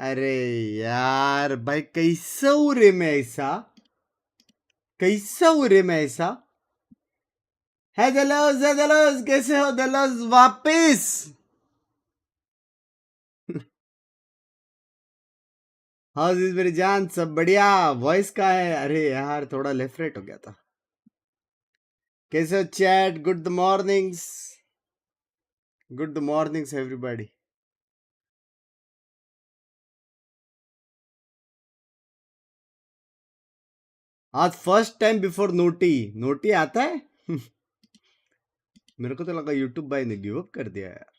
अरे यार भाई कैसा हूँ रे मैं ऐसा, कैसा हूँ रे मैं ऐसा। है दलोस कैसे हो दलोस वापिस। हाँ जी मेरी जान, सब बढ़िया। वॉइस का है, अरे यार थोड़ा लेफ्ट राइट हो गया था। कैसे हो chat, good mornings, good mornings everybody. आज फर्स्ट टाइम बिफोर नोटी, नोटी आता है। मेरे को तो लगा यूट्यूब भाई ने गिव अप कर दिया यार।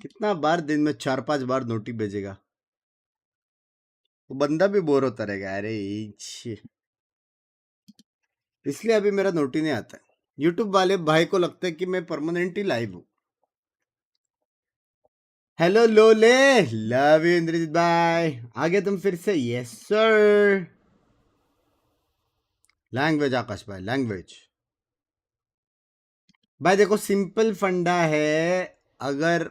कितना बार दिन में 4-5 बार नोटी भेजेगा, वो बंदा भी बोर होता रहेगा। अरे छी। इसलिए अभी मेरा नोटी नहीं आता है। यूट्यूब वाले भाई को लगता है कि मैं परमानेंटली लाइव हूं। हेलो लोले, लव यू इंद्रजीत भाई, आगे तुम फिर से। Yes sir. लैंग्वेज आकाश भाई, लैंग्वेज भाई देखो सिंपल फंडा है। अगर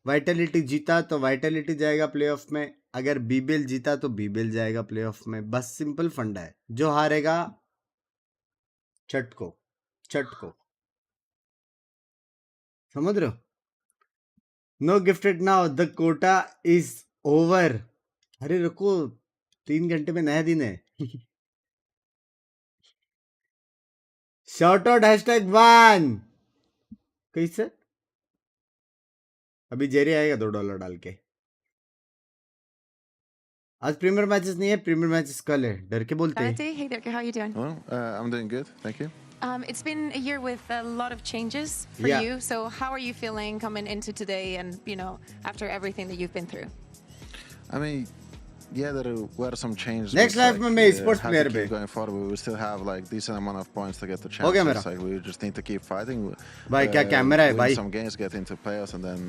वाइटलिटी जीता तो वाइटलिटी जाएगा प्लेऑफ में, अगर बीबीएल जीता तो बीबीएल जाएगा प्लेऑफ में। बस सिंपल फंडा है। जो हारेगा चटको, चटको, समझ रहे हो। No gifted now, the quota is over. अरे रुको, 3 घंटे में नया दिन है। शॉर्ट आउट #1 कैसे। अभी जेरी आएगा $2 डाल के। आज प्रीमियर मैचेस नहीं है, प्रीमियर मैचेस कल है, डर के बोलते हैं। Hey there, how are you doing? Well, I'm doing good, thank you. It's been a year with a lot of changes for Yeah. you. So how are you feeling coming into today and, after everything that you've been through? I mean, yeah, there were some changes. Next life में मैं Esports how to player keep पे। going forward, we will still have like decent amount of points to get the हो गया मेरा। chances. Like we just need to keep fighting. भाई क्या camera है win भाई। some games, get into playoffs, and then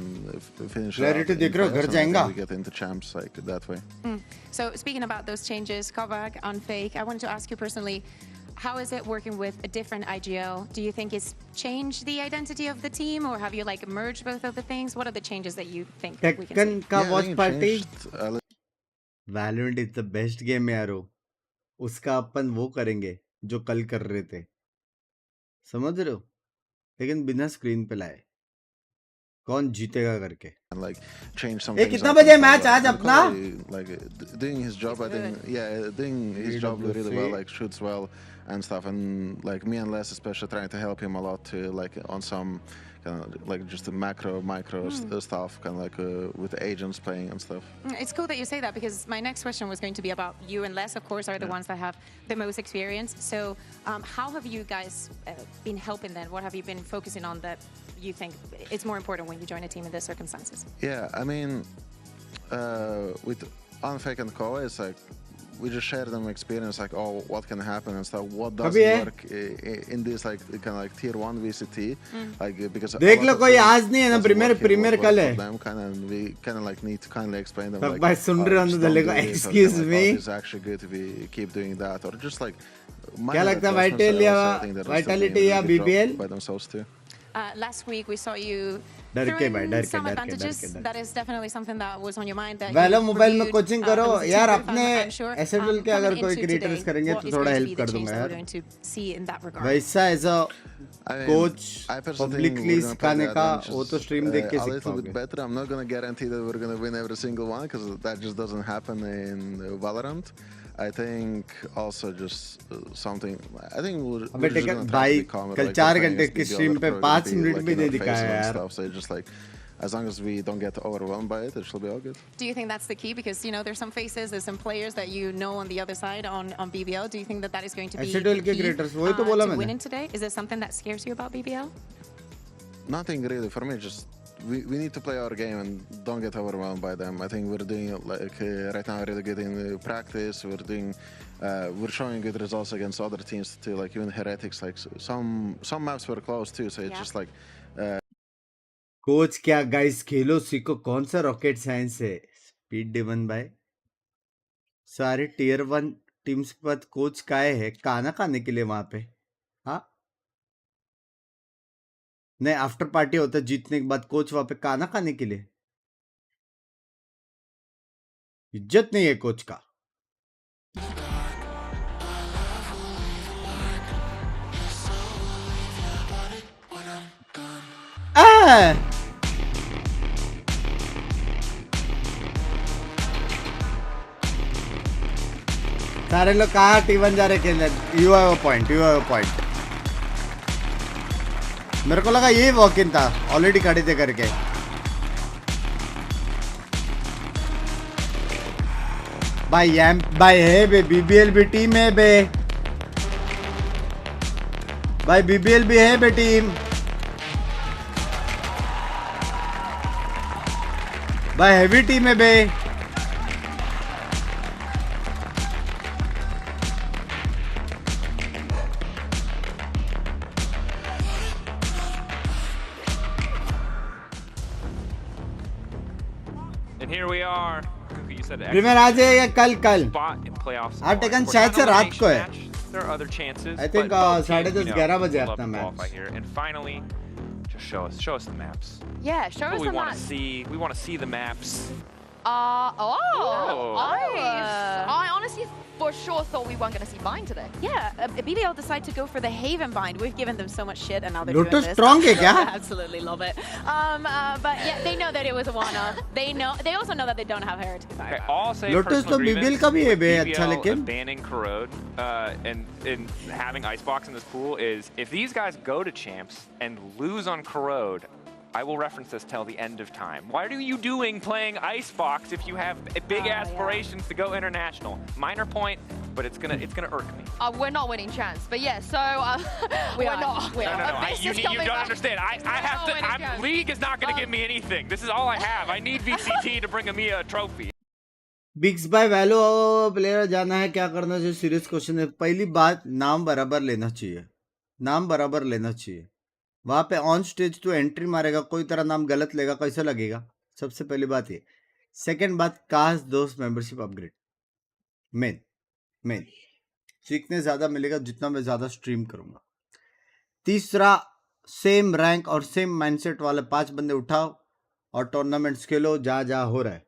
finish Clarity out देख in रहे हो, playoffs, घर and I जाएगा। think we get into champs like that way. So speaking about those changes, Kavak on Fake, I wanted to ask you personally, how is it working with a different IGL? Do you think it's changed the identity of the team, or have you like merged both of the things? What are the changes that you think we can Tekken see? का Yeah, I watch think it party. changed a little. Valorant is the best game यारो। उसका अपन वो करेंगे जो कल कर रहे थे, समझ रहे हो, लेकिन बिना स्क्रीन पे लाए। कौन जीतेगा करके। And like change some A things कितना up बजे and stuff. मैच Like आज अपना। Macaulay, like doing his job, I think, yeah, doing his job really well, like shoots well and stuff. And like me and Les, especially trying to help him a lot to like on some kind of like just the micro stuff, kind of like with the agents playing and stuff. It's cool that you say that, because my next question was going to be about you and Les, of course, are the ones that have the most experience. So how have you guys been helping then? What have you been focusing on that you think it's more important when you join a team in these circumstances? Yeah, I mean, with Unfake and Koa, it's like we just share them experience, like, oh, what can happen and stuff. What doesn't work in this like kind of like tier 1 VCT, like because देख लो कोई आज नहीं है ना, premiere कल है। them kind of we kind of like need to kindly explain them सब like भाई सुन रहे हो just तो don't लेगा do this, or excuse like, me. oh, this is actually good if we keep doing that, or just like क्या लगता है Vitality या BBL. by themselves too. Last week we saw you डर के भाई, डर के some डर के advantages. डर के That is definitely something that was on your mind. That वेलो you मोबाइल में reviewed, कोचिंग there करो was a यार। team अपने brief, I'm sure. एसएडब्ल्यू के अगर Coming कोई into क्रिएटर्स today, करेंगे what तो is थोड़ा going to help be the कर change दूंगा that we're यार। going to see in that regard? वैसा as a I mean, coach I personally think publicly we're gonna play सिखाने the का advantages, वो तो स्ट्रीम देख के a सीख little bit पाओगे। better. I'm not gonna guarantee that we're gonna win every single one because that just doesn't happen in Valorant. I think also just something. I think we're अबे just gonna try to भाई be calm. कल Like 4 we're playing घंटे against की BBL, stream पे we're gonna 5 be minute like भी in नहीं our दिखाया faces and यार। stuff. So it's just like as long as we don't get overwhelmed by it, it should be all good. Do you think that's the key? Because there's some faces, there's some players that on the other side on BBL. Do you think that is going to be the SA W के key creators वही तो बोला to मैंने। winning today? Is there something that scares you about BBL? Nothing really for me. Just we need to play our game and don't get overwhelmed by them. I think we're doing like right now really good in practice. We're showing good results against other teams too. Like even Heretics, like some maps were close too. So it's just like. Coach क्या guys, खेलो सीखो। कौन सा rocket science है speed डिवन भाई। सारे tier 1 teams के बाद coach काय है खाना खाने के लिए वहां पे। हाँ नहीं, आफ्टर पार्टी होता है जीतने के बाद, कोच वहां पे खाना खाने के लिए। इज्जत नहीं है कोच का। सारे लोग कहा T1 जा रहे खेलने। You have a point, you have a point. मेरे को लगा ये वॉक इन था, ऑलरेडी खड़े थे करके। भाई है बे, BBL भी टीम है बे भाई, BBL भी है बे टीम भाई, हैवी टीम है बे। And here we are. You said premier आ जाएगा कल spot in playoffs. हाँ, टेकन शायद से रात को है। There are other chances. I think, but both 10:30 teams, 11 बजे love अपना to match। qualify here. And finally, just show us the maps. Yeah, show What us we the want map. to see. We want to see the maps. I honestly for sure thought we weren't going to see Vine today. Yeah, BBL decided to go for the Haven bind. We've given them so much shit, and now they're Lotus doing this. strong है क्या? I absolutely love it. But yeah, they know that it was a one-off. They also know that they don't have Heretic Okay, Fire. all I'll say Lotus personal तो BBL grievance का भी है with bay, BBL अच्छा लेकिन। banning Corrode and having Icebox in this pool is if these guys go to champs and lose on Corrode, I will reference this till the end of time. Why are you doing playing Icebox if you have big aspirations to go international? Minor point, but it's gonna irk me. We're not winning chance, but yeah. So we're not. We are. No. This You is don't coming back. understand. I have not winning to. chance. League is not gonna give me anything. This is all I have. I need VCT to bring Emea a trophy. बिग्स बाय वैलो player जाना है, क्या करना चाहिए? Serious question है। पहली बात, नाम बराबर लेना चाहिए, नाम बराबर लेना चाहिए। वहां पे ऑन स्टेज तो एंट्री मारेगा, कोई तरह नाम गलत लेगा, कैसे लगेगा? सबसे पहली बात ये। सेकंड बात, कास्ट दोस्त मेंबरशिप अपग्रेड मेन सीखने ज्यादा मिलेगा जितना मैं ज्यादा स्ट्रीम करूंगा। तीसरा, सेम रैंक और सेम माइंडसेट वाले 5 बंदे उठाओ और टूर्नामेंट्स खेलो जहां हो रहा है।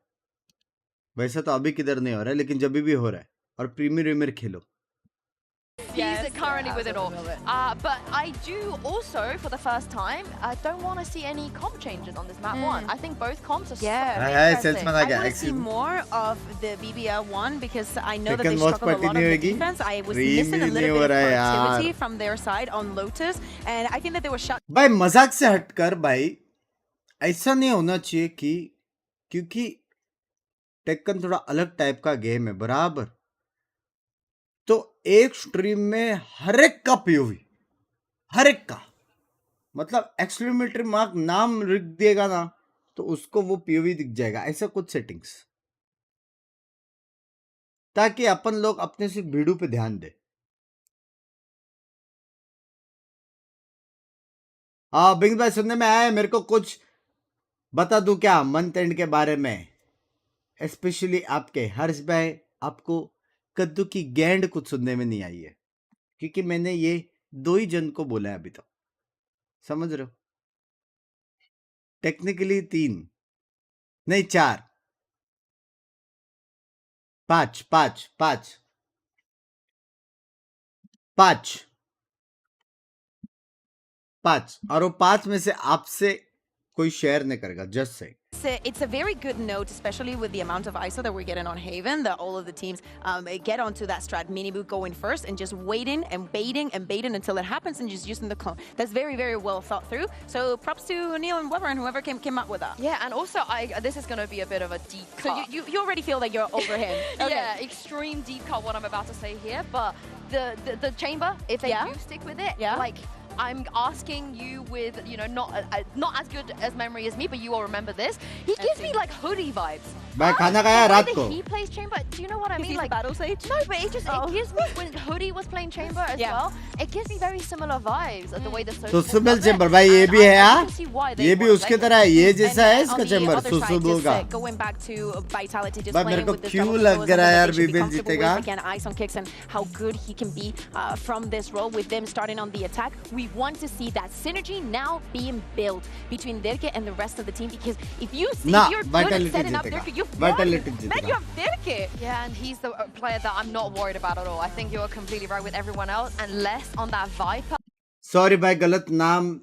वैसे तो अभी किधर नहीं हो रहा है, लेकिन जब भी हो रहा है। और premiere Khelo. He's currently with it all. But I do also, for the first time, don't want to see any comp changes on this map one. I think both comps are Yeah. so Hey, interesting. salesman uh I गया, want to see excuse me। more of the BBL one because I know that Second they struggle a Watchparty lot on नहीं the होगी। defense. I was Really missing a नहीं little हो bit रहा of है यार। productivity from their side on Lotus, and I think that they were shut. भाई मजाक से हटकर भाई, ऐसा नहीं होना चाहिए कि क्योंकि टेक्कन थोड़ा अलग टाइप का गेम है बराबर, तो एक स्ट्रीम में हर एक का पीओवी, हर एक का मतलब एक्सक्लेमेटरी मार्क नाम लिख देगा ना तो उसको वो पीओवी दिख जाएगा। ऐसा कुछ सेटिंग्स, ताकि अपन लोग अपने से वीडियो पे ध्यान दे। बिंग भाई सुनने में आया, मेरे को कुछ बता दूं क्या मंथ एंड के बारे में? स्पेशली आपके हर्ष भाई, आपको कद्दू की गेंद कुछ सुनने में नहीं आई है, क्योंकि मैंने ये 2 ही जन को बोला है अभी तक, समझ रहे हो? टेक्निकली 3 नहीं 4 5 5 5 5 5 और वो 5 में से आपसे कोई शेयर नहीं करेगा, just say. It's a very good note, especially with the amount of ISO that we're getting on Haven, that all of the teams get onto that strat mini boot going first and just waiting and baiting until it happens and just using the clone. That's very, very well thought through. So props to Neil and Weber and whoever came up with that. Yeah, and also this is going to be a bit of a deep cut. So you already feel like you're over him. Okay. Yeah, extreme deep cut what I'm about to say here, but the chamber, if they do stick with it, like I'm asking you with, you know, not as good as memory as me, but you all remember this. He gives me like hoodie vibes. मैं खाना खाया रात को। He plays chamber. Do you know what I mean? Like battle stage. No, but it gives me when hoodie was playing chamber as well. It gives me very similar vibes of the way the तो Subal chamber भाई ये भी है यार, ये भी उसके तरह है, ये जैसा है इसका चैम्बर सुसुबल का। Going back to vitality, just भाई मेरे playing को with this क्यों double लग controls रहा है and यार what they should be BBL comfortable जीतेगा? with. Again, eyes on kicks and how good he can be from this role with them starting on the attack. We want to see that synergy now being built between Dirke and the rest of the team, because if you see Nah, you're good at Vitality setting up जीतेगा. Dirke, you've Vitality won. Man, जीतेगा. you have Dirke. Yeah, and he's the player that I'm not worried about at all. I think you're completely right with everyone else, and less on that Viper. Sorry भाई, गलत नाम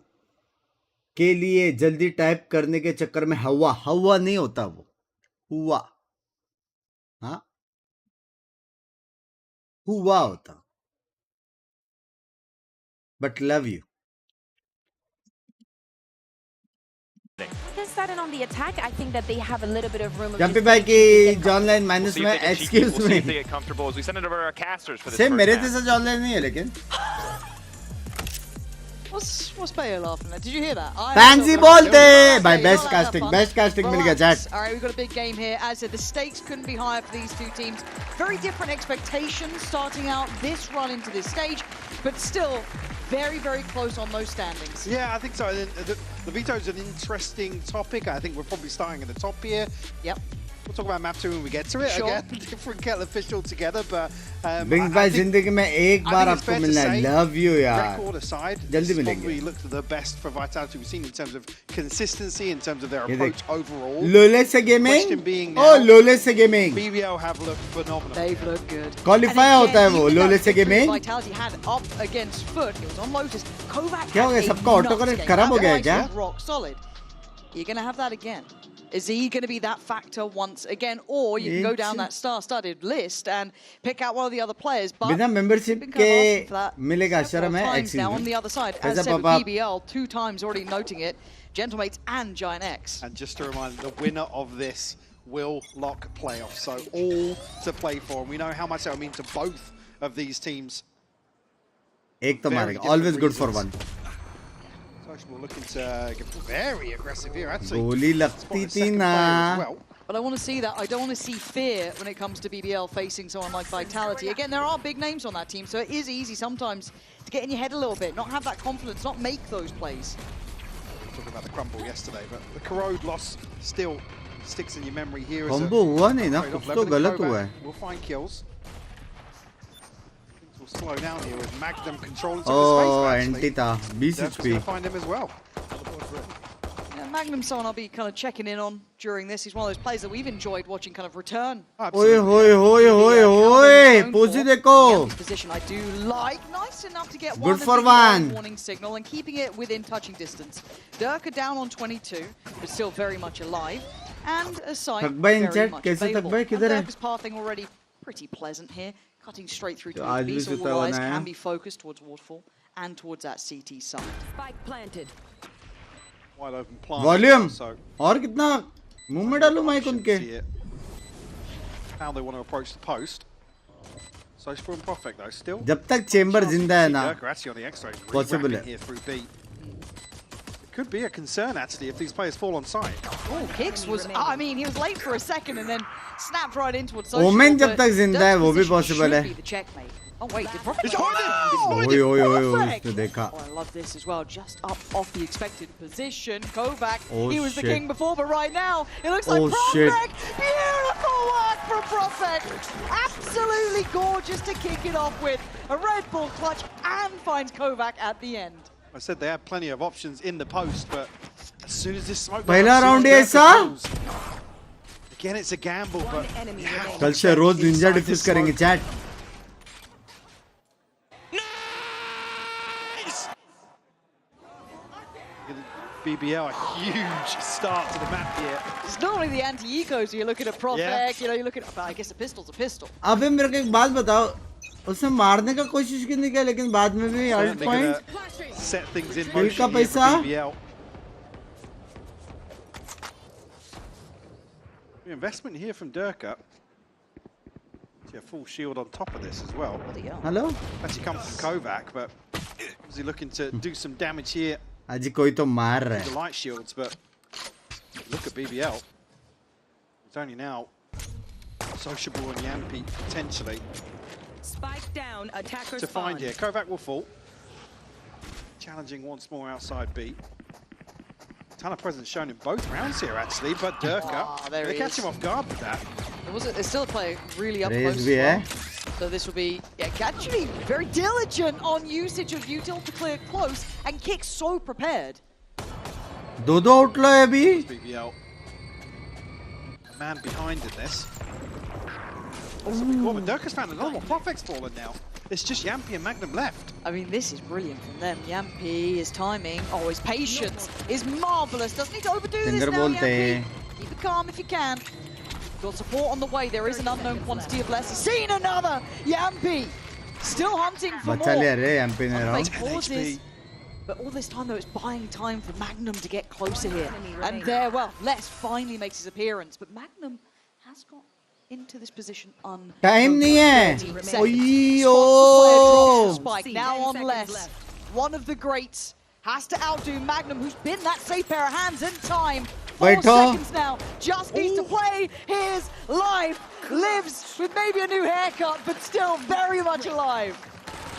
के लिए जल्दी type करने के चक्कर में हवा नहीं होता, वो हुआ, हाँ, हुआ होता. But love you. Starting on the attack, I think that they have a little bit of room. Jumpy भाई की John line minus See if में they get cheeky. Excuse We'll see if they me. get comfortable as we send it over our casters for this same first मेरे match. जैसा John line नहीं है लेकिन. What's Bayo laughing at? Did you hear that? Pansy Bolte! By best casting मिल गया chat. All right, we've got a big game here. As I said, the stakes couldn't be higher for these two teams. Very different expectations starting out this run into this stage, but still very, very close on those standings. Yeah, I think so. The veto is an interesting topic. I think we're probably starting at the top here. Yep. We'll talk about map 2 when we get to it. Sure. Again, different kettle of fish altogether, but Binks भाई जिंदगी में एक बार आपको मिलना है. Love you यार. Record aside, जल्दी this मिलेंगे. probably looked the best for Vitality we've seen in terms of consistency, in terms of their approach overall. Lotus से Question gaming. being Oh, now, Lotus से gaming. BBL have looked phenomenal. They've looked good. Qualify And होता है वो, even that Lotus से victory gaming. Vitality had up against Foot. It was on Lotus. Kovac क्या हो गया? had a सबका nuts autocorrect game. खराब हो That गया है guy's क्या? rock solid. You're going to have that again. Is he going to be that factor once again, or you can go down that star-studded list and pick out one of the other players? But बिना membership been के kind of asking for that मिलेगा शर्म several है times now on actually. the other side. As As a I said with pop-up. BBL, 2 times already noting it. Gentlemates and Giant X. And just to remind, the winner of this will lock playoffs. So all to play for. And we know how much that will mean to both of these teams. एक तो Very मारेगा. different Always good for reasons. one. We're looking to get very aggressive here. Actually, गोली लगती spot a थी second ना. player as well. But I want to see that. I don't want to see fear when it comes to BBL facing someone like Vitality. Again, there are big names on that team, so it is easy sometimes to get in your head a little bit, not have that confidence, not make those plays. Talking about the crumble yesterday, but the corrode loss still sticks in your memory here. Combo हुआ नहीं ना, कुछ तो गलत हुआ है. We'll find kills. Things will slow down here with Magnum controlling some Oh, of the space. anti था. 20 Dirk's HP. gonna find him as well. Yeah, Magnum's someone I'll be kind of checking in on during this. He's one of those players that we've enjoyed watching kind of return. ओए होए होए होए होए. पोजी देखो. Position I do like. Nice enough to get Good one for and the one. warning signal and keeping it within touching distance. Dirk down on 22, but still very much alive. And a sight थक भाई इन very chat. much कैसे थक available. भाई And किधर है? Dirk is pathing already pretty pleasant here, cutting straight through तो towards आज B, भी so सुता all हुआ eyes ना है. can be focused towards Waterfall and towards that CT side. Spike planted. Wide open plant. Volume. So और कितना मुंह में डालूं माइक उनके. see it. How they want to approach the post. So it's from Prophet though still. जब तक chamber जिंदा है ना, Dirk actually on the X-ray. possible Re-wrapping है. here through B. It could be a concern actually if these players fall on site. Oh, Kicks was, I mean, he was late for a second and then snapped right in towards Social. Omen जब but तक जिंदा है, Dirk's वो भी position possible should है. be the checkmate. Oh wait, did Prophet? ओए ओए ओए उसने देखा. Oh, I love this as well. Just up off the expected position. Kovac, Oh, he was the shit. king before, but right now it looks like Oh, shit. Prophet. Beautiful work from Prophet. Absolutely gorgeous to kick it off with a Red Bull clutch and finds Kovac at the end. I said they had plenty of options in the post, but as soon as this smoke. पहला round है ऐसा? Again, it's a gamble, but कल से रोज Ninja diffuse करेंगे chat. BBL, a huge start to the map here. It's normally the anti-ecos, you're looking at Prophet, Yeah. you know, you're looking at, but I guess a pistol's a pistol. अबे मेरे को एक बात बताओ, उसने मारने का कोशिश की क्या, लेकिन बाद में भी ult Certainly point. gonna set things in Kill motion का here for पैसा. BBL. The investment here from Dirka. See a full shield on top of this as well. Hello. Actually come from Kovac, but is he looking to do some damage here? अजी कोई तो मार रहा The है. light shields, but look at BBL. It's only now sociable and Yampi potentially Spike down, attacker to find spawn. here. Kovac will fall. Challenging once more outside B. Ton of presence shown in both rounds here actually, but Dirka, there they he catch is. him off guard with that. There's still a player really up race close. भी as है. well. So this will be actually very diligent on usage of util to clear close, and Kick's so prepared. दो outlaw है अभी. BBL. Man behind in this. Durka's found another one. Profec's fallen now. It's just Yampi and Magnum left. I mean, this is brilliant from them. Yampi, his timing, his patience is marvelous. Doesn't need to overdo this now, Yampi. Keep it calm if you can. Got support on the way. There is an unknown quantity of less. He's seen another! Yampi! Still hunting for more. Make pauses. But all this time, though, it's buying time for Magnum to get closer here. And there, well, Les finally makes his appearance. But Magnum has got into this position on time nahi hai. Spike now on Les. One of the greats has to outdo Magnum, who's been that safe pair of hands in time. 4 seconds now. Just needs to play his life. Lives with maybe a new haircut, but still very much alive.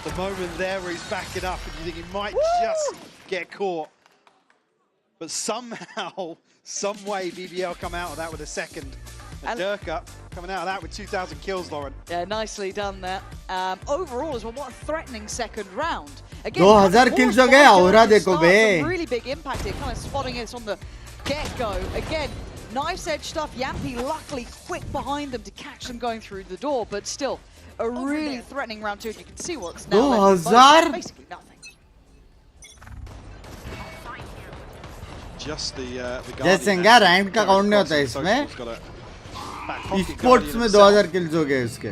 The moment there where he's backing up and you think he might just get caught. But somehow, some way, BBL come out of that with a second. And Durka coming out of that with 2,000 kills, Lauren. Yeah, nicely done there. Overall as well, what a threatening second round. Again, 2000 kills ho gaya, aura dekho be. Really big impact here, kind of spotting it on the get-go. Again, knife's edge stuff. Yampi luckily quick behind them to catch them going through the door, but still a really threatening round two. You can see what's now left. Basically nothing. Just the जैसे क्या rank का count नहीं होता है इसमें. Esports में 2000 kills हो गए उसके.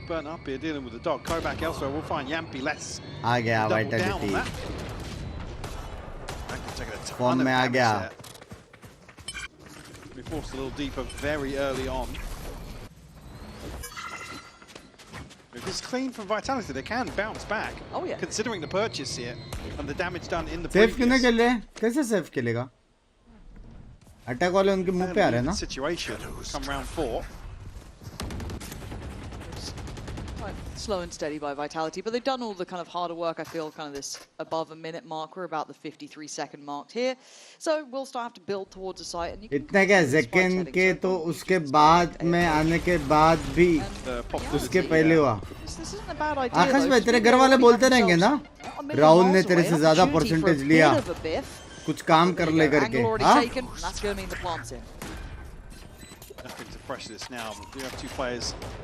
Burn up here dealing with the dog. Go back elsewhere. We'll find Yampi less. आ गया Vitality. Form में आ गया. We forced a little deeper very early on. If it's clean from Vitality, they can bounce back. Oh yeah. Considering the purchase here and the damage done in the previous. Safe किन्हें खेले? कैसे safe खेलेगा? Attack वाले उनके मुंह पे आ रहे हैं ना? Situation. Come round 4. Slow and steady by Vitality, but they've done all the kind of harder work. I feel kind of this above a minute mark. We're about the 53-second mark here, so we'll start have to build towards a site. And you can इतने क्या second के तो उसके बाद में आने के बाद भी उसके पहले हुआ. आकाश भाई तेरे घर वाले बोलते रहेंगे ना? राहुल ने तेरे से ज़्यादा परसेंटेज लिया. कुछ काम कर ले करके. हाँ?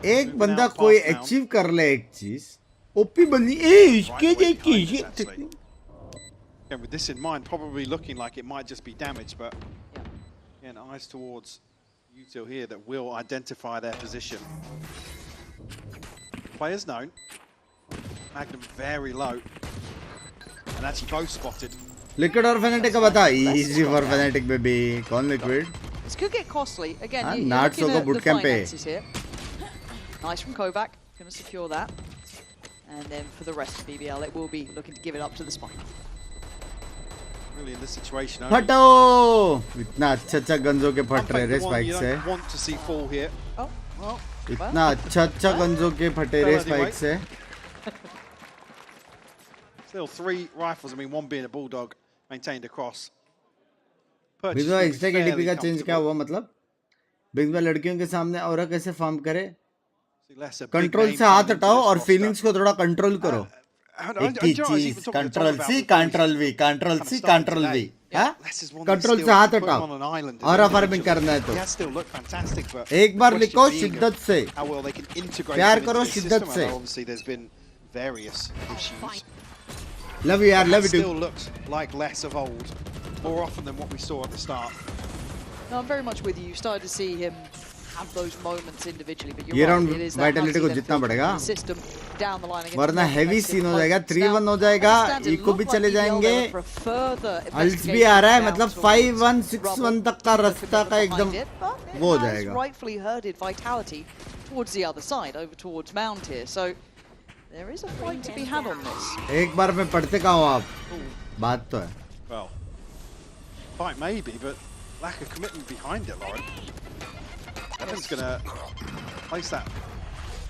एक बंदा कोई अचीव कर ले एक चीज ओपी बंदी इसके जैसी. With this in mind, probably looking like it might just be damage, but again, eyes towards util here that will identify their position. Players known. Magnum very low, and actually both spotted. Liquid और Fnatic का बता. Easy for Fnatic baby. कौन Liquid? This could get costly. Again, you're looking at the finances here. Nice from Kovac. Going to secure that. And then for the rest of BBL, it will be looking to give it up to the Spike. Really in this situation. फटो! इतना अच्छा गंजों के फट रहे रे Spike से. Want to see fall here. Oh, well. इतना अच्छा गंजों के फटे रे Spike से. Still 3 rifles. I mean, 1 being a bulldog maintained across. Big में एक्स्ट्रा के डीपी का चेंज क्या हुआ मतलब? बिग में लड़कियों के सामने औरा कैसे फार्म करे? कंट्रोल से हाथ हटाओ और फीलिंग्स को थोड़ा कंट्रोल करो. एक ही चीज control C control V control C control V. हाँ? कंट्रोल से हाथ हटाओ. औरा फार्मिंग करना है तो एक बार लिखो शिद्दत से. प्यार करो शिद्दत से. Love you यार, love you too. Still looks like less of old. More often than what we saw at the start. No, I'm very much with you. You started to see him have those moments individually, but you're right. It is that Vitality को जितना पड़ेगा. System down the line against. वरना heavy scene हो जाएगा. 3-1 हो जाएगा. Eco भी चले जाएंगे. अल्स भी आ रहा है. मतलब 5-1, 6-1 तक का रास्ता का एकदम वो हो जाएगा. Rightfully herded Vitality towards the other side, over towards Mount here. So there is a fight to be had on this. एक बार में पढ़ते कहाँ हो आप? बात तो है. Well. Fight maybe, but lack of commitment behind it, Lauren. Evan's gonna place that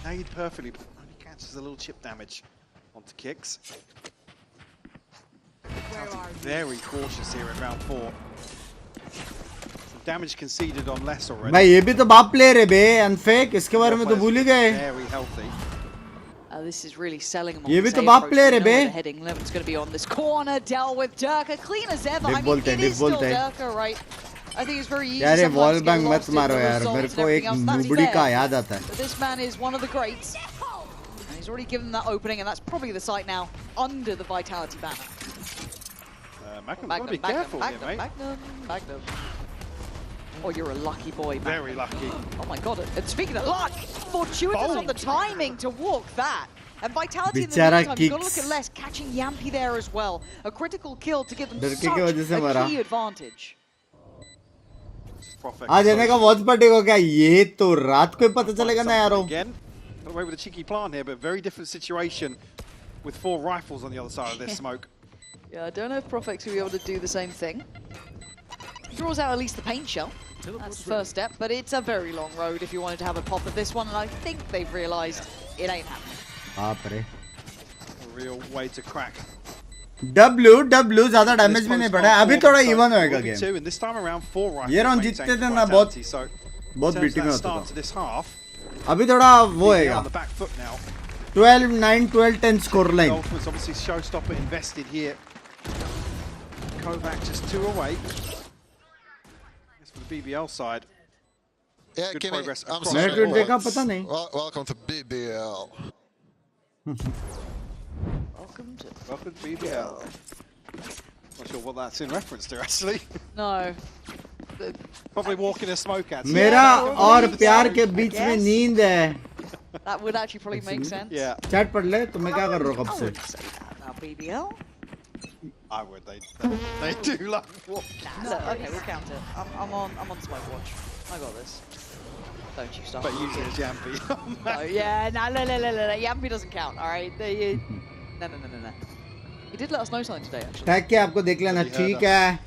nade perfectly, but only catches a little chip damage onto kicks. Very cautious here in round 4. damage conceded on less already. भाई ये भी तो बाप player है बे अनफेक इसके बारे में तो भूल ही गए Very healthy. This is really selling them on ये भी this तो A बाप approach. player है We know bay where the heading 11's going to be on this corner. Dealt with Durka, clean as ever. I mean, बोलते it हैं, is still बोलते हैं। Durka, right? I think it's very easy यार ये sometimes wall to get bang मत lost in मारो the यार results मेरे and को एक everything else. That's नुबड़ी का fair. याद आता है But this man is one of the greats. And he's already given that opening, and that's probably the site now under the Vitality banner. Magnum, gotta be careful here, mate. Magnum. Oh, you're a lucky boy, Magnum. Very lucky. Oh my god, and speaking of luck, fortuitous on the timing to walk that. And Vitality in the Bichara meantime, you've got to look kicks. at Les catching Yampi there as well. A critical kill to give them डर such के वजह से a मरा। key advantage. आज आने का watch party को क्या ये तो रात को ही पता चलेगा ना यारो Again, got away with a cheeky plant here, but very different situation with 4 rifles on the other side of this smoke. Yeah, I don't know if Profex will be able to do the same thing. Draws out at least the paint shell. That's the first step, but it's a very long road if you wanted to have a pop at this one, and I think they've realised it ain't happening. बाप रे A real way to crack. W ज्यादा damage भी नहीं पड़ा है अभी थोड़ा even होएगा game And this time around 4 rifles. ये राउंड जीतते थे ना बहुत बहुत बीटी में होता था अभी थोड़ा वो होएगा 12 9 12 10 score line Ultimate's obviously showstopper invested here. Kovac just 2 away. This for the BBL side. Yeah, Good Kimmy, progress I'm across sorry. मैं ट्वीट देखा पता नहीं Welcome to BBL. Welcome to... Welcome to BBL. Not sure what that's in reference to, actually. No. Probably walking a smoke at. मेरा और प्यार के बीच में नींद है That would actually probably make sense. Yeah. Chat पढ़ ले तो मैं क्या कर रहा हूँ कब I से wouldn't say that about BBL. I would. They do love walking. Nah, look, okay, we'll count it. I'm on smoke watch. I got this. Don't you start. But usually it's Yampi. No, yeah, no. Yampi doesn't count, alright? No. He did let us know something today, actually. Tag के आपको देख लेना ठीक है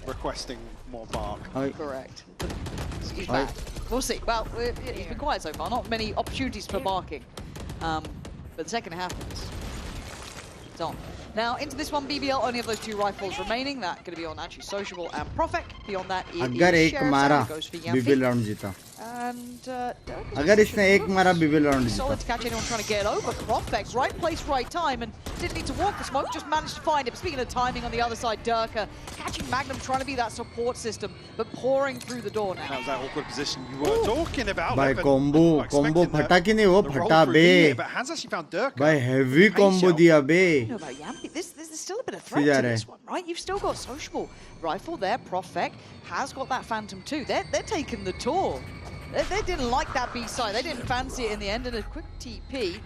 Requesting more bark. Correct. He's back. We'll see. Well, he's been quiet so far. Not many opportunities for barking. But the second half it's on. Now, into this one, BBL only have those 2 rifles remaining. That's going to be on actually Sociable and Profec. Beyond that, it अगर is एक Sheriff, मारा so it goes for Yampi. BBL round जीता And अगर इसने एक मारा BBL round जीता solid to catch anyone trying to get over. Profex, right place, right time, and didn't need to walk the smoke, just managed to find it. Speaking of timing, on the other side, Durka catching Magnum, trying to be that support system, but pouring through the door now. That was that awkward position you were talking about. भाई Levin. Combo Not फटा कि नहीं वो the roll फटा through बे here, but has actually found Durka. भाई heavy combo दिया बे You know about Yampi, there's still a bit of threat to this one, right? You've still got Sociable rifle there. Profec has got that Phantom too. They're taking the tour. They didn't like that B side. They didn't fancy it in the end. And a quick TP.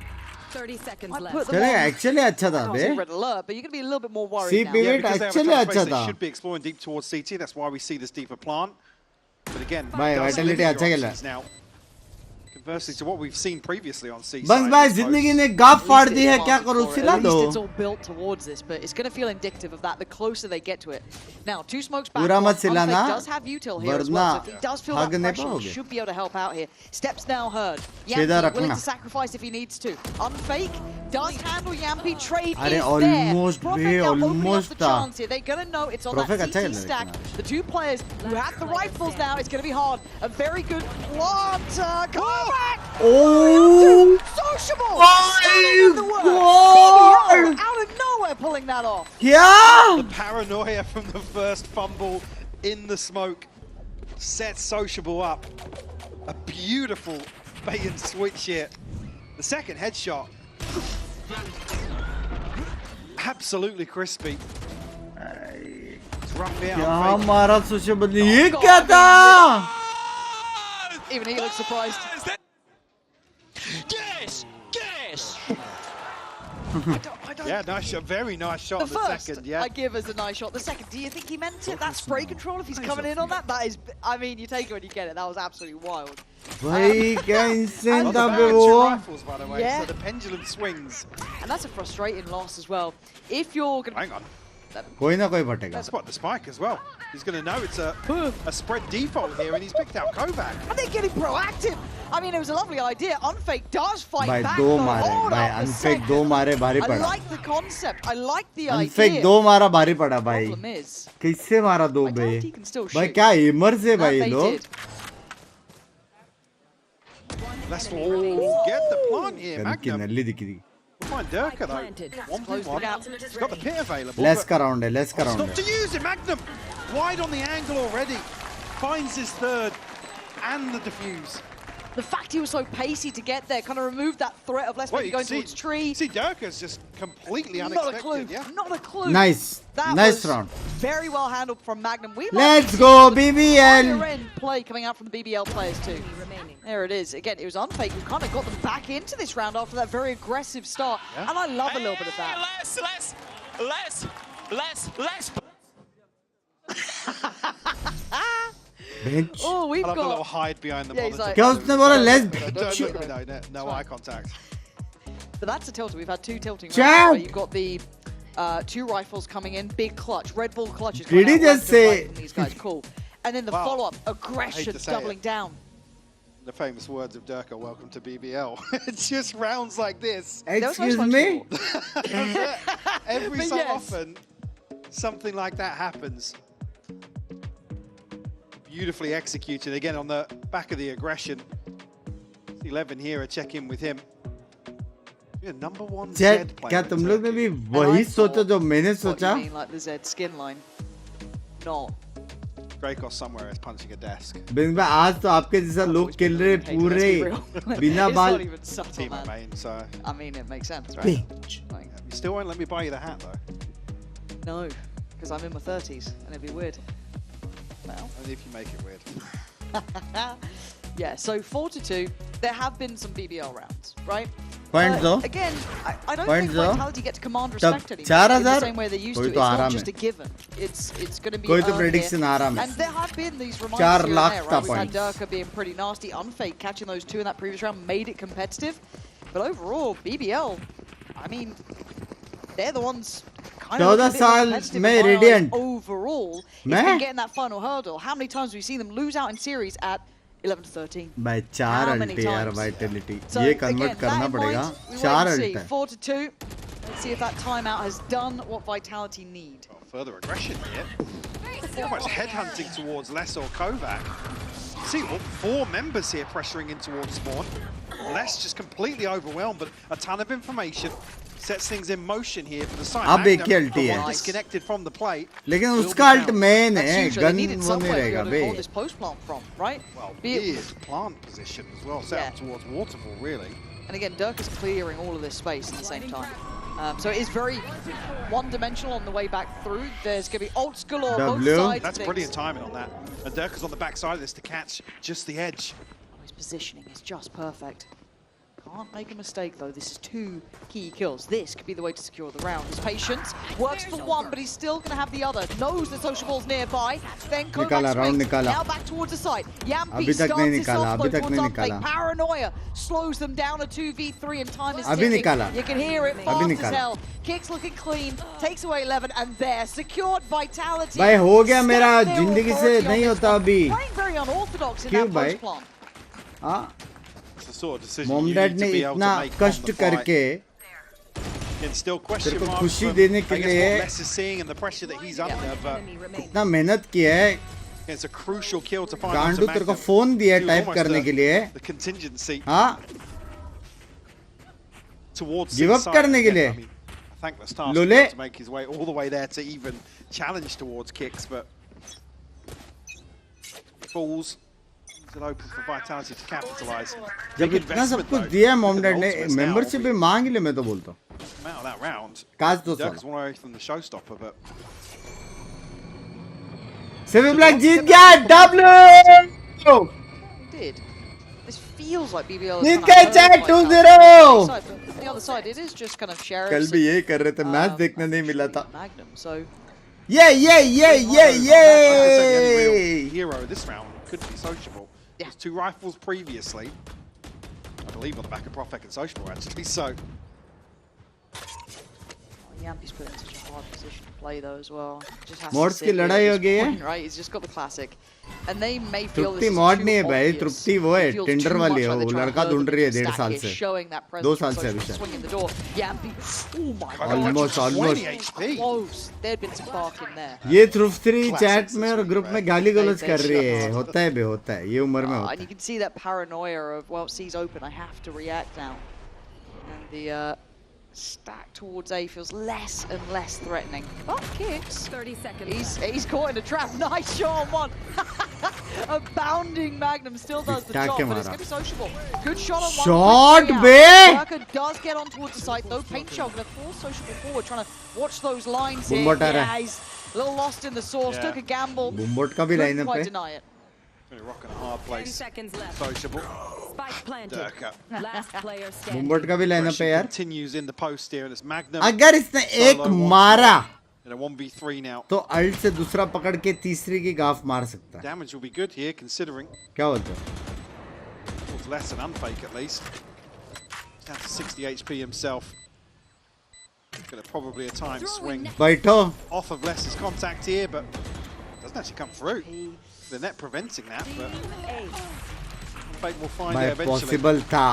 30 seconds Might left. put them चले on. Actually अच्छा था I bay can't say red alert, but you're going to be a little bit more worried See, now. Pivot Yeah, because they have a actually tight space, अच्छा they था should be exploring deep towards CT. That's why we see this deeper plant. But again, भाई does vitality limit your अच्छा खेला options now. Conversely to what we've seen previously on C बस side, भाई I suppose. जिंदगी ने गाफ At फाड़ least the it's है क्या marked करूँ for it. सिला At दो least it's all built towards this, but it's going to feel indicative of that the closer they get to it. Now, 2 smokes back. पूरा मत Unfake सिलाना, does have util here as well, so if he does feel that भागने pressure, he पाओगे। should be able to help out here. Steps now heard. सीधा Yampi willing रखना। to sacrifice if he needs to. Unfake does handle Yampi. Trade अरे is almost there. Bay, Profec now opening up almost the था। chance here. They're going to know it's on Profec that अच्छा CT खेल रहा है stack. लेकिन The 2 players who have the rifles now, it's going to be hard. A very good planter. Come back! Oh Sociable! my Stunning in the work. God! BBL out of nowhere pulling that off. क्या The paranoia from the first fumble in the smoke sets Sociable up. A beautiful bait and switch here. The second headshot. Absolutely crispy. It's roughly out. क्या on fake. मारा social बदली ये क्या था Even he looks surprised. Yeah, nice shot. Very nice shot on The the first second. Yeah. I give as a nice shot. The second, do you think he meant it? That spray control, if he's coming in on that, that is, I mean, you take it when you get it. That was absolutely wild. भाई क्या इंसेंट Well, था the bay two वो rifles, by the way, Yeah. so the pendulum swings. And that's a frustrating loss as well. If you're going to... Hang on. कोई ना कोई फटेगा. Let's spot the spike as well. He's going to know it's a spread default here, and he's picked out Kovac. And they're getting proactive. I mean, it was a lovely idea. Unfake does fight भाई back. दो though. मारे, Hold भाई up a अनफेक second. 2 मारे भारी I पड़ा. like the concept. I like the अनफेक idea. 2 मारा भारी पड़ा भाई. Problem is, किससे मारा 2 बे? Vitality can still भाई shoot. क्या एमर्स है भाई That they लोग. did. Let's get the plant here, की Magnum. नल्ली दिखी थी. We'll find Durka though. 1v1. He's got the pit available. Less but का राउंड है, लेस का राउंड Stop to है. use it, Magnum. Wide on the angle already. Finds his third and the defuse. The fact he was so pacey to get there kind of removed that threat of let's Well, maybe you going can towards tree. see Durka's just completely Not a unexpected. clue. Yeah. Not a clue. Nice, That nice was round. very well handled from Magnum. We Let's go BBL. higher end play coming out from the BBL players too. There it is. Again, it was Unfake who kind of got them back into this round after that very aggressive start. Yeah. And I love a little bit of that. Less. Bench. Oh, we've I love the little got... hide behind the Yeah, he's monitor. like- क्या उसने बोला less Don't bench. look at me, no eye contact. But that's a tilting. We've had two tilting rounds. Champ! Where you've got the 2 rifles coming in. Big clutch. Red Bull clutches. Did he coming out just left and right say- from these guys. Cool. And then the Wow. follow-up. Aggression to say doubling it. down. The famous words of Durka, welcome to BBL. It's just rounds like this. Excuse me. Every But so yes. often, something like that happens. Beautifully executed again on the back of the aggression. 11 here, a check in with him. Yeah, number 1 chat Zed player क्या in तुम लोग ने भी Turkey. वही सोचा जो मैंने What सोचा? you mean, like the Z skin line? No. Dracos somewhere is punching a desk. बिन भाई आज तो आपके जैसा लोग खेल रहे पूरे बिना It's बाल. not even subtle, Team man. main, so I mean, it makes sense, right? Bench. Like, you still won't let me buy you the hat though. no, because I'm in my 30s, and it'd be weird. Well, Only if you make it weird. yeah, so 4-2. There have been some BBL rounds, right? Points though. Again, I don't Points think though. Vitality get to command तब respect anymore 4,000 in the same way they used to. कोई It's तो not आराम just है. a given. It's going to be कोई तो earned prediction here. आराम है. And there have been these 4 reminders here and lakh there, का right? We've had points. Durka being pretty nasty. Unfake catching those 2 in that previous round made it competitive. But overall, BBL, I mean, they're the ones kind of 14 साल में Radiant. overall. It's मैं? been getting that final hurdle. How many times have we seen them lose out in series at 11-13? भाई 4 How many अल्टे यार times? Vitality. So ये again, convert that करना in पड़ेगा. mind, we 4 wait and see. अल्टे. 4-2. Let's see if that timeout has done what Vitality need. Oh, further aggression here. Almost headhunting towards Les or Kovac. See all 4 members here pressuring in towards spawn. Les just completely overwhelmed, but a ton of information sets things in motion here for the side. अब एक ही Magnum, ulti the है. one disconnected from the plate. लेकिन will be उसका alt found. Main That's है. huge. They gun needed वो some नहीं way to be रहेगा able to बे. hold this post plant from, right? Well, Be it- weird plant position as well, set up Yeah. towards Waterfall, really. And again, Dirk is clearing all of this space at the same time. So it is very one-dimensional on the way back through. There's going to be ults galore both W. sides. That's of brilliant things. timing on that. And Durka's on the backside of this to catch just the edge. His positioning is just perfect. Can't make a mistake though. This is 2 key kills. This could be the way to secure the round. His patience works for one, but he's still going to have the other. Knows the social ball's nearby. Then निकाला, Kovac round swings. निकाला. Now back towards the side. Yampi अभी तक starts नहीं his निकाला, soft अभी blow तक towards नहीं Unfake. निकाला. Paranoia slows them down a 2v3 and time is अभी ticking. निकाला. You can hear it अभी fast as निकाला. hell. Kicks looking clean. Takes away 11 and there. Secured Vitality. भाई हो गया मेरा Stamp their जिंदगी से authority on नहीं this होता one. अभी. Playing very unorthodox in क्यों that भाई? post plant. हाँ. It's the sort of decision mom you dad need ने to be able इतना to make on कष्ट the fly. करके And still question तेरे को marks खुशी from, देने के I guess, लिए what Les is seeing and the pressure that he's under, but इतना मेहनत की है. it's a crucial kill to find गांडू तेरे को फोन दिया है टाइप करने के लिए. the contingency हाँ. towards Give up side. करने के Again, लिए. I mean, a thankless task लोले. to make his way all the way there to even challenge towards kicks, but falls. It open for Vitality to capitalize. जब Big इतना सब investment, कुछ though. दिया है मॉम With डैड an ने ultimate now, membership भी मांग ही ले मैं तो बोलता हूँ. come out of that round. काश तो Dirk is साला. one away from the showstopper, but सेवी ब्लैक जीत गया. W. Did. This feels like BBL is Jeet kind गए of chat hurt 2-0. by Vitality. But on the other side, it is just kind of sheriffs. कल भी यही कर रहे थे. Match देखने नहीं मिला था. Magnum, so ये the only real hero this round could be Sociable. Yeah. There's 2 rifles previously. I believe on the back of Profek and Sociable actually, so Yampi's put in such a hard position to play though as well. Just has Mods to की sit लड़ाई here हो at गई this है. point, right? He's just got the classic. And they may feel this Tripti is mod too नहीं है भाई, obvious. तृप्ति वो है It feels टिंडर too वाली much है, like वो they're trying to लड़का lure ढूंढ them रही है to 1.5 stack साल here, से. showing that 2 presence साल से social अभी swinging the door. Yampi, oh my god, Almost. 20 HP. close. There'd been some bark in there. ये थ्रुफ्त्री Classics चैट this में और week, ग्रुप में right? गाली गलौज They कर रही shut है. up. होता है बे, होता है, ये उम्र में होता And you can see that paranoia of, well, C's open, I have to react now. And the stack towards A feels less and less threatening. Oh, kicks. 30 seconds. He's caught in a trap. Nice shot on one. A bounding Magnum still does the Attack job, him, but it's Mara. going to be sociable. Good shot on one. Shot, quick be! way out. Worker does get on towards the site, though. Paint shot going to force sociable forward, trying to watch those lines here. Boombot आ रहा Yeah, है. he's a little lost in the source. Yeah. Took a gamble. बूमबोट का भी Couldn't lineup quite है. deny it. Really rocking a hard 10 place. seconds left. Sociable. Spike planted. Durka. Last player standing. बूमबोट का भी lineup है Pressure यार. continues in the post here, and it's Magnum अगर इसने एक मारा in a 1v3 now. तो अल्ट से दूसरा पकड़ के तीसरी की गाफ मार सकता है. Damage will be good here, considering क्या बोलते हो? it's less than unfake at least. He's down to 60 HP himself. Gonna probably a time swing बैठो. off of Less's contact here, but doesn't actually come through. The net preventing that, but Fake will find भाई it eventually. Possible था.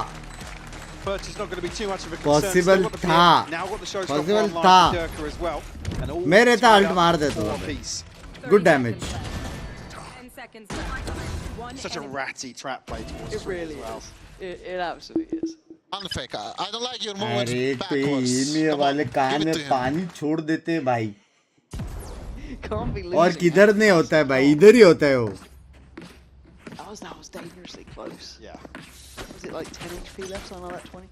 Perch is not going to be too much of a concern. Possible Still got the था. PM. Now got the showstopper Possible online था. for Durka as well. And all मेरे था tied alt up मार दे तू. for a piece. Good damage. 10 seconds left. One Such a enemy. ratty trap play towards It really as well. is. It absolutely is. Unfake. I don't like your movements अरे तो backwards. एमिया Come on, वाले कान give it में to him. पानी छोड़ देते हैं भाई. Can't be losing. और किधर नहीं होता है भाई, इधर ही होता है वो. That was dangerously close. Yeah. Was it like 10 HP left, something like that, 20?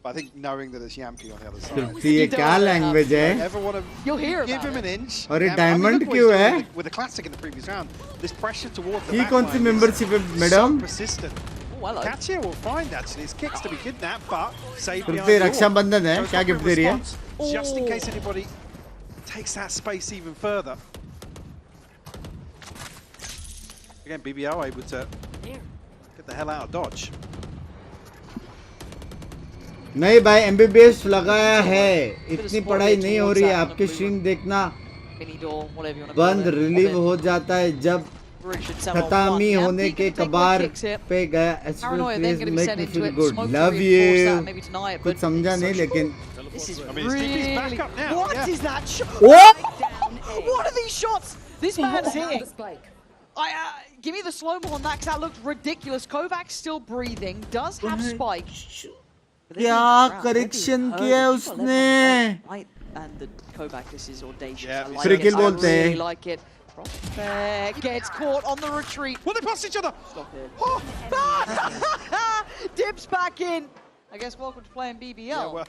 But I think knowing that it's Yampi on the other side. तृप्ति ये क्या लैंग्वेज है? Ever want to You'll hear give about him it. an inch? और ये Yampi- I mean, diamond look what क्यों he's doing है? with the classic in the previous round. This pressure towards the ये back कौन सी line is membership है, so madam? persistent. Oh, hello. Katya will find actually his kicks to be kidnapped, but saved Tripti behind the Rakshabandhan है, wall. क्या gift दे रही है? Response, just in case anybody takes that space even further. Again, BBL able to get the hell out of dodge. नहीं भाई MBBS लगाया है. इतनी पढ़ाई नहीं हो रही है. आपके स्ट्रीम देखना Mini door, whatever you want to call बंद it. रिलीव हो जाता है जब Richard 7 on खतामी 1. होने Yampi के can take more कबार kicks here. पे गया. Paranoia then going to be make sent me into feel it. Good. Smoke to love reinforce you. that, maybe deny it, कुछ but समझा नहीं लेकिन this is I mean, his DP's really... back up now. What yeah. is that shot? Oh! Down A. What are these shots? This man's hitting. The spike. Give me the slow-mo on that, because that looked ridiculous. Kovacs still breathing, does have spike. But they क्या need to round. correction Maybe किया है Herbert, people उसने? let right, and the Kovac, this is audacious. Yeah, I like free it. kill I बोलते हैं. really like it. Prospect gets caught on the retreat. Well, they passed each other. Stop it. Oh, Dips back in. I guess welcome to playing BBL. yeah, well,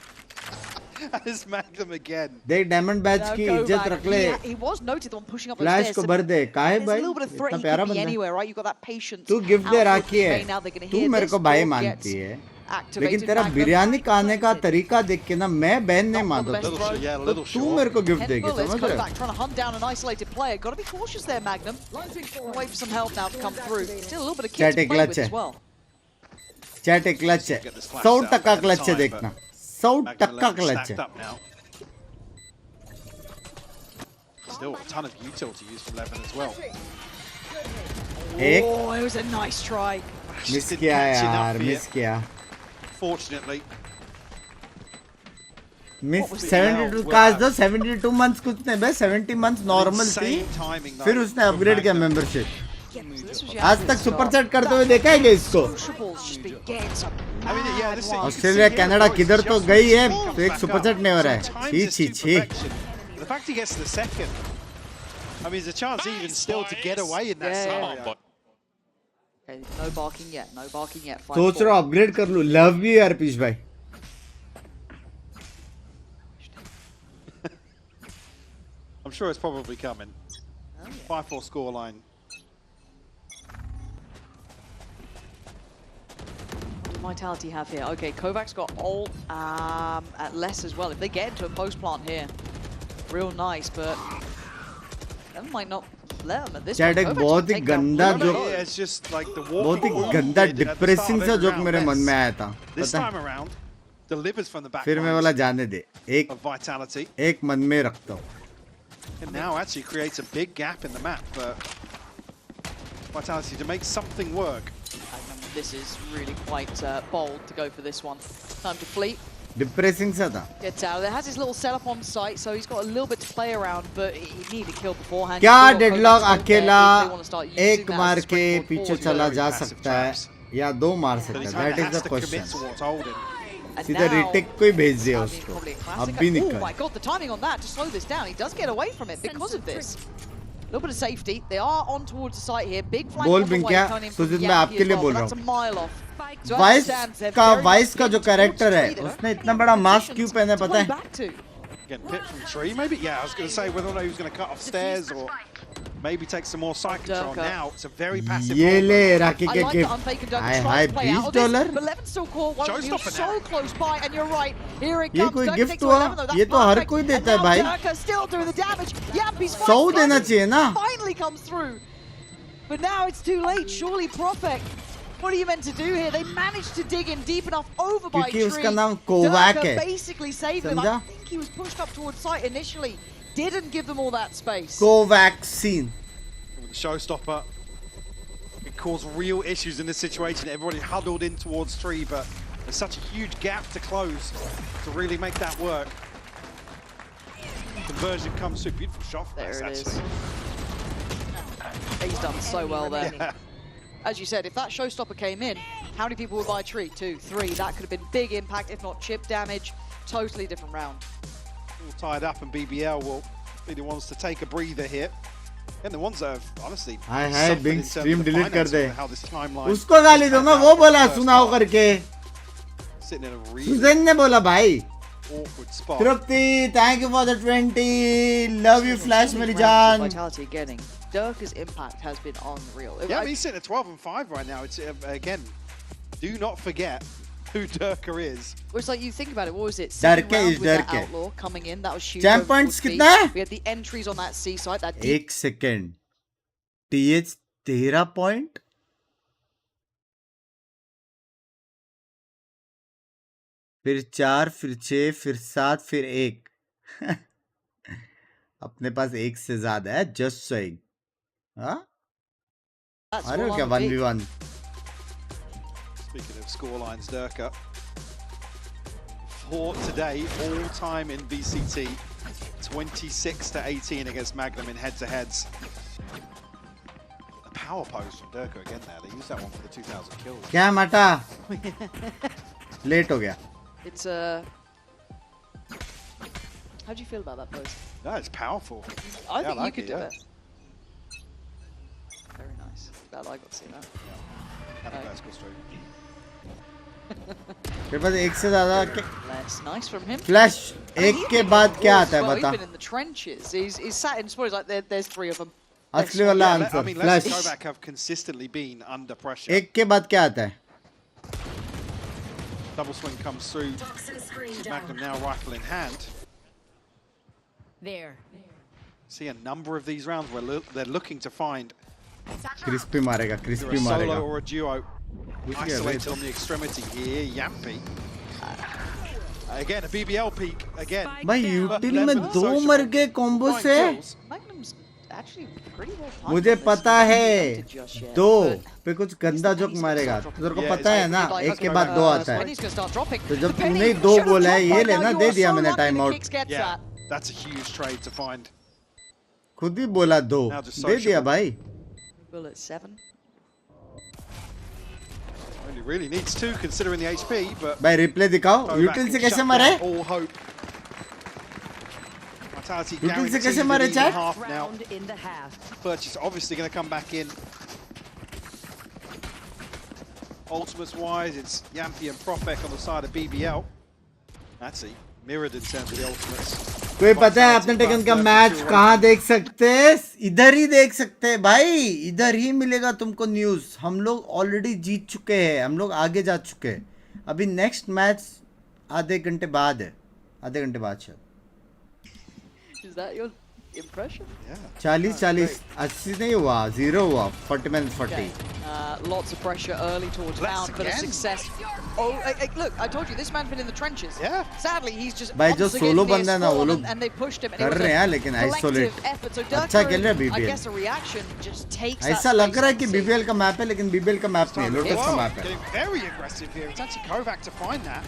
it's Magnum again. देख diamond batch की इज्जत रख ले. He was noted the one pushing up those flash stairs. को so भर दे. काहे There's a भाई? little bit of threat. इतना He प्यारा could be बंदा. anywhere, right? You've got that patience. तू गिफ्ट दे out रखी for है. Emea. Now they're gonna तू hear मेरे this. को भाई Ball मानती gets है. activated. लेकिन तेरा Magnum. बिरयानी खाने का तरीका देख के ना मैं बहन नहीं Not the मानता. best तो throw. Yeah, a तो little तू short. मेरे को गिफ्ट 10 देगी, bullets, समझ रहे हो? Kovac trying to hunt down an isolated player. Got to be cautious there, Magnum. Wait for some help now to come through. Still a little bit of kick to Chat play clutch with है. as well. Chat एक clutch है. 100% clutch है देखना. 100% clutch है. Stacked up now. Still a ton of util to use from Levin as well. एक Oh, it was a nice try. Miss Didn't किया catch enough यार, here, miss किया. Fortunately. Miss was the 72 hell? काश दो. 72 months कुछ नहीं बे. 70 months normal थी. Insane timing, फिर though, उसने from अपग्रेड किया Magnum. Membership. So this was आज तक सुपर सेट करते हुए देखा है क्या इसको? Sociables just been getting some I mean, yeah, mad this ones. Australia Canada किधर तो गई है, तो एक सुपर सेट नहीं हो रहा है. Sometimes छी it's छी too छी. perfection. The fact he gets the second, I mean, there's a chance even still to get away in that Yeah. scenario. Okay, no barking yet. No barking yet. सोच रहा हूँ upgrade कर लूँ. Love you यार पीश भाई. I'm sure it's probably coming. 5-4 scoreline. What does Vitality have here? Okay, Kovac's got ult at less as well. If they get into a post plant here, real nice, but that might not let them at this Chat point. एक Kovac's बहुत gonna ही take down गंदा Bruno. जो Yeah, it's just like the बहुत ही walking गंदा at the start depressing of सा every joke round. मेरे मन में Less. आया था. This पता time है? around, delivers from the back. फिर मैं वाला जाने दे, of vitality. एक मन में रखता हूँ. And now actually creates a big gap in the map for vitality to make something work. This is really quite bold to go for this one. Time to fleet. Depressing सा था. Gets out of there. Has his little setup on site, so he's got a little bit to play around, but he needed a kill beforehand. क्या deadlock अकेला एक मार के पीछे चला जा सकता है या दो मार सकता है? That is the question. सीधे रिटेक को ही भेज दिया उसको. अब भी निकल. Oh my god, the timing on that to slow this down. He does get away from it because of this. A little bit of safety. They are on towards the site here. Big flank बोल on the Bing way क्या? coming in from सुजित मैं Yankee आपके as लिए well, बोल but रहा that's a हूँ. mile off. So vice understands they're का very vice much का जो getting कैरेक्टर towards है the leader. उसने इतना बड़ा मास्क क्यों पहना है पता है? Back to. Again, pit from tree, maybe? Yeah, I was going to say whether or not he was going to cut off stairs or maybe take some more side control. Now it's a very passive. ये ले राकी I के like the gift. unfake and hi don't hi try to play out of $20. this, but Levin's still caught. One of you Showstopper so now. close by, and you're right. Here it ये comes. कोई Dirk gift takes away हुआ? Levin, though. That's ये तो हर perfect. कोई And देता है now भाई. Dirk still doing the damage. Yampy's 100 देना चाहिए ना? finally comes through. But now it's too late. Surely Prophet. What are you meant to do here? They managed to dig in deep enough over by क्योंकि tree. उसका नाम कोवैक Dirk है. basically saved him. I समझा? think he was pushed up towards site initially. Didn't give them all that space. Covaxin. With the showstopper, it caused real issues in this situation. Everybody huddled in towards tree, but there's such a huge gap to close to really make that work. Conversion comes through. Beautiful shot. There it is. actually. He's done so well there. Yeah. As you said, if that showstopper came in, how many people would buy tree? 2, 3. That could have been big impact, if not chip damage. Totally different round. All tied up, and BBL will be the ones to take a breather here. And the ones that have honestly hi hi suffered in Binks terms stream of the delete कर दे. finances of how this timeline उसको गाली दो ना, वो बोला first सुनाओ half. करके. Sitting in a really सुजन ने बोला भाई. awkward spot. Tripti, thank you for the 20. Love you Flash मेरी जान. Vitality getting. Dirk's impact has been unreal. Yeah, I mean, he's sitting at 12 and 5 right now. It's again, do not forget who Durka is. Well, it's like you think about it. What was it? Durka Second round is with that Durka. Outlaw coming in. That was huge. Champ over points towards कितना है? B. We had the entries on that C side. That deep एक second. TH 13 point. फिर 4, फिर 6, फिर 7, फिर 1. अपने पास एक से ज्यादा है. Just saying. हाँ? That's आ रहे हो all क्या on the 1v1? Speaking of scorelines, Durka. For today, all time in VCT, 26-18 against Magnum in head-to-heads. A power pose from Durka again there. They used that one for the 2,000 kills. क्या माटा? Late हो गया. It's How do you feel about that pose? That is powerful. I Yeah, think like you could it, do yeah. it. Very nice. Glad I got to see that. I think that's good straight. मेरे पास एक से ज्यादा. Less nice from him. Flash एक के बाद क्या आता है Well, बता. he's been in the trenches. He's sat in spots like there's 3 of them. असली वाला I answer. mean, Leicester flash Kovac have consistently been under pressure. एक के बाद क्या आता है? Double swing comes through. Magnum now rifle in hand. There. See a number of these rounds where they're looking to find crispy मारेगा. either crispy a solo मारेगा. or a duo. घुस गया Isolated भाई. on the extremity here, Yampy. Again, a BBL peak again. भाई यूटिल में 2 मर गए combo से. Magnum's actually pretty well timed मुझे on this. पता He है hasn't attempted just yet, 2 but पे कुछ गंदा जोक मारेगा. तेरे को Yeah, पता है ना like, एक के बाद 2 आता है. Penny's gonna start dropping. तो जब The Penny तूने 2 should've बोला है dropped ये by now. लेना You दे are दिया so मैंने lucky time the out. Kicks gets Yeah, that. that's a huge trade to find. खुद ही बोला 2 Now just दे दिया sociable. भाई. Bullet 7. Well, he really needs to, considering the HP, but भाई replay दिखाओ. Kovac यूटिल से can कैसे shut मरे? down all hope. Vitality यूटिल से guaranteed कैसे the मरे lead in chat? half now. Round in the half. Purchase obviously going to come back in. Ultimates wise, it's Yampy and Propek on the side of BBL. That's it. Mirrored in terms of the ultimates. कोई पता है अपने taken का match कहाँ देख सकते हैं? इधर ही देख सकते हैं भाई. इधर ही मिलेगा तुमको न्यूज़. हम लोग ऑलरेडी जीत चुके हैं. हम लोग आगे जा चुके हैं. अभी नेक्स्ट मैच आधे घंटे बाद है. आधे घंटे बाद शायद. Is that your impression. Yeah. 40 80 नहीं हुआ, 0 हुआ, 40. Lots of pressure early towards Bless Mount, but a again. success. Oh, look, I told you, this man's been in the trenches. Yeah. Sadly, he's just भाई जो once again solo near बंदा है ना, वो spawn लोग and they pushed him. And कर it was रहे a हैं, लेकिन collective isolate effort. So अच्छा खेल रहे हैं Dirk, I BBL. guess a reaction just takes ऐसा that लग space रहा है and कि sees. BBL का मैप है, लेकिन BBL का मैप नहीं है, लोटस का Whoa, मैप है. getting very aggressive here. It's actually Kovac to find that.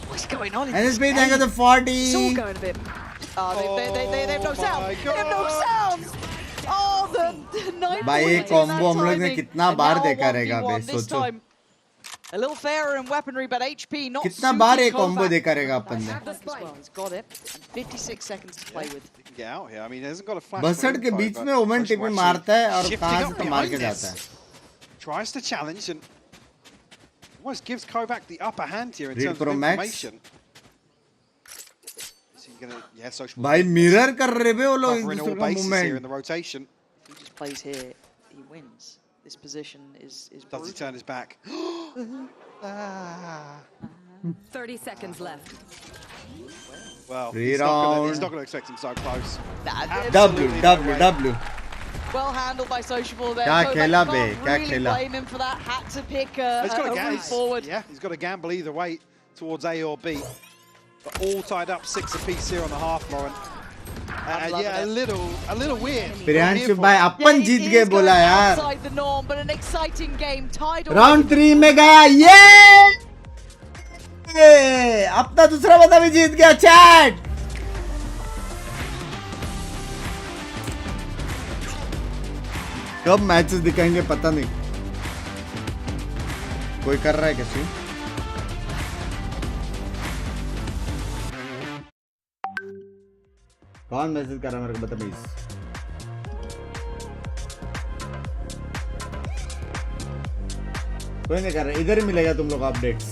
What's going on in And this it's been game? another 40. It's all going a bit. They have no sound. my They have no God. sounds. Oh, the night. भाई ये combo हम लोग ने कितना बार देखा रहेगा बे, सोचो. A little fairer in weaponry, but HP not कितना बार ये suited combo Kovac. देखा रहेगा अपन ने. As well. He's got it. And 56 seconds to play with. He can get out here. I mean, he hasn't got a flash. बसट के बीच में ओमन टिपी मारता है और कहां से तो मार के जाता है. Tries to challenge and almost gives Kovac the upper hand here in Read terms of Pro Max. information. Is he gonna, yeah, social भाई मिरर कर रहे बे वो लोग एक covering all दूसरे का bases here in movement. the rotation. He just plays here. He wins. This position is Does he brutal. turn his back? Ah. 30 seconds left. Well, Free he's round. not going to expect him so close. W. Well handled by Sociable there. क्या Kovac खेला बे, can't क्या really खेला. blame him for that. Had to pick He's got a to route gamble. forward. Yeah, he's got to gamble either way towards A or B. But all tied up 6 apiece here on the half, Lauren. Yeah, a little weird. Priyanshu भाई अपन जीत गए बोला यार. Outside the norm, but an exciting game tied. Round 3 में गया ये. अपना दूसरा बंदा भी जीत गया चैट. कब मैचेस दिखाएंगे पता नहीं. कोई कर रहा है कैसे? कौन मैसेज कर रहा है मेरे को बता प्लीज. कोई नहीं कर रहा. इधर ही मिलेगा तुम लोग अपडेट्स.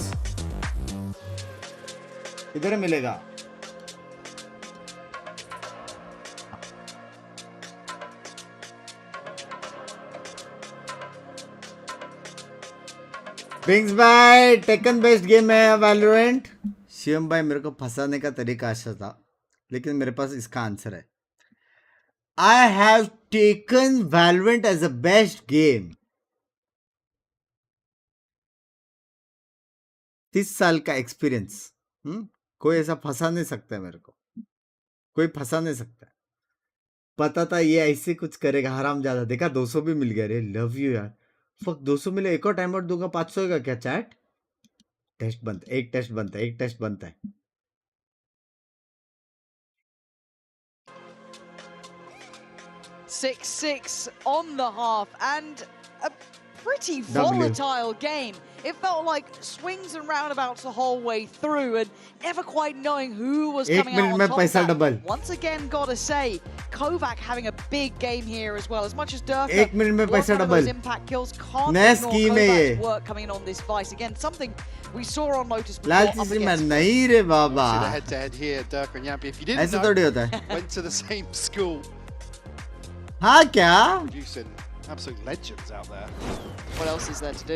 इधर ही मिलेगा. बिंक्स भाई टेकन बेस्ट गेम है वैलोरेंट. शिवम भाई मेरे को फंसाने का तरीका अच्छा था, लेकिन मेरे पास इसका आंसर है. I have taken Valorant as a best game. 30 साल का एक्सपीरियंस. कोई ऐसा फंसा नहीं सकता है मेरे को. कोई फंसा नहीं सकता. पता था ये ऐसे कुछ करेगा हराम ज्यादा. देखा 200 भी मिल गया. रे लव यू यार. फक 200 मिले. एक और टाइम आउट दूंगा 500 का क्या चैट. टेस्ट बनता है. एक टेस्ट बनता है. Six on the half and a pretty W. volatile game. It felt like swings and roundabouts the whole way through and never quite knowing who was एक coming out minute on में top पैसा of that. Double. Once again, gotta say, Kovac having a big game here as well. As much as Dirk एक minute में पैसा double. impact kills, can't नया ignore scheme है ये. Kovac's work coming in on this Vice. Again, something we saw on Lotus before. लालची up से मैं against नहीं रे बाबा. See the head-to-head here, Dirk and Yampi. If you didn't ऐसे know, थोड़ी होता है. went to the same school. हाँ क्या? Producing absolute legends out there. What else is there to do?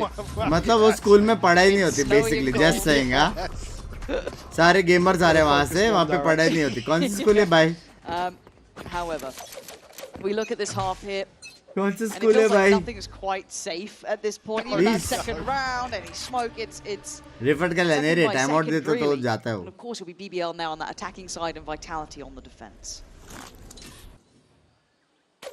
मतलब वो स्कूल में पढ़ाई नहीं होती बेसिकली. Just saying. सारे गेमर्स आ रहे हैं वहां से. वहां पे पढ़ाई नहीं होती. कौन सी स्कूल है भाई? However, we look at this half here. कौन सी And it स्कूल है feels like भाई? nothing is quite safe at this point. Even that Please. second round, any smoke, it's refund का लेने रे. second by time out second, देते तो really. जाता है And वो. of course, it'll be BBL now on that attacking side and vitality on the defense.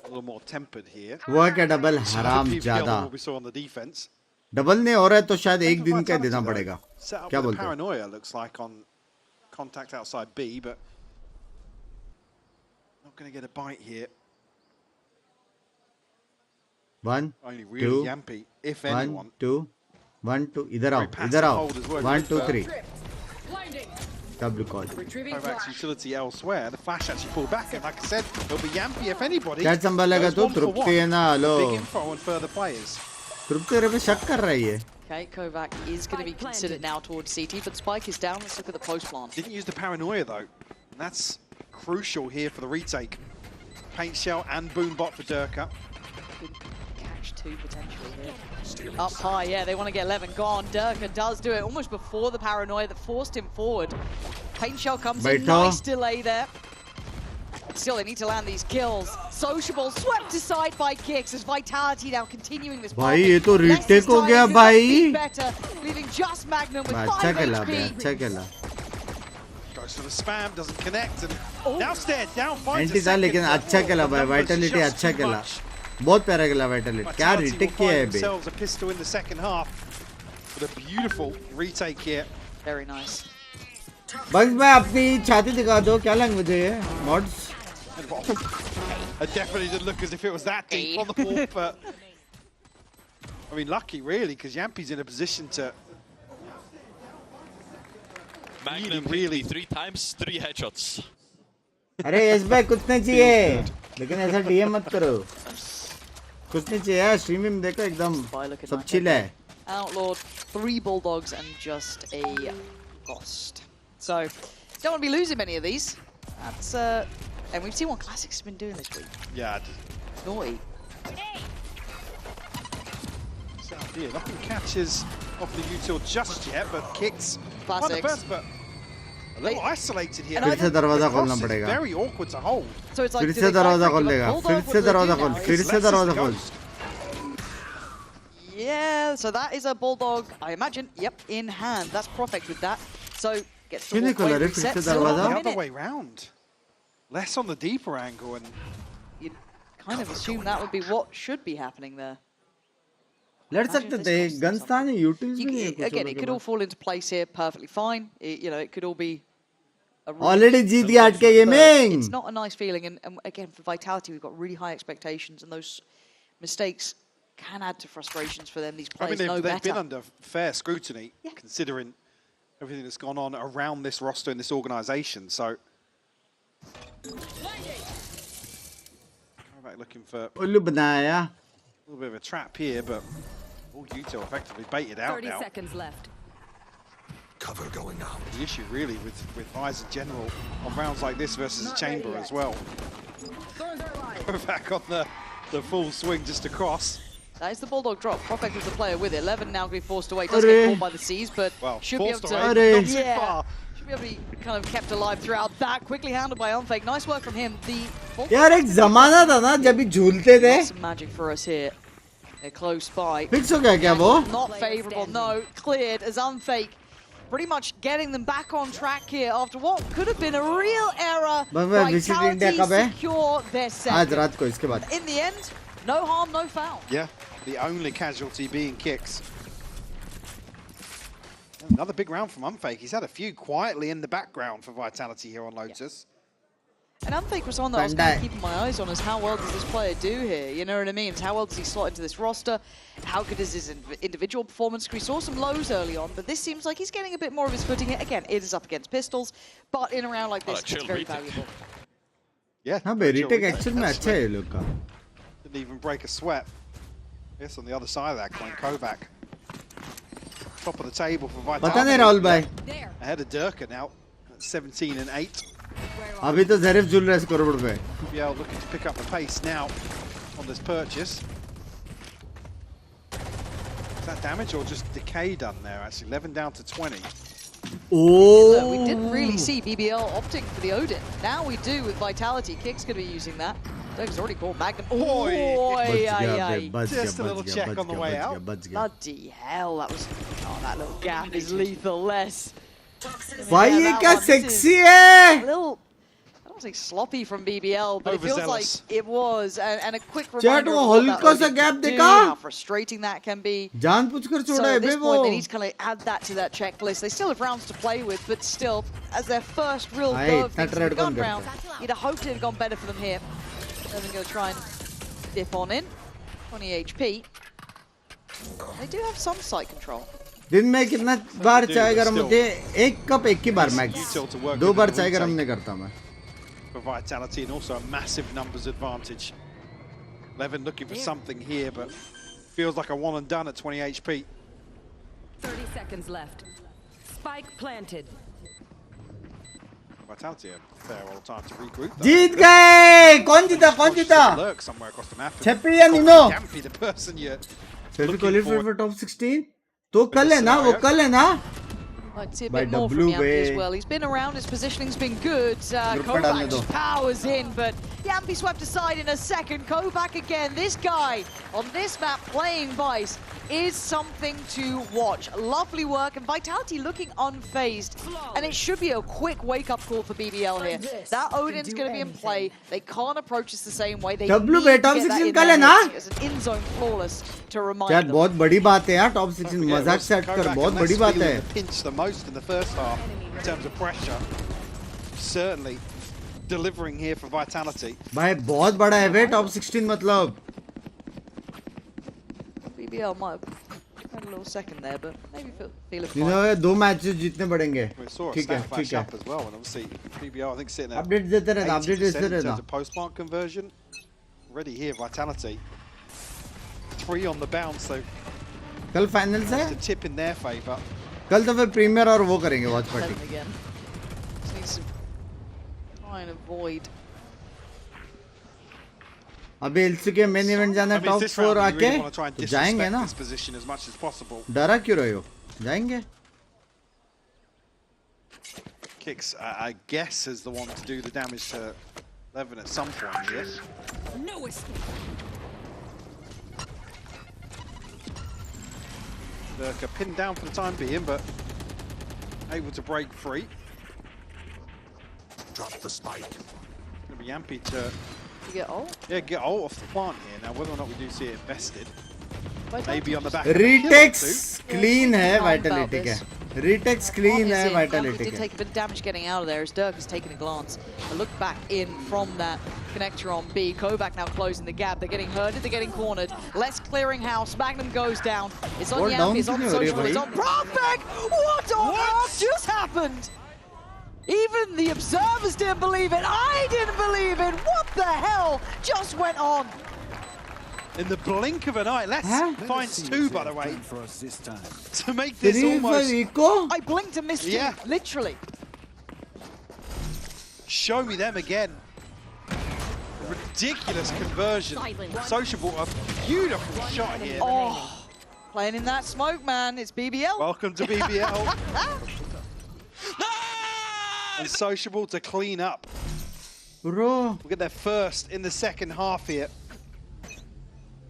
A little more tempered here. वो है क्या डबल So हराम PPL ज्यादा. what we saw on the defense. Double नहीं हो रहा है तो शायद एक Tempered दिन का vitality, देना though. पड़ेगा. Set up क्या with a बोलते हो? paranoia looks like on contact outside B, but not going to get a bite here. 1 Only really 2 Yampi, if 1 anyone. 2 1 2 इधर आओ. Very passive इधर आओ. hold as well. 1 2 But 3 W call. Retrieving Kovac's flash. utility elsewhere. The flash actually pulled back, and like I said, it'll be Yampi if anybody. क्या संभालेगा goes तू? one for Tripti one. है ना. Hello. Big info on further players. तृप्ति रे पे शक कर रही है. Okay, Kovac is going to be considered now towards CT, but Spike is down. Let's look at the post plant. Didn't use the paranoia though. And that's crucial here for the retake. Paint shell and boom bot for Durka. Catch two potentially here. Up high, yeah, they want to get 11 gone. Durka does do it almost before the paranoia that forced him forward. Paint shell comes in, Veto. nice delay there. But still, they need to land these kills. Sociable swept aside by Kicks as Vitality now continuing this. भाई ये तो retake हो गया भाई. Better, leaving just Magnum with 5 अच्छा खेला HP. भाई, अच्छा खेला. Goes for the spam, doesn't connect, and now stared down. Anti था लेकिन अच्छा खेला भाई. Vitality अच्छा खेला. बहुत प्यारा खेला Vitality. क्या retake किया है बे. Themselves a pistol in the second half with a beautiful retake here. Very nice. बस मैं अपनी छाती दिखा दो. क्या लैंग्वेज है ये? Mods. It definitely didn't look as if it was that deep on the ball, but I mean, lucky really, because Yampi's in a position to Magnum really 3 times, 3 headshots. अरे इस भाई कुछ नहीं चाहिए. लेकिन ऐसा DM मत करो. कुछ नहीं चाहिए. स्ट्रीम में देखो एकदम सब chill है. Outlawed 3 Bulldogs and just a Ghost. So don't want to be losing many of these. That's and we've seen what Classics has been doing this week. Yeah. Naughty. South here, nothing catches off the util just yet, but Kicks Classics. Best, but a little isolated here. फिर से दरवाजा खोलना पड़ेगा. Very awkward to hold. So it's like फिर से दरवाजा खोल देगा. फिर से दरवाजा खोल. फिर से दरवाजा खोल. Yeah, so that is a Bulldog, I imagine, yep, in hand. That's perfect with that. So gets the Clinical, walkway reset reset. the दरवाजा. The other way round. Less on the deeper angle, and You'd kind of assume that would be what should be happening there. लड़ सकते थे. Guns था नहीं. Utils भी नहीं है कुछ. Again, it could all fall into place here perfectly fine. You know, it could all be a really Already जीत गया 8K Gaming. It's not a nice feeling, and again, for Vitality, we've got really high expectations, and those mistakes can add to frustrations for them. These players know they've better. been under fair scrutiny, considering everything that's gone on around this roster and this organisation. So, back looking for उल्लू बनाया. a little bit of a trap here, but all util effectively baited out 30 now. seconds left. Cover going out. The issue really with Eyes in general on rounds like this versus a chamber as well. Go back on the full swing just across. That is the Bulldog drop. Propek was the player with it. 11 now going to be forced away. Does get caught by the Seas, but should be able to. Not too far. Should be able to be kind of kept alive throughout that. Quickly handled by Unfake. Nice work from him. The यार एक ज़माना था ना जब भी झूलते थे. some magic for us here. They're close by. Fix हो गया क्या वो? Not favourable. No, cleared as Unfake. Pretty much getting them back on track here after what could have been a real error. Vitality secure their set. आज रात को इसके बाद. In the end, no harm, no foul. Yeah, the only casualty being Kicks. Another big round from Unfake. He's had a few quietly in the background for Vitality here on Lotus. And Unfake was on that I was kind of keeping my eyes on is how well does this player do here? You know what I mean? It's how well does he slot into this roster? How good is his individual performance? We saw some lows early on, but this seems like he's getting a bit more of his footing here. Again, it is up against pistols, but in a round like this, it's very valuable. Yeah. हाँ बे retake actually में अच्छा है ये लोग का. Didn't even break a sweat. Yes, on the other side of that coin, Kovac. Top of the table for Vitality. पता नहीं राहुल भाई. Ahead of Durka now, at 17 and 8. अभी तो ज़रीफ झूल रहा है स्कोरबोर्ड पे. BL looking to pick up the pace now on this purchase. Is that damage or just decay done there? Actually, 11 down to 20. Oh. We didn't really see BBL opting for the Odin. Now we do with Vitality. Kick's going to be using that. Durka's already called Magnum. Just a little check on the way out. Bloody hell, that was... Oh, that little gap is lethal less. भाई ये क्या sexy है? A little... I don't think sloppy from BBL, but it feels like it was. And a quick Chat reminder वो of what हल्का that सा Odin gap can do, देखा? how frustrating that can be. जानबूझकर छोड़ा So है at bay this वो. point, they need to kind of add that to that checklist. They still have rounds to play with, but still, as their first real go of things in the gun round, you'd have hoped it had gone better for them here. They're going to try and dip on in. 20 HP. They do have some sight control. दिन में कितना बार चाय गरम होती है? एक cup एक ही बार max. 2 बार चाय गरम नहीं करता मैं. For Vitality and also a massive numbers advantage. Levin looking for something here, but feels like a one and done at 20 HP. 30 seconds left. Spike planted. Vitality a fair old time to regroup. जीत गए. कौन जीता? कौन जीता? Lurk somewhere across the map. छप्पी या Nino? Can't be the person you're qualified for top 16. तो कल है ना? वो कल है ना? Like to see a bit more from Yampy as well. He's been around, his positioning's been good. Kovac just powers in, but Yampy swept aside in a second. Kovac again, this guy on this map playing Vice is something to watch. Lovely work, and Vitality looking unfazed. And it should be a quick wake-up call for BBL here. That Odin's going to be in play. They can't approach this the same way. They need to get that in there as an in-zone flawless to remind them. बहुत बड़ी बात है यार, top 16 मजाक से हटकर बहुत बड़ी बात है. Pinch the most in the first half in terms of pressure. Certainly delivering here for Vitality. भाई बहुत बड़ा है वे top 16 मतलब. BBL might have had a little second there, but maybe feel it fine. You know, 2 matches जीतने पड़ेंगे. ठीक है, ठीक है. As well, and obviously BBL I think sitting at update देते रहना, update देते रहना. Post-mark conversion ready here. Vitality 3 on the bounce, so कल finals है. To tip in their favor. कल तो फिर प्रीमियर और वो करेंगे watch party. Just needs to try and avoid. अभी एलसी के मेन इवेंट जाना है टॉप 4 आके तो जाएंगे ना. डरा क्यों रहे हो? जाएंगे. Kicks, I guess, is the one to do the damage to Levin at some point here. No escape. Durka pinned down for the time being, but able to break free. Drop the spike. Gonna be Yampy to get ult? Yeah, get ult off the plant here. Now, whether or not we do see it invested, maybe on the back. Retakes clean है Vitality के. Retakes clean है Vitality did के. take a bit of damage getting out of there as Dirk has taken a glance. A look back in from that connector on B. Kovac now closing the gap. They're getting herded, they're getting cornered. Less clearing house. Magnum goes down. It's on Yampy, it's on Social, it's on Profig! What on earth just happened? Even the observers didn't believe it. I didn't believe it. What the hell just went on? In the blink of an eye, let's find 2, by the way, to make this almost... I blinked and missed you, literally. Show me them again. Ridiculous conversion. Sociable, a beautiful shot here. Oh, playing in that smoke, man. It's BBL. Welcome to BBL. And Sociable to clean up. Bro. We'll get their first in the second half here.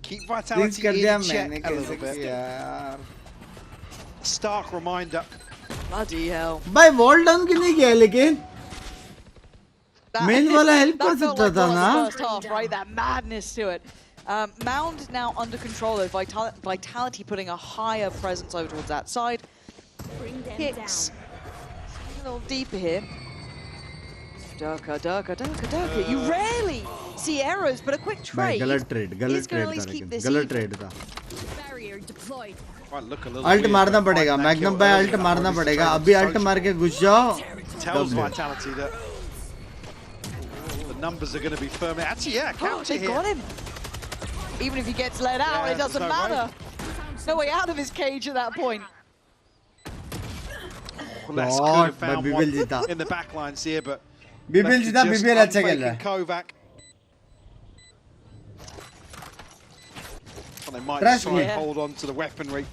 Keep Vitality in check a little bit. Stark reminder. Bloody hell. By wall down क्यों नहीं किया लेकिन? Main वाला help कर सकता था ना? First half, right? That madness to it. Mound now under control though. Vitality putting a higher presence over towards that side. Hicks. A little deeper here. Durka. You rarely see errors, but a quick trade. गलत trade is going to at least keep this even. गलत trade था. Barrier deployed. Alt मारना पड़ेगा. Magnum by alt मारना पड़ेगा. अभी alt मार के घुस जाओ. Tells Vitality that the numbers are going to be firm. Actually, yeah, counter they got him. Even if he gets let out, it doesn't matter. No way out of his cage at that point. Les could have found one in the back lines here, but BBL जीता, BBL अच्छा खेल रहा है. Kovac. And they might try and hold on to the weaponry.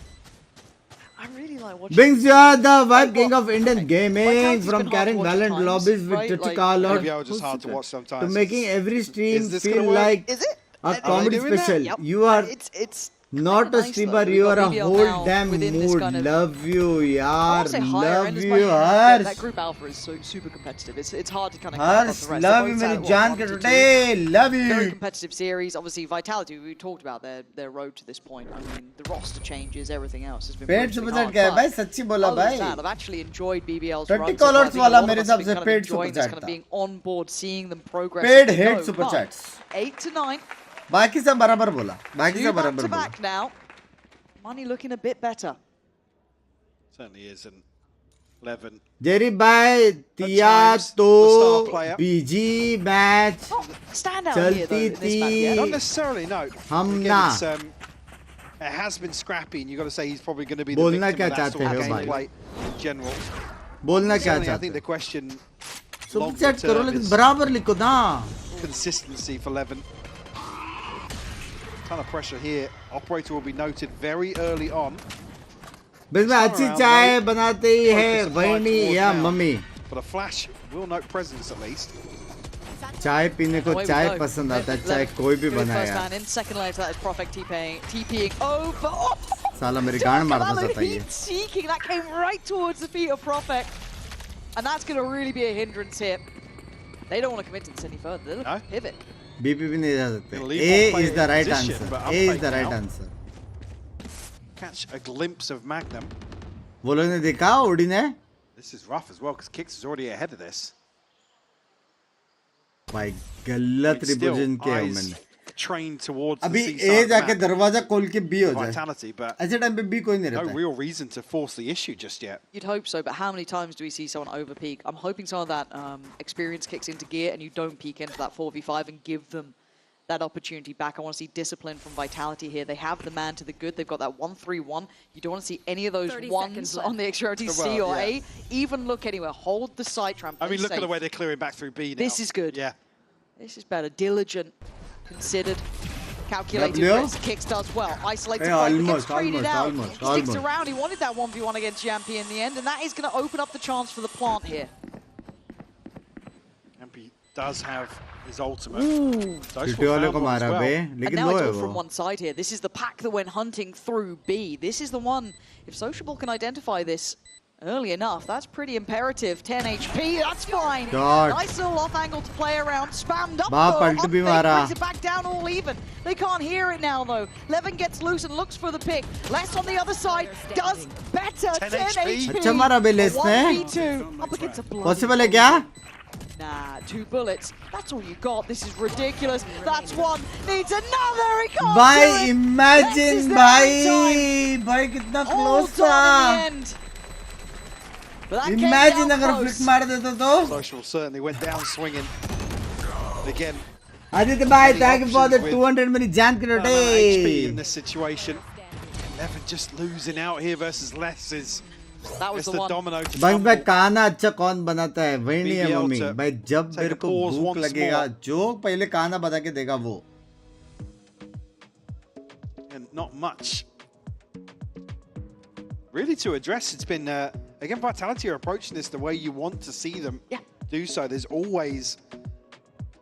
I really like watching. Binks, you are the vibe king of Indian gaming, from carrying Valorant lobbies with Tactical to making every stream feel like a comedy special. You are not a streamer, you are a whole damn mood. Love you, yaar. Love you, Harsh. That group alpha is so super competitive. It's hard to kind of keep up the rest. Love you, meri jaan ke today. Love you. Very competitive series. Obviously, Vitality, we talked about their road to this point. I mean, the roster changes, everything else has been paid super chat kya hai bhai? Sachi bola bhai. I've actually enjoyed BBL's run. 30 colors wala mere sabse paid super chat tha. Being on board, seeing them progress. Paid hate super chats. 8 to 9. बाकी सब बराबर बोला. बाकी सब बराबर बोला. Back now. Money looking a bit better. Certainly is, and 11. Jerry bhai, Tia to PG match. चलती थी. Not necessarily, no. हम ना. It has been scrappy, and you've got to say he's probably going to be the victim of that sort of gameplay in general. बोलना क्या चाहते? I think the question. Super chat करो लेकिन बराबर लिखो ना. Consistency for 11. Ton of pressure here. Operator will be noted very early on. बस में अच्छी चाय बनाते ही है बहनी या mummy. But a flash will note presence at least. चाय पीने को चाय पसंद आता है, चाय कोई भी बनाया. In second leg, that is Prophet TPing over. साला मेरी गांड मारना चाहता है ये. Seeking that came right towards the feet of Prophet, and that's going to really be a hindrance here. They don't want to commit to this any further. They'll No. pivot. BP भी नहीं जा सकते. A is the right answer. A is the right answer. Catch a glimpse of Magnum. वो लोगों ने देखा OD ने. This is rough as well because Kicks is already ahead of this. भाई गलत रिपोजिशन किया मैंने. Trained towards अभी the A जाके दरवाजा खोल के B हो जाए. Vitality, but ऐसे टाइम पे B कोई नहीं रहता. no real reason to force the issue just yet. You'd hope so, but how many times do we see someone over peak? I'm hoping some of that experience kicks into gear and you don't peek into that 4v5 and give them that opportunity back. I want to see discipline from Vitality here. They have the man to the good. They've got that 1-3-1. You don't want to see any of those ones on the extremity C or A. Even look anywhere. Hold the side tramp. I mean, look at the way they're clearing back through B now. This is good. Yeah. This is better. Diligent, considered, calculated risk. Kicks does well. Isolated fight, gets treated out. He sticks around. He wanted that 1v1 against Yampy in the end, and that is going to open up the chance for the plant here. Yampy does have his ultimate. Ooh. And now it's all from one side here. This is the pack that went hunting through B. This is the one, if Sociable can identify this early enough, that's pretty imperative. 10 HP, that's fine. Nice little off angle to play around. Spammed up though. Brings it back down all even. They can't hear it now though. Levin gets loose and looks for the pick. Less on the other side. Does better. 10 HP. अच्छा मारा बे less ने. 1v2. Up against a bloody. Possible है क्या? Nah, 2 bullets. That's all you got. This is ridiculous. That's one. Needs another. He can't भाई do it. imagine भाई कितना close था. Imagine अगर flick मार देता तो. Social certainly went down swinging. Again. Aditya bhai, thank you for the 200 many jam credit. HP in this situation. Levin just losing out here versus Les is. That was the one. Domino to भाई भाई खाना अच्छा कौन बनाता है वही नहीं है मम्मी भाई जब मेरे को भूख लगेगा जो पहले खाना बता के देगा वो. And not much really to address. It's been again Vitality are approaching this the way you want to see them do so. There's always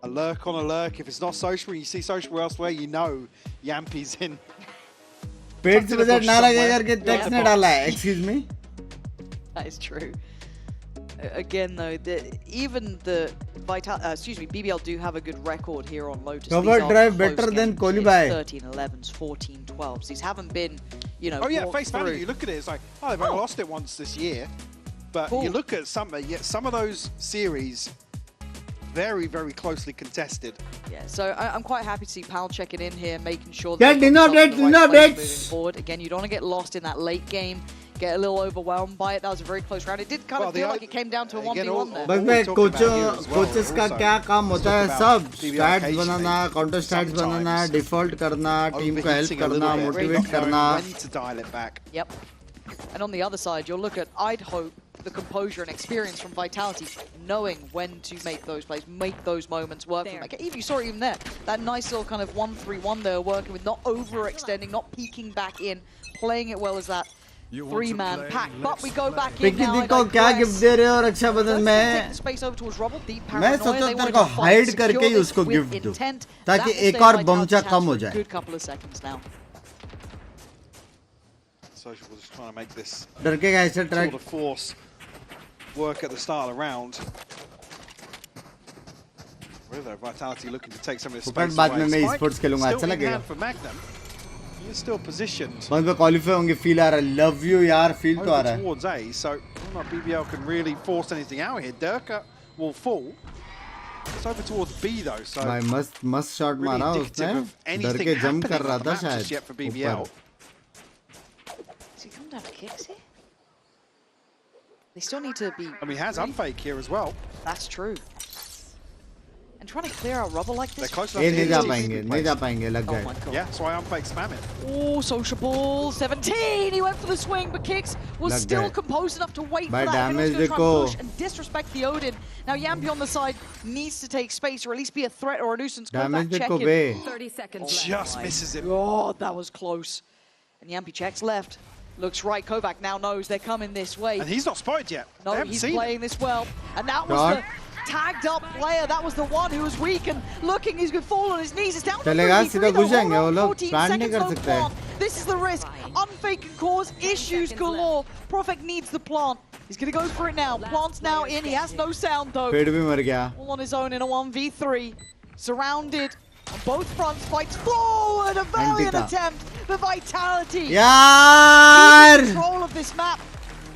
a lurk on a lurk. If it's not Social, you see Social elsewhere, you know Yampy's in. पेट से budget ना लगे करके text ने डाला है. Excuse me. That is true. Again, though, even the BBL do have a good record here on Lotus. Cover drive better than Kohli bhai. 13-11s, 14-12s. These haven't been, you know. Oh yeah, face value. You look at it, it's like, oh, they've only lost it once this year. But you look at some of those series, very, very closely contested. Yeah, so I'm quite happy to see Pal checking in here, making sure that moving forward. Again, you don't want to get lost in that late game. Get a little overwhelmed by it. That was a very close round. It did kind of feel like it came down to a 1v1 there. बस मैं coaches का क्या काम होता है सब stats बनाना, counter stats बनाना, default करना, team को हेल्प करना, मोटिवेट करना. Yep. And on the other side, you'll look at, I'd hope, the composure and experience from Vitality, knowing when to make those plays, make those moments work. Like, even you saw it even there, that nice little kind of 1-3-1 they were working with, not overextending, not peeking back in, playing it well as that 3-man pack. But we go back in now. को क्या gift दे रहे हो रक्षाबंधन में? मैं सोचता हूँ तेरे को हाइड करके ही उसको गिफ्ट दूँ ताकि एक और बमचा कम हो जाए. Social was trying to make this डर के ऐसे track sort of force work at the start of the round. Whether Vitality looking to take some of this space बाद में away. मैं esports खेलूंगा अच्छा लगेगा. For Magnum, he is still positioned. बस मैं क्वालीफाई होंगे फील आ रहा है. लव यू यार फील तो आ रहा है. Towards A, so I don't know if BBL can really force anything out here. Durka will fall. It's over towards B though, so भाई मस्त शॉट मारा उसने. डर के जंप कर रहा था शायद ऊपर. Does he come down to kicks here? They still need to be. I mean, he has unfake here as well. That's true. And trying to clear out rubble like this. They're close enough. नहीं जा पाएंगे लग गए. Yeah, that's why unfake spamming. Oh, social ball 17. He went for the swing, but Kicks was still composed enough to wait for that. Damage going to try and push and disrespect the Odin. Now Yampy on the side needs to take space or at least be a threat or a nuisance. Damage check देखो बे. 30 seconds left. Just misses him. God, that was close. And Yampy checks left. Looks right. Kovac now knows they're coming this way. And he's not spotted yet. No, he's playing this well. And that was the tagged up player. That was the one who was weak and looking. He's going to fall on his knees. It's down to 14 seconds no plant. This is the risk. Unfake can cause issues galore. Prophet needs the plant. He's going to go for it now. Plant's now in. He has no sound though. All on his own in a 1v3. Surrounded on both fronts. Fights forward. A valiant attempt. The vitality. यार Control of this map.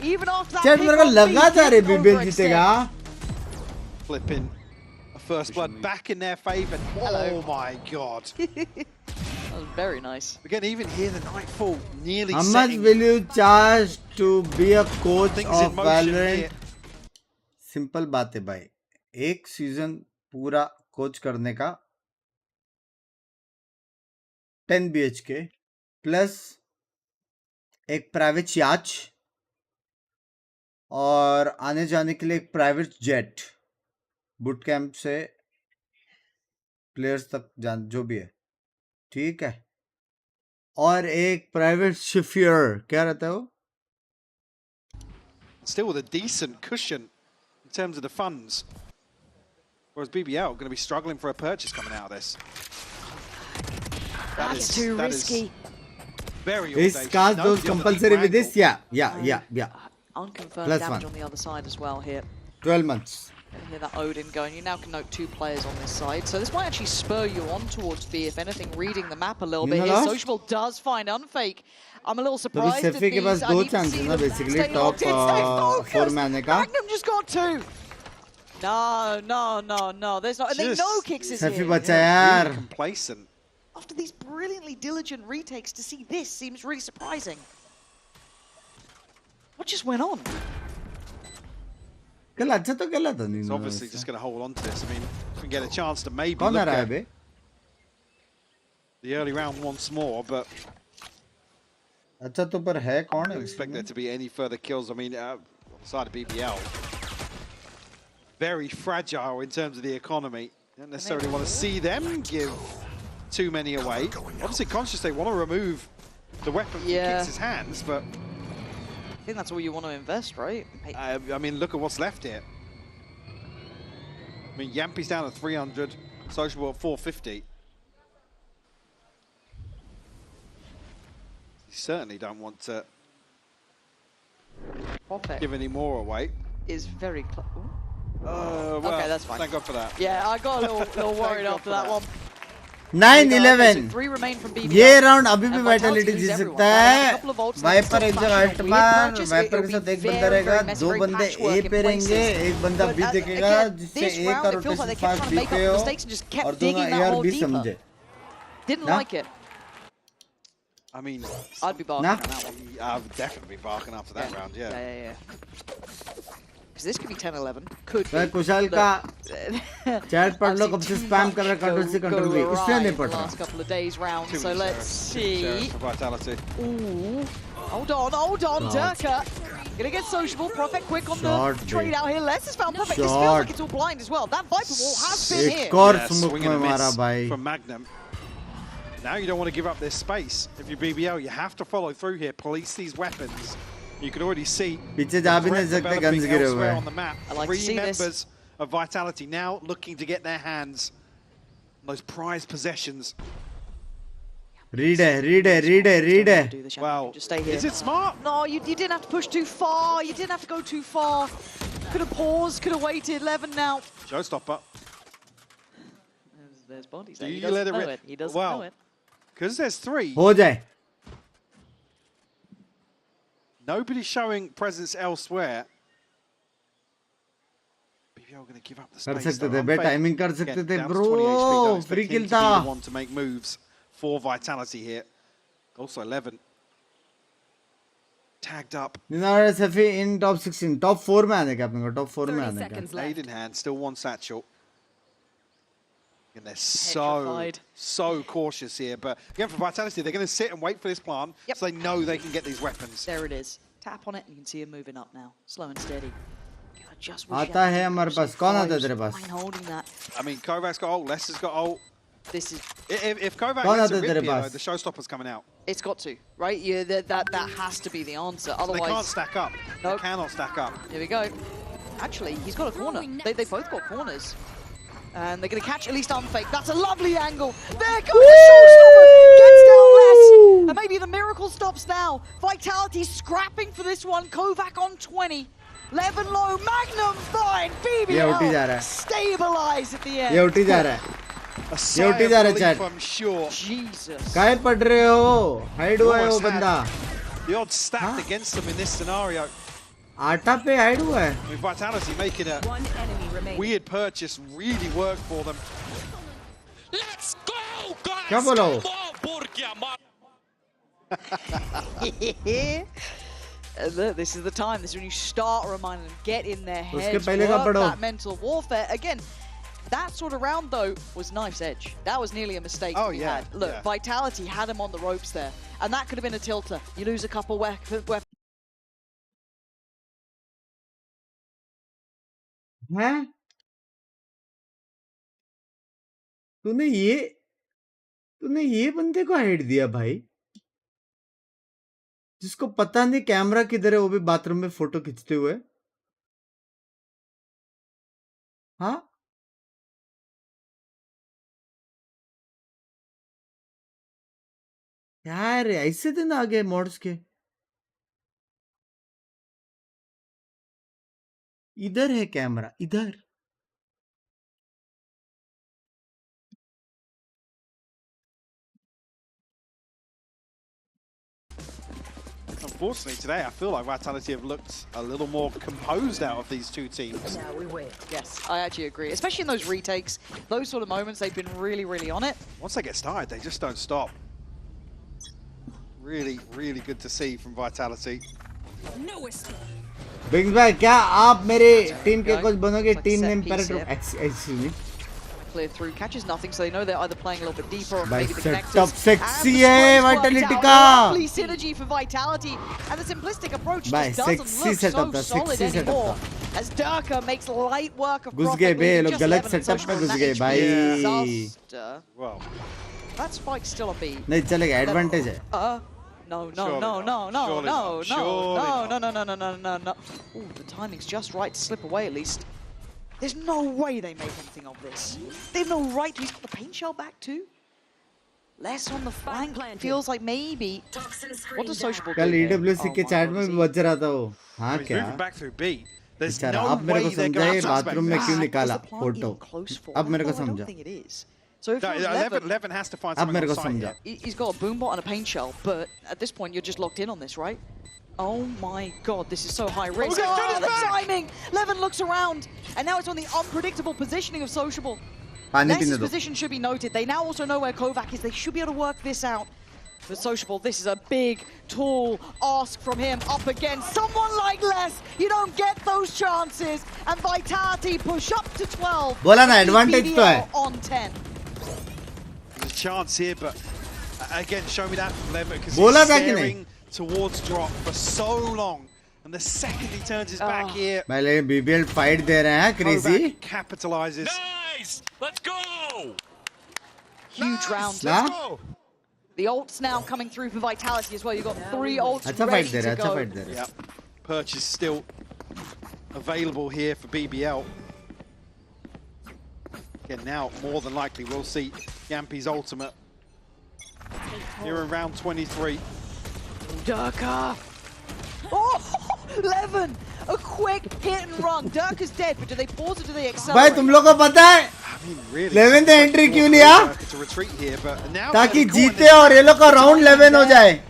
Even after that chat मेरे को लगा था रे BBL जीतेगा. Flipping a first blood back in their favor. Oh my god. That was very nice. Again, even here the Nightfall nearly How much will you charge to be a coach of Valorant? Simple बात है भाई. एक season पूरा coach करने का 10 BHK plus एक private याच और आने जाने के लिए एक प्राइवेट जेट बूट कैंप से प्लेयर्स तक जान जो भी है ठीक है और एक प्राइवेट शिफियर क्या रहता है वो still with a decent cushion in terms of the funds, whereas BBL going to be struggling for a purchase coming out of this. That's too risky. Very is cast those compulsory with this? Yeah. Unconfirmed Plus damage one. on the other side as well here. 12 months. Hear that Odin going. You now can note 2 players on this side, so this might actually spur you on towards B. If anything, reading the map a little bit here. Sociable does find Unfake. I'm a little surprised at these. के पास दो chances ना basically top 4 में आने का. Magnum just got 2. No. There's not. And they know Kicks is here. Sefi बचा यार. Complacent. After these brilliantly diligent retakes, to see this seems really surprising. What just went on? कल अच्छा तो खेला था नहीं. He's obviously just going to hold on to this. I mean, if we get a chance to maybe कौन आ look रहा है at bay? the early round once more, but अच्छा तो पर है कौन I है? don't expect there to be any further kills. I mean, on the side of BBL, very fragile in terms of the economy. Don't necessarily want to see them give too many away. Obviously conscious they want to remove the weapon from Kicks' hands, but I think that's all you want to invest, right? I mean, look at what's left here. I mean, Yampi's down at 300, Sociable at 450. You certainly don't want to give any more away. Is very close. Well, okay, that's fine. Thank God for that. Yeah, I got a little worried after that one. 9-11. 3 remain from BBL. ये round अभी भी Vitality जीत सकता है. Wiper एक जगह alt मार, wiper के साथ एक बंदा रहेगा, 2 बंदे ए पे रहेंगे, एक बंदा बी देखेगा जिससे ए का रोटेशन 5 बी पे हो और दोनों ए और बी समझे. Didn't like it. I mean, I'd be barking on that one. I would definitely be barking after that round, yeah. Because this could be 10-11. Could be. Kushal का चैट पढ़ लो कब से स्पैम कर रहा है कंट्रोल से कंट्रोल भी उससे नहीं पढ़ रहा. Last couple of days round, so let's see. Vitality. Ooh, hold on, Durka. Gonna get sociable. Prophet quick on the trade out here. Les has found Prophet. This feels like it's all blind as well. That Viper wall has been here. एक और smoke में मारा भाई. From Magnum. Now you don't want to give up this space. If you're BBL, you have to follow through here. Police these weapons. You can already see पीछे जा भी नहीं सकते guns गिरे हुए हैं. on the map. I like to see 3 this. members of Vitality now looking to get their hands on those prized possessions. Read it. Wow, just stay here. is it smart? No, you didn't have to push too far. You didn't have to go too far. Could have paused, could have waited. 11 now. Showstopper. There's bodies Do there. He you doesn't let it know rip? it. He doesn't Well, know it. Because there's 3. हो जाए. Nobody's showing presence elsewhere. BBL going to give up the space. कर सकते थे बे timing कर सकते थे bro. Free kill था. Want to make moves for Vitality here. Also 11. Tagged up. निनारा Safi in top 16. Top 4 में आने का अपने को. Top 4 में आने का. Blade in hand, still one satchel. And they're so cautious here. But again, for Vitality, they're going to sit and wait for this plant so they know they can get these weapons. There it is. Tap on it and you can see him moving up now. Slow and steady. आता है हमारे पास. कौन आता है तेरे पास? Fine holding that. I mean, Kovac's got ult, Les has got ult. This is... If Kovac gets a rip here, the showstopper's coming out. It's got to, right? Yeah, that has to be the answer. Otherwise... They can't stack up. Nope. They cannot stack up. Here we go. Actually, he's got a corner. They both got corners. And they're going to catch at least Unfake. That's a lovely angle. There goes the showstopper. Gets down less. And maybe the miracle stops now. Vitality scrapping for this one. Kovac on 20. Levin low. Magnum fine. BBL stabilize at the end. ये उठी जा रहा है. ये उठी जा रहा है chat. I'm sure. Jesus. काय पढ़ रहे हो? Hide हुआ है वो बंदा. The odds stacked against them in this scenario. आटा पे hide हुआ है. With Vitality making a weird purchase really work for them. Let's go, guys! क्या बोला हो? Look, this is the time. This is when you start reminding them, get in their heads, उसके पहले का work पढ़ो. that mental warfare. Again, that sort of round, though, was knife's edge. That was nearly a mistake to be had. Look, Vitality had him on the ropes there, and that could have been a tilter. You lose a couple weapons. हैं? तूने ये बंदे को hide दिया भाई, जिसको पता नहीं कैमरा किधर है, वो भी बाथरूम में फोटो खींचते हुए. हाँ, यार ऐसे दिन आ गए मॉड्स के. इधर है कैमरा, इधर. Unfortunately today, I feel like Vitality have looked a little more composed out of these two teams. Now we win. Yes, I actually agree. Especially in those retakes, those sort of moments, they've been really, really on it. Once they get started, they just don't stop. Really, really good to see from Vitality. No escape. बिंग्स भाई, क्या आप मेरे team के coach बनोगे? Team name excuse me. Clear through, catches nothing, so they know they're either playing a little bit deeper or भाई maybe the connectors. Setup sexy है Vitality का. Lovely synergy for Vitality, and the simplistic approach just doesn't look so solid anymore. As Durka makes light work of घुस गए बे लोग, गलत setup में घुस गए भाई. Well, that spike's still a B. नहीं चलेगा, एडवांटेज है. No. Ooh, the timing's just right to slip away at least. There's no way they make anything of this. They've no right to. He's got the paint shell back too. Less on the flank. Feels like maybe. What does Sociable do? कल EWC के chat में भी बज रहा था वो. हाँ क्या? back through B. There's no अब मेरे को समझाइए बाथरूम में क्यों निकाला फोटो. अब मेरे को समझा. So if Levin has to find अब मेरे को something समझा. he's got a boombot and a paint shell, but at this point you're just locked in on this, right? Oh my god, this is so high risk. Oh, the timing! Levin looks around, and now it's on the unpredictable positioning of Sociable. Nexus position should be noted. They now also know where Kovac is. They should be able to work this out. For Sociable, this is a big, tall ask from him up against someone like Les. You don't get those chances. And Vitality push up to 12. बोला ना advantage तो है. On 10. There's a chance here, but again, show me that from Levin, because बोला he's था कि staring towards drop for so long. And the second he turns his back here, पहले BBL fight दे रहे हैं crazy. Capitalizes. Nice! Let's go! Huge round. Let's go. The ults now coming through for Vitality as well. You've got 3 ults अच्छा ready fight they to रहे हैं, go. अच्छा fight दे रहे हैं. Yep. Purchase still available here for BBL. Again, now more than likely we'll see Yampi's ultimate here in round 23. Durka! Oh, Levin! A quick hit and run. Durka's dead, but do they pause or do they accelerate? भाई तुम लोग को पता है? Levin ने entry क्यों लिया? ताकि जीते और ये लोग का राउंड 11 हो जाए.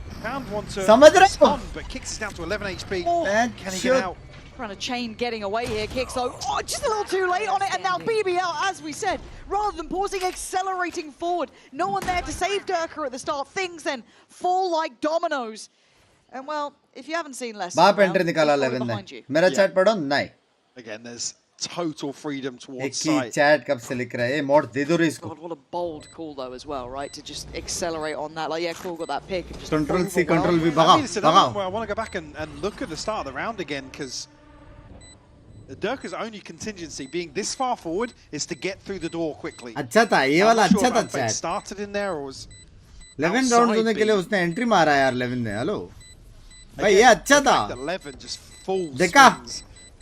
समझ रहे हो? But kicks down to 11 HP. Oh, can he get out? Trying to chain getting away here. Kicks though. Oh, just a little too late on it. And now BBL, as we said, rather than pausing, accelerating forward. No one there to save Durka at the start. Things then fall like dominoes. And well, if you haven't seen less, बाप entry निकाला 11 ने. मेरा chat पढ़ो नहीं. Again, there's total freedom towards एक ही site. Chat कब से लिख रहा है? मोड दे दो रे इसको. God, what a bold call though as well, right? To just accelerate on that. Like, yeah, cool, got that pick. And just Control C, overwhelm. control V, I भगाओ, mean, it's another one भगाओ. where I want to go back and look at the start of the round again, because Durka's only contingency being this far forward is to get through the door quickly. अच्छा था ये वाला अच्छा था chat. Started in there or was 11 rounds होने के लिए उसने एंट्री मारा यार 11 ने. हेलो भाई ये अच्छा था. 11 just falls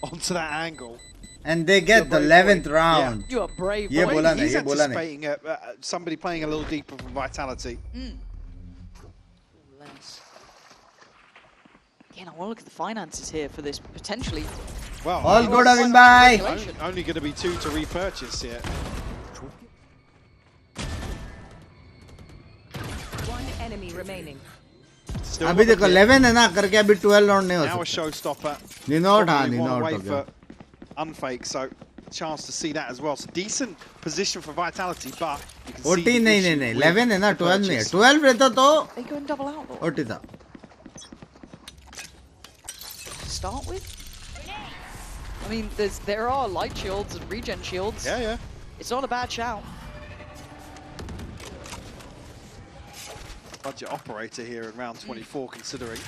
onto that angle. And they get the 11th round. You are brave. ये बोला नहीं, He's ये बोला नहीं. anticipating somebody playing a little deeper from Vitality. Again, I want to look at the finances here for this potentially. Well, all good, Avin bhai. Only going to be 2 to repurchase here. One enemy remaining. अभी देखो 11 है ना करके अभी 12 round नहीं हो सकता. Now a showstopper. Ninot हाँ Ninot हो गया. Unfake, so chance to see that as well. So decent position for Vitality, but you can OT see नहीं 11 है ना 12 नहीं है. 12 रहता तो They go and double out. OT था. To start with, I mean, there are light shields and regen shields. Yeah. It's not a bad shout. Budget operator here in round 24, considering.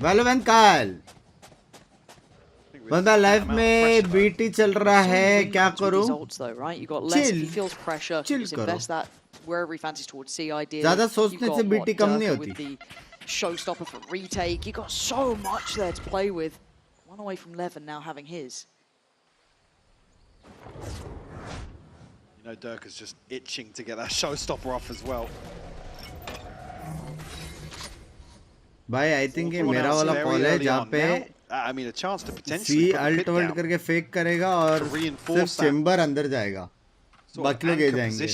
Valorant Kyle. बंदा life में BT चल रहा है क्या करूं? Chill करो. ज़्यादा सोचने से बीटी कम नहीं होती. Showstopper for retake. You got so much there to play with. One away from Levin now having his. You know, Dirk is just itching to get that showstopper off as well. भाई I think ये मेरा वाला call है जहाँ पे I mean, a chance to potentially alt करके fake करेगा और सिर्फ चेंबर अंदर जाएगा. बाकी लोग जाएंगे.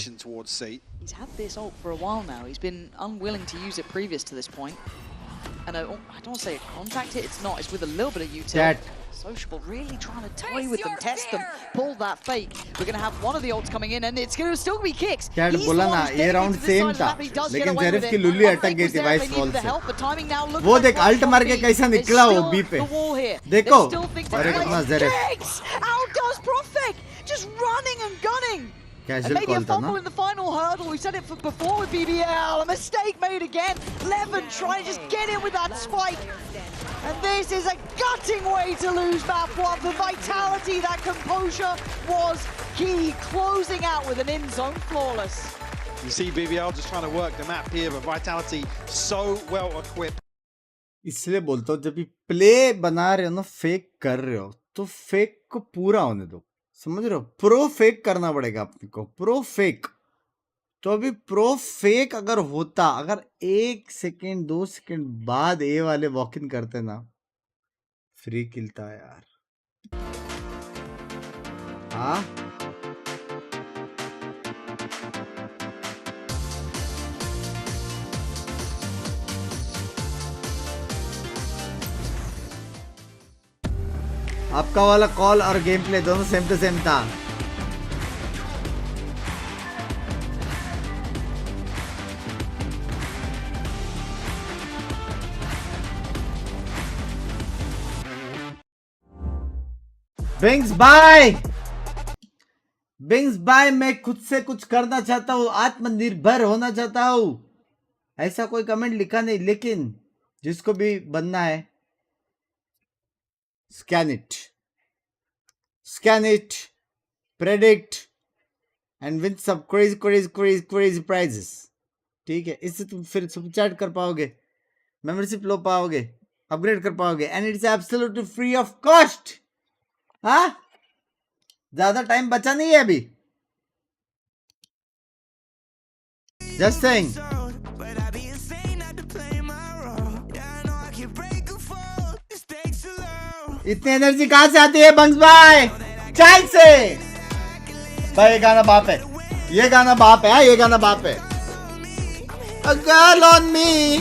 He's had this ult for a while now. He's been unwilling to use it previous to this point. And I don't want to say a contact hit. It's not. It's with a little bit of utility. Sociable really trying to toy with them, test them, pull that fake. We're going to have one of the ults coming in, and it's going to still be kicks. Chat बोला ना ये round same था, लेकिन जेरिफ की लुल्ली अटक गई थी vice fall से. वो देख अल्ट मार के कैसा निकला वो बी पे. देखो अरे कितना जेरिफ. Outdoes Profik, just running and gunning. And maybe a fumble in the final hurdle. We've said it before with BBL. A mistake made again. Levin trying to just get in with that spike. And this is a gutting way to lose map one. The vitality, that composure was key. Closing out with an in-zone flawless. You see BBL just trying to work the map here, but Vitality so well equipped. इसलिए बोलता हूँ जब भी play बना रहे हो ना fake कर रहे हो तो फेक को पूरा होने दो. समझ रहे हो? प्रो फेक करना पड़ेगा अपने को. प्रो फेक तो अभी प्रो फेक अगर होता, अगर 1 सेकेंड 2 सेकेंड बाद ए वाले वॉक इन करते ना फ्री किलता यार. हाँ आपका वाला कॉल और गेम प्ले दोनों सेम टू सेम था. बिंग्स बाय मैं खुद से कुछ करना चाहता हूँ, आत्मनिर्भर होना चाहता हूँ. ऐसा कोई कमेंट लिखा नहीं, लेकिन जिसको भी बनना है scan it, predict and win some crazy prizes. ठीक है, इससे तुम फिर सुपर चैट कर पाओगे, मेंबरशिप लो पाओगे, अपग्रेड कर पाओगे, and it's absolutely free of cost. हाँ ज्यादा टाइम बचा नहीं है अभी. Just saying. इतनी एनर्जी कहां से आती है बंग्स भाई? चाइल्ड से. भाई ये गाना बाप है, ये गाना बाप है, ये गाना बाप है. A girl on me,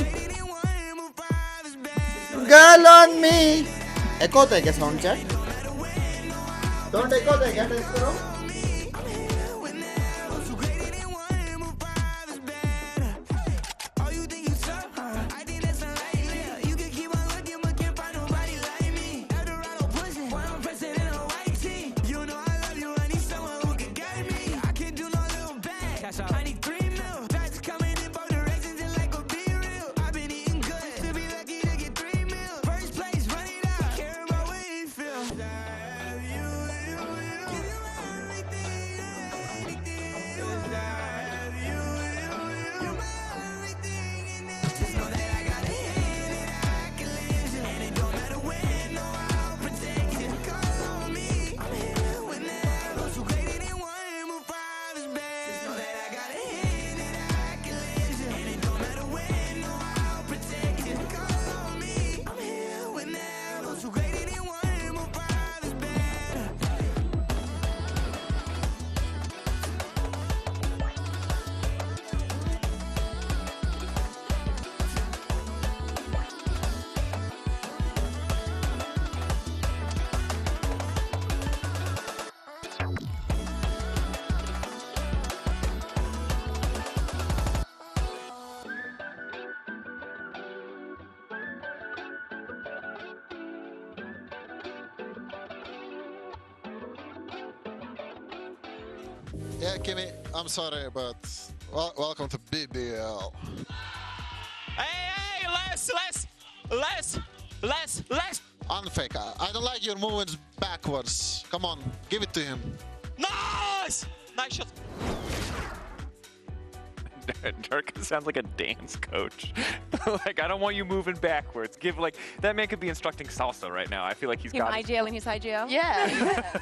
girl on me. एको होता है क्या साउंड चैट? Don't एको होता है क्या? टेस्ट करो. Yeah, Kimmy, I'm sorry, but welcome to BBL. Hey, less. Unfake. I don't like your movements backwards. Come on, give it to him. Nice shot. Dirk sounds like a dance coach. Like, I don't want you moving backwards. That man could be instructing salsa right now. I feel like he's got Aajao in his Aajao. Yeah.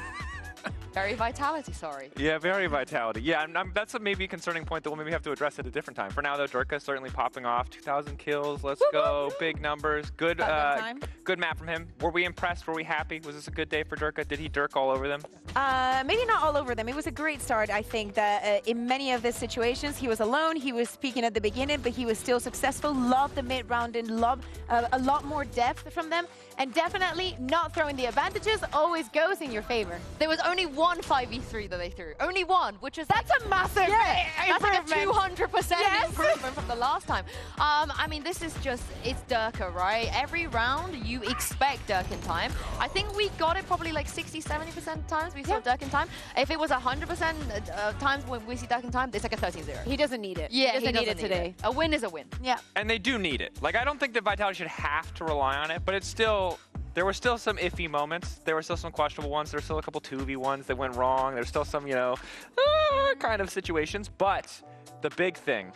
Very vitality, sorry. Yeah, very vitality. Yeah, that's maybe a concerning point that we'll maybe have to address at a different time. For now, though, Durka certainly popping off. 2,000 kills. Let's go. Big numbers. Good good map from him. Were we impressed? Were we happy? Was this a good day for Durka? Did he Dirk all over them? Maybe not all over them. It was a great start. I think that in many of the situations, he was alone. He was speaking at the beginning, but he was still successful. Loved the mid-round and loved a lot more depth from them. And definitely not throwing the advantages always goes in your favor. There was only one 5v3 that they threw. Only one, which is that's a massive that's like a improvement. 200% improvement from the last time. I mean, this is just, it's Durka, right? Every round, you expect Dirk in time. I think we got it probably like 60-70% times we saw Dirk in time. If it was 100% times when we see Dirk in time, it's like a 13-0. He doesn't need it. Yeah, he doesn't need it today. A win is a win. Yeah. And they do need it. Like, I don't think that Vitality should have to rely on it, but it's still... There were still some iffy moments. There were still some questionable ones. There were still a couple 2v1s that went wrong. There's still some, kind of situations. But the big thing,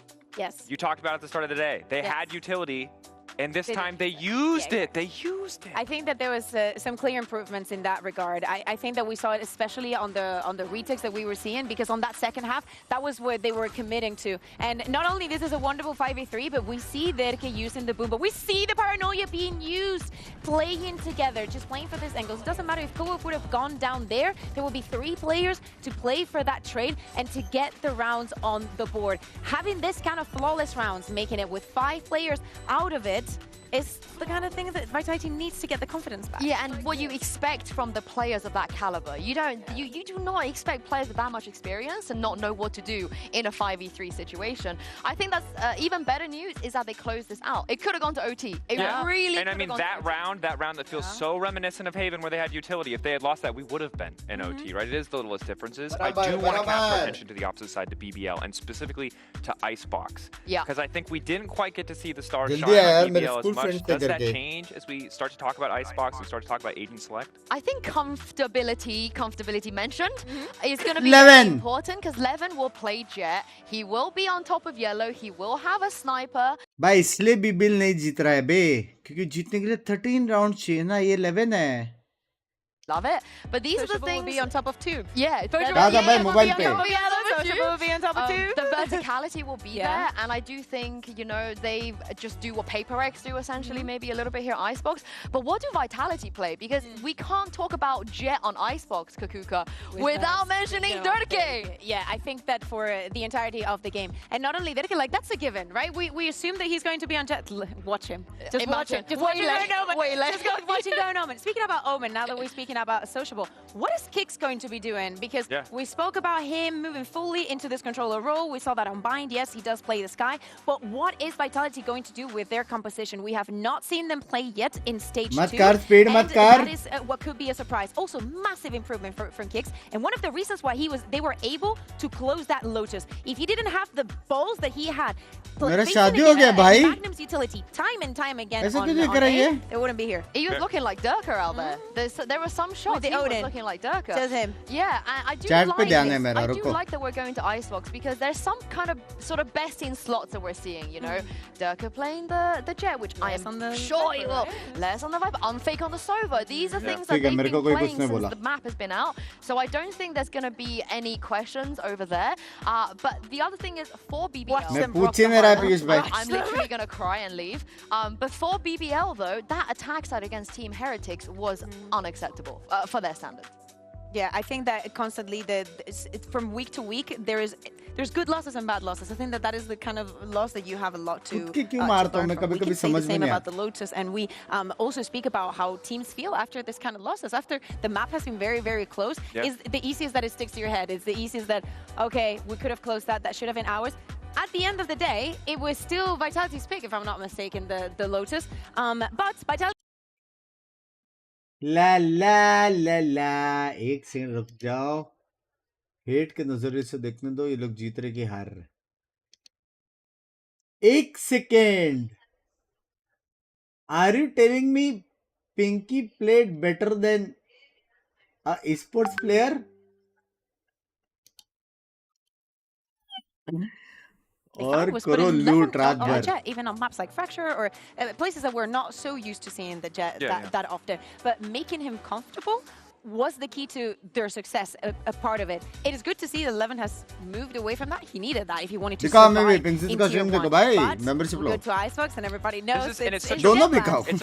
you talked about at the start of the day, they had utility, and this time they used it. They used it. I think that there was some clear improvements in that regard. I think that we saw it especially on the retakes that we were seeing, because on that second half, that was what they were committing to. And not only this is a wonderful 5v3, but we see Derke using the boom, but we see the paranoia being used, playing together, just playing for these angles. It doesn't matter if Koop would have gone down there will be 3 players to play for that trade and to get the rounds on the board. Having this kind of flawless rounds, making it with 5 players out of it, is the kind of thing that Vitality needs to get the confidence back. Yeah, and what you expect from the players of that caliber. You do not expect players with that much experience and not know what to do in a 5v3 situation. I think that's even better news is that they closed this out. It could have gone to OT. It really and I mean, that round that feels so reminiscent of Haven where they had utility. If they had lost that, we would have been in OT, right? It is the littlest differences. I do want to cast our attention to the opposite side, to BBL, and specifically to Icebox. Yeah. Because I think we didn't quite get to see the stars shine on BBL as much. Does that change as we start to talk about Icebox, we start to talk about Agent Select? I think comfortability mentioned is going to be very important, because Levin will play Jet. He will be on top of yellow. He will have a sniper. भाई इसलिए BBL नहीं जीत रहा है बे, क्योंकि जीतने के लिए 13 round चाहिए ना, ये 11 है. Love it. But these are the things... will be on top of 2. Yeah. Sociable will be on top of 2. The verticality will be there. And I do think, they just do what Paper X do, essentially, maybe a little bit here Icebox. But what do Vitality play? Because we can't talk about Jet on Icebox, Kakuka, without mentioning Durke. Yeah, I think that for the entirety of the game. And not only Durke, like, that's a given, right? We assume that he's going to be on Jet. Watch him. Just watch him. Just watch him go Omen. Just go watch him go Omen. Speaking about Omen, now that we're speaking about Sociable, what is Kix going to be doing? Because we spoke about him moving fully into this controller role. We saw that on Bind. Yes, he does play the Sky. But what is Vitality going to do with their composition? We have not seen them play yet in stage 2. That is what could be a surprise. Also, massive improvement from Kix. And one of the reasons why they were able to close that Lotus. If he didn't have the balls that he had, Magnum's utility time and time again on A, they wouldn't be here. He was looking like Durka out there. There were some shots he was looking like Durka. Does him. Yeah, I do like that we're going to Icebox, because there's some kind of sort of best in slots that we're seeing, Durka playing the Jet, which I am sure he will. Less on the Viper, unfake on the Sova. These are things that they've been playing since the map has been out. So I don't think there's going to be any questions over there. But the other thing is, for BBL, I'm literally going to cry and leave. But for BBL, though, that attack side against Team Heretics was unacceptable for their standards. Yeah, I think that constantly, from week to week, there's good losses and bad losses. I think that is the kind of loss that you have a lot to learn from. We can say the same about the Lotus, and we also speak about how teams feel after this kind of losses. After the map has been very, very close, is the easiest that it sticks to your head. It's the easiest that, okay, we could have closed that should have been ours. At the end of the day, it was still Vitality's pick, if I'm not mistaken, the Lotus. But Vitality... ला ला ला ला एक second रुक जाओ. Hate के नजरिए से देखने दो, ये लोग जीत रहे कि हार रहे. एक second. Are you telling me Pinky played better than a esports player? Or karo loot raat bhar. Jet, even on maps like Fracture or places that we're not so used to seeing the Jet that often. But making him comfortable was the key to their success, a part of it. It is good to see that Levin has moved away from that. He needed that if he wanted to survive in Tier 1. Membership But we'll go to Icebox and everybody knows it's such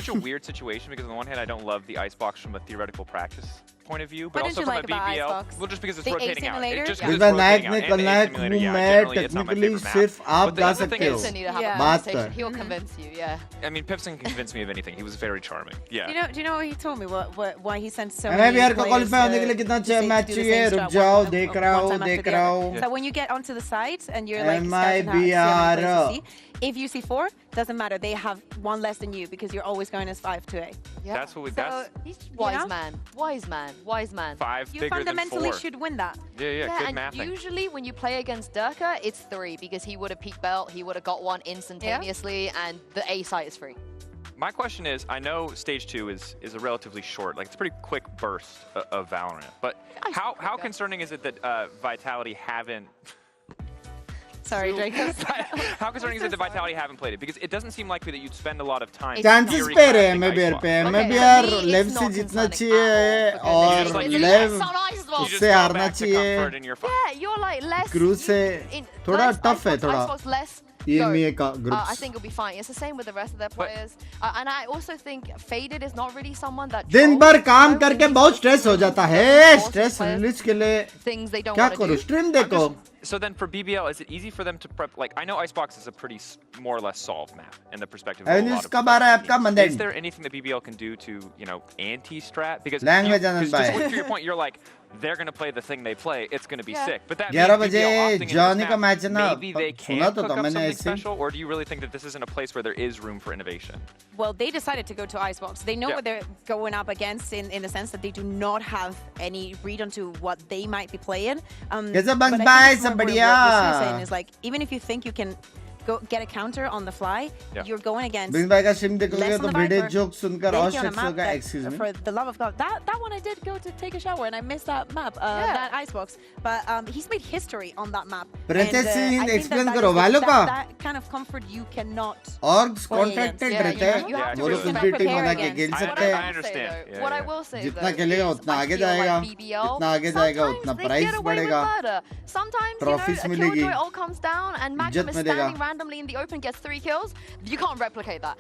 a weird situation because on the one hand I don't love the Icebox from a theoretical practice point of view, but also from a BBL. Well, just because it's rotating out. Just because it's rotating out. And the technically सिर्फ आप जा सकते हो. बात कर. He'll convince you, yeah. I mean, Pipson can convince me of anything. He was very charming. Yeah. Do you know what he told me? Why he sent so many players को qualify होने के लिए कितना match चाहिए? रुक जाओ, देख रहा हूँ. So when you get onto the sides and you're like MIBR. If you see 4, doesn't matter. They have one less than you because you're always going as 5 to A. Yeah. That's what we. He's wise man. 5 you bigger fundamentally than 4. should win that. Yeah, good and mathing. Usually when you play against Durka, it's 3 because he would have peak belt, he would have got one instantaneously, and the A site is free. My question is, I know stage 2 is a relatively short, like it's a pretty quick burst of Valorant, but how concerning is it that Vitality haven't? Sorry, Draco. How concerning is it that Vitality haven't played it? Because it doesn't seem likely that you'd spend a lot of time. Chances पे रहे MBR पे. MBR लेव से जीतना चाहिए और लेव उससे हारना चाहिए. Yeah, you're like less. Cruise से थोड़ा tough है थोड़ा. Emea का groups. I think it'll be fine. It's the same with the rest of their players. And I also think Faded is not really someone that. दिन भर काम करके बहुत स्ट्रेस हो जाता है. स्ट्रेस रिलीज के लिए क्या करूँ? स्ट्रीम देखो. So then for BBL, is it easy for them to prep? Like, I know Icebox is a pretty more or less solved map in the perspective of a lot of teams. Is there anything that BBL can do to, anti-strat? Because just to your point, you're like, they're going to play the thing they play. It's going to be sick. But that means BBL opting into this map, maybe they can cook up something special? Or do you really think that this isn't a place where there is room for innovation? Well, they decided to go to Icebox. They know what they're going up against in the sense that they do not have any read onto what they might be playing. What you're saying is like, even if you think you can go get a counter on the fly, you're going against less on the map. For the love of God, that one I did go to take a shower and I missed that map, that Icebox. But he's made history on that map. And, I think that kind of comfort you cannot. Orgs contracted रहते हैं. वो लोग दूसरी team बना के खेल सकते हैं. I understand. What I will say जितना खेलेगा उतना आगे जाएगा. जितना आगे जाएगा उतना प्राइस बढ़ेगा. Sometimes ट्रॉफीज a मिलेगी. killjoy all comes down and Magnum is standing randomly in the open, gets 3 kills. You can't replicate that.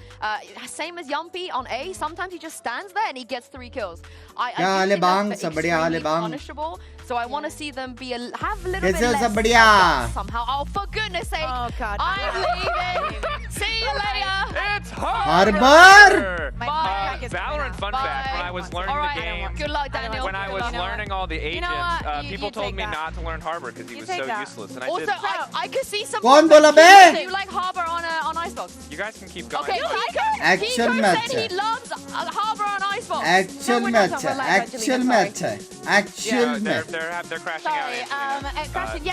Same as Yumpy on A. Sometimes he just stands there and he gets 3 kills. I think that's extremely punishable. So I want to see them have a little bit less somehow. Oh, for goodness sake! Oh God! I'm leaving. See you later. It's Harbor. Valorant fun fact: when I was learning the game, good luck, Daniel. When I was learning all the agents, people told me not to learn Harbor because he was so useless, and I also, did. I could see some. कौन बोला बे? You like Harbor on Icebox? You guys can keep going. Okay, Kiko. Actual Kiko match said he loves Harbor on Icebox. Actual match. Actual match. Actual match. They're crashing out. Crashing.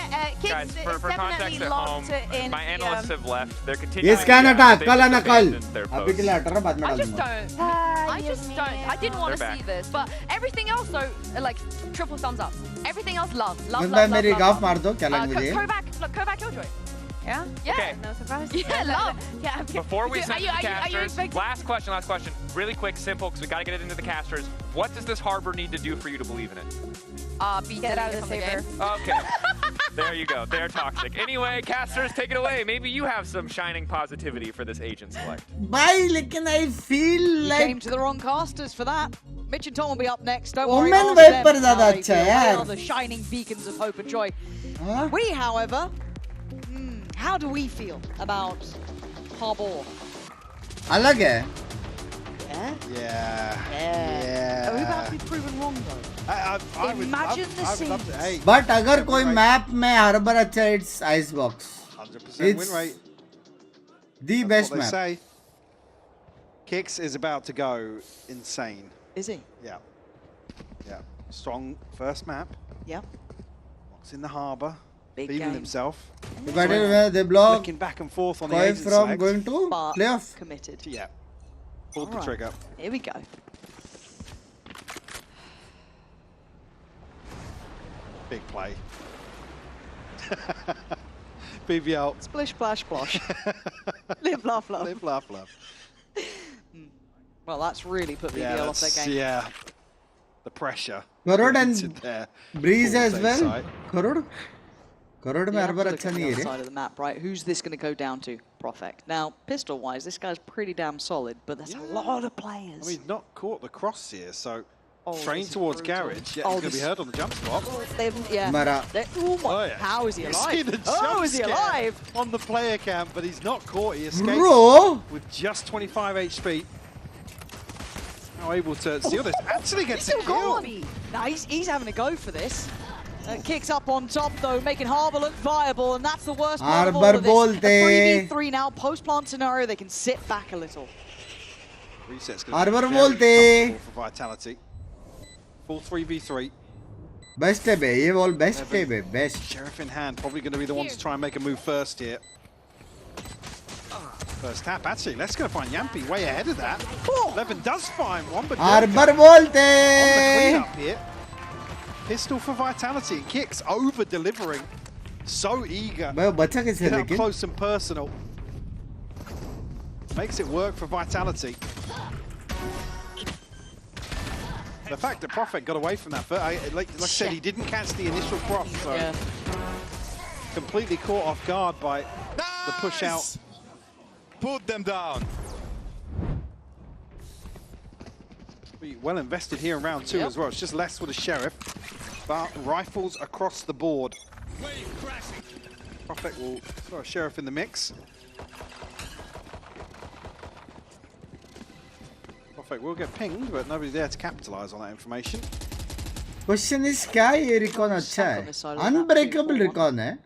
Kids, guys, for context at home, my analysts have left. They're continuing. Yes, can attack. Kal na kal. Abhi ke liye hata raha, baad mein I dal just don't. I didn't want to see this, but everything else, though, like triple thumbs up. Everything else, love. मेरी गाफ मार दो क्या लग मुझे? Kovac Killjoy. Yeah? Yeah. Okay. No surprise. Yeah, love. Yeah. Before we send the casters, last question. Really quick, simple, because we got to get it into the casters. What does this Harbor need to do for you to believe in it? Get out of the saber. Okay. There you go. They're toxic. Anyway, casters, take it away. Maybe you have some shining positivity for this agent select. Bye, lekin I feel like... You came to the wrong casters for that. Mitch and Tom will be up next. Don't worry. Women web पर ज़्यादा अच्छा है They यार. are the shining beacons of hope and joy. We, however, how do we feel about Harbor? अलग है. Yeah. Are we about to be proven wrong though? Imagine the scenes. But अगर कोई map में Harbor अच्छा है, it's Icebox. 100% win rate. The best map. Say. Kix is about to go insane. Is he? Yeah. Strong first map. Yeah. It's in the harbour, Big feeling game. himself. Where they block Looking back and forth on the Koi agent from select. going to But playoff. committed. Yeah. Pulled the Alright. trigger. Here we go. Big play. BBL. Splish, splash, splosh. Live, laugh, love. Live, laugh, love. Well, that's really put BBL off their game. Yeah. The pressure. Karod Into and there. Breeze Full as safe well. side. Karod में You her have bar to look अच्छा at the नहीं है other रे. side of the map, right? Who's this going to go down to? Profect. Now, pistol-wise, this guy's pretty damn solid, but there's a lot of players. I mean, he's not caught the cross here, so Oh, train this is towards brutal. Garage. Yeah, Oh, he's going to this- be heard on the jump spot. Yeah. Mara. Oh my! Oh, yeah. How is he You've alive? seen the Oh, jump is he scare alive? on the player cam, but he's not caught. He escaped Bro. with just 25 HP. Now able to steal this. Actually He's gets a still kill. gone. Nah, he's having a go for this. Kicks up on top though, making Harbour look viable, and that's the worst part of all of this. Bolte. A 3v3 now, post-plant scenario, they can sit back a little. Reset's Arbor going to Bolte. be very comfortable for Vitality. Full 3v3. Best है बे ये ball best है बे best. Sheriff in hand, probably going to be the one to try and make a move first here. First tap, actually, let's go find Yampi way ahead of that. Levin does find one, but Arbor on the Bolte. cleanup here. Pistol for Vitality, kicks over delivering. So eager. भाई वो बचा कैसे Get up लेकिन? close and personal. Makes it work for Vitality. The fact that Prophet got away from that, but like I said, he didn't catch the initial cross, so Yeah. completely caught off guard by the push out. Put them down. Well invested here in round two as well. It's just less with the Sheriff, but rifles across the board. Prophet will throw a Sheriff in the mix. Prophet will get pinged, but nobody's there to capitalize on that information. Question is क्या ये recon अच्छा है? Unbreakable recon है.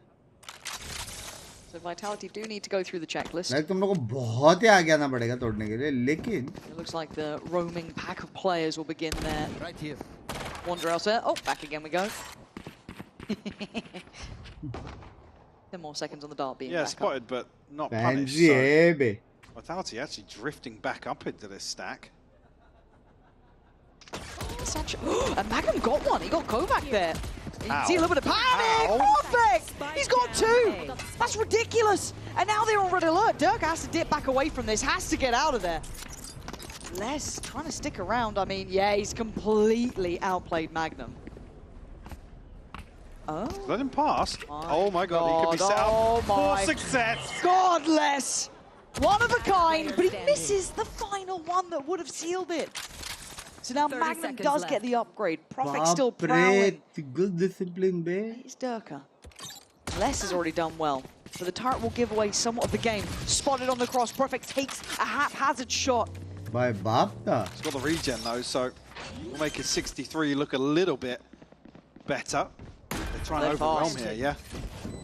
So Vitality do need to go through the checklist. Like तुम लोगों को बहुत ही आगे आना पड़ेगा तोड़ने के लिए, लेकिन It looks like the roaming pack of players will begin there. Right here. Wander elsewhere. Oh, back again we go. 10 more seconds on the dart beam. Yeah, back spotted, but not punished. Pansy So है बे. Vitality actually drifting back up into this stack. And Magnum got one. He got Kovac there. You can Ow. see a little bit of panic. Ow. Perfect. He's got two. That's ridiculous. And now they're on red alert. Dirk has to dip back away from this. Has to get out of there. Les trying to stick around. I mean, yeah, he's completely outplayed Magnum. Oh. Let him pass. Oh my god, he could be set Oh up for my success. God, Les. One of a kind, but he misses the final one that would have sealed it. So now 30 Magnum seconds does left. get the upgrade. Prophet still बाप रे, prowling. good discipline bay. It's Durka. Les has already done well. So the turret will give away somewhat of the game. Spotted on the cross. Prophet takes a haphazard shot. भाई बाप का. He's got the regen though, so we'll make his 63 look a little bit better. They're trying They're to overwhelm fast. here, yeah.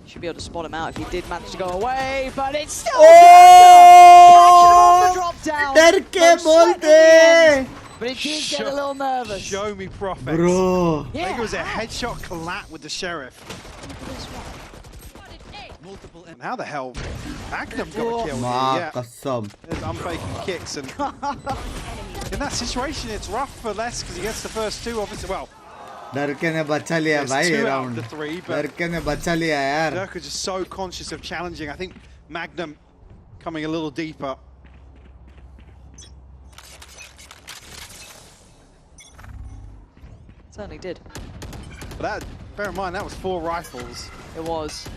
Should be able to spot him out if he did manage to go away, but it's still Oh! the drop down. डर के No sweat in the बोलते. end, But it did get a little nervous. Show me Prophet. Bro. I think it was a headshot collab with the Sheriff. And how the hell Magnum got a kill माँ here? Yeah, कसम. there's unfaking kicks, and in that situation it's rough for Les because he gets the first two, obviously. Well, डरके ने बचा लिया there's भाई ये two out of round. the three, but डरके ने बचा लिया यार. Dirk is just so conscious of challenging. I think Magnum coming a little deeper. Certainly did. But that, bear in mind, that was 4 rifles. It was.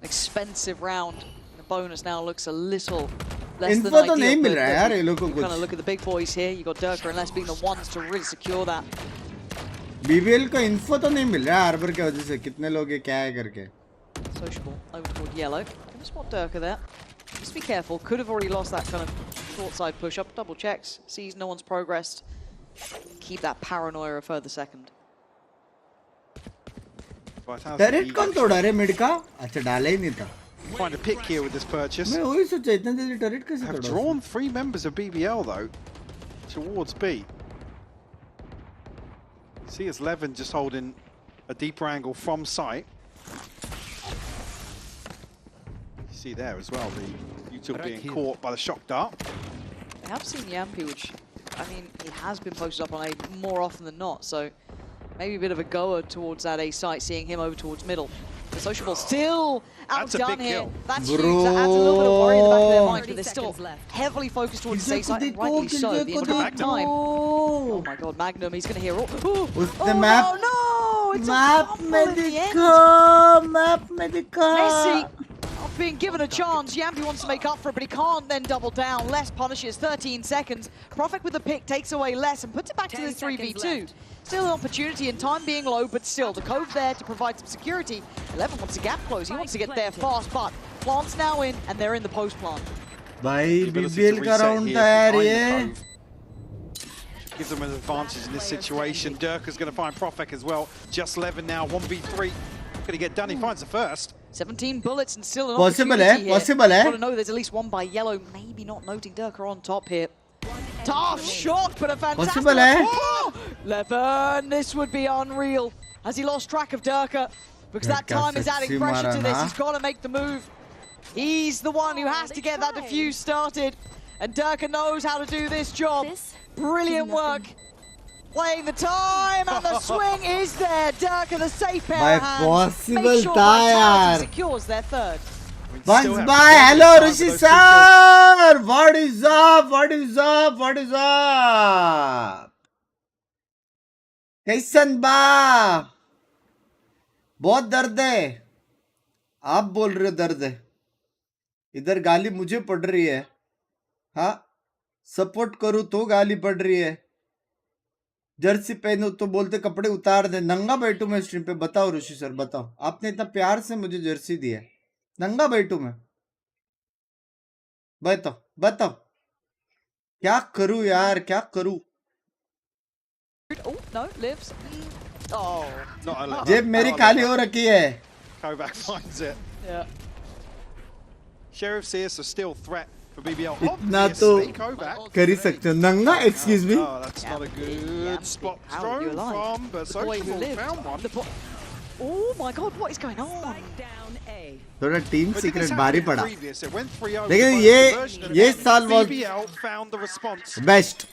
Expensive round. The bonus now looks a little less than Info तो ideal. नहीं मिल but रहा है यार ये लोगों को kind of कुछ. look at the big boys here. You got Durka and Les being the ones to really secure that. BBL को info तो नहीं मिल रहा है हार्बर के वजह से कितने लोग ये क्या है करके. Sociable over toward yellow. Gonna spot Durka there. Just be careful. Could have already lost that kind of short side push up. Double checks. Sees no one's progressed. Keep that paranoia a further second. Turret कौन तोड़ा रे mid का? अच्छा डाला ही नहीं था. Find a pick here with this purchase. मैं वही सोचा इतने जल्दी टरेट कैसे Have तोड़ा? drawn 3 members of BBL though towards B. See, it's Levin just holding a deeper angle from sight. You see there as well, the Util being caught by the shock dart. I have seen Yampi, which, I mean, he has been posted up on A more often than not, so maybe a bit of a goer towards that A site, seeing him over towards middle. The Sociable still outdone here. That's huge. That adds a little bit of worry in the back of their minds, but they're still heavily focused towards the A site, and rightly so. The infinite time. Oh my god, Magnum, he's going to hear all. Oh no! It's map medical. Messi not being given a chance. Yampi wants to make up for it, but he can't then double down. Less punishes, 13 seconds. Prophet with the pick takes away less and puts it back to the 3v2. Still an opportunity and time being low, but still the cove there to provide some security. 11 wants to gap close. He wants to get there fast, but plant's now in and they're in the post plant. भाई BBL का round था यार ये. Gives them an advantage in this situation. Durka's going to find Profek as well. Just 11 now, 1v3. Going to get done. He finds the first. 17 bullets and still an possible opportunity here. Possible hai. Got to know there's at least one by yellow. Maybe not noting Durka on top here. Tough shot, but a fantastic. Possible hai. Oh! Levin, this would be unreal. Has he lost track of Durka? Because that time is adding pressure to this. He's got to make the move. He's the one who has to get that defuse started. And Durka knows how to do this job. Brilliant work. Playing the time, and the swing is there. Durka, the safe pair of hands. Possible Make sure Vitality secures their third. Once by hello Rishi sir. What is up? What is up? What is up? कैसन बा? बहुत दर्द है. आप बोल रहे हो दर्द है. इधर गाली मुझे पड़ रही है. हाँ, सपोर्ट करूँ तो गाली पड़ रही है. जर्सी पहनो तो बोलते कपड़े उतार दे. नंगा बैठू मैं स्ट्रीम पे. बताओ ऋषि सर, बताओ. आपने इतना प्यार से मुझे जर्सी दिया. नंगा बैठू मैं. बताओ बताओ क्या करूँ यार, क्या करूँ. Oh no, lives. Oh, जेब मेरी खाली हो रखी है. Kovac finds it. Yeah. Sheriff's here, so still threat for BBL. इतना तो कर ही सकते हो. नंगा, excuse me. Oh, that's not a good spot thrown from, but Sociable found one. Oh my god, what is going on? थोड़ा team secret भारी पड़ा. लेकिन ये साल बहुत बेस्ट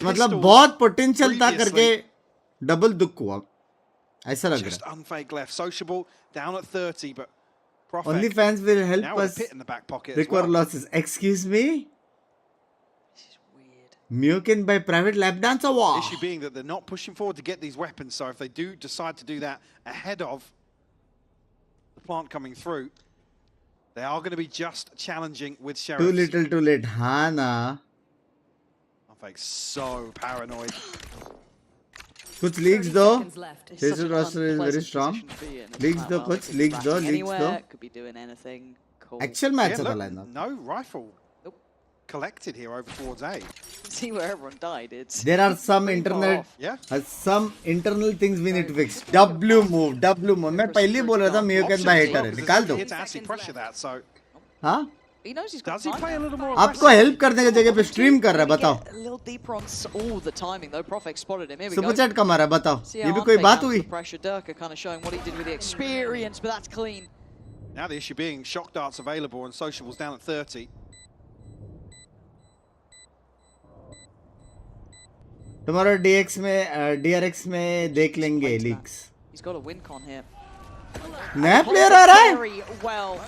मतलब बहुत पोटेंशियल था करके डबल दुख हुआ ऐसा लग रहा है. Only fans will help us recover losses. Excuse me? Mukin by private lap dance or what? Issue being that they're not pushing forward to get these weapons, so if they do decide to do that ahead of the plant coming through, they are going to be just challenging with Sheriff. Too little, too late. Hana. I'm like so paranoid. कुछ leaks दो. This roster is very strong. Leaks दो कुछ. Leaks दो. Could be doing anything. Cool. Actual match था lineup. No rifle collected here over towards A. See where everyone died. It's there are some internal things we need to fix. W move. मैं पहले ही बोल रहा था Mukin by hater है. निकाल दो. हाँ? He knows he's got Does he play a little more आपको हेल्प करने की जगह पे स्ट्रीम कर रहा है. बताओ. A little deeper on all the timing though. Profek spotted him. Here we go. Super chat कमा रहा है. बताओ. ये भी कोई बात हुई? Pressure Durka kind of showing what he did with the experience, but that's clean. Now the issue being shock darts available and Sociables down at 30. tomorrow DRX में देख लेंगे leaks. He's got a win con here. नया player आ रहा है. Very well.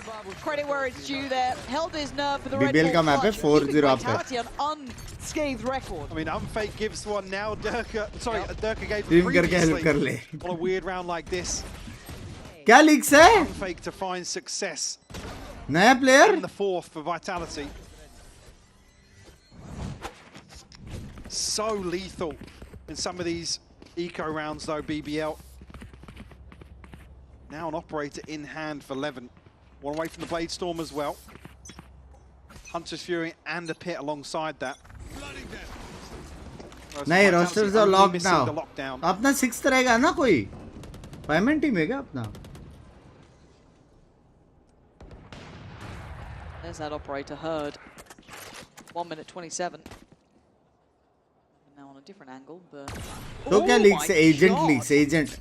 Credit where it's due there. Held his nerve for the Red BBL का map है 4-0 आप पे. An unscathed record. I mean, Unfake gives one now. Durka gave team करके help कर ले. On a weird round like this. क्या leaks है? Unfake to find success. नया player. And the fourth for Vitality. So lethal in some of these eco rounds though, BBL. Now an operator in hand for Levin. One away from the Blade Storm as well. Hunter's Fury and a pit alongside that. नहीं, rosters are locked now. अपना 6th रहेगा ना कोई? Payment team है क्या अपना? There's that operator heard. 1 minute 27. Now on a different angle, but... तो क्या leaks? Agent leaks, agent.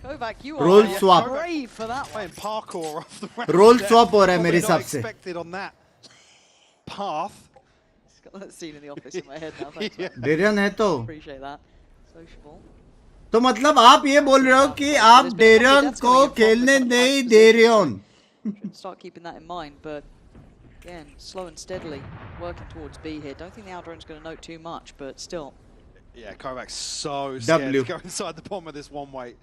Role swap. Brave for that one. Parkour off the ramp. Roll swap हो रहा है मेरे हिसाब से. Expected on that path. It's got that scene in the office in my head now. Thanks, man. डेरियन है तो. Appreciate that. Sociable. तो मतलब आप ये बोल रहे हो कि आप डेरियन को खेलने नहीं दे रहे हो. Start keeping that in mind, but again, slow and steadily working towards B here. Don't think the Aldron's going to note too much, but still. Yeah, Kovac's so scared to go inside the bottom of this one way.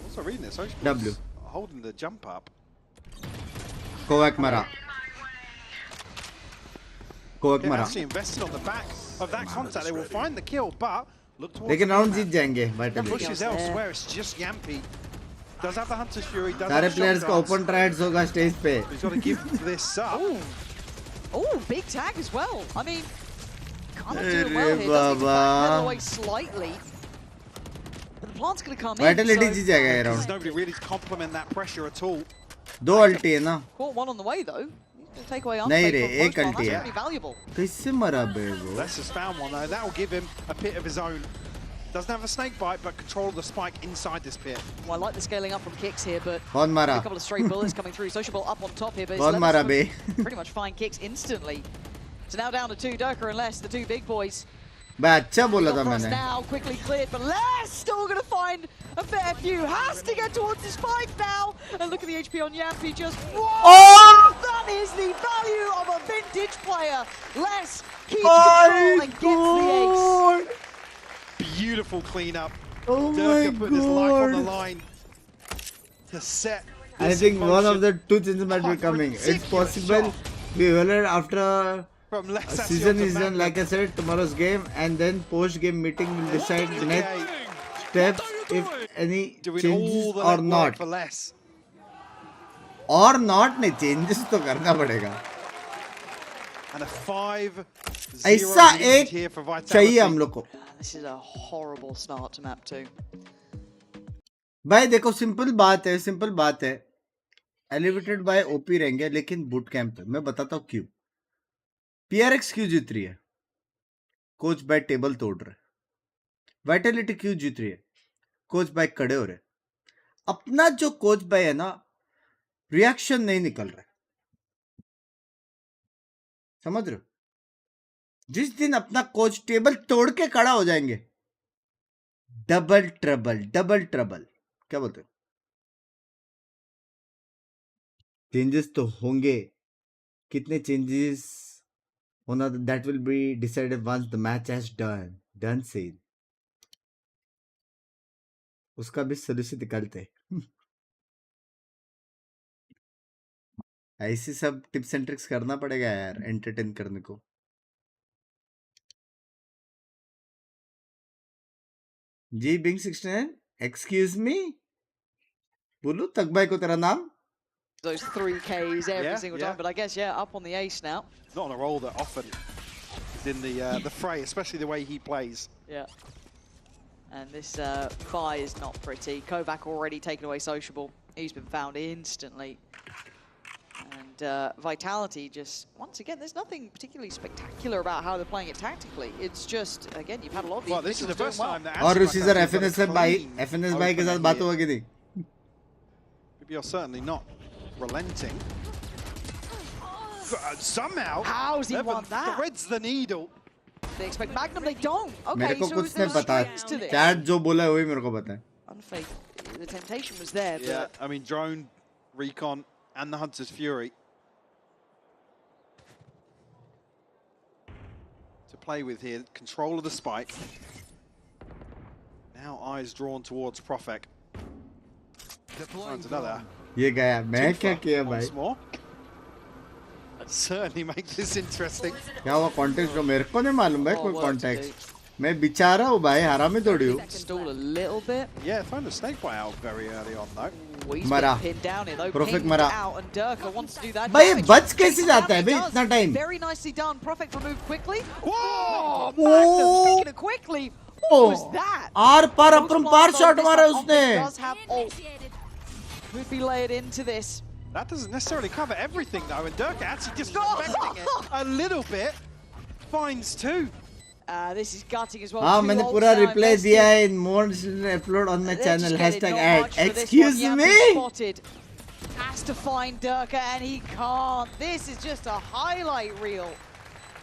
Also reading this, W. Holding the jump up. Kovac mara. Kovac mara. Actually invested on the back of that contact. They will find the kill, but look towards. लेकिन round जीत जाएंगे. Pushes elsewhere. It's just Yampy. Does have the Hunter's Fury. Does सारे players का open tryouts होगा stage पे. He's got to give this up. Oh, big tag as well. I mean, kind of doing well here. Does need to back away slightly. But the plant's going to come in. Vitality जीत जाएगा ये round. There's nobody really to complement that pressure at all. दो ulti है ना. Caught one on the way though. Take away नहीं रे, एक ulti है. Valuable. किससे मरा बे वो? Let's just found one though. That will give him a pit of his own. Doesn't have a snake bite, but control of the spike inside this pit. Well, I like the scaling up from kicks here, but कौन मारा? a couple of straight bullets coming through. Sociable up on top here, but कौन मारा बे? pretty much fine kicks instantly. So now down to 2, Durka and Les, the two big boys. बे अच्छा बोला था मैंने. Now quickly cleared, but Les still going to find a fair few. Has to get towards the spike now. And look at the HP on Yampy just. Whoa! That is the value of a vintage player. Les keeps control and gets the ace. Beautiful cleanup. Oh Durka my put his life on the god. line to set. I think one of the two changes might be coming. It's possible we evaluate after a season is done, like I said, tomorrow's game, and then post-game meeting will decide next steps, if any changes or not. Or not, नहीं changes तो करना पड़ेगा. And a 5-0 ऐसा lead एक here for Vitality. चाहिए हम लोग को. This is a horrible start to map 2. भाई देखो सिंपल बात है. एलिवेटेड बाय ओपी रहेंगे लेकिन बूट कैंप पे. मैं बताता हूँ क्यों. PRX क्यों जीत रही है? कोच बाय टेबल तोड़ रहे. वाइटलिटी क्यों जीत रही है? कोच बाय खड़े हो रहे. अपना जो कोच बाय है ना, रिएक्शन नहीं निकल रहा. समझ रहे हो? जिस दिन अपना कोच टेबल तोड़ के खड़ा हो जाएंगे, डबल ट्रबल. क्या बोलते हो? चेंजेस तो होंगे. कितने चेंजेस होना, that will be decided once the match has done sell. उसका भी सोल्यूशन निकालते. ऐसे सब टिप्स एंड ट्रिक्स करना पड़ेगा यार, एंटरटेन करने को. जी बिंग 69, एक्सक्यूज मी, बोलू तक भाई को तेरा नाम. Those 3Ks every single time, but I guess up on the ace now. Not on a roll that often is in the fray, especially the way he plays. Yeah. And this buy is not pretty. Kovac already taken away Sociable. He's been found instantly. And Vitality just, once again, there's nothing particularly spectacular about how they're playing it tactically. It's just, again, you've had a lot of these. Well, this is the first time that और उसीजर FNS भाई के साथ बात हुआ कि नहीं? Maybe you're certainly not relenting. Somehow, how's he won that? Threads the needle. They expect Magnum, they don't. Okay, मेरे को so कुछ नहीं पता. to this. चैट जो बोला है वही मेरे को पता है. Unfaithful. The temptation was there, Yeah, but I mean, Drone, Recon, and the Hunter's Fury to play with here. Control of the spike. Now eyes drawn towards Profek. Finds another. ये गया. मैं क्या किया भाई? More. That certainly makes this interesting. क्या हुआ context? मेरे को नहीं मालूम भाई कोई कॉन्टेक्स्ट. मैं बेचारा हूँ भाई, हरामी थोड़ी हूँ. Stall a little bit. Yeah, found a snake bite out very early on though. मरा. Profek मरा. भाई बच कैसे जाता है भाई इतना time? Very nicely done. Profek removed quickly. Whoa! Making it quickly. What was that? आर पार अपरंपार शॉट मारा उसने. Could be layered into this. That doesn't necessarily cover everything though, and Durka actually just respecting it a little bit. Finds two. This is gutting as well. हाँ मैंने पूरा reply दिया है in more upload on my channel #ad. Excuse me. Spotted. Has to find Durka and he can't. This is just a highlight reel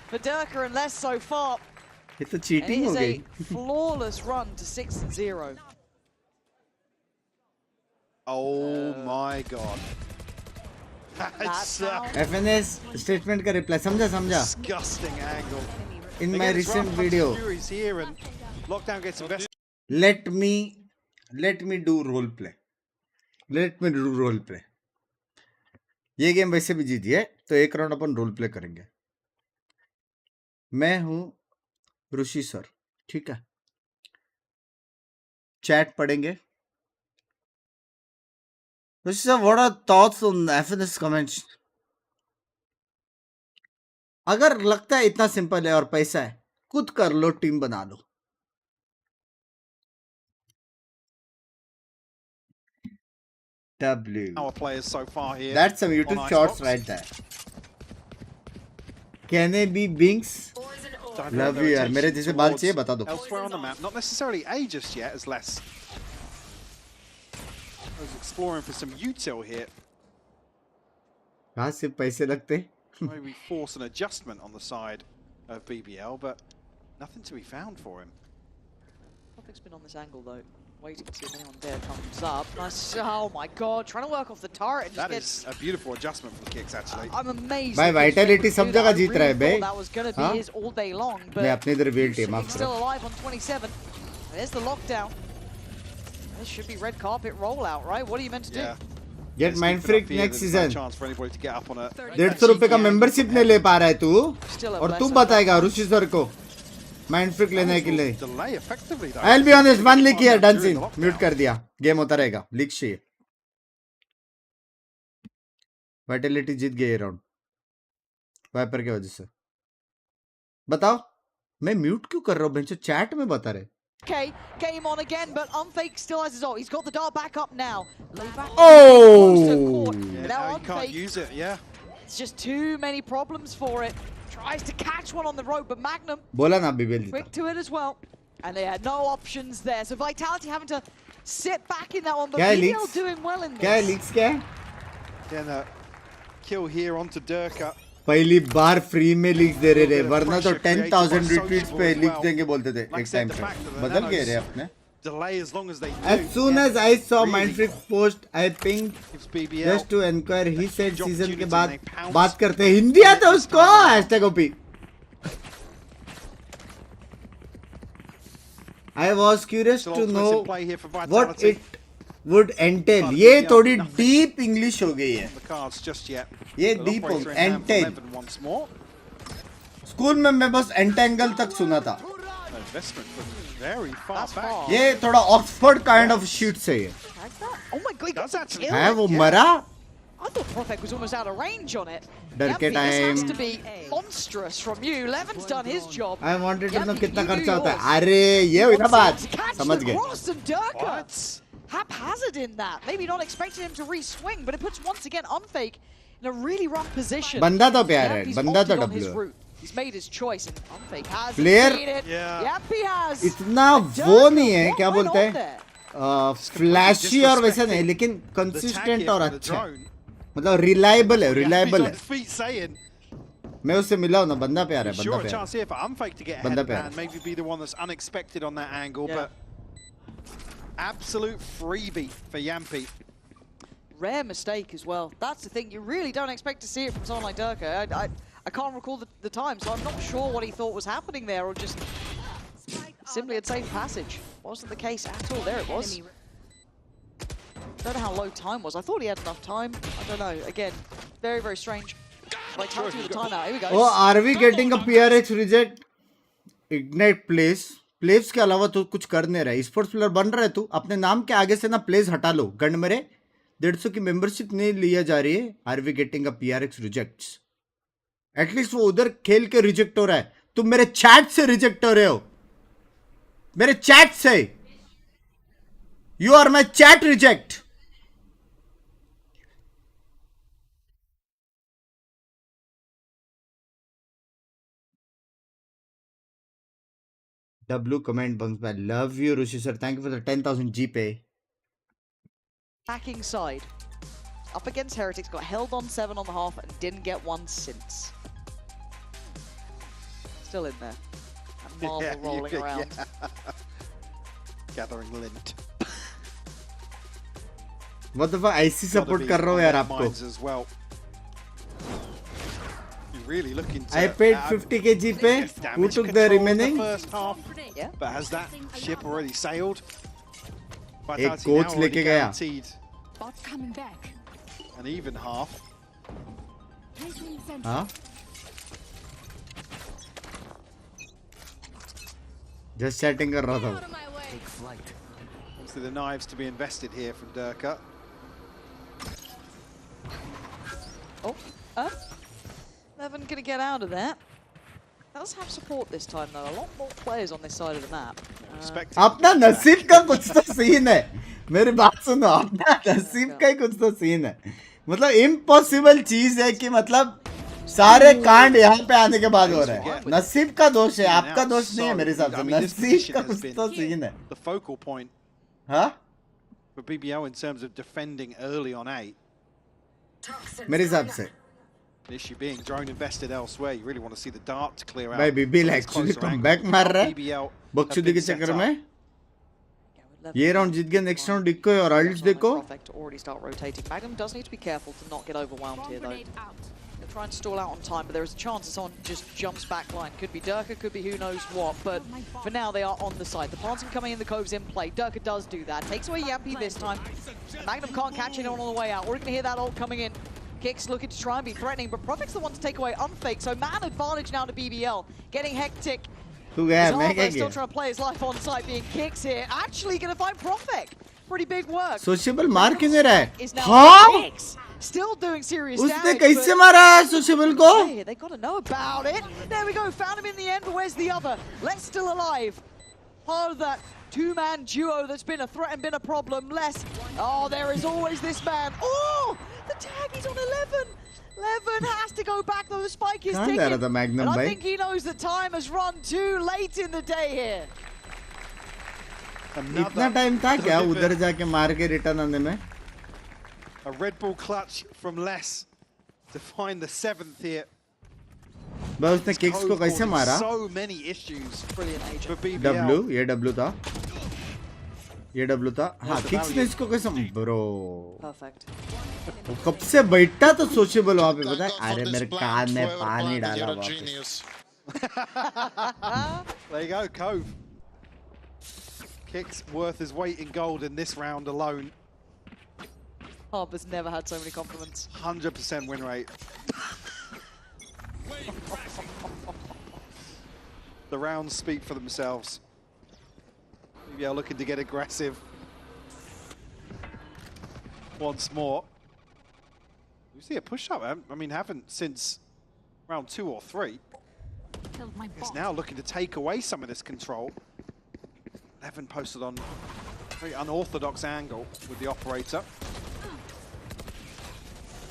for Durka and less so far. ये तो cheating हो गई. Flawless run to 6-0. Oh my god. That's FNS statement का reply समझा. Disgusting angle. In my recent video. Here and Lockdown gets invested. Let me do role play. ये game वैसे भी जीती है तो एक राउंड अपन रोल प्ले करेंगे. मैं हूं ऋषि सर, ठीक है. चैट पढ़ेंगे. Rishi sir, what are thoughts on FNS comments? अगर लगता है इतना सिंपल है और पैसा है, खुद कर लो, टीम बना लो. W. Our players so far here. That's some YouTube shorts right there. Can it be Binks? Love you यार. मेरे जैसे बाल चाहिए बता दो. Elsewhere on the map, not necessarily A just yet, as less. I was exploring for some util here. कहाँ से पैसे लगते? Maybe force an adjustment on the side of BBL, but nothing to be found for him. Nothing's been on this angle though. Waiting to see if anyone there comes up. Nice. Oh my god, trying to work off the turret and just That is a beautiful adjustment from Kicks actually. I'm amazed. भाई vitality सब जगह जीत रहा है बे. That was going to be his all day long, but मैं अपनी इधर build team he's still alive on 27. There's the lockdown. This should be red carpet rollout, right? What are you meant to do? Get Mind Freak next season. Chance for anybody to get up on a 150 रुपए का membership नहीं ले पा रहा है तू, और तू बताएगा ऋषि सर को Mind Freak लेने के लिए. I'll be honest, one leak here, dancing. Mute कर दिया. Game होता रहेगा. Leak चाहिए. Vitality जीत गई राउंड. वाइपर की वजह से. बताओ, मैं म्यूट क्यों कर रहा हूँ? बेंचो चैट में बता रहे. Okay, game on again, but Unfake still has his ult. He's got the dart back up now. Oh! Yeah, now you can't use it, yeah. It's just too many problems for it. Tries to catch one on the road, but Magnum बोला ना BBL quick to it as well. And they had no options there. So Vitality having to sit back in that one, but BBL doing well in this. क्या है leaks क्या है? Then a kill here onto Durka. पहली बार free में leak दे रहे, वरना तो 10,000 retweets पे लीक देंगे बोलते थे एक टाइम पे. बदल गए रे अपने. As soon as I saw Mind Freak post, I pinged just to inquire. He said season के बाद बात करते हैं. हिंदी आता है उसको. #OP. I was curious to know what it would entail. ये थोड़ी deep English हो गई है. ये deep हो entail. स्कूल में मैं बस entangle तक सुना था. ये थोड़ा Oxford kind of sheet से है. Oh my god, that's actually. है वो मरा? I thought Profek was almost out of range on it. डर के time. This has to be monstrous from you. Levin's done his job. I wanted to know कितना खर्चा होता है. अरे ये हुई ना बात. समझ गए. Haphazard in that. Maybe not expecting him to re-swing, but it puts once again Unfake in a really rough position. बंदा तो प्यार है. बंदा तो W. He's made his choice and Unfake has Player. Yep, he has. इतना वो नहीं है क्या बोलते हैं फ्लैशी और वैसा नहीं, लेकिन कंसिस्टेंट और अच्छा, मतलब रिलायबल है. रिलायबल है. मैं उससे मिला हूं ना. बंदा प्यार है. बंदा प्यार है. बंदा प्यार है. Maybe be the one that's unexpected on that angle, but absolute freebie for Yampi. Rare mistake as well. That's the thing. You really don't expect to see it from someone like Durka. I can't recall the time, so I'm not sure what he thought was happening there, or just simply had safe passage. Wasn't the case at all. There it was. Don't know how low time was. I thought he had enough time. I don't know. Again, very, very strange. Vitality with the timeout. Here we go. Oh, are we getting a PRH reject? Ignite plays. Place के अलावा तो कुछ कर नहीं रहा है. Sports player बन रहा है तू. अपने नाम के आगे से ना प्लेस हटा लो. गंड मेरे 150 की मेंबरशिप नहीं लिया जा रही है. Are we getting a PRX rejects? At least वो उधर खेल के रिजेक्ट हो रहा है. तुम मेरे चैट से रिजेक्ट हो रहे हो. मेरे चैट से. You are my chat reject. W comment bunks by. Love you, Rushi sir. Thank you for the 10,000 GPay. Attacking side. Up against Heretics, got held on 7 on the half and didn't get one since. Still in there. That marble rolling around. Yeah. Gathering lint. What the fuck? IC support कर रहा हूँ यार आपको. As well. You're really looking to I paid 50k GPay. Who took the remaining? The first half. Yeah. But has that ship already sailed? एक coach लेके गया. An even half. हाँ? Just chatting कर रहा था. Obviously the knives to be invested here from Durka. Oh, Levin gonna get out of that. Does have support this time though. A lot more players on this side of the map. अपना नसीब का कुछ तो scene है. मेरी बात सुनो. अपना नसीब का ही कुछ तो सीन है. मतलब इम्पॉसिबल चीज है कि मतलब सारे कांड यहाँ पे आने के बाद हो रहे हैं. नसीब का दोष है. आपका दोष नहीं है मेरे हिसाब से. नसीब का कुछ तो सीन है. The focal point. हाँ? For BBL in terms of defending early on A. मेरे हिसाब से. The issue being drone invested elsewhere. You really want to see the dart to clear out. भाई BBL actually comeback मार रहा है. बकचोदी के चक्कर में. ये राउंड जीत गया. नेक्स्ट राउंड डिको है और अल्ट्स देखो. Already start rotating. Magnum does need to be careful to not get overwhelmed here though. They're trying to stall out on time, but there is a chance that someone just jumps back line. Could be Durka, could be who knows what, but for now they are on the side. The planting coming in, the cove's in play. Durka does do that. Takes away Yampi this time. Magnum can't catch anyone on the way out. We're going to hear that ult coming in. Kicks looking to try and be threatening, but Profect's the one to take away Unfake, so man advantage now to BBL. Getting hectic. Still trying to play his life on site, being Kicks here. Actually going to find Profec. Pretty big work. Sociable मार क्यों नहीं रहा है? हाँ? Still doing serious damage. उसने कैसे मारा है Sociable को? They got to know about it. There we go. Found him in the end, but where's the other? Let's still alive. Part of that two-man duo that's been a threat and been a problem. Less. Oh, there is always this man. Oh, the tag, he's on 11. 11 has to go back though. The spike is ticking. And I think he knows the time has run too late in the day here. इतना time था क्या उधर जाके मार के return आने में? A Red Bull clutch from Less to find the 7th here. बस उसने किक्स को कैसे मारा? So many issues. Brilliant for BBL. W, ये W था. ये W था. हाँ, किक्स ने इसको कैसे? Bro. Perfect. वो कब से बैठा तो सोचेबल वहाँ पे पता है? अरे मेरे कान में पानी डाला वापस. There you go, Cove. Kicks worth his weight in gold in this round alone. Harper's never had so many compliments. 100% win rate. The rounds speak for themselves. Yeah, looking to get aggressive once more. You see a push up, I mean, haven't since round 2 or 3. It's now looking to take away some of this control. Evan posted on a very unorthodox angle with the operator.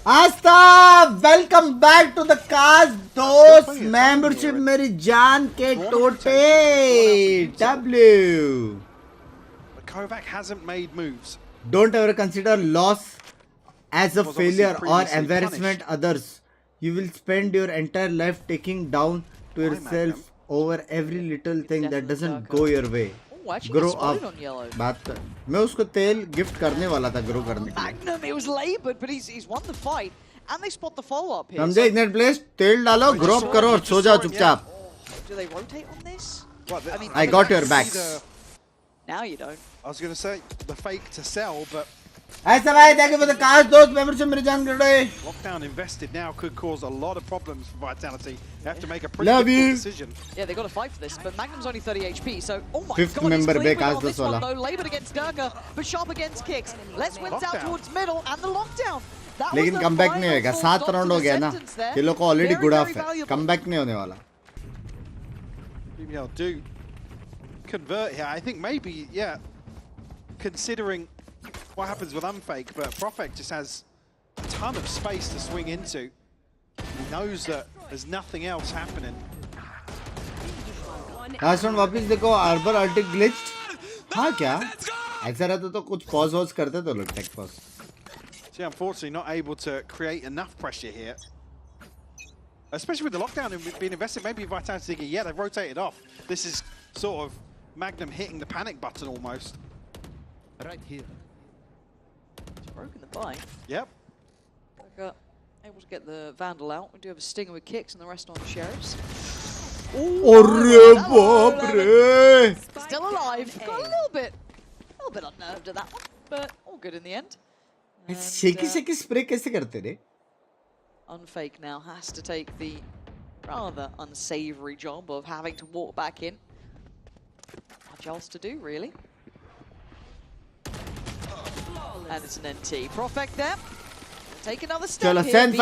Asta, welcome back to the cast. Those membership मेरी जान के टोटे. W. But Kovac hasn't made moves. Don't ever consider loss as a failure or embarrassment others. You will spend your entire life taking down to yourself over every little thing that doesn't go your way. Grow up. बात कर. मैं उसको तेल gift करने वाला था grow करने के लिए. Magnum, it was labored, but he's won the fight, and they spot the follow up here. समझे? इग्नाइट प्लेस तेल डालो, ग्रो अप करो और सो जाओ चुपचाप. Do they rotate on this? I mean, I got your backs. Now you don't. I was going to say the fake to sell, but ऐसा भाई thank you for the cast. दोस्त membership मेरी जान कर रहे. Lockdown invested now could cause a lot of problems for Vitality. They have to make a pretty difficult decision. Yeah, they got to fight for this, but Magnum's only 30 HP, so oh my Fifth god, member he's clean cast on this this one wala. though. Labored against Durka, but sharp against Kicks. Let's win out towards middle and the lockdown. लेकिन comeback नहीं होएगा. 7 round हो गया ना. ये लोग को already good of है. कमबैक नहीं होने वाला. BBL do convert here. I think maybe, yeah, considering what happens with Unfake, but Profec just has a ton of space to swing into. He knows that there's nothing else happening. Last round वापस देखो arbor अल्टी glitched हाँ क्या ऐसा रहता तो कुछ pause was करते तो लोग take pause See, unfortunately not able to create enough pressure here, especially with the lockdown and being invested. Maybe Vitality thinking, yeah, they've rotated off. This is sort of Magnum hitting the panic button almost. Right here. It's broken the bind. Yep. Able to get the Vandal out. We do have a stinger with kicks and the rest on the Sheriffs. Still alive. Got a little bit unnerved at that one, but all good in the end. Shaky spray कैसे करते रे Unfake now has to take the rather unsavory job of having to walk back in. Much else to do, really. And it's an NT. Profect there. Take another step. चलो send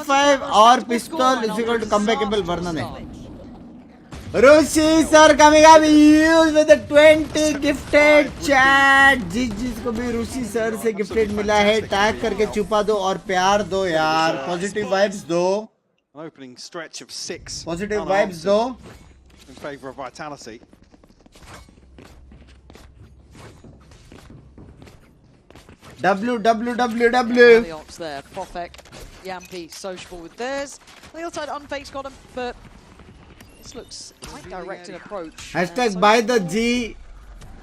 5 और पिस्तौल is equal to comebackable वरना नहीं Rushi sir coming up used with the 20 gifted chat जिसको भी Rushi sir से gifted मिला है टैग करके छुपा दो और प्यार दो यार पॉजिटिव वाइब्स दो An opening stretch of 6 positive vibes दो in favor of Vitality. W. The ops there. Profect, Yampi, sociable with theirs. On the other side, Unfake's got him, but this looks quite direct in approach. Hashtag buy the G.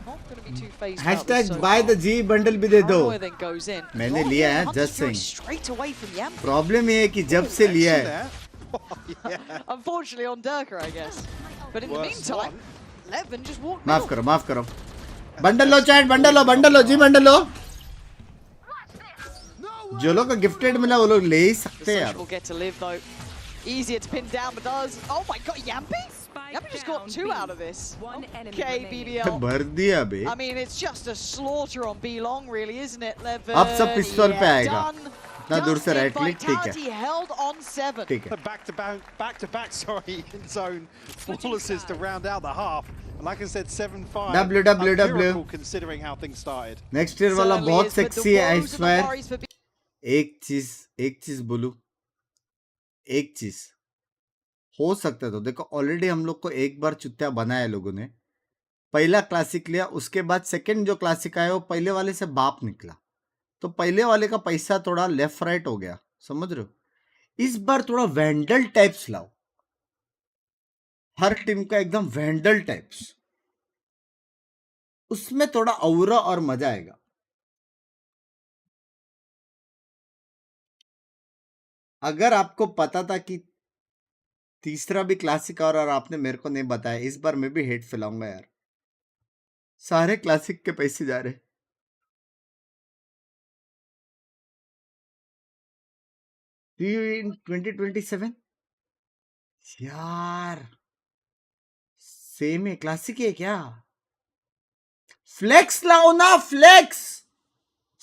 Not going to be too phased Hashtag buy the G bundle भी दे दो. then goes in. मैंने लिया है just saying. Straight away from Yampi. Problem ये है कि जब से लिया है. Unfortunately on Durka, I guess. But in the meantime, Levin just walked. माफ करो. बंडल लो chat, बंडल लो, G बंडल लो. जो लोग को गिफ्टेड मिला वो लोग ले ही सकते हैं यार. Will get to live though. Easier to pin down, but does. Oh my God, Yampi! Yampi just got 2 out of this. Okay, BBL. भर दिया बे. I mean, it's just a slaughter on B long, really, isn't it, Levin? अब सब पिस्तौल पे आएगा. इतना दूर से राइट क्लिक ठीक है. Vitality held on 7. ठीक है. Back to back, sorry, in zone. 4 assists to round out the half. And like I said, 7-5. W. Considering how things started. Next year वाला बहुत सेक्सी है I swear. एक चीज बोलूं. एक चीज हो सकता है तो देखो ऑलरेडी हम लोग को एक बार चुत्या बनाया लोगों ने. पहला क्लासिक लिया उसके बाद सेकंड जो क्लासिक आया वो पहले वाले से बाप निकला तो पहले वाले का पैसा थोड़ा लेफ्ट राइट हो गया. समझ रहे हो. इस बार थोड़ा वैंडल टाइप्स लाओ. हर टीम का एकदम वैंडल टाइप्स. उसमें थोड़ा औरा और मजा आएगा. अगर आपको पता था कि तीसरा भी क्लासिक और आपने मेरे को नहीं बताया इस बार मैं भी हेट फैलाऊंगा यार. सारे क्लासिक के पैसे जा रहे. in 2027 यार सेम है क्लासिक है क्या. फ्लेक्स लाओ ना. फ्लेक्स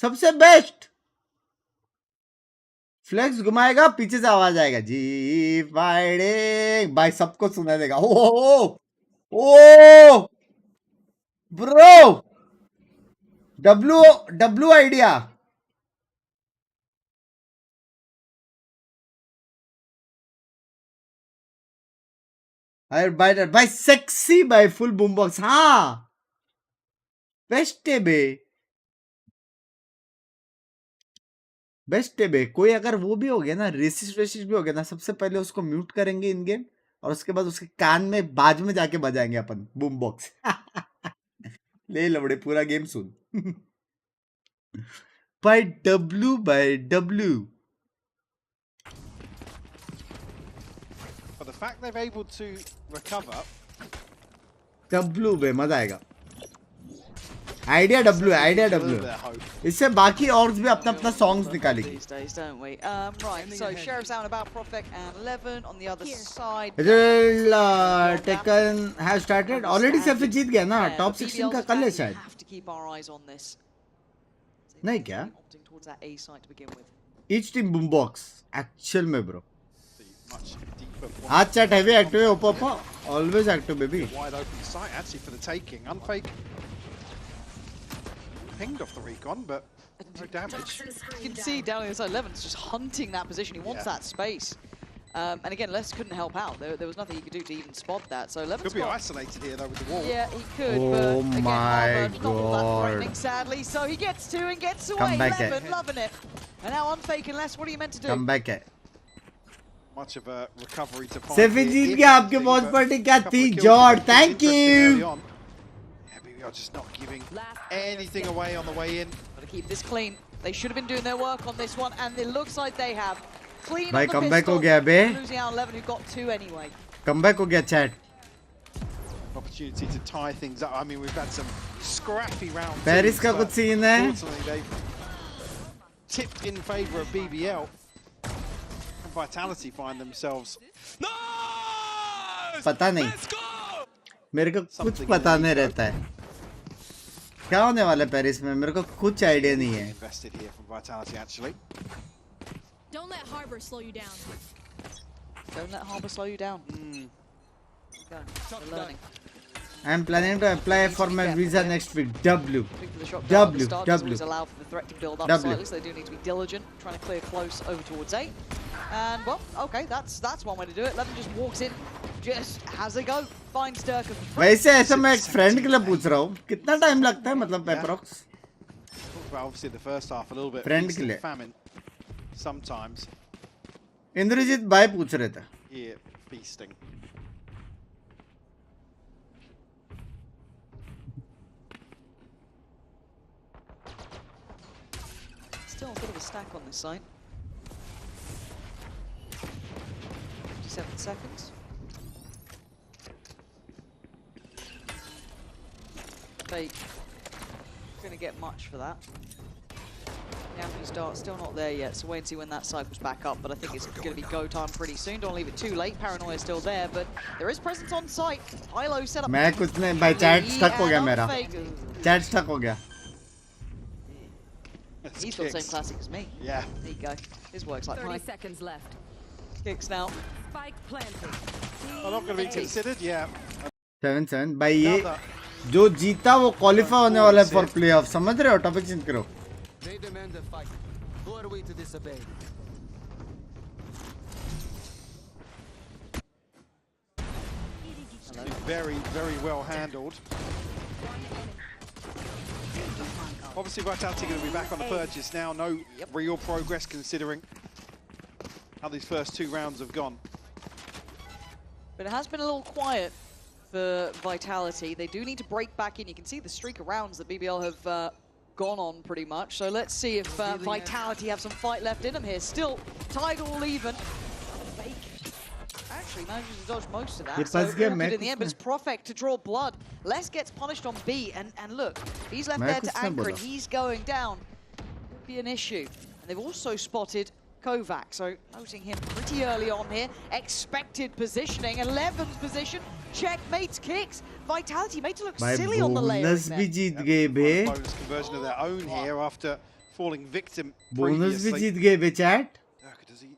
सबसे बेस्ट. फ्लेक्स घुमाएगा पीछे से आवाज आएगा जी फाइटिंग भाई सबको सुना देगा. ओ ब्रो डब्ल्यू आइडिया. अरे भाई सेक्सी भाई फुल बूम बॉक्स. हाँ बेस्ट है बे. बेस्ट है बे. कोई अगर वो भी हो गया ना रेसिस्ट भी हो गया ना सबसे पहले उसको म्यूट करेंगे इन गेम और उसके बाद उसके कान में बाजू में जाके बजाएंगे अपन बूम बॉक्स. ले लवड़े पूरा गेम सुन. Bye W. But the fact they've able to recover. W बे मजा आएगा. Idea W. इससे बाकी ऑर्ग्स भी अपना सॉन्ग्स निकालेंगे. These days, don't we? Right, so Sheriff's out about Profect and 11 on the other side. Tekken has started. Already सब जीत गया ना. टॉप 16 का कल है शायद. Have to keep our eyes on this. नहीं क्या? Opting towards that A side to begin with. Each team boom box. Actual में bro. आज chat heavy active है Oppo. Always active baby. Wide open sight actually for the taking. Unfake. Pinged off the recon, but no damage. You can see down the inside, Levin's just hunting that position. He wants that space. And again, Les couldn't help out. There was nothing he could do to even spot that. So Levin's could be isolated here though with the wall. Yeah, he could. Oh but again, my Harvard, not all that God. threatening, sadly. So he gets to and gets away. Come back, Levin, loving it. And now on fake and Les, what are you meant to do? Come back है. Much of a recovery to find. Seven जीत गया आपके watch party क्या थी जॉर्ड. Thank you. Yeah, we are just not giving anything away on the way in. Gotta keep this clean. They should have been doing their work on this one, and it looks like they have. Clean भाई on the comeback pistol, हो गया बे. losing out 11 who got 2 anyway. Comeback हो गया chat. Opportunity to tie things up. I mean, we've had some scrappy rounds. Paris का कुछ scene है. Unfortunately, they've tipped in favour of BBL. And Vitality find themselves. पता नहीं. मेरे को कुछ पता नहीं रहता है. क्या होने वाला है पेरिस में मेरे को कुछ आइडिया नहीं है. Invested here from Vitality actually. Don't let Harbor slow you down. Don't let Harbor slow you down. Go. They're learning. I am planning to apply for my visa next week. W. W. Allow for the threat to build up slightly, so they do need to be diligent, trying to clear close over towards A. And well, okay, that's one way to do it. Levin just walks in, just has a go, finds Durka. वैसे ऐसा मैं एक friend के लिए पूछ रहा हूँ. कितना time लगता है मतलब approx? Well, obviously the first half a little bit. Friend के लिए. Famine. Sometimes. इंद्रजीत भाई पूछ रहे थे. Here, feasting. Still a bit of a stack on this side. 57 seconds. Fake. Gonna get much for that. Yampi's dart still not there yet, so wait and see when that cycles back up, but I think it's going to be go time pretty soon. Don't leave it too late. Paranoia is still there, but there is presence on site. Hilo set up. मैं कुछ नहीं भाई chat stuck हो गया मेरा. Chat stuck हो गया. He's got the same classic as me. Yeah. There you go. His works like 30 mine. seconds left. Kicks now. Spike planted. Are not going to be considered, yeah. 7-7 भाई ये जो जीता वो क्वालिफाई होने वाला है फॉर प्लेऑफ. समझ रहे हो? टॉपिक चेंज करो. They demand a fight. Who are we to disobey? Very, very well handled. Obviously, Vitality going to be back on the purchase now. No real progress considering how these first 2 rounds have gone. But it has been a little quiet for Vitality. They do need to break back in. You can see the streak of rounds that BBL have gone on pretty much. So let's see if Vitality have some fight left in them here. Still tied all even. Fake actually manages to dodge most of that. So good in the end, but it's Profect to draw blood. Les gets punished on B, and look, he's left there to anchor and he's going down. Could be an issue. And they've also spotted Kovac, so noting him pretty early on here. Expected positioning, 11th position. Checkmates kicks. Vitality made to look silly on the layering bonus भी जीत गए बे. Bonus conversion of their own here after falling victim bonus भी previously. जीत गए बे chat. Does he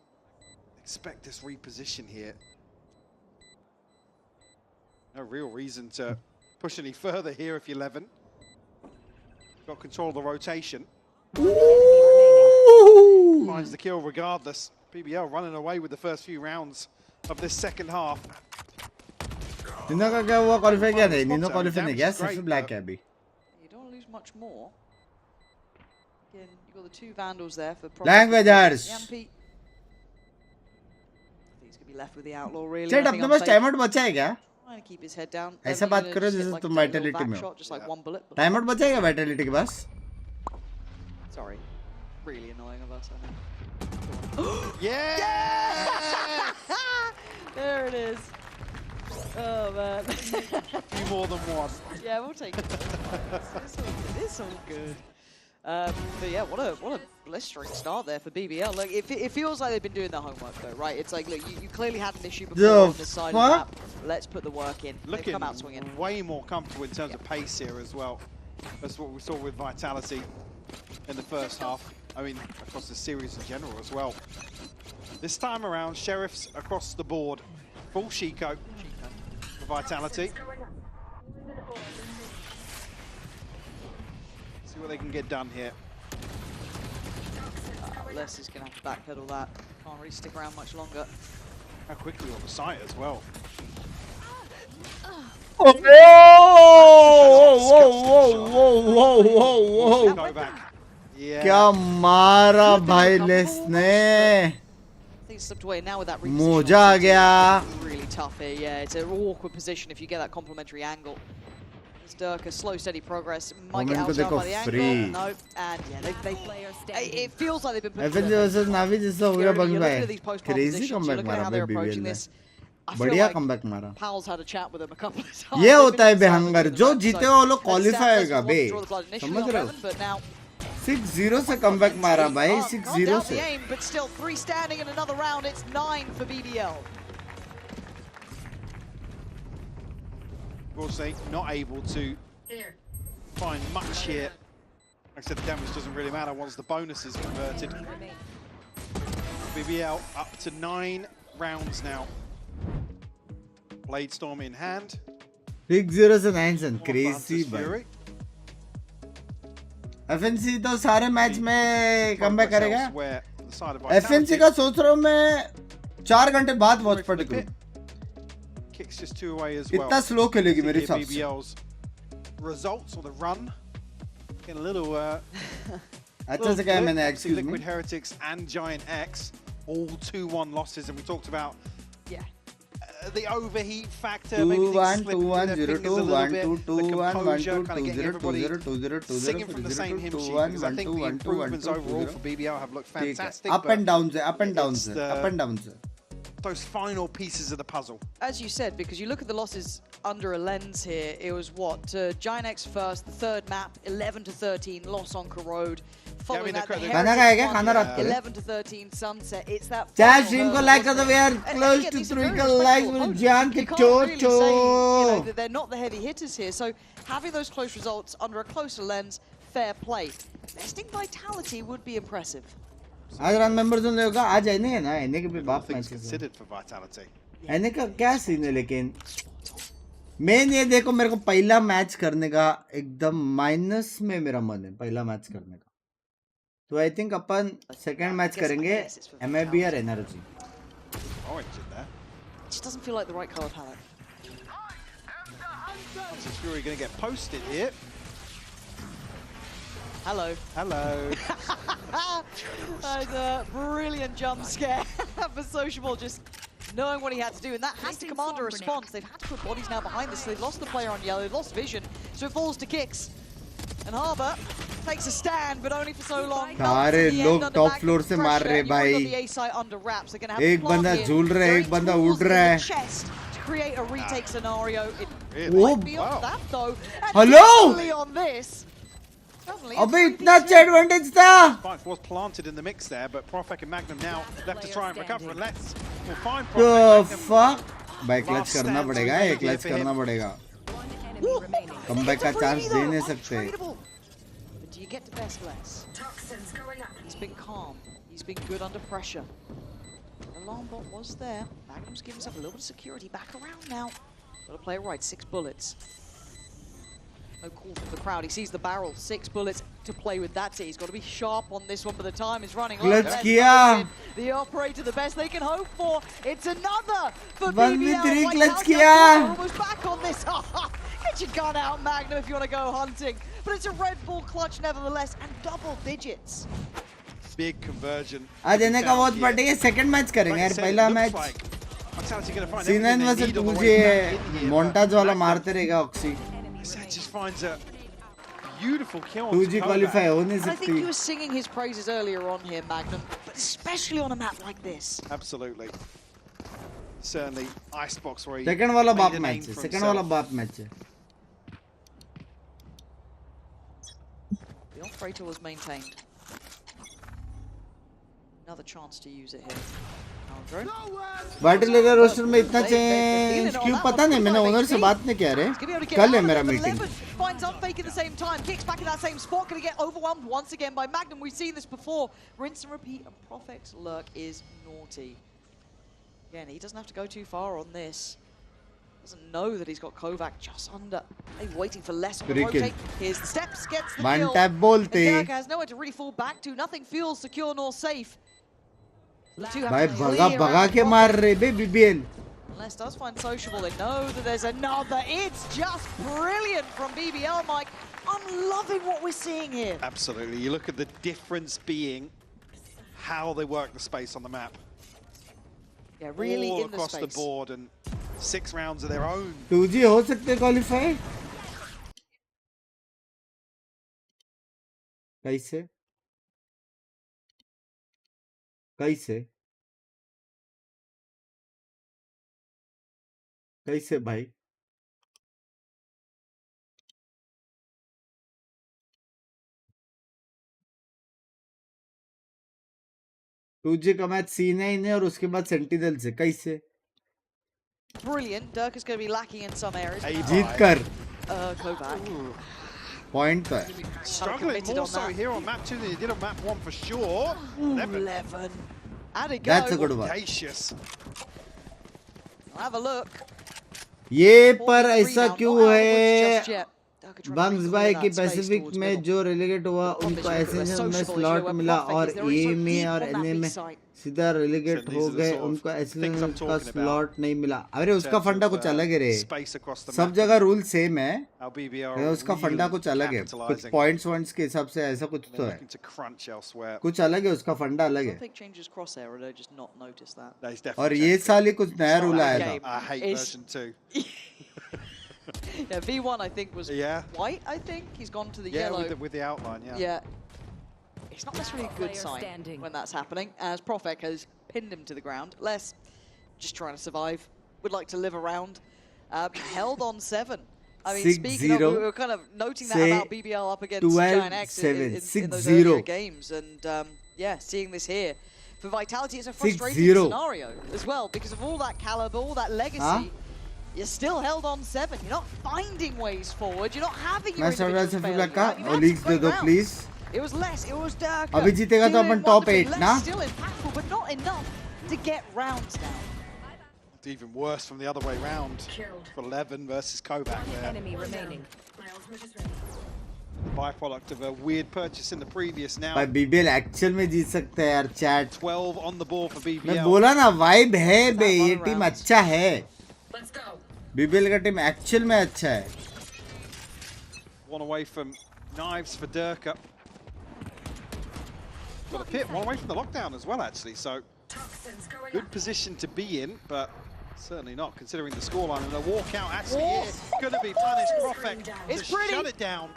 expect this reposition here? No real reason to push any further here if you're 11. Got control of the rotation. Finds the kill regardless. BBL running away with the first few rounds of this second half. निनो का क्या हुआ qualify क्या नहीं? निनो qualify नहीं किया, सिर्फ ब्लैक है अभी. You don't lose much more. Again, you got the 2 vandals there for Languagers. Yampi. I think he's gonna be left with the outlaw really. Chat अपने पास टाइम आउट बचा है क्या? Trying to keep his head down. ऐसा बात करो जैसे तुम Vitality में हो. Just like one bullet. Time out बचा है क्या वाइटलिटी के पास? Sorry. Really annoying of us, I know. Yeah! There it is. Oh man. Few more than one. Yeah, we'll take it. It's all good. But yeah, what a blistering start there for BBL. Look, it feels like they've been doing their homework though, right? It's like, look, you clearly had an issue before on this side of the map. Let's put the work in. They've come out swinging. Way more comfortable in terms of pace here as well. That's what we saw with Vitality in the first half. I mean, across the series in general as well. This time around, Sheriffs across the board. Full Shiko for Vitality. See what they can get done here. Les is going to have to backpedal that. Can't really stick around much longer. How quickly on the site as well. Oh, whoa. Yeah. क्या मारा भाई less ने. Slipped away now with that मोजा आ गया. Really tough here, yeah. It's an awkward position if you get that complementary angle. It's Durka, slow, steady progress. Might get out by the angle. No, and yeah, it feels like they've been put FNC versus Navi जैसा हो गया बंग भाई. Crazy comeback मारा भाई BBL ने. बढ़िया comeback मारा. Powell's had a chat with him a couple of times. ये होता है बेहंगर. जो जीते वो लोग qualify होगा बे. समझ रहे हो? 6-0 से comeback मारा भाई. 6-0 से. But still 3 standing in another round. It's 9 for BBL. Bolte not able to find much here. Like I said, the damage doesn't really matter once the bonus is converted. BBL up to 9 rounds now. Blade Storm in hand. 6-0 से 9 crazy भाई. FNC तो सारे match में comeback करेगा. FNC का सोच रहा हूँ मैं 4 घंटे बाद वॉच पार्टी करूँ. इतना स्लो खेलेगी मेरे हिसाब से. Results or the run getting a little अच्छा से क्या मैंने excuse me. Liquid Heretics and Giant X all 2-1 losses, and we talked about the overheat factor. 2-1, 2-1, 0-2, 1-2, 2-1, 1-2, 2-0, 2-0, 2-0, 2-0, singing from the same hymn sheet, because I think the improvements overall for BBL have looked fantastic. Up and down, up and down, up and down. Those final pieces of the puzzle. As you said, because you look at the losses under a lens here, it was what? Giant X first, the third map, 11-13, loss on Corrode. Following that, the Heritage 11-13 Sunset. It's that. Chat stream ko like kar do. We are close to 3 likes. With Jan ke chocho. They're not the heavy hitters here, so having those close results under a closer lens, fair play. Nesting vitality would be impressive. आज run members होने होगा. आज आने है ना. आने के भी बाप मैच considered for vitality. आने का क्या सीन है लेकिन मेन ये देखो मेरे को पहला मैच करने का एकदम माइनस में मेरा मन है पहला मैच करने का. तो I think upon second match करेंगे Emea और energy. Orange in there. Just doesn't feel like the right color palette. This Fury going to get posted here. Hello. Hello. That's a brilliant jump scare for Sociable, just knowing what he had to do, and that has to command a response. They've had to put bodies now behind this, so they've lost the player on yellow, they've lost vision, so it falls to Kicks. And Harbour takes a stand, but only for so long. सारे लोग top floor से मार रहे भाई. एक बंदा झूल रहा है, एक बंदा उड़ रहा है. Create a retake scenario. It Oh, might be on that though. Hello? On this. अबे इतना अच्छा एडवांटेज था. Spike was planted in the mix there, but Profek and Magnum now left to try and recover, and we'll find The Profek. fuck? भाई clutch करना पड़ेगा. ये clutch करना पड़ेगा. कमबैक का चांस दे नहीं सकते. But do you get the best less? He's been calm. He's been good under pressure. Alarm bot was there. Magnum's giving himself a little bit of security. Back around now. Got to play it right. 6 bullets. No call from the crowd. He sees the barrel. 6 bullets to play with. That's it. He's got to be sharp on this one, but the time is running low. Clutch kiya. The operator, the best they can hope for. It's another for 1v3 clutch kiya. Almost back on this. Get your gun out, Magnum, if you want to go hunting. But it's a Red Bull clutch nevertheless, and double digits. Big conversion. आज इन्हें का watch party है. Second match करेंगे यार. पहला match C9 versus 2G montage वाला मारते रहेगा oxy. Just finds a beautiful kill. 2G qualify हो नहीं I think सकती. you were singing his praises earlier on here, Magnum, but especially on a map like this. Absolutely. Certainly, Icebox where he second वाला made बाप a match name है. for second वाला himself. बाप match है. The operator was maintained. Another chance to use it here. Water लेकर roster में इतना change क्यों पता नहीं. मैंने ओनर से बात नहीं किया रे. कल है मेरा meeting. Finds Unfake at the same time. Kicks back in that same spot. Going to get overwhelmed once again by Magnum. We've seen this before. Rinse and repeat. And Profek's lurk is naughty. Again, he doesn't have to go too far on this. Doesn't know that he's got Kovac just under. They're waiting for less on the rotate. Here's the steps. Gets the kill. One tap Bolte. Has nowhere to really fall back to. Nothing feels secure nor safe. भाई भगा के मार रहे बे BBL. Unless does find sociable, they know that there's another. It's just brilliant from BBL, Mike. I'm loving what we're seeing here. Absolutely. You look at the difference being how they work the space on the map. Yeah, really all in the across space. the board, and 6 rounds of their own. 2G हो सकते qualify? कैसे? कैसे? कैसे भाई? तुझे का match C9 है और उसके बाद सेंटिनल से कैसे? Brilliant. Dirk is going to be lacking in some areas. जीत कर. Kovac. Point तो है. Struggling more so here on map 2 than he did on map 1 for sure. 11. Had a go. That's a good one. Audacious. Have a look. ये पर ऐसा क्यों है? बंग्स bye की Pacific में जो रेलीगेट हुआ उनको एसेंशियल में स्लॉट मिला और एमे और एनए में सीधा रेलीगेट हो गए, उनको एसेंशियल का स्लॉट नहीं मिला. अरे उसका फंडा कुछ अलग है रे. सब जगह रूल सेम है, उसका फंडा कुछ अलग है. कुछ पॉइंट्स के हिसाब से ऐसा कुछ तो है, कुछ अलग है, उसका फंडा अलग है. और ये साल ही कुछ नया रूल आया था. Yeah, V1 I think was white. I think he's gone to the yellow with the outline. Yeah. It's not necessarily a good sign when that's happening, as Profek has pinned him to the ground. Les just trying to survive. Would like to live around. Held on 7. I mean, speaking of, we were kind of noting that about BBL up against Giant X in those earlier games, and yeah, seeing this here for Vitality, it's a frustrating scenario as well because of all that caliber, all that legacy. You're still held on 7. You're not finding ways forward. You're not having your individual please. It was less. It was Dirk. अभी जीतेगा तो अपन top 8 ना? Still impactful, but not enough to get rounds down. Even worse from the other way round for 11 versus Kovac there. Enemy remaining. Byproduct of a weird purchase in the previous now. भाई BBL actual में जीत सकता है यार chat. 12 on the ball for BBL. मैं बोला ना vibe है बे, ये टीम अच्छा है. BBL का टीम एक्चुअल में अच्छा है. One away from knives for Durka. Got a pit, one away from the lockdown as well actually, so good position to be in, but certainly not considering the scoreline. And the walkout actually is going to be punished. Profek to shut it down.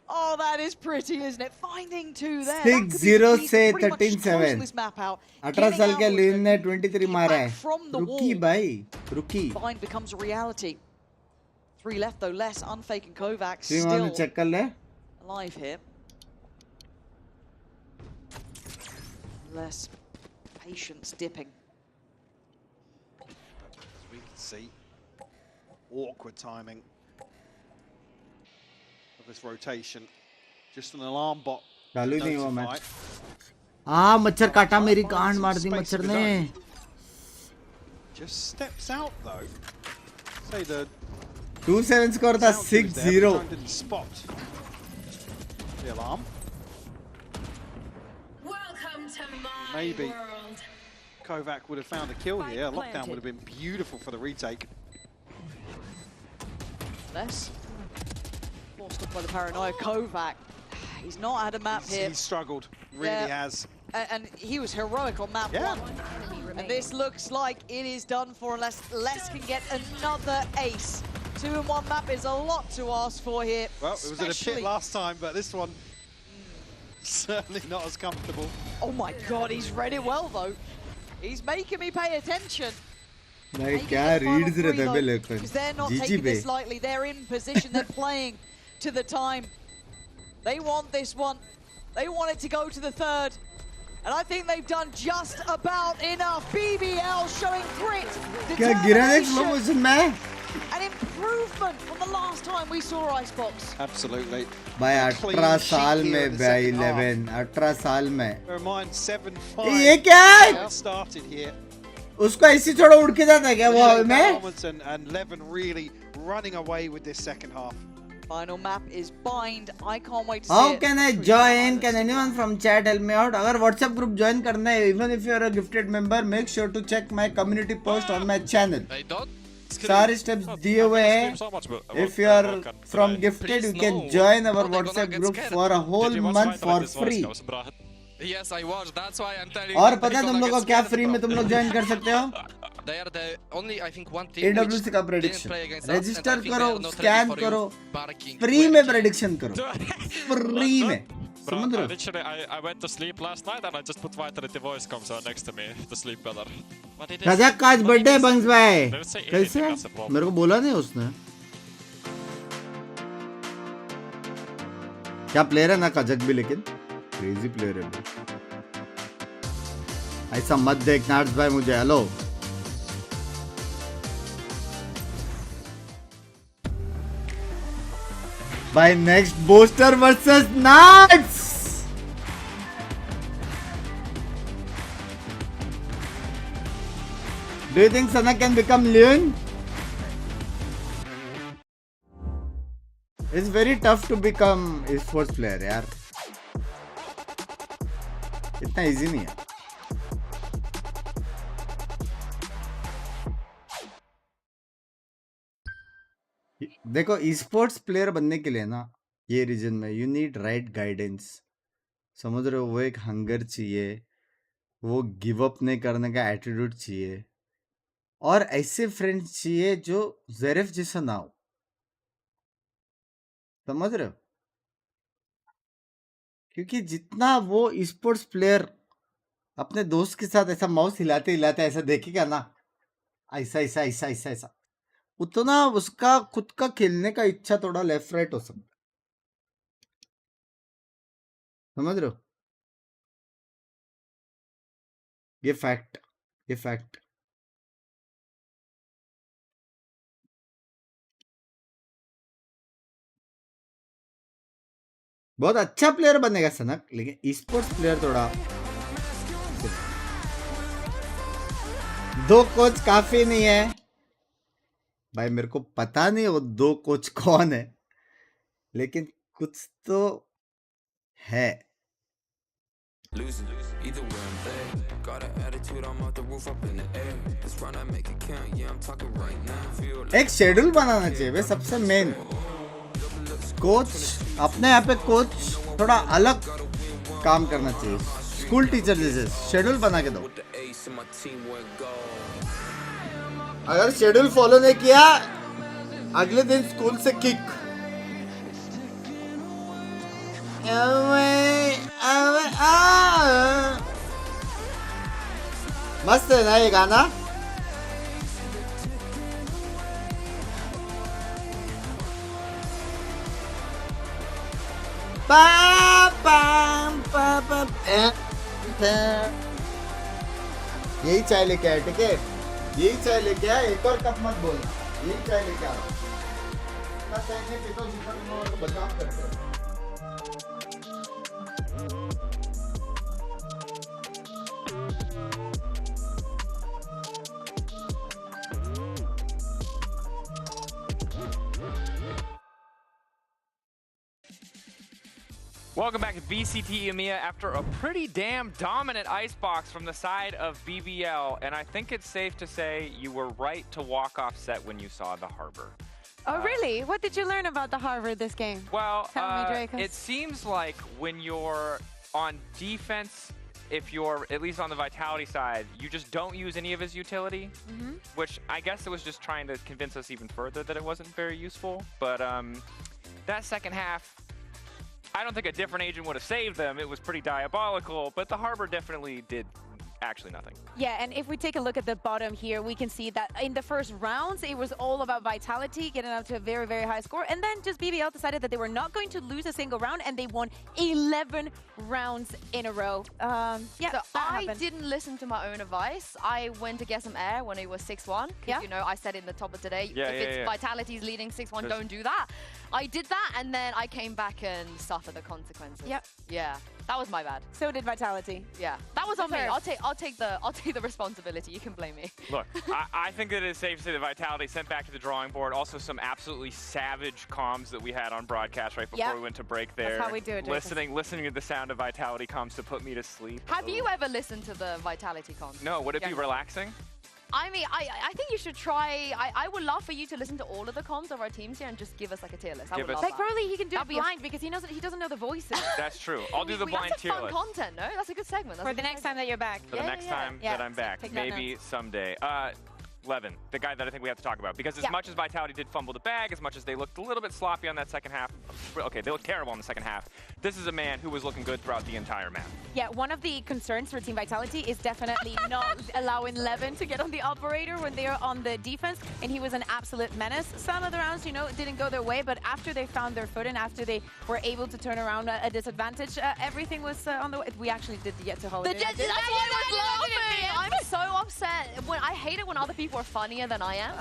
Oh, that is pretty, isn't it? Finding 2 there. 6-0 से 13-7. 18 साल के लिन ने 23 मारा है. रुकी भाई, रुकी. Find becomes a reality. 3 left though, less unfaking Kovac still check कर ले. Alive here. Less patience dipping. As we can see, awkward timing of this rotation. Just an alarm bot. चालू नहीं हुआ मैच. हाँ मच्छर काटा, मेरी गांड मार दी मच्छर ने. Just steps out though. Say the 2-7 score था 6-0. Didn't spot the alarm. Maybe Kovac would have found a kill here. Lockdown would have been beautiful for the retake. Less forced up by the paranoia. Kovac, he's not had a map here. He's struggled, really has. And he was heroic on map 1. And this looks like it is done for unless Les can get another ace. 2-in-1 map is a lot to ask for here. Well, it was in a pit last time, but this one certainly not as comfortable. Oh my god, he's read it well though. He's making me pay attention. Like क्या reads रहे थे मेरे को. Because they're not taking this lightly. They're in position. They're playing to the time. They want this one. They want it to go to the 3rd. And I think they've done just about enough. BBL showing grit, determination, an improvement from the last time we saw Icebox. Absolutely. भाई 18 साल में भाई 11 18 साल में. Remind 7-5. ये क्या है? Started here. उसको ऐसी थोड़ा उड़ के जाता है क्या वो में? And 11 really running away with this second half. Final map is bind. I can't wait to see How it. can I join? Can anyone from chat help me out? अगर WhatsApp group join करना है, even if you are a gifted member, make sure to check my community post on my channel. सारे steps दिए हुए हैं. If you are from gifted, you can join our WhatsApp group for a whole month for free. Yes, I was. That's why I'm telling you. और पता है तुम लोगों को क्या फ्री में तुम लोग ज्वाइन कर सकते हो? They are the only, I think, one team AWC का prediction. रजिस्टर करो, स्कैन करो, barking, फ्री में प्रेडिक्शन करो, फ्री में. समझ रहे हो? Literally, I went to sleep last night and I just put Vitality voice comes next to me to sleep better. Rajak का आज बर्थडे है बंक्स भाई. कैसे? मेरे को बोला नहीं उसने. क्या प्लेयर है ना कजक भी, लेकिन क्रेजी प्लेयर है. ऐसा मत देख नाट्स भाई मुझे. हेलो भाई, next booster versus Nats. Do you think Sana can become Leon? It's very tough to become esports player यार. इतना easy नहीं है. देखो esports player बनने के लिए ना, ये रीजन में you need right guidance. समझ रहे हो? वो एक हंगर चाहिए, वो गिव अप नहीं करने का एटीट्यूड चाहिए, और ऐसे फ्रेंड्स चाहिए जो ज़ेरेफ जैसा ना हो. समझ रहे हो? क्योंकि जितना वो स्पोर्ट्स प्लेयर अपने दोस्त के साथ ऐसा माउस हिलाते हिलाते ऐसा देखेगा ना, ऐसा ऐसा ऐसा ऐसा ऐसा, उतना उसका खुद का खेलने का इच्छा थोड़ा लेफ्ट राइट हो सकता है. समझ रहे हो? ये फैक्ट, ये फैक्ट. बहुत अच्छा प्लेयर बनेगा सनक, लेकिन स्पोर्ट्स प्लेयर थोड़ा. दो कोच काफी नहीं है भाई. मेरे को पता नहीं वो दो कोच कौन है, लेकिन कुछ तो है. एक शेड्यूल बनाना चाहिए भाई. सबसे मेन कोच, अपने यहाँ पे कोच थोड़ा अलग काम करना चाहिए. स्कूल टीचर जैसे शेड्यूल बना के दो. अगर शेड्यूल फॉलो नहीं किया, अगले दिन स्कूल से किक. मस्त है ना ये गाना. यही चाय लेके आए, ठीक है? यही चाय लेके आए. एक और कप मत बोलना. यही चाय लेके आओ. इतना चाय नहीं पीता जितना तुम लोगों को बदनाम करते हो. Welcome back to VCT Emea after a pretty damn dominant Icebox from the side of BBL, and I think it's safe to say you were right to walk off set when you saw the Harbor. Oh, really? What did you learn about the Harbor this game? Well, it seems like when you're on defense, if you're at least on the Vitality side, you just don't use any of his utility, which I guess it was just trying to convince us even further that it wasn't very useful. But that second half, I don't think a different agent would have saved them. It was pretty diabolical, but the Harbor definitely did actually nothing. Yeah, and if we take a look at the bottom here, we can see that in the first rounds, it was all about Vitality, getting up to a very, very high score. And then just BBL decided that they were not going to lose a single round, and they won 11 rounds in a row. Yeah, so I didn't listen to my own advice. I went to get some air when it was 6-1. Yeah. You know, I said in the top of today, if it's Vitality's leading 6-1, don't do that. I did that, and then I came back and suffered the consequences. Yep. Yeah. That was my bad. So did Vitality. Yeah, that was on me. I'll take the responsibility. You can blame me. Look, I think that it is safe to say that Vitality sent back to the drawing board. Also, some absolutely savage comms that we had on broadcast right before we went to break there. That's how we do it. Listening to the sound of Vitality comms to put me to sleep. Have you ever listened to the Vitality comms? No. Would it be relaxing? I mean, I think you should try. I would love for you to listen to all of the comms of our teams here and just give us like a tier list. I would love like that. probably he can do it blind because he doesn't know the voices. That's true. I'll do the blind tier list. That's fun content, no? That's a good segment. For the next time that you're back. For the next time that I'm back. Maybe someday. Levin, the guy that I think we have to talk about. Because as much as Vitality did fumble the bag, as much as they looked a little bit sloppy on that second half, okay, they looked terrible in the second half, this is a man who was looking good throughout the entire map. Yeah, one of the concerns for Team Vitality is definitely not allowing Levin to get on the operator when they are on the defense, and he was an absolute menace. Some of the rounds, you know, didn't go their way, but after they found their foot and after they were able to turn around a disadvantage, everything was on the way. We actually did get to Holiday. That's why I was laughing. I'm so upset. I hate it when other people are funnier than I am.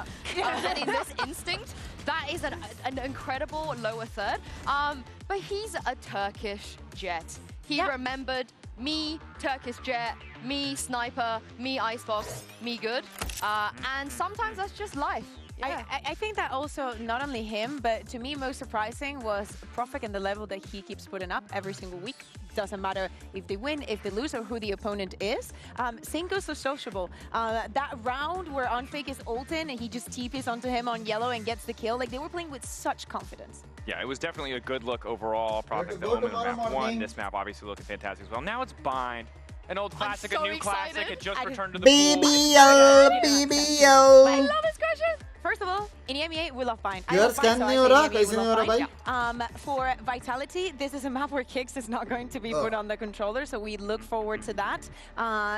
And in this instinct, that is an incredible lower third. But he's a Turkish jet. He remembered me, Turkish jet, me, sniper, me, Icebox, me good. And sometimes that's just life. Yeah. I think that also not only him, but to me most surprising was Profik and the level that he keeps putting up every single week. Doesn't matter if they win, if they lose, or who the opponent is. Same goes to Sociable. That round where Unfake is ulting and he just TPs onto him on yellow and gets the kill, like they were playing with such confidence. Yeah, it was definitely a good look overall. Profik, the Omen on map 1. This map obviously looking fantastic as well. Now it's Bind. An old classic, a new classic. It just returned to the BBO, BBO. I love this question. First of all, in Emea, we love Bind. For Vitality, this is a map where Kicks is not going to be put on the controller, so we look forward to that.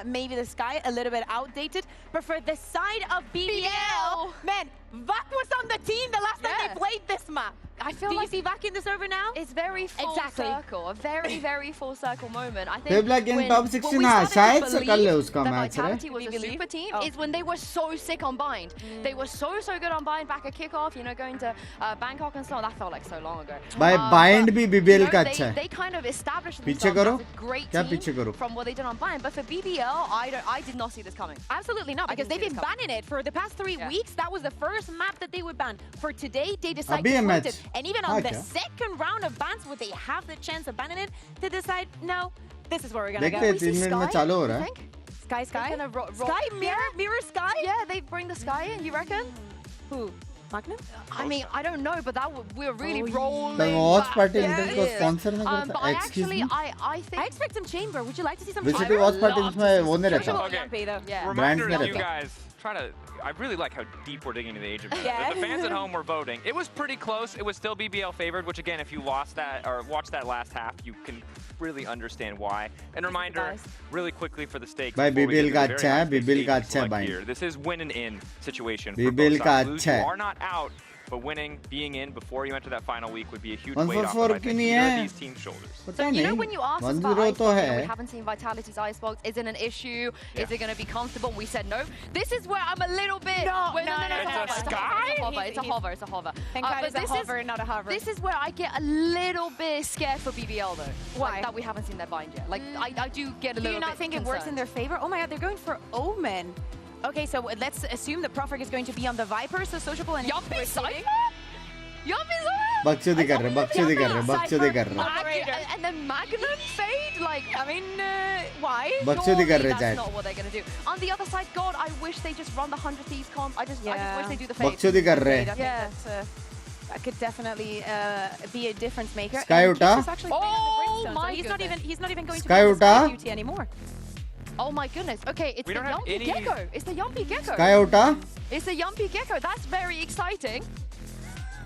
Maybe the Sky, a little bit outdated, but for the side of BBL, man, Vak was on the team the last time they played this map. I feel Do like you see Vak in the server now? It's very full circle, a very, very full circle moment. I think when top 16 शायद से कर ले उसका match रे. Vitality was a super team is when they were so sick on Bind. They were so good on Bind back at kickoff, you know, going to Bangkok and so on. That felt like so long ago. By Bind भी BBL का अच्छा है. They kind of established पीछे themselves करो. as a great क्या team पीछे करो? from what they did on Bind. But for BBL, I did not see this coming. Absolutely not, because they've been banning it for the past 3 weeks. That was the first map that they would ban. For today, they decided to put it. And even on the second round of bans, where they have the chance of banning it, they decide, no, this is where we're gonna go. देखते 3 minute में चालू हो रहा है. Sky. Sky, mirror Sky? Yeah, they bring the Sky in, you reckon? Who? Magnum? I mean, I don't know, but we're really rolling. The Watchparty को sponsor नहीं करता. But Excuse me. I think I expect some chamber. Would you like to see some Visit chamber? Watchparty में वो नहीं रहता. Okay. Reminder to you guys, I really like how deep we're digging into the Age of Meta. The fans at home were voting. It was pretty close. It was still BBL favored, which again, if you lost that or watched that last half, you can really understand why. And reminder, really quickly for the stakes. भाई BBL का अच्छा है, BBL का अच्छा है भाई. This is win and in situation. BBL का अच्छा है. You are not out. But winning, being in before you enter that final week would be a huge weight off of these teams' shoulders. So you know when you asked us about Icebox, we haven't seen Vitality's Icebox. Is it an issue? Is it going to be comfortable? We said no. This is where I'm a little bit. No. It's a hover. It's a hover. Thank God it's a hover, not a hover. This is where I get a little bit scared for BBL though. Why? Like, that we haven't seen their bind yet. Like I do get a little bit. Do you not think it works in their favor? Oh my God, they're going for Omen. Okay, so let's assume the Profik is going to be on the Viper, so Sociable and Yuppie Cypher? बकचोदी कर रहे. And then Magnum fade? Like, I mean, why? बकचोदी कर रहे That's not what they're going to do. On the other side, God, I wish they just run the 100 Thieves comp. I just wish they do the fade. बकचोदी कर रहे. Yeah. That could definitely be a difference maker. Sky उठा. Oh my goodness. He's not even going Sky to be उठा. duty anymore. Oh my goodness. Okay, it's the Yumpy Gecko. It's the Yumpy Gecko. Sky उठा. It's the Yumpy Gecko. That's very exciting.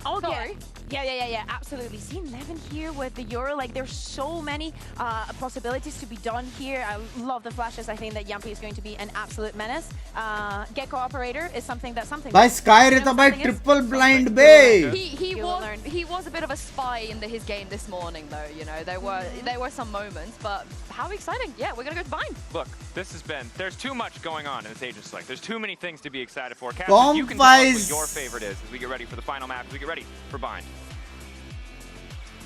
Oh, sorry. Yeah, absolutely. Seeing Levin here with the Euro, like there's so many possibilities to be done here. I love the flashes. I think that Yumpy is going to be an absolute menace. Gecko operator is something that By Sky रहता by triple blind bay. He was a bit of a spy in his game this morning though, you know. There were some moments, but how exciting. Yeah, we're going to go to Bind. Look, there's too much going on in this Agent Select. There's too many things to be excited for. Captain, you can tell us what your favorite is as we get ready for the final map, as we get ready for Bind.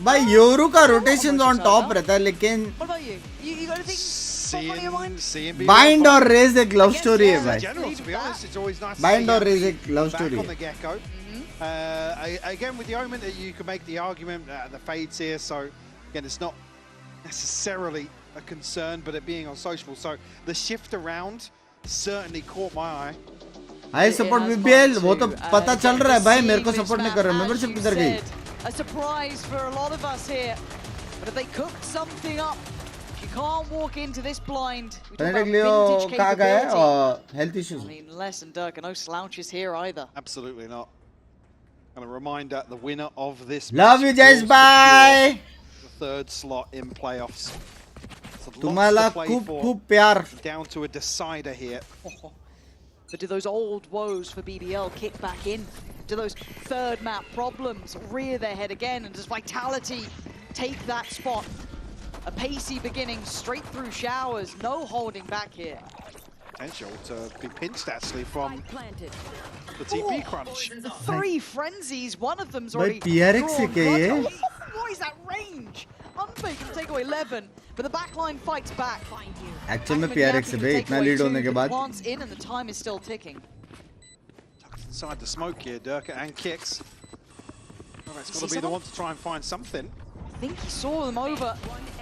भाई Yoru का rotation on top रहता है लेकिन What about you? You got anything? Bind और raise एक love story है भाई. Bind or raise a love story. On the get-go. Again with the Omen, you can make the argument the fades here, so again it's not necessarily a concern, but it being on social, so the shift around certainly caught my eye. I support BBL, वो तो पता चल रहा है भाई, मेरे को support नहीं कर रहा. मेंबरशिप किधर गई? A surprise for a lot of us here, but if they cooked something up, you can't walk into this blind. Fnatic Leo कहाँ गया है और health issues. I mean, less than Dirk, no slouches here either. Absolutely not. And a reminder, the winner of this Love you, Jace. Bye. The third slot in playoffs. तुम्हारा खूब प्यार. Down to a decider here. But do those old woes for BBL kick back in? Do those third map problems rear their head again? And does Vitality take that spot? A pacey beginning straight through showers, no holding back here. Potential to be pinched actually from the TP crunch. The 3 frenzies, one of them's already PRX drawn. What is that range? Unfake can take away 11, but the backline fights back. Actually में PRX से भाई इतना lead होने के बाद. Once in and the time is still ticking. Inside the smoke here, Durka and Kicks. Well, it's got to be the one to try and find something. I think he saw them over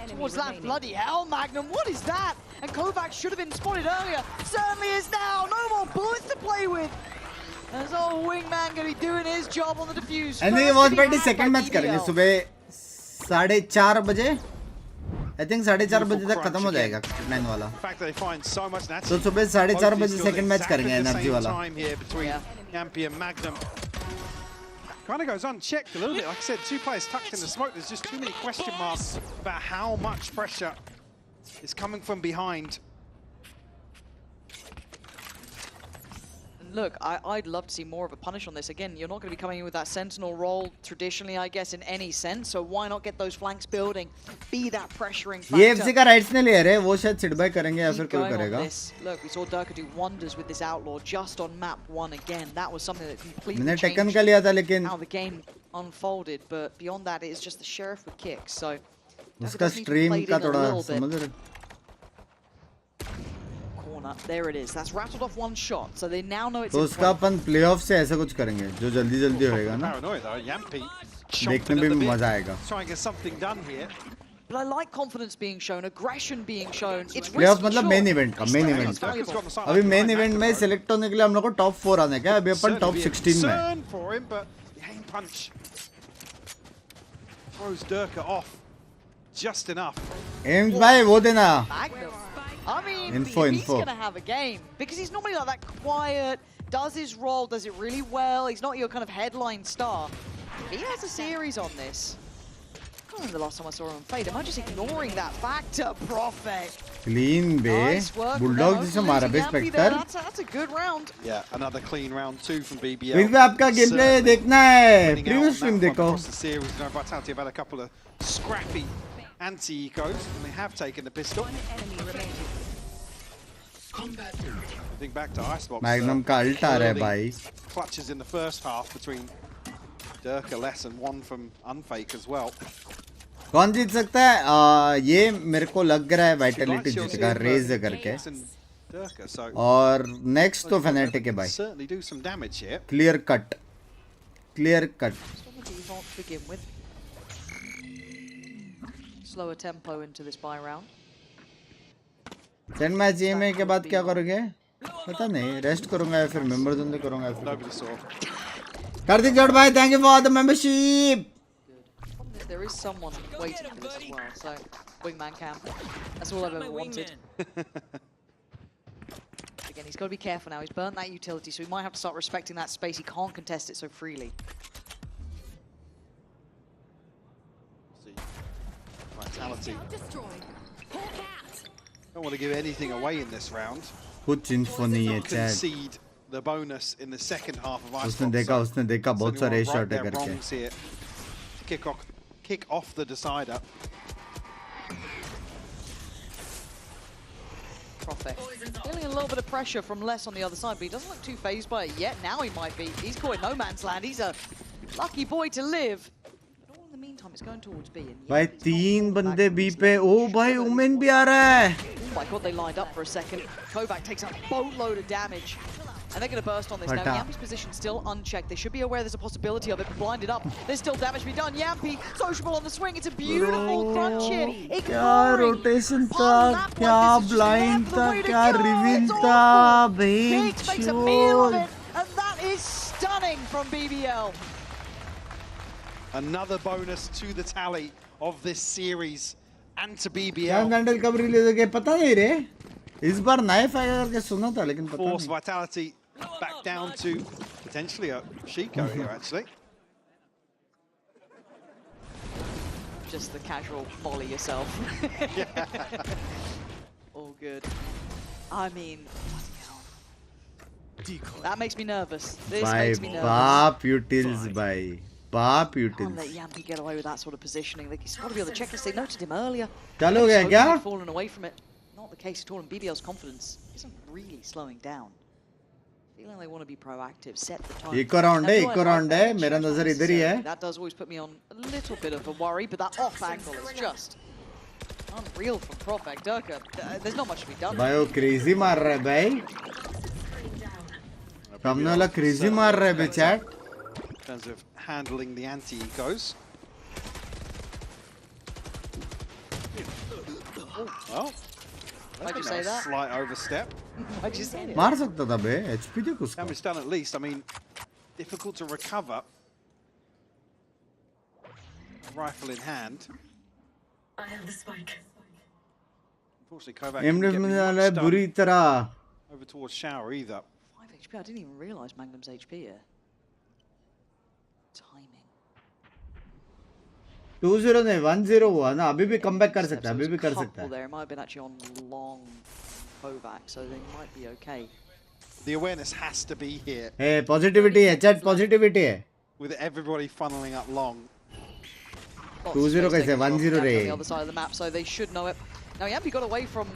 towards that. Bloody hell, Magnum, what is that? And Kovac should have been spotted earlier. Certainly is now. No more bullets to play with. There's old Wingman going to be doing his job on the defuse. And then Watchparty second match करेंगे सुबह 4:30 बजे. I think 4:30 बजे तक खत्म हो जाएगा 9 वाला. तो सुबह 4:30 बजे second match करेंगे एनर्जी वाला. Yampy and Magnum. Kind of goes unchecked a little bit. Like I said, 2 players tucked in the smoke. There's just too many question marks about how much pressure is coming from behind. Look, I'd love to see more of a punish on this. Again, you're not going to be coming in with that sentinel role traditionally, I guess, in any sense. So why not get those flanks building? Be that pressuring factor. ये FC का rights नहीं ले रहे, वो शायद sit back करेंगे या फिर कोई करेगा. Look, we saw Durka do wonders with this outlaw just on map 1 again. That was something that completely मैंने changed Tekken का लिया था लेकिन how the game unfolded. But beyond that, it is just the sheriff with kicks. So उसका stream का थोड़ा समझ रहे. There it is. That's rattled off 1 shot. So they now know it's. तो उसका अपन playoff से ऐसा कुछ करेंगे जो जल्दी होएगा ना. देखने में भी मजा आएगा. Trying to get something done here. But I like confidence being shown, aggression being shown. It's playoff मतलब main event का main event. अभी main event में select होने के लिए हम लोग को top 4 आने का है. अभी अपन top 16 में हैं. For him, but the aim punch throws Durka off just enough. Aims भाई वो देना. I mean, info. He's going to have a game because he's normally like that quiet, does his role, does it really well. He's not your kind of headline star. He has a series on this. I can't remember the last time I saw him fade. Am I just ignoring that factor, Prophet? Clean base. Nice work. Bulldog जिसे मारा बे Spectre. That's a good round. Yeah, another clean round 2 from BBL. Binks में आपका gameplay देखना है. Previous stream देखो. The series, no, Vitality have had a couple of scrappy anti-ecos, and they have taken the pistol. I think back to Icebox. Magnum का ult आ रहा है भाई. Clutches in the first half between Durka less and 1 from Unfake as well. कौन जीत सकता है? ये मेरे को लग रहा है Vitality जीतेगा रेज करके. और next तो Fnatic है भाई. Certainly do some damage here. Clear cut. Slower tempo into this buy round. Send match EMA के बाद क्या करोगे? पता नहीं. Rest करूँगा या फिर member जोन करूँगा या फिर. कार्तिक जट भाई, thank you for the membership. There is someone waiting for this as well. So Wingman camp. That's all I've ever wanted. Again, he's got to be careful now. He's burnt that utility, so he might have to start respecting that space. He can't contest it so freely. Vitality. Don't want to give anything away in this round. कुछ info नहीं है chat. Concede the bonus in the second half of Icebox. उसने देखा बहुत सारे shot है करके. Kick off the decider. Prophet. Feeling a little bit of pressure from Les on the other side, but he doesn't look too phased by it yet. Now he might be. He's caught in no man's land. He's a lucky boy to live. But all in the meantime, is going towards B. And भाई तीन बंदे B पे. ओ भाई Omen भी आ रहा है. Oh my god, they lined up for a second. Kovac takes a boatload of damage. And they're going to burst on this now. Yampi's position still unchecked. They should be aware there's a possibility of it, but blinded up. There's still damage to be done. Yampi, sociable on the swing. It's a beautiful crunch hit. क्या rotation था, क्या blind था, क्या reveal था, Binks makes a meal of it, and that is stunning from BBL. Another bonus to the tally of this series and to BBL. क्या candle कब release हो गया पता नहीं रे. इस बार नाइफ आएगा करके सुना था लेकिन पता नहीं. Force vitality back down to potentially a Shiko here actually. Just the casual volley yourself. All good. I mean, that makes me nervous. This makes me nervous. बाप utils भाई. बाप utils. Can't let Yampi get away with that sort of positioning. Like, he's got to be on the checklist. They noted him earlier. चल हो गया क्या? Fallen away from it. Not the case at all, and BBL's confidence isn't really slowing down. Feeling they want to be proactive, set the time. एक round है. मेरा नजर इधर ही है. That does always put me on a little bit of a worry, but that off angle is just unreal from Profek. Durka, there's not much to be done. भाई वो crazy मार रहा है भाई. सामने वाला crazy मार रहा है बे chat. In terms of handling the anti-ecos. Oh. Why'd you say that? Slight overstep. Why'd you say that? मार सकता था बे. HP देख उसका. Damage done at least. I mean, difficult to recover. Rifle in hand. I have the spike. Unfortunately, Kovac MDF didn't में get डाला much है बुरी done तरह. over towards Shower either. 5 HP. I didn't even realize Magnum's HP here. Timing. 2-0 नहीं 1-0 हुआ ना. अभी भी कमबैक कर सकता है. अभी भी कर सकता है. There might have been actually on long Kovac, so they might be okay. The awareness has to be here. Hey, positivity है. Chat positivity है. With everybody funneling up long. 2-0 कैसे 1-0 on रे. the other side of the map, so they should know it. Now Yampi got away from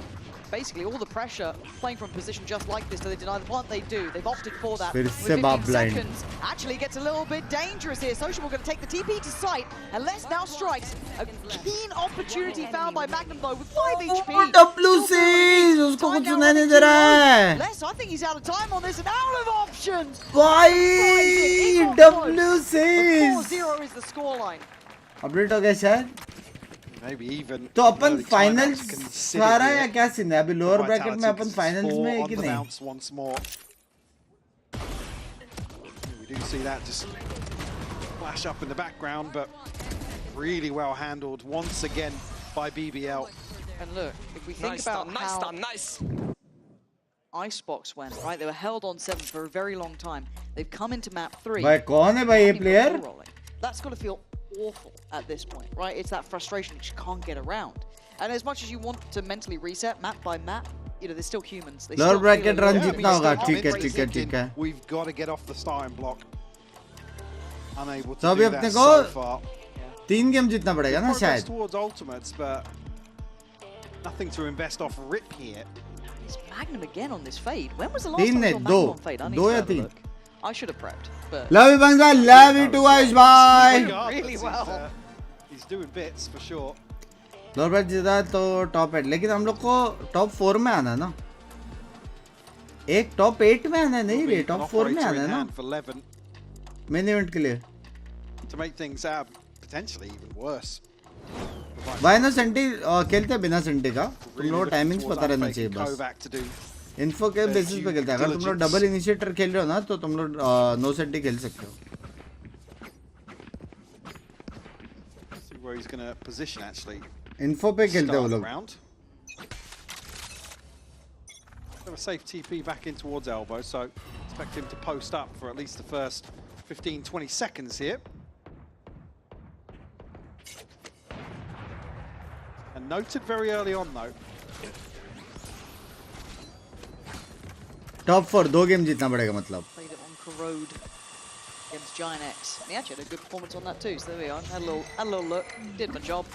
basically all the pressure, playing from a position just like this. Do they deny the plant? They do. They've opted for that. फिर With से 15 बाप blind. seconds, actually gets a little bit dangerous here. Sociable going to take the TP to sight, and Les now strikes. A keen opportunity found by Magnum though with 5 HP. WC उसको कुछ सुनाई नहीं दे रहा है. Les, I think he's out of time on this and out of options. भाई WC 4-0 is the scoreline. Update हो गया शायद. Maybe even. तो अपन फाइनल्स सारा या क्या सीन है? अभी लोअर ब्रैकेट में अपन फाइनल्स में है कि नहीं? Once more. We do see that just flash up in the background, but really well handled once again by BBL. And look, if we think about how Icebox went, right? They were held on 7 for a very long time. They've come into map 3. भाई कौन है भाई ये player? That's got to feel awful at this point, right? It's that frustration you just can't get around. And as much as you want to mentally reset map by map, you know, they're still humans. They lower still bracket run feel जितना होगा. ठीक है ठीक है. We've got to get off the starting block. Unable to तो अभी do अपने that को so far. 3 गेम जीतना पड़ेगा ना शायद. Towards ultimates, but nothing to invest off rip here. It's Magnum again on this fade. When was the last 3 time we नहीं saw Magnum on fade? 2 या 3. I should have prepped, but Love you Bangsa, love you too guys, bye. Really well. He's doing bits for sure. Lower bracket जीता तो top 8, लेकिन हम लोग को top 4 में आना ना. एक टॉप 8 में आना नहीं रे, टॉप 4 में आना ना. मेन इवेंट के लिए. To make things potentially even worse. भाई ना सेंटी खेलते हैं बिना सेंटी का. तुम लोग टाइमिंग्स पता रहना चाहिए बस. इन्फो के बेसिस पे खेलते हैं. अगर तुम लोग डबल इनिशिएटर खेल रहे हो ना तो तुम लोग नो सेंटी खेल सकते हो. See where he's going to position actually. Info पे खेलते हैं वो लोग. Have a safe TP back in towards elbow, so expect him to post up for at least the first 15-20 seconds here. And noted very early on though. Top 4 2 game जीतना पड़ेगा मतलब. played it on Corrode against Giant X. And he actually had a good performance on that too, so there we are. Had a little look, did my job.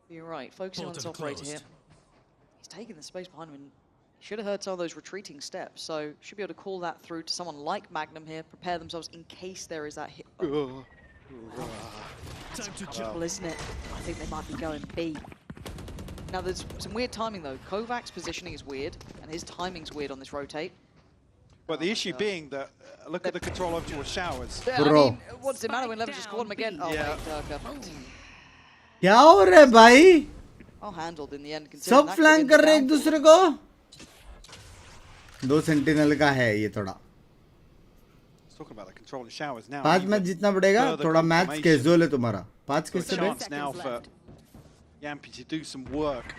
You're right, focusing on this operator here. He's taking the space behind him and should have heard some of those retreating steps, so should be able to call that through to someone like Magnum here, prepare themselves in case there is that hit. Well, isn't it? I think they might be going B. Now, there's some weird timing, though. Kovac's positioning is weird, and his timing's weird on this rotate. But the issue being that, look at the control over towards showers. Yeah, I mean, what does it matter when Levin just caught him again? Oh, yeah. wait, Durka. क्या हो रहा है भाई? Well handled in the end. सब flank कर रहे हैं एक दूसरे को. 2 सेंटिनल का है ये थोड़ा. Talking about the control in showers now. 5 match जितना पड़ेगा थोड़ा मैच कैजुअल है तुम्हारा. 5 कैसे बे? Chance now for Yampi to do some work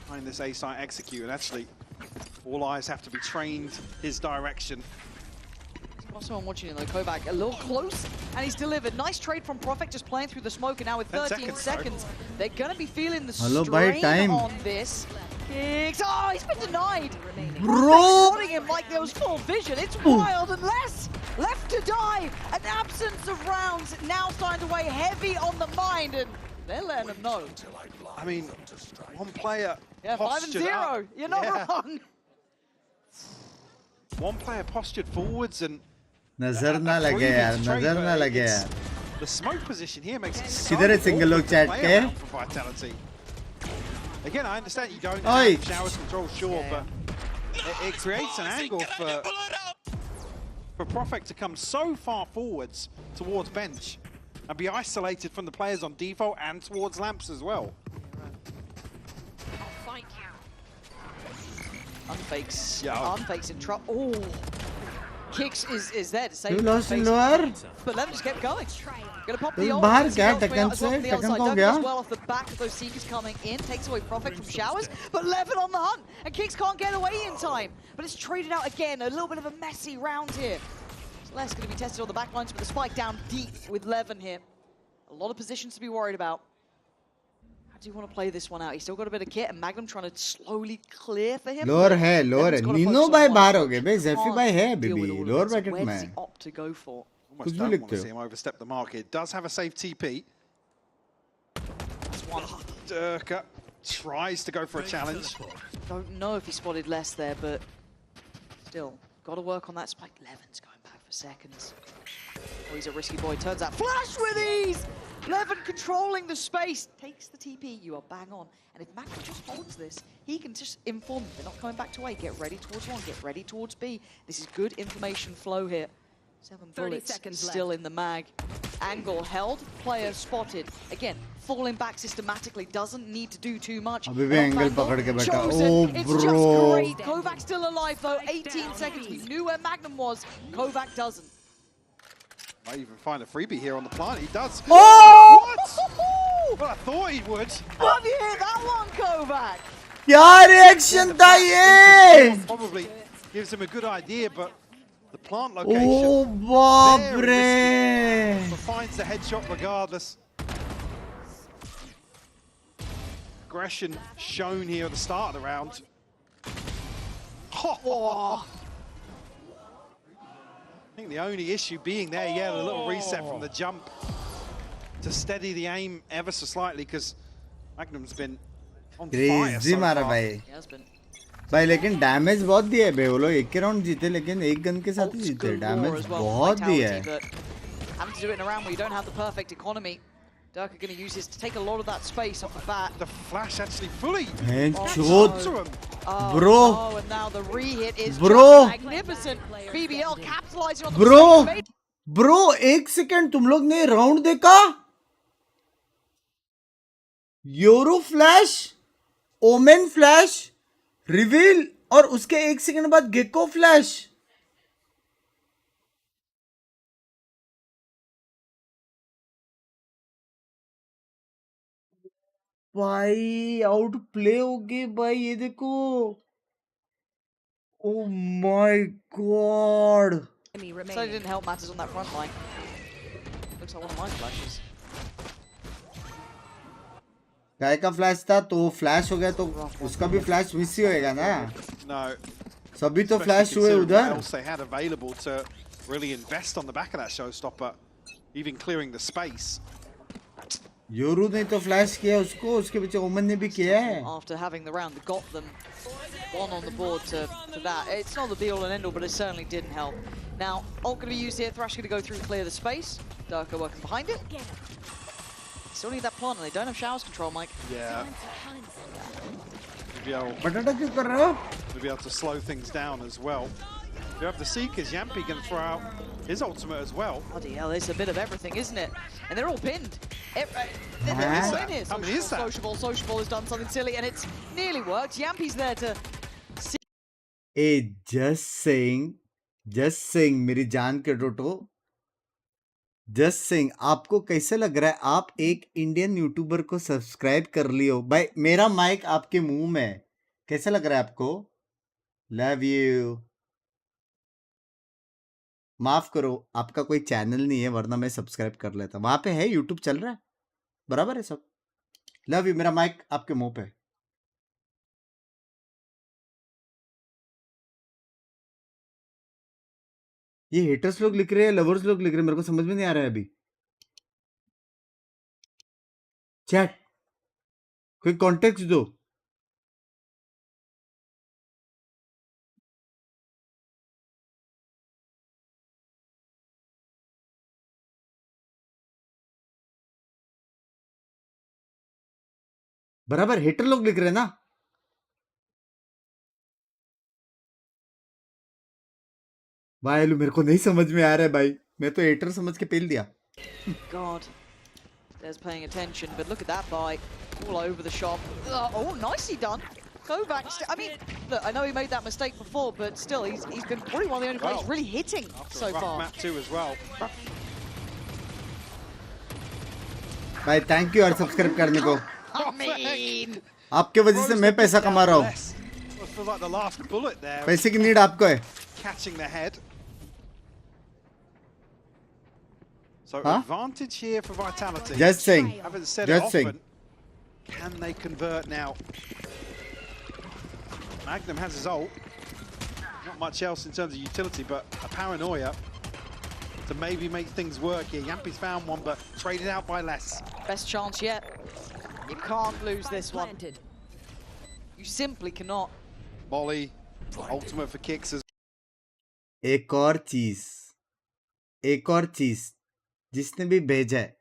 behind this A site execute, and actually all eyes have to be trained his direction. Someone watching it though, Kovac a little close, and he's delivered. Nice trade from Profit, just playing through the smoke, and now with 13 seconds, they're going to be feeling the strain on this. Kicks. Oh, he's been denied. Bro! Spotting him like there was full vision. It's wild, and left to die. An absence of rounds now starting to weigh heavy on the mind, and they're letting him know. I mean, one player postured 5-0. up. You're not wrong. One player postured forwards and नजर ना लगे यार, नजर ना लगे यार. The smoke position here makes it so किधर है सिंगल लोग चैट के? for Vitality. Again, I understand you don't have showers control, sure, but it creates an angle for Profit to come so far forwards towards bench and be isolated from the players on default and towards lamps as well. Unfakes. Yeah. Unfakes in trouble. Oh. Kicks is there to save. You lost lower. But Levin just kept going. Gonna pop the ult. बाहर क्या टकन से टकन हो गया? As well off the back of those seekers coming in, takes away Profit from showers, but Levin on the hunt, and Kicks can't get away in time. But it's traded out again. A little bit of a messy round here. Less going to be tested on the back lines, but the spike down deep with Levin here. A lot of positions to be worried about. How do you want to play this one out? He's still got a bit of kit, and Magnum trying to slowly clear for him. Lower है, lower है. Nino भाई बाहर हो गए बे, Zephy भाई है baby. Lower bracket में. Where does he opt to go for? Almost don't want to see him overstep the mark. It does have a safe TP. That's one. Durka tries to go for a challenge. Don't know if he spotted less there, but still, got to work on that spike. Levin's going back for seconds. Oh, he's a risky boy. Turns out, flash with ease! Levin controlling the space. Takes the TP. You are bang on. And if Magnum just holds this, he can just inform them. They're not coming back to A. Get ready towards 1. Get ready towards B. This is good information flow here. 7 bullets still in the mag. Angle held. Player spotted. Again, falling back systematically. Doesn't need to do too much. अभी भी angle पकड़ के बैठा. Oh, it's bro. Just great. Kovac still alive though. 18 seconds. We knew where Magnum was. Kovac doesn't. Might even find a freebie here on the plant. He does. Oh! What? Well, I thought he would. Have you hit that one, Kovac? क्या reaction था ये? Probably gives him a good idea, but the plant location. Oh, बाप रे! But finds the headshot regardless. Aggression shown here at the start of the round. Oh. I think the only issue being there, a little reset from the jump to steady the aim ever so slightly, because Magnum's been on fire so far. भाई. भाई लेकिन damage बहुत दिया है बे, वो लोग एक के राउंड जीते लेकिन एक गन के साथ ही जीते. डैमेज बहुत दिया है. Having to do it in a round where you don't have the perfect economy. Durka going to use this to take a lot of that space off the bat. The flash actually fully. Bro. Oh, and now the re-hit is Bro. magnificent. BBL capitalizing on the Bro, एक second तुम लोग ने round देखा? Yoru flash, Omen flash, reveal और उसके एक second बाद Gekko flash. भाई आउट प्ले हो गए भाई, ये देखो. Oh my god. So it didn't help matters on that front line. Looks like one of my flashes. गाय का फ्लैश था तो फ्लैश हो गया तो उसका भी फ्लैश मिस ही होएगा ना. No. सभी तो फ्लैश हुए उधर. Else they had available to really invest on the back of that showstopper, even clearing the space. Yoru ने तो फ्लैश किया उसको, उसके पीछे ओमन ने भी किया है. After having the round, they got them one on the board to that. It's not the be all and end all, but it certainly didn't help. Now, ult going to be used here. Thrash going to go through and clear the space. Durka working behind it. Still need that plant, and they don't have showers control, Mike. Yeah. But क्यों कर रहे हो? To be able to slow things down as well. If you have the Seekers, Yampi can throw out his ultimate as well. Bloody hell, it's a bit of everything, isn't it? And they're all pinned. They're all in here. How many is that? Sociable has done something silly, and it's nearly worked. Yampi's there to see. Hey, just saying, मेरी जान के टोटो, just sing, आपको कैसे लग रहा है? आप एक इंडियन यूट्यूबर को सब्सक्राइब कर लियो भाई, मेरा माइक आपके मुंह में है, कैसे लग रहा है आपको? Love you. माफ करो, आपका कोई चैनल नहीं है, वरना मैं सब्सक्राइब कर लेता। वहां पे है, यूट्यूब चल रहा है, बराबर है सब। लव यू, मेरा माइक आपके मुंह पे। ये हेटर्स लोग लिख रहे हैं, लवर्स लोग लिख रहे हैं, मेरे को समझ में नहीं आ रहा है अभी। चैट, कोई कॉन्टेक्स्ट दो। बराबर हेटर लोग लिख रहे हैं ना? भाई मेरे को नहीं समझ में आ रहा है भाई, मैं तो हेटर समझ के पेल दिया। God, there's paying attention, but look at that bite all over the shop. Oh, nicely done. Go back. I mean, look, I know he made that mistake before, but still, he's been probably one of the only players really hitting so far. Map 2 as well. भाई thank you यार subscribe करने को। I mean, आपके वजह से मैं पैसा कमा रहा हूँ। I feel like the last bullet there. पैसे की नीड आपको है। Catching the head. So Huh? advantage here for Vitality. Just saying. Haven't said Just it saying. often. Can they convert now? Magnum has his ult. Not much else in terms of utility, but a paranoia to maybe make things work here. Yampi's found one, but traded out by less. best chance yet. You can't lose this one. You simply cannot. Molly, ultimate for kicks as एक और चीज जिसने भी भेजा है,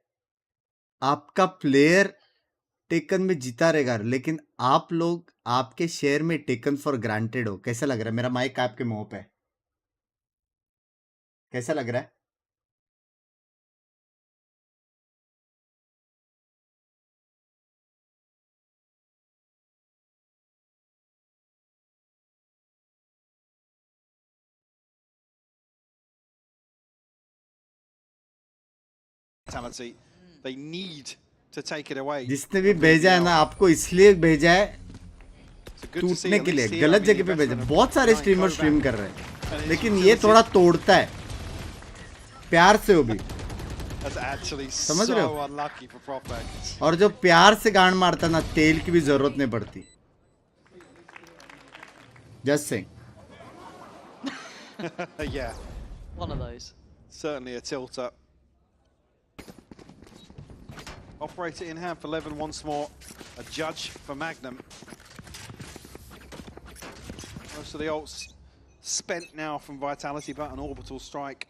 आपका player taken में जीता रहेगा, लेकिन आप लोग आपके शेयर में टेकन फॉर ग्रांटेड हो। कैसा लग रहा है? मेरा माइक आपके मुंह पे, कैसा लग रहा है? Vitality. They need to take it away. जिसने भी भेजा है ना, आपको इसलिए भेजा है टूटने के लिए, गलत जगह पे भेजा। बहुत सारे स्ट्रीमर स्ट्रीम कर रहे हैं, लेकिन ये थोड़ा तोड़ता है प्यार से, वो भी समझ रहे हो? और जो प्यार से गांड मारता ना, तेल की भी जरूरत नहीं पड़ती। Just saying. Yeah, One of those. certainly a tilter. Operator in hand for Levin once more. A judge for Magnum. Most of the ults spent now from Vitality, but an orbital strike.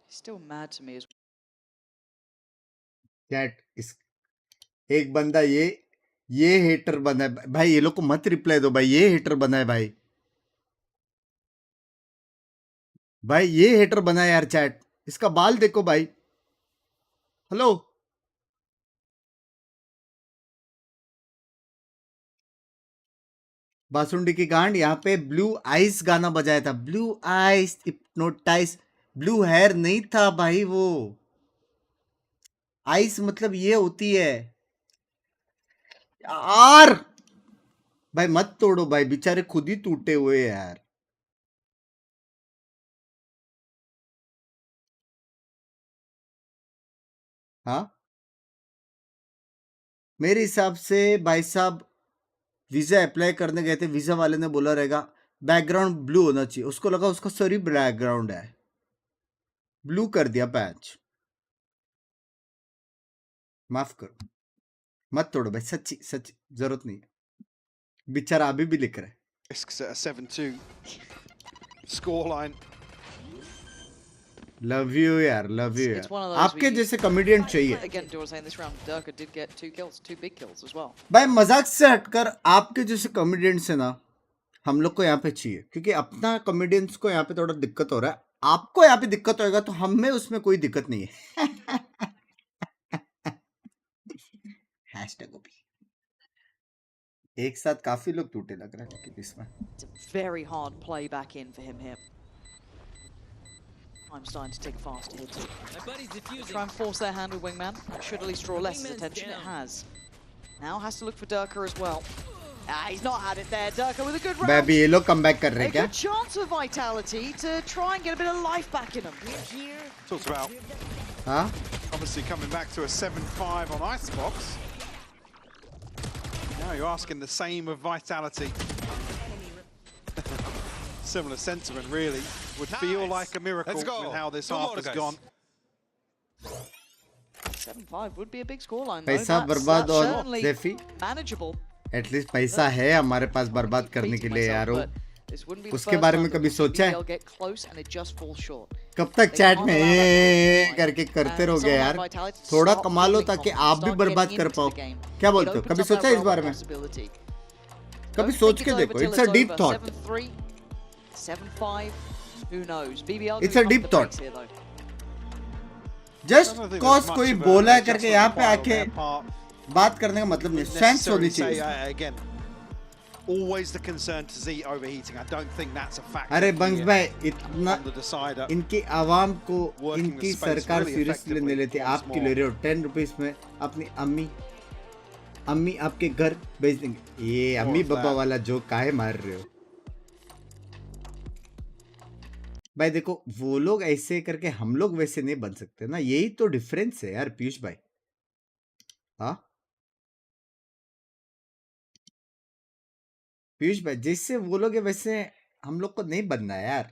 He's still mad to me as well. Chat इस एक बंदा ये hater बना है भाई, ये लोग को मत रिप्लाई दो भाई, ये हेटर बना है भाई, भाई ये हेटर बना है यार। चैट इसका बाल देखो भाई। हेलो, बासुंडी की गांड। यहाँ पे ब्लू आइस गाना बजाया था, blue ice hypnotise. Blue hair नहीं था भाई, वो आइस मतलब ये होती है यार। भाई मत तोड़ो भाई, बेचारे खुद ही टूटे हुए यार। हाँ, मेरे हिसाब से भाई साहब वीजा अप्लाई करने गए थे, वीजा वाले ने बोला रहेगा बैकग्राउंड ब्लू होना चाहिए, उसको लगा उसका सॉरी बैकग्राउंड है, ब्लू कर दिया पैच। माफ करो, मत तोड़ो भाई, सच्ची सच्ची जरूरत नहीं है, बेचारा अभी भी लिख रहा है। Risks at a 7-2 scoreline. Love you यार, लव यू यार। आपके जैसे कॉमेडियन चाहिए। भाई मजाक से हटकर आपके जैसे कॉमेडियन से ना हम लोग को यहाँ पे चाहिए, क्योंकि अपना कॉमेडियंस को यहाँ पे थोड़ा दिक्कत हो रहा है। आपको यहाँ पे दिक्कत होएगा तो हम में उसमें कोई दिक्कत नहीं है। Hashtag OP. एक साथ काफी लोग टूटे लग रहा है लेकिन इसमें। It's a very hard play back in for him here. I'm starting to tick fast here too. Try and force their hand with Wingman. It should at least draw less attention. It has. Now has to look for Durka as well. He's not had it there. Durka with a good round. Baby, ये लोग comeback कर रहे हैं क्या? A good chance for Vitality to try and get a bit of life back in them. Talks about obviously coming back to a 7-5 on Icebox. Now you're asking the same of Vitality. Similar sentiment, really. Would feel like a miracle with how this half has gone. 7-5 would be a big scoreline. पैसा बर्बाद और Jeffy manageable. At least पैसा है हमारे पास बर्बाद करने के लिए यारो। उसके बारे में कभी सोचा है? कब तक चैट में करके करते रहोगे यार? थोड़ा कमा लो ताकि आप भी बर्बाद कर पाओ। क्या बोलते हो? कभी सोचा इस बारे में? कभी सोच के देखो। It's a deep thought. 7-5, who knows? BBL It's a deep thought. Just cause कोई बोला है करके यहाँ पे आके बात करने का मतलब नहीं। सेंस होनी चाहिए। Again, always the concern to Z overheating. I don't think that's a factor. अरे बंक्स भाई इतना इनकी आवाम को इनकी सरकार सीरियसली नहीं लेती। आप क्यों ले रहे हो? 10 रुपीस में अपनी अम्मी आपके घर भेज देंगे। ये अम्मी बब्बा वाला जोक काहे मार रहे हो भाई? देखो वो लोग ऐसे करके हम लोग वैसे नहीं बन सकते ना। यही तो डिफरेंस है यार पीयूष भाई। हाँ पीयूष भाई, जैसे वो लोग है वैसे हम लोग को नहीं बनना है यार।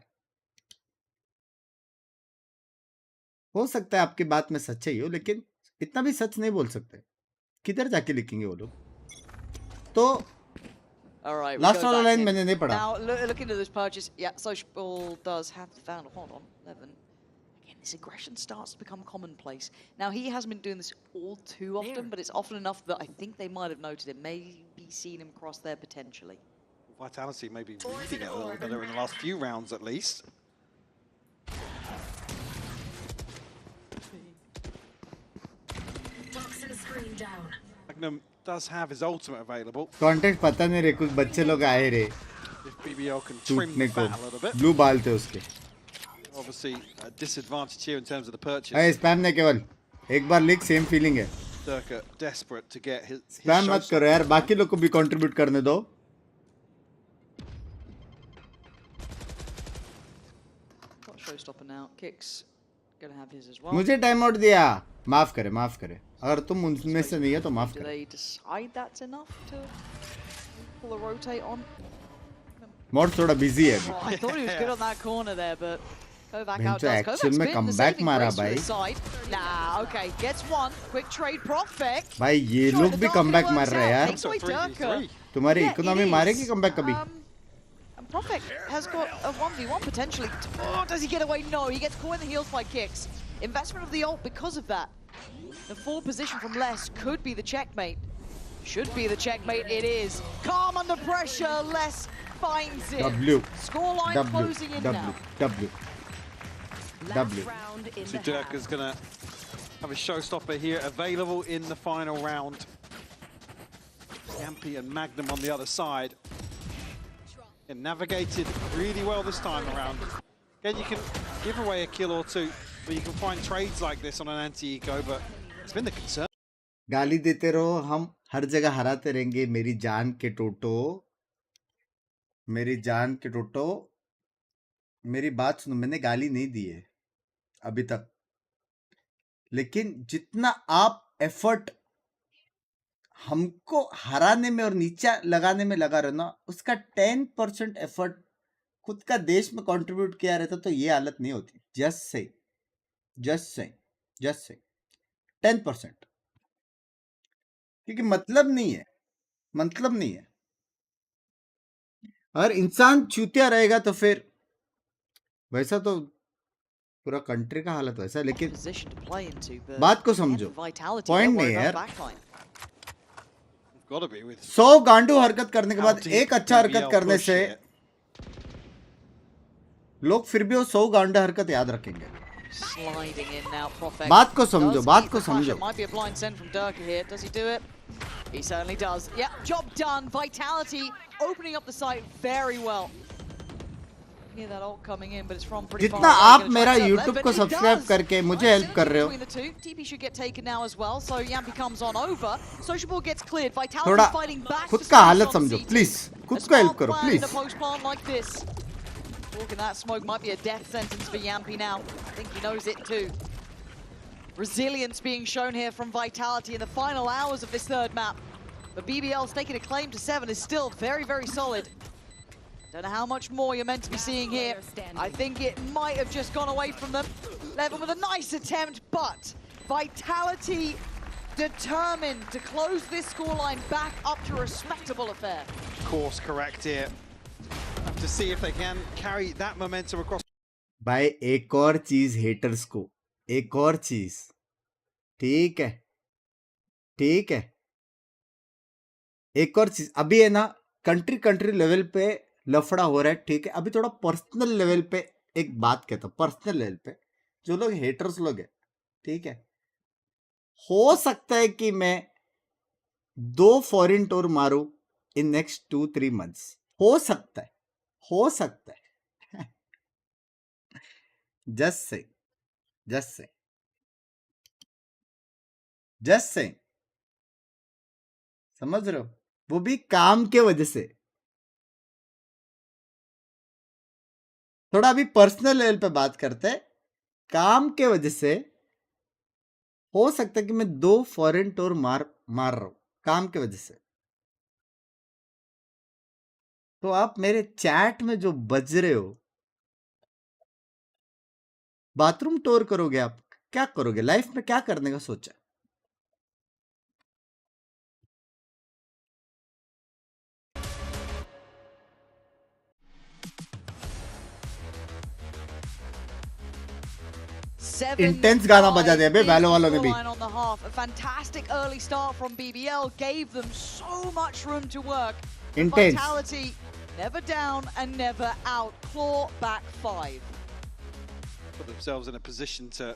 हो सकता है आपकी बात में सच्चाई हो, लेकिन इतना भी सच नहीं बोल सकते। किधर जाके लिखेंगे वो लोग? तो लास्ट वाला लाइन मैंने नहीं पढ़ा। Now looking at this purchase, yeah, Social does have found. Hold on, 11. Again, this aggression starts to become commonplace. Now he hasn't been doing this all too often, but it's often enough that I think they might have noted it, maybe seen him cross there potentially. Vitality maybe reading it a little better in the last few rounds at least. Toxin screen down. Magnum does have his ultimate available. Content पता नहीं रे, कुछ बच्चे लोग आए रे If BBL can trim the fat a little bit. Blue बाल थे उसके। Obviously a disadvantage here in terms of the purchase. अरे स्पैम नहीं, केवल एक बार लिख, सेम फीलिंग है। Durka desperate to get his spam मत करो यार, बाकी लोग को भी कंट्रीब्यूट करने दो। Showstopper now. Kicks gonna have his as well. मुझे टाइम आउट दिया, माफ करे माफ करे। अगर तुम उनमें से नहीं है तो माफ Do करे। they decide that's enough to pull a rotate on? Mode थोड़ा बिजी है Oh, I thought he was good on that corner there, but Kovac बेंचो outdoes. Actual Kovac's में been the कमबैक saving मारा grace for भाई। his side. Nah, okay, gets one. Quick trade, Profek. भाई ये लोग भी comeback मार रहे हैं यार। Takes away Durka. तुम्हारी Yeah, इकोनॉमी it is. मारेगी कमबैक कभी? And Profek has got a 1v1 potentially. Oh, does he get away? No, he gets caught in the heels by Kicks. Investment of the ult because of that. The full position from Les could be the checkmate. Should be the checkmate. It is. Calm under pressure. Les finds it. W. Scoreline closing in now. W. So Durka's gonna have a showstopper here available in the final round. Yampi and Magnum on the other side. And navigated really well this time around. Again, you can give away a kill or two, but you can find trades like this on an anti-eco, but it's been the concern. गाली देते रहो, हम हर जगह हराते रहेंगे। मेरी जान के टोटो, मेरी जान के टोटो, मेरी बात सुनो। मैंने गाली नहीं दी है अभी तक, लेकिन जितना आप एफर्ट हमको हराने में और नीचा लगाने में लगा रहे ना, उसका 10% एफर्ट खुद का देश में कंट्रीब्यूट किया रहता तो ये हालत नहीं होती। जस्ट से 10%, क्योंकि मतलब नहीं है। अगर इंसान चूतिया रहेगा तो फिर वैसा तो पूरा कंट्री का हालत वैसा है, लेकिन position to play into, but बात को again, समझो, Vitality, पॉइंट don't नहीं worry है about यार। backline. Gotta be with 100 गांडू हरकत करने के बाद Counting एक अच्छा हरकत BBL करने push से here. लोग फिर भी वो 100 गांडा हरकत याद रखेंगे। Sliding in now, Prophet. बात को समझो, Does बात keep को the pressure. समझो। Might be a blind send from Durka here. Does he do it? He certainly does. Yeah, job done. Vitality opening up the site very well. Hear that ult coming in, but it's from pretty far जितना away. आप Gonna मेरा try to YouTube but को he subscribe does. करके मुझे Nice help कर रहे हो, between the two. TP should get taken now as well, so Yampi comes on over. Social ball gets cleared. Vitality थोड़ा fighting back. खुद to का Spurs हालत on समझो CT. प्लीज, खुद A को हेल्प smart करो plan in a please. post plant like this. Walking that smoke might be a death sentence for Yampi now. I think he knows it too. Resilience being shown here from Vitality in the final hours of this third map. But BBL's taking a claim to 7 is still very, very solid. Don't know how much more you're meant to be seeing here. I think it might have just gone away from them. Levin with a nice attempt, but Vitality determined to close this scoreline back up to a respectable affair. Course correct here. Have to see if they can carry that momentum across. भाई एक और चीज haters को, एक और चीज, ठीक है, ठीक है, एक और चीज, अभी है ना कंट्री लेवल पे लफड़ा हो रहा है, ठीक है, अभी थोड़ा पर्सनल लेवल पे एक बात कहता हूं, पर्सनल लेवल पे जो लोग हेटर्स लोग हैं, ठीक है, हो सकता है कि मैं 2 फॉरेन टूर मारूं इन नेक्स्ट 2-3 मंथ्स, हो सकता है, हो सकता है। Just say, just say, just say, समझ रहे हो, वो भी काम के वजह से। थोड़ा अभी पर्सनल लेवल पे बात करते हैं, काम के वजह से हो सकता है कि मैं 2 फॉरेन टूर मार रहा हूं काम के वजह से। तो आप मेरे चैट में जो बज रहे हो, बाथरूम टूर करोगे, आप क्या करोगे लाइफ में, क्या करने का सोचा? इंटेंस गाना बजा दिया बे वैलो वालों ने भी। On the half. A fantastic early start from BBL gave them so much room to work. Intense. Vitality never down and never out. Claw back 5. Put themselves in a position to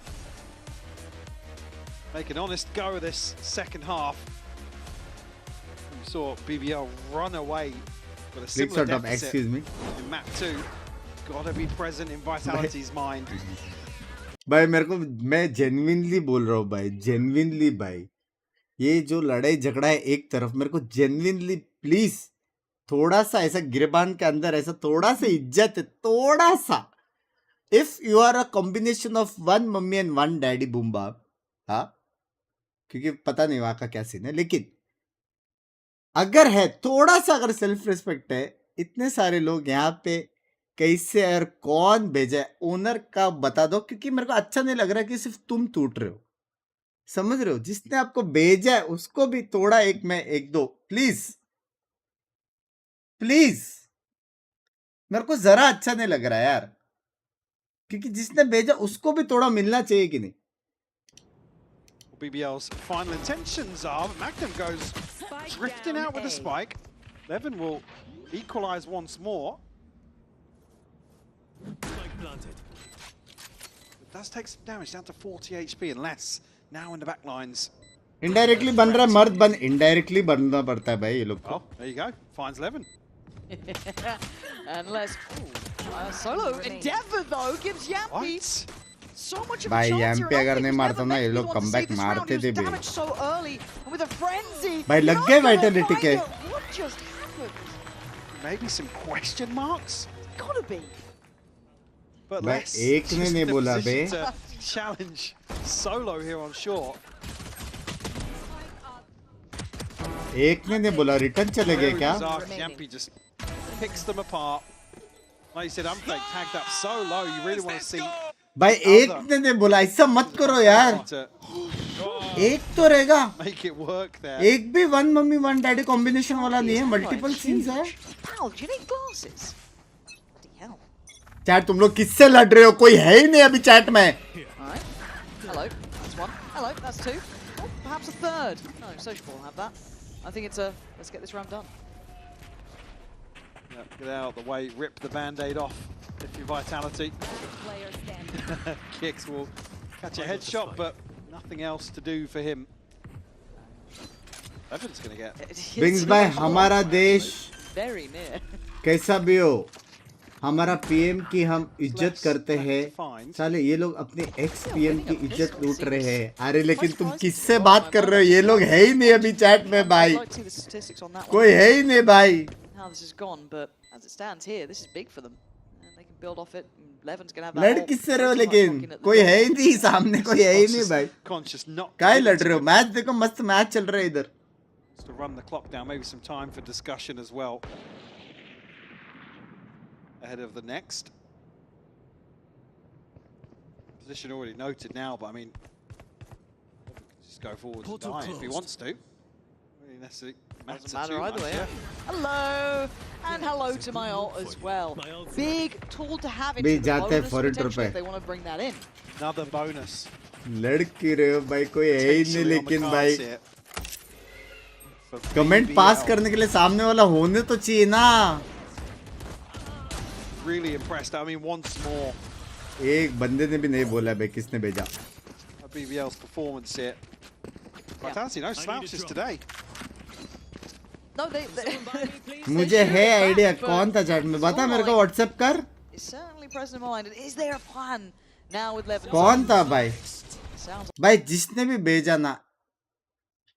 make an honest go of this second half. We saw BBL run away with a similar deficit excuse me. in map 2. Gotta be present in Vitality's mind. भाई मेरे को, मैं genuinely बोल रहा हूँ भाई, genuinely भाई, ये जो लड़ाई झगड़ा है एक तरफ, मेरे को जेन्युइनली प्लीज थोड़ा सा ऐसा गिरबान के अंदर ऐसा थोड़ा सा इज्जत है, थोड़ा सा। If you are a combination of 1 mummy and 1 daddy बूम्बा, हाँ, क्योंकि पता नहीं वहां का क्या सीन है, लेकिन अगर है थोड़ा सा, अगर सेल्फ रिस्पेक्ट है, इतने सारे लोग यहाँ पे कैसे और कौन भेजा है, ओनर का बता दो, क्योंकि मेरे को अच्छा नहीं लग रहा कि सिर्फ तुम टूट रहे हो, समझ रहे हो, जिसने आपको भेजा है उसको भी थोड़ा एक दो प्लीज, प्लीज। मेरे को जरा अच्छा नहीं लग रहा है यार, क्योंकि जिसने भेजा उसको भी थोड़ा मिलना चाहिए कि नहीं। BBL's final intentions are Magnum goes drifting out with the spike. Levin will equalize once more. It does take some damage, down to 40 HP and less now in the back lines. Indirectly बन रहा है मर्द, बन indirectly बनना पड़ता है भाई ये लोग को। Oh, there you go. Finds Levin. And let's solo endeavor though gives Yampi so much of a भाई chance here. Yampi अगर नहीं मारता ना, ये लोग कमबैक मारते थे भी। So early and with a frenzy. भाई लग गए vitality के। What just happened? Maybe some question marks. Gotta be. But भाई less एक ने नहीं बोला बे। Challenge solo here on short. एक ने नहीं बोला, रिटर्न चले गए क्या? Yampi just picks them apart. Like you said, Unfake tagged up so low. You really want to see. भाई एक ने नहीं बोला, ऐसा मत करो यार। एक तो रहेगा। Make it work there. एक भी 1 मम्मी 1 डैडी कॉम्बिनेशन वाला नहीं है, मल्टीपल सीन्स है। Al, do you need glasses? Bloody hell. Chat तुम लोग किससे लड़ रहे हो? कोई है ही नहीं अभी चैट में. Alright. Hello. That's one. Hello. That's two. Oh, perhaps a third. No, Sociable will have that. I think it's a let's get this round done. Yep, get out of the way, rip the band-aid off. If your vitality. Kicks will catch a headshot, but nothing else to do for him. Evan's gonna get. Binks भाई हमारा देश Very near. कैसा भी हो, हमारा PM की हम इज्जत करते हैं. साले ये लोग अपने एक्स पीएम की इज्जत लूट रहे हैं. अरे लेकिन तुम किससे बात कर रहे हो? ये लोग है ही नहीं अभी चैट में भाई. कोई है ही नहीं भाई. How this has gone, but as it stands here, this is big for them, and they can build off it. Levin's gonna have that. लड़ किससे रहे हो लेकिन? कोई है ही नहीं सामने, कोई है ही नहीं भाई. क्या लड़ रहे हो? मैच देखो, मस्त मैच चल रहा है इधर. To run the clock down, maybe some time for discussion as well. Ahead of the next. Position already noted now, but I mean, just go forward and die if he wants to. Really necessarily doesn't matter either way. Hello, and hello to my ult as well. Big tool to have it. भी जाते हैं foreign tour पे. They want to bring that in. Another bonus. लड़की रहे हो भाई, कोई है ही नहीं लेकिन भाई. कमेंट पास करने के लिए सामने वाला होने तो चाहिए ना. Really impressed. I mean, once more. एक बंदे ने भी नहीं बोला भाई किसने भेजा. BBL's performance here. Vitality, no slouches today. No, they मुझे है आइडिया. कौन था चैट में? बता मेरे को व्हाट्सएप कर. It's certainly present in mind. Is there a plan now with Levin? कौन था भाई? भाई जिसने भी भेजा ना,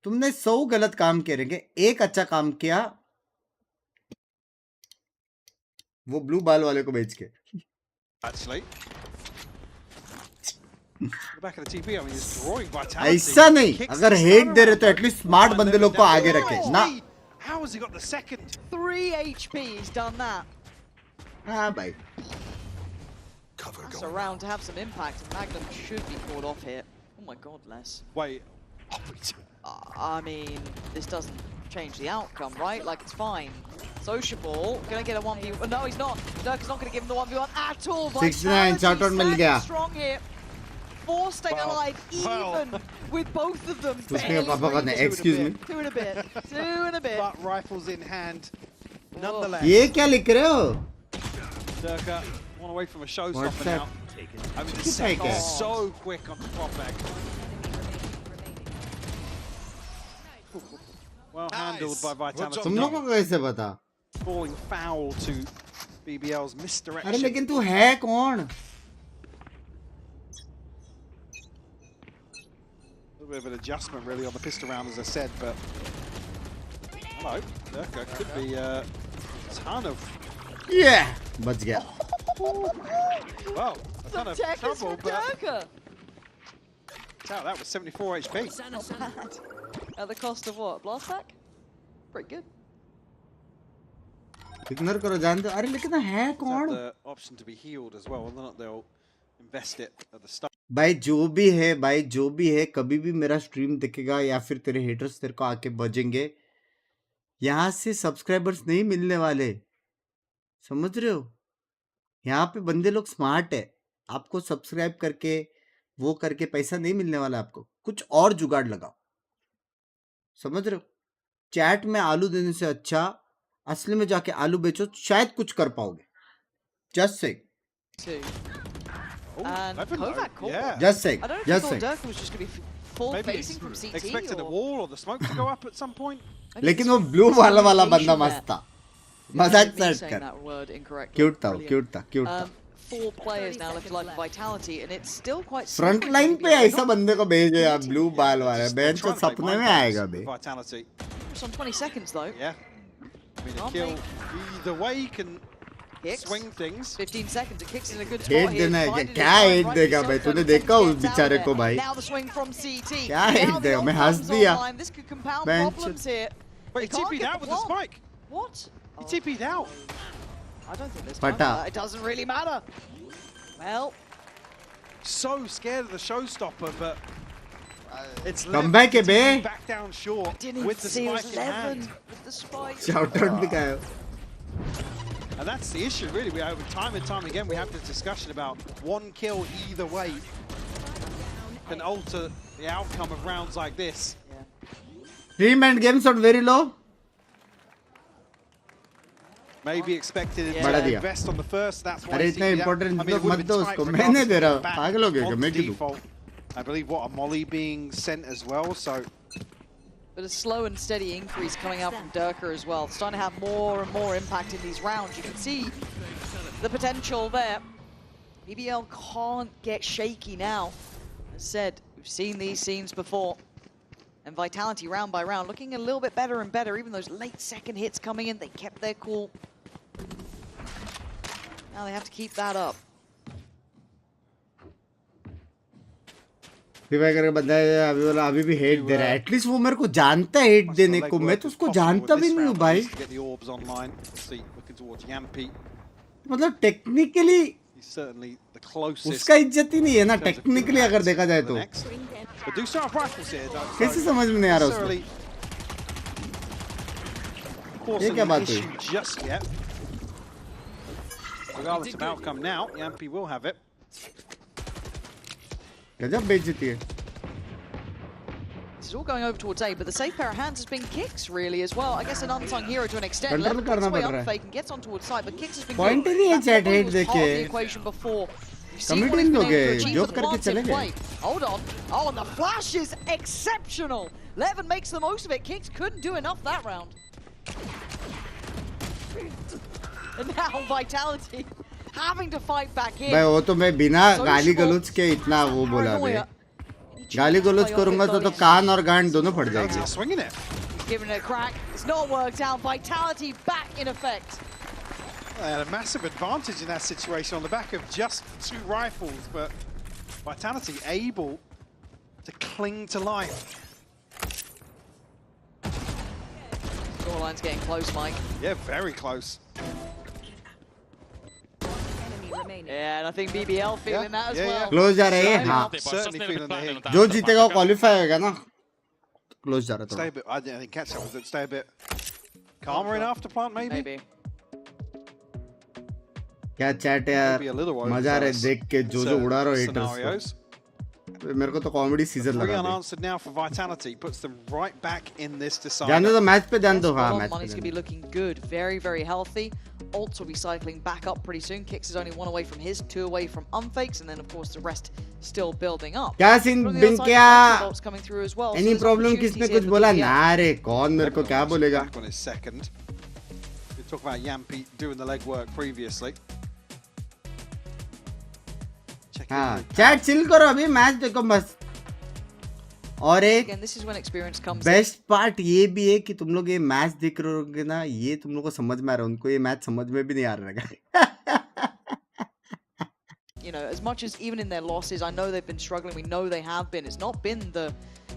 तुमने 100 गलत काम किए रहेंगे, एक अच्छा काम किया वो ब्लू बाल वाले को भेज के. ऐसा नहीं, अगर हेट दे रहे तो एटलीस्ट स्मार्ट बंदे लोग को आगे रखे ना. How has he got the second? 3 HP, he's done that. हाँ भाई. That's a round to have some impact, and Magnum should be caught off here. Oh my god, Les. Wait. I mean, this doesn't change the outcome, right? Like, it's fine. Sociable, gonna get a 1v1. No, he's not. Dirk is not gonna give him the 1v1 at all. 69 shot on मिल गया. Strong here. 4 staying alive, even with both of them. Excuse me. 2 in a bit. 2 in a bit. But rifles in hand, nonetheless. ये क्या लिख रहे हो? Durka, one away from a showstopper now. I mean, the second so quick on the pop back. Well handled by Vitality. तुम लोगों को कैसे पता? Falling foul to BBL's misdirection. अरे लेकिन तू है कौन? A bit of an adjustment really on the pistol round, as I said, but hello, Durka could be a ton of बच गया. Well, a ton of trouble, but that was 74 HP. At the cost of what? Blast pack? Pretty good. Ignore करो, जान दो. अरे लेकिन है कौन? The option to be healed as well, and they'll invest it at the start. भाई जो भी है, कभी भी मेरा स्ट्रीम देखेगा या फिर तेरे हेटर्स तेरे को आके बजेंगे, यहाँ से सब्सक्राइबर्स नहीं मिलने वाले. समझ रहे हो? यहाँ पे बंदे लोग स्मार्ट है. आपको सब्सक्राइब करके वो करके पैसा नहीं मिलने वाला. आपको कुछ और जुगाड़ लगाओ. समझ रहे हो? चैट में आलू देने से अच्छा असली में जाके आलू बेचो, शायद कुछ कर पाओगे. Just say Just saying. I don't know if Just you saying. thought Durka was just going to be full facing from CT. Expected a wall or the smoke to go up at some point. लेकिन वो blue वाला बंदा मस्त था. मजाक set कर. that word incorrectly. Cute था, cute था, क्यूट था. 4 players now left alive for Vitality, and it's still quite. Front line पे ऐसा बंदे को भेजे यार, ब्लू बाल वाला. बेंच तो सपने में आएगा बे. Vitality. It's on 20 seconds though. Yeah. I mean, a kill either way can swing things. 15 seconds. It kicks in a good spot hate here. देना है क्या? क्या हेट देगा भाई? तूने देखा उस बेचारे को भाई? Now the swing from CT. क्या हेट देगा? मैं हंस दिया. This could compound Bench. problems here. Wait, he TP'd out with the spike. What? He TP'd out. I don't think this Pata. It doesn't really matter. Well, so scared of the showstopper, but it's Come back, be. back down short didn't with the see it was spike in hand. 11 with the spike. Shout out दिखाया. And that's the issue, really. We over time and time again, we have this discussion about one kill either way can alter the outcome of rounds like this. Dream and game shot very low. Maybe expected it to invest on the first. That's why it's important. I believe what a molly being sent as well. So, but a slow and steady increase coming out from Durka as well. It's starting to have more and more impact in these rounds. You can see the potential there. BBL can't get shaky now. As said, we've seen these scenes before. And Vitality round by round looking a little bit better and better. Even those late second hits coming in, they kept their cool. Now they have to keep that up. अभी भी hate दे रहा है. At least वो मेरे को जानता है hate देने को. मैं तो उसको जानता भी नहीं हूँ भाई. मतलब टेक्निकली उसका इज्जत ही नहीं है ना. टेक्निकली अगर देखा जाए तो कैसे समझ में नहीं आ रहा उसको. ये क्या बात हुई. Regardless of outcome now, Yampi will have it. गजब बेइज्जती है. This is all going over towards A, but the safe pair of hands has been Kicks really as well. I guess an unsung hero to an extent. Control करना पड़ रहा है. Fake and gets on towards side, but Kicks has been Point ही नहीं है chat hate देखे. Committing हो गए. Joke करके चले गए. Hold on. Oh, and the flash is exceptional. Levin makes the most of it. Kicks couldn't do enough that round. And now Vitality having to fight back in. भाई वो तो मैं बिना गाली गलौज के इतना वो बोला बे. गाली गलौज करूंगा तो कान और गांड दोनों फट जाएंगे. Giving it a crack. It's not worked out. Vitality back in effect. They had a massive advantage in that situation on the back of just 2 rifles, but Vitality able to cling to life. Scoreline's getting close, Mike. Yeah, very close. Yeah, and I think BBL feeling that as well. Close जा रहे हैं. हाँ. Certainly feeling the heat. जो जीतेगा वो qualify होगा ना. Close जा रहा था. Stay a bit. I didn't catch that. Was it stay a bit calmer enough to plant? Maybe. क्या चैट यार. मजा आ रहा है देख के जो उड़ा रहा है हिटर्स को. मेरे को तो कॉमेडी सीजन लगा. Unanswered now for Vitality puts them right back in this decider. ध्यान दो मैच पे ध्यान दो. हाँ मैच पे. Money's gonna be looking good, very very healthy. Ults will be cycling back up pretty soon. Kicks is only 1 away from his, 2 away from Unfakes, and then of course the rest still building up. क्या scene Bing क्या? Coming through as well. Any problem? किसने कुछ बोला? ना रे कौन मेरे को क्या बोलेगा? Back on his second. We talk about Yampi doing the legwork previously. हाँ चैट चिल करो अभी मैच देखो बस. और एक बेस्ट पार्ट ये भी है कि तुम लोग ये मैच देख रहे होगे ना. ये तुम लोग को समझ में आ रहा है. उनको ये मैच समझ में भी नहीं आ रहा है. You know, as much as even in their losses, I know they've been struggling. We know they have been. It's not been the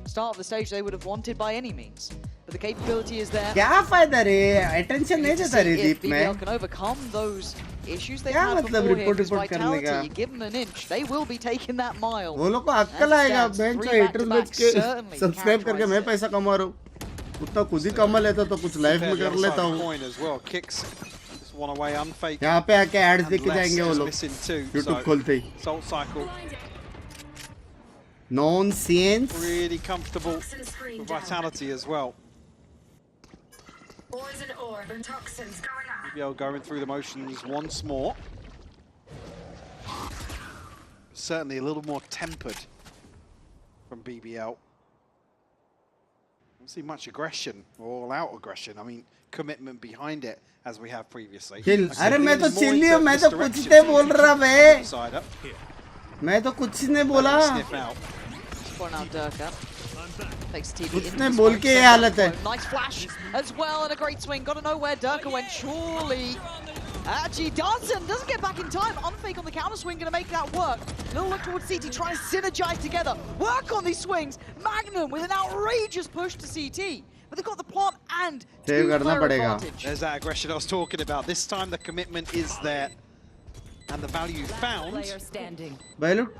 start of the stage they would have wanted by any means. But the capability is there. क्या फायदा रे? Attention नहीं देता रे दीप में. BBL can overcome those issues they've had before here. Because Vitality, you give them an inch, they will be taking that mile. वो लोग को अक्कल आएगा. बेंच पे haters बेच के सब्सक्राइब करके मैं पैसा कमा रहा हूँ. उतना खुद ही कमा लेता तो कुछ लाइफ में कर लेता हूँ. यहाँ पे आके एड्स देख के जाएंगे वो लोग. YouTube खोलते ही. Nonsense. Really comfortable for Vitality as well. BBL going through the motions once more. Certainly a little more tempered from BBL. Don't see much aggression or all-out aggression. I mean, commitment behind it as we have previously. Chill. अरे मैं तो chill ही हूँ. मैं तो कुछ नहीं बोल रहा बे. मैं तो कुछ नहीं बोला. कुछ नहीं बोल के ये हालत है. Nice flash as well and a great swing. Got to know where Durka went. Surely actually doesn't get back in time. Unfake on the counter swing, going to make that work. Little look towards CT, trying to synergize together. Work on these swings. Magnum with an outrageous push to CT. But they've got the plant and two-player advantage. There's that aggression I was talking about. This time the commitment is there. And the value found. भाई लोग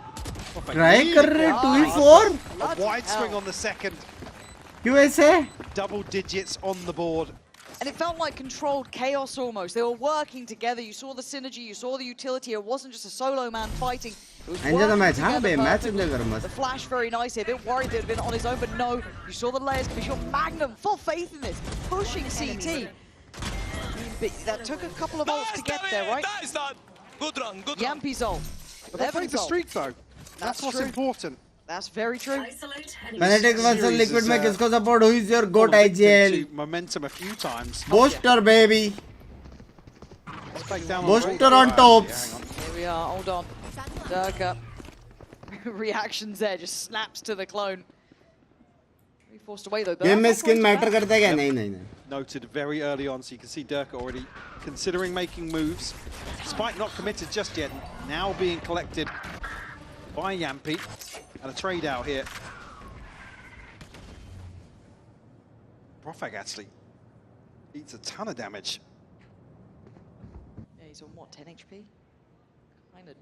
try कर रहे 2v4. A wide swing on the second. क्यों ऐसे? Double digits on the board. And it felt like controlled chaos almost. They were working together. You saw the synergy, you saw the utility. It wasn't just a solo man fighting. It was enjoy the match, huh? match the Flash very nice here. A bit worried they'd have been on his own, but no. You saw the layers. Commission Magnum, full faith in this, pushing CT. But that took a couple of ults to get there, right? Nice, good run, good Yampi's ult. But they played the streak though. That's what's important. That's very true. Fnatic versus Liquid में किसको support? Who is your GOAT IGL? Momentum a few times. Booster baby. Booster on tops. Here we are. Hold on. Durka. Reactions there. Just snaps to the clone. He forced away though. Game में skin matter करता है क्या? नहीं. Noted very early on, so you can see Durka already considering making moves. Spike not committed just yet. Now being collected by Yampi. And a trade out here. Profag actually eats a ton of damage. Yeah, he's on what, 10 HP? Kind of.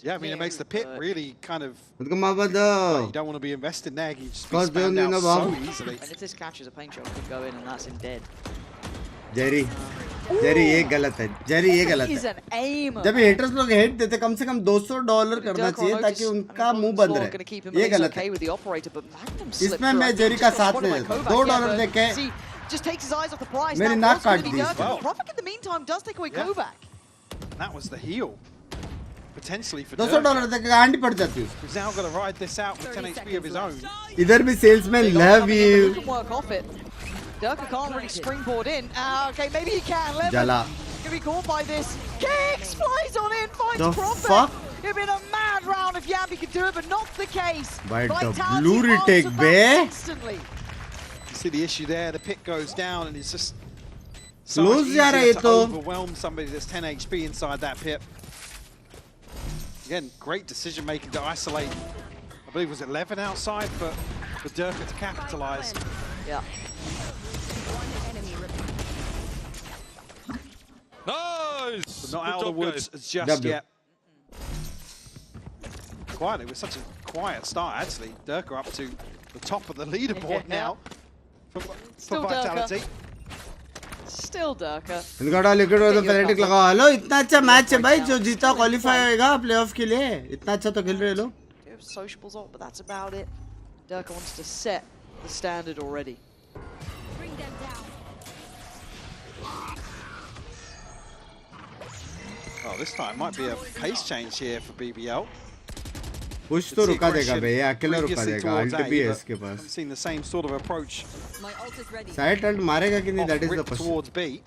Yeah, I mean, it makes the pit really kind of. You don't want to be investing there. You just be spammed out so easily. And if this catches a paint shot, could go in and that's him dead. Jerry, ये गलत है. Jerry, ये गलत है. जब haters लोग hate देते कम से कम $200 करना चाहिए ताकि उनका मुंह बंद रहे. ये गलत है. इसमें मैं Jerry का साथ नहीं देता. $2 देके मेरी नाक काट दी. Profag in the meantime does take away Kovac. That was the heal. Potentially for $200 देके आंटी पड़ जाती है. He's now got to ride this out with 10 HP of his own. इधर भी salesman love you. He can work off it. Durka can't really springboard in. Okay, maybe he can. Jala. Gonna be caught by this. Kicks, flies on in, finds The Profit. fuck? It'd been a mad round if Yampi could do it, but not the case. By the blue retake, bae. Instantly. You see the issue there. The pit goes down, and it's just so much easier to overwhelm somebody that's 10 HP inside that pit. Again, great decision making to isolate. I believe it was 11 outside for Durka to capitalize. Yeah. Nice! But not out of the woods just yet. Quiet, it was such a quiet start actually. Durka up to the top of the leaderboard now for Vitality. Still Durka. इनका Liquid और Fnatic लगा. Hello इतना अच्छा match है भाई जो जीता qualify होएगा प्लेऑफ के लिए. इतना अच्छा तो खेल रहे लोग. Sociables up, but that's about it. Durka wants to set the standard already. Bring them down. Oh, this time might be a pace change here for BBL. Push तो रुका देगा बे, ये अकेला रुका देगा. अल्ट भी है इसके पास. Seen the same sort of approach. Side ult मारेगा कि नहीं, that is the question. Towards B.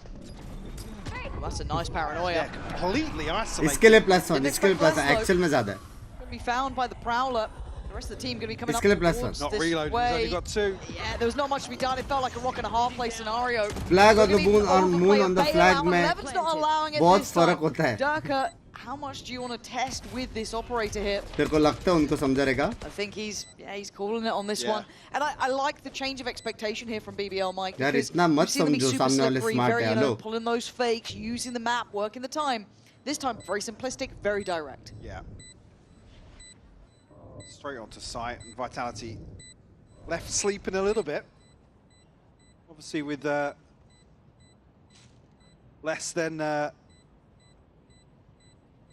That's a nice paranoia. Completely isolated. इसके लिए +1, इसके लिए +1. एक्चुअल में ज़्यादा है. Gonna be found by the Prowler. The rest of the team gonna be coming up towards not this reloading, way. he's only got 2. Yeah, there was not much to be done. It felt like a rock and a hard play scenario. Flag on the moon on the flag में बहुत फर्क होता है. Durka, how much do you want to test with this operator here? तेरे को लगता है उनको समझा रहेगा? I think he's calling it on this one. And I like the change of expectation here from BBL, Mike. यार इतना मत समझो सामने वाले smart है लो. Pulling those fakes, using the map, working the time. This time very simplistic, very direct. Yeah. Straight onto site, and Vitality left sleeping a little bit. Obviously with less than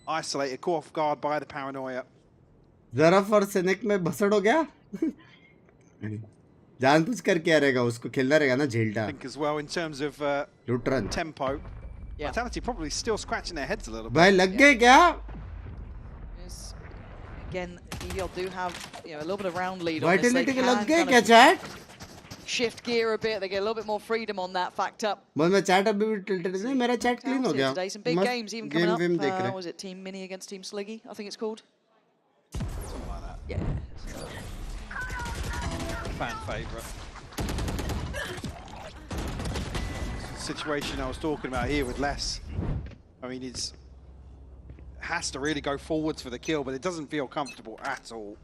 isolated, caught off guard by the paranoia. Zaraf और Senek में भसड़ हो गया. जानबूझ कर क्या रहेगा, उसको खेलना रहेगा ना झेलटा. I think as well in terms of tempo. Yeah. Vitality probably still scratching their heads a little bit. भाई लग गए क्या? Again, BBL do have a little bit of round lead on this. Vitality के लग गए क्या chat? Shift gear a bit. They get a little bit more freedom on that factor. बस मैं chat अभी भी tilted नहीं, मेरा chat clean हो गया. Today some big games even coming up. देख रहे. Was it Team Mini against Team Sliggy? I think it's called. Something like that. Yeah. Fan favourite. Situation I was talking about here with Les. I mean, it's has to really go forwards for the kill, but it doesn't feel comfortable at all.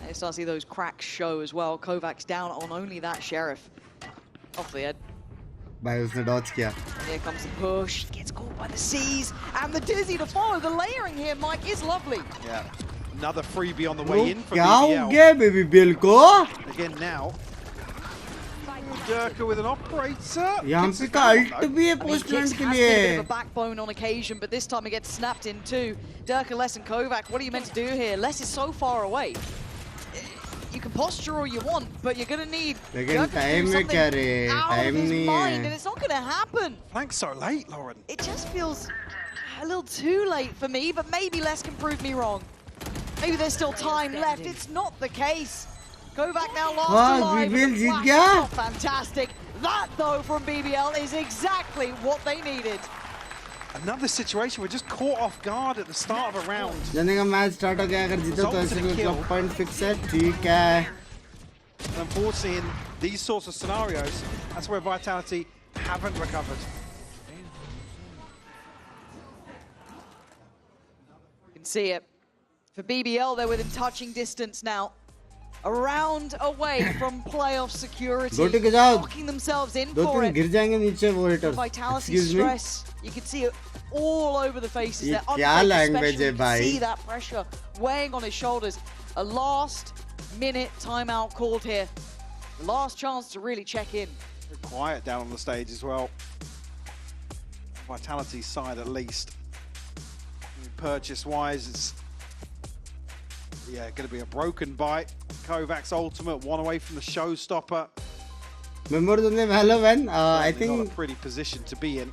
You start to see those cracks show as well. Kovac's down on only that Sheriff. Off the head. भाई उसने dodge किया. Here comes the push. Gets caught by the C's. And the Dizzy to follow. The layering here, Mike, is lovely. Yeah. Another freebie on the way in for क्या हो BBL. गया BBL को? Again now. Durka with an operator. यहाँ पे का ult भी है post plant के लिए. A bit of a backbone on occasion, but this time it gets snapped in too. Durka, Les, and Kovac, what are you meant to do here? Les is so far away. You can posture all you want, but you're gonna need लेकिन time में क्या रे? Time नहीं है. And it's not gonna happen. Thanks so late, Lauren. It just feels a little too late for me, but maybe Les can prove me wrong. Maybe there's still time left. It's not the case. Kovac now lost alive. BBL जीत गया. Fantastic. That though from BBL is exactly what they needed. Another situation, we're just caught off guard at the start of a round. जाने का match start हो गया अगर जीतो तो ऐसे कोई क्लब पॉइंट फिक्स है ठीक है. And unfortunately, in these sorts of scenarios, that's where Vitality haven't recovered. You can see it. For BBL, they're within touching distance now. A round away from playoff security. Go to जाओ. Locking themselves in दो for तीन it. गिर जाएंगे नीचे वो hitters. Vitality Excuse me. stress. You can see it all over the faces. ये They're क्या unfazed, language especially. है You can भाई? see that pressure weighing on his shoulders. A last-minute timeout called here. The last chance to really check in. Very quiet down on the stage as well. Vitality's side at least. Purchase-wise, it's going to be a broken bite. Kovac's ultimate, one away from the showstopper. Members on the Valor when I Not think a pretty position to be in.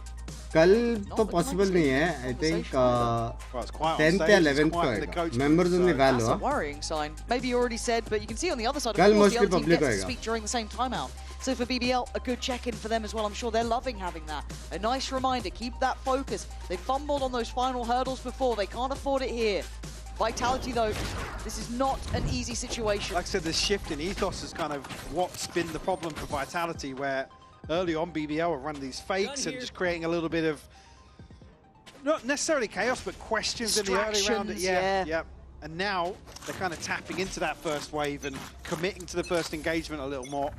कल तो possible नहीं है. I think 10th या 11th को आएगा. Members on the Valor. That's a worrying sign. Maybe you already said, but you can see on the other side, of कल course, the mostly other team public gets to होएगा. speak during the same timeout. So for BBL, a good check-in for them as well. I'm sure they're loving having that. A nice reminder, keep that focus. They fumbled on those final hurdles before. They can't afford it here. Vitality, though, this is not an easy situation. Like I said, this shift in ethos is kind of what's been the problem for Vitality, where early on BBL were running these fakes and just creating a little bit of, not necessarily chaos, but questions in the early round. Yeah. And now they're kind of tapping into that first wave and committing to the first engagement a little more.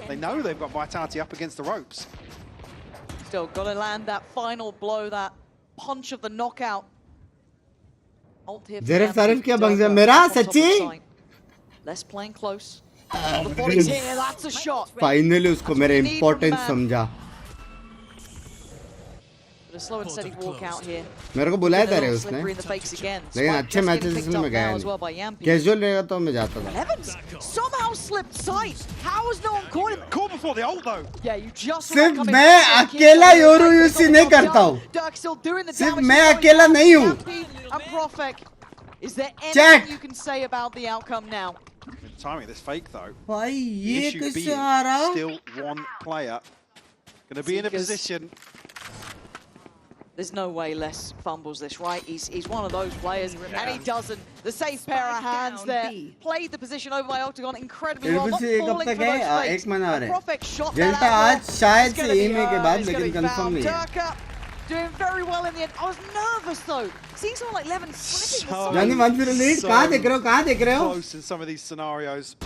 They know they've got Vitality up against the ropes. Still got to land that final blow, that punch of the knockout. Zarif Zarif क्या बंगज़ा मेरा सच्ची? Less playing close. The body's here, that's a shot. Finally उसको मेरा importance समझा. A slow and steady walk out here. मेरे को बुलाया था रे उसने. लेकिन अच्छे मैचेस में गया नहीं. Casual रहेगा तो मैं जाता था. Evans somehow slipped sight. How has no one caught him? Caught before the ult though. Yeah, you just. सिर्फ मैं अकेला योरू यूसी नहीं करता हूँ. सिर्फ मैं अकेला नहीं हूँ. Is there anything you can say about the outcome now? Timing this fake though. भाई ये issue कैसे being आ रहा? still one player. Going to be in a position. There's no way Les fumbles this, right? He's one of those players, and he doesn't. The safe pair of hands there. Played the position over by Octagon incredibly well. Not falling for those fakes. A perfect shot that out. शायद से Emea के बाद लेकिन confirm नहीं है. Durka doing very well in the end. I was nervous though. Seeing someone like Levin flipping यानी 1-0 lead. कहाँ देख रहे हो? कहाँ देख रहे हो? Close in some of these scenarios.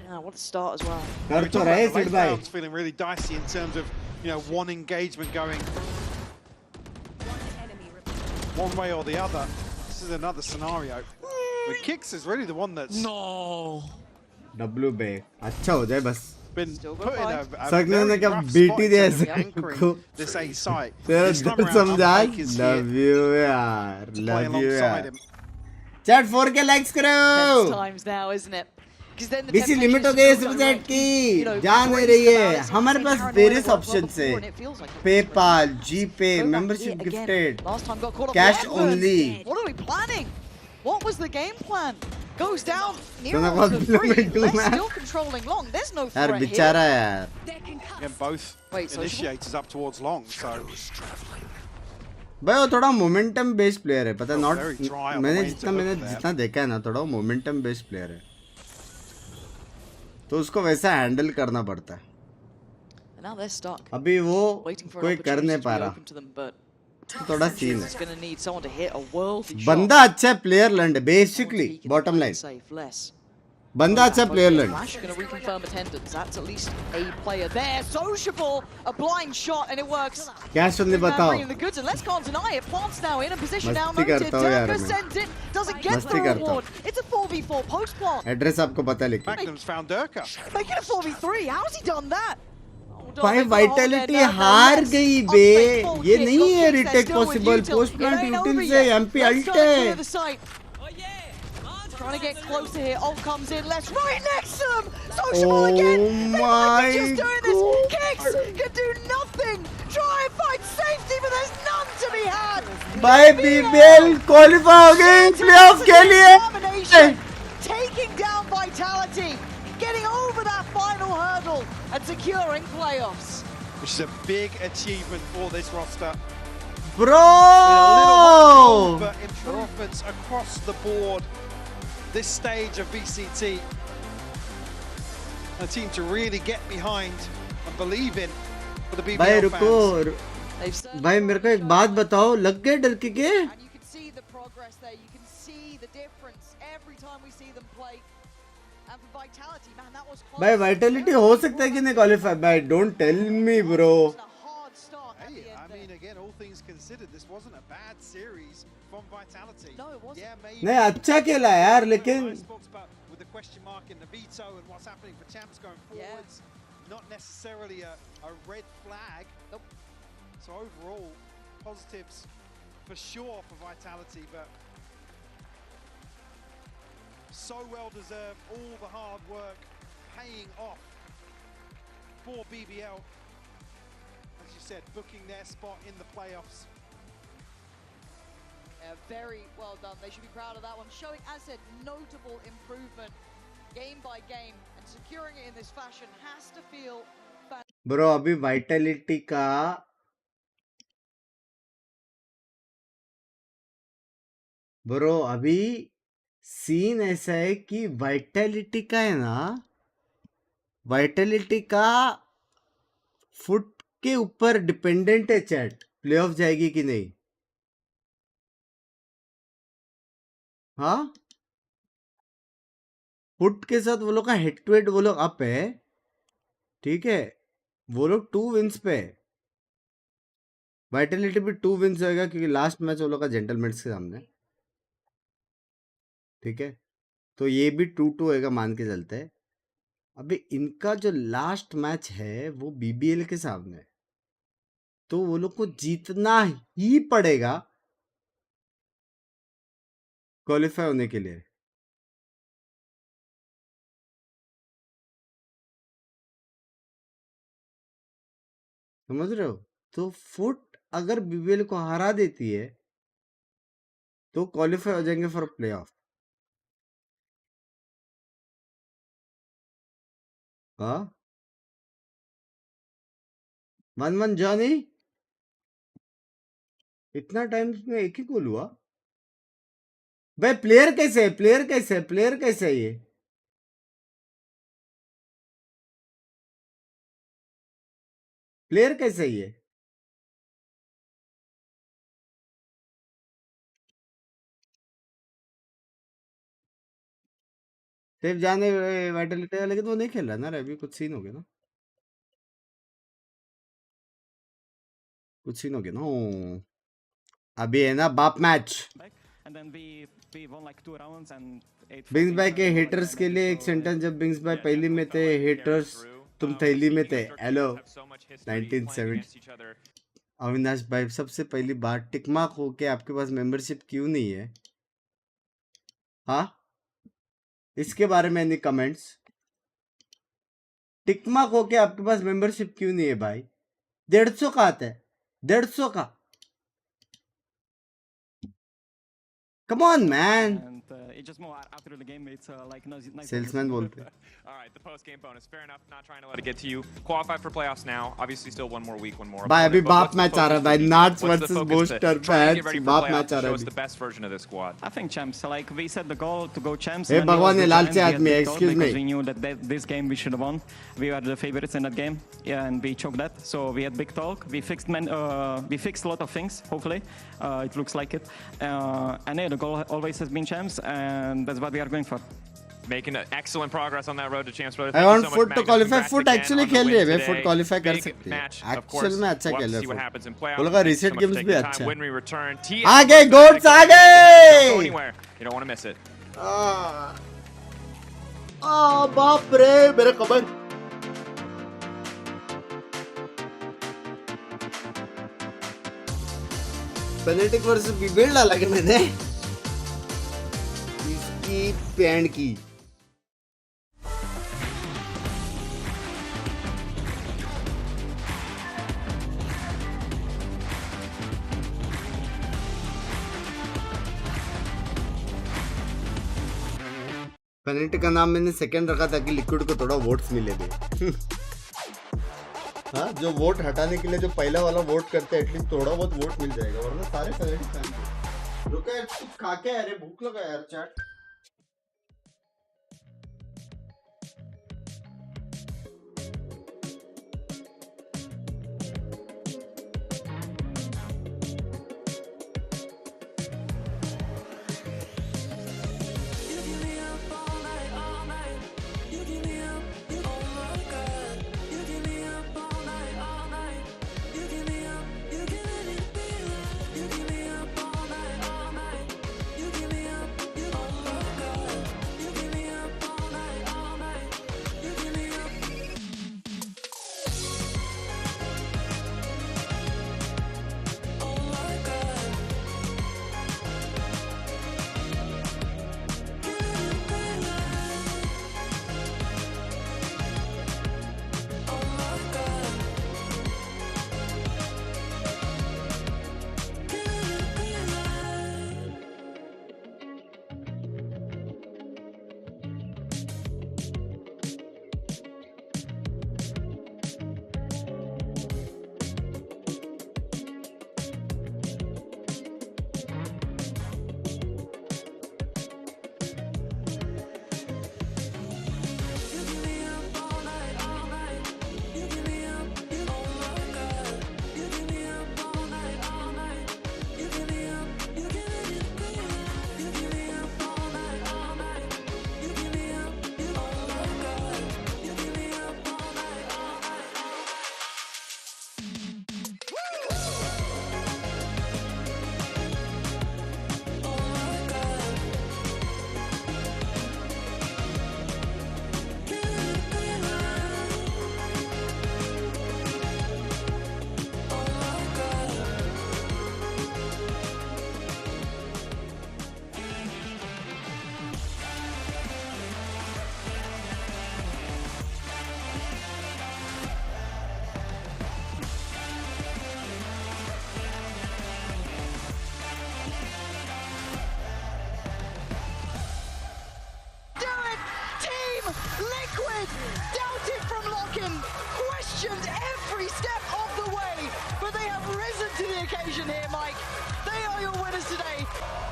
What a start as well. कर तो रहे सिड भाई. Feeling really dicey in terms of, you know, one engagement going one way or the other. This is another scenario. The Kicks is really the one that's W bay. अच्छा हो जाए बस. Been put in a सकने ने क्या BT दे ऐसे को. This A site. तेरा दिल समझा. Love you यार. Love you यार. Chat 4K likes करो. Best times now, isn't it? BC limit हो गई सुपरचैट की. जा नहीं रही है. हमारे पास वेरियस ऑप्शंस है. PayPal, GPay, membership gifted, cash only. What are we planning? What was the game plan? Goes down near the three. Let's still controlling long. There's no threat यार बेचारा यार. Again, both initiators up towards long, so भाई वो थोड़ा momentum based player है. पता not मैंने जितना देखा है ना थोड़ा मोमेंटम बेस्ड प्लेयर है. तो उसको वैसा हैंडल करना पड़ता है. अभी वो कोई कर नहीं पा रहा. थोड़ा सीन है. बंदा अच्छा है, प्लेयर लर्न है बेसिकली. बॉटम लाइन बंदा अच्छा player लग. Flash going to reconfirm attendance. That's at least a player there. Sociable, a blind shot, and it works. क्या सुनने बताओ. The goods, and let's can't deny it. Plants now in a position now मस्ती noted. करता हूँ यार Durka मैं. sends it, doesn't get the reward. It's a 4v4 post plant. Address आपको पता है लेकिन. Magnum's found Durka. Making a 4v3. How's he done that? भाई वाइटलिटी हार गई बे. ये नहीं है रिटेक पॉसिबल. पोस्ट प्लांट यूटिल से एमपी अल्ट है. Trying to get closer here. Ult comes in. Let's right next to them. Sociable again. Oh my just doing this. Kicks can do nothing. Try and find safety, but there's none to be had. भाई BBL qualify हो गए playoff के लिए. Taking down Vitality, getting over that final hurdle and securing playoffs. Which is a big achievement for this roster. Bro! But improvements across the board. This stage of VCT, a team to really get behind and believe in for the BBL भाई fans. रुको. भाई मेरे को एक बात बताओ. लग गए डर के? And you can see the progress there. You can see the difference every time we see them play. And for Vitality, man, that was close. भाई वाइटलिटी हो सकता है कि नहीं क्वालिफाई. भाई don't tell me bro. Hey, I mean, again, all things considered, this wasn't a bad series from Vitality. No, it wasn't. Yeah, maybe. नहीं अच्छा खेला यार लेकिन Icebox, but with the question mark in the veto and what's happening for champs going forwards, not necessarily a red flag. Nope. So overall, positives for sure for Vitality, but so well deserved. All the hard work paying off for BBL. As you said, booking their spot in the playoffs. Yeah, very well done. They should be proud of that one. Showing, as said, notable improvement game by game, and securing it in this fashion has to feel bro अभी Vitality का bro अभी scene ऐसा है कि Vitality का है ना. Vitality का फुट के ऊपर डिपेंडेंट है चैट. प्लेऑफ जाएगी कि नहीं. हाँ फुट के साथ वो लोग का हेड टू हेड वो लोग अप है. ठीक है वो लोग 2 विंस पे है. वाइटलिटी भी 2 विंस होएगा क्योंकि लास्ट मैच वो लोग का जेंटलमैन्स के सामने. ठीक है तो ये भी 2-2 होएगा मान के चलते हैं. अभी इनका जो लास्ट मैच है वो बीबीएल के सामने है, तो वो लोग को जीतना ही पड़ेगा क्वालिफाई होने के लिए. समझ रहे हो. तो फुट अगर बीबीएल को हरा देती है तो क्वालिफाई हो जाएंगे फॉर प्लेऑफ. हाँ 1-1 जॉनी. इतना टाइम में एक ही गोल हुआ. भाई प्लेयर कैसे है. प्लेयर कैसे है. प्लेयर कैसे है ये. प्लेयर कैसे है ये. सिर्फ जाने वाइटलिटी है लेकिन वो नहीं खेल रहा ना. अभी कुछ सीन हो गया ना. कुछ सीन हो गया ना. अभी है ना बाप मैच. बिंग्स भाई के हेटर्स के लिए एक सेंटेंस. जब बिंग्स भाई पहली में थे हेटर्स तुम थैली में थे. हेलो 1970. अविनाश भाई सबसे पहली बार टिकमार्क होके आपके पास मेंबरशिप क्यों नहीं है. हाँ इसके बारे में नहीं कमेंट्स. टिकमार्क होके आपके पास मेंबरशिप क्यों नहीं है भाई. 150 का आता है. 150 का. Come on, man. And it's just more after the game. It's like nice. Salesman बोलते. All right, the post game bonus. Fair enough. Not trying to let it get to you. Qualify for playoffs now. Obviously, still one more week, one more. भाई अभी बाप match आ रहा है भाई. Nats What's the versus focus Booster to try and get match. ready for बाप playoffs match uh and रहा show है us the best version of this squad? I think champs. Like we set the goal to go champs. Hey and it भगवान was ये the लालची chance. We had आदमी है. big goal Excuse me. because we knew that this game we should have won. We were the favorites in that game. Yeah, and we choked that. So we had big talk. We fixed a lot of things. Hopefully, it looks like it. And yeah, the goal always has been champs, and that's what we are going for. making excellent progress on that road to champs. I want Foot to qualify. Foot actually खेल रही है भाई. Foot qualify कर सकती है. Actual में अच्छा खेल रहा है Foot. वो लोग का reset games भी अच्छा है. आगे goats आगे. You don't want to miss it. बाप रे मेरा कमर. Fnatic versus B-Build डाला क्या मैंने? इसकी पैंड की. Fnatic का नाम मैंने सेकंड रखा ताकि लिक्विड को थोड़ा वोट्स मिले थे. हाँ, जो वोट हटाने के लिए जो पहला वाला वोट करते हैं एटलीस्ट थोड़ा बहुत वोट मिल जाएगा वरना सारे Fnatic फैन थे. रुको यार कुछ खा के अरे भूख लगा यार chat.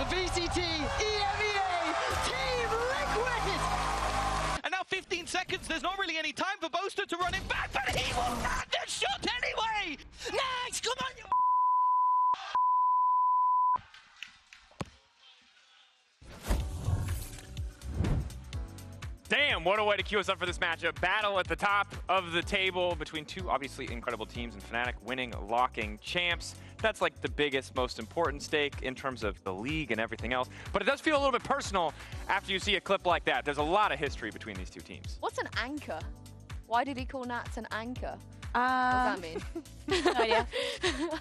VCT, Emea, Team Liquid! And now 15 seconds, there's not really any time for Bolte to run it back, but he will land the shot anyway! Nice, come on, you Damn, what a way to queue us up for this matchup. Battle at the top of the table between two obviously incredible teams in Fnatic winning, locking champs. That's like the biggest, most important stake in terms of the league and everything else. But it does feel a little bit personal after you see a clip like that. There's a lot of history between these two teams. What's an anchor? Why did he call Nats an anchor? What does that mean? No idea.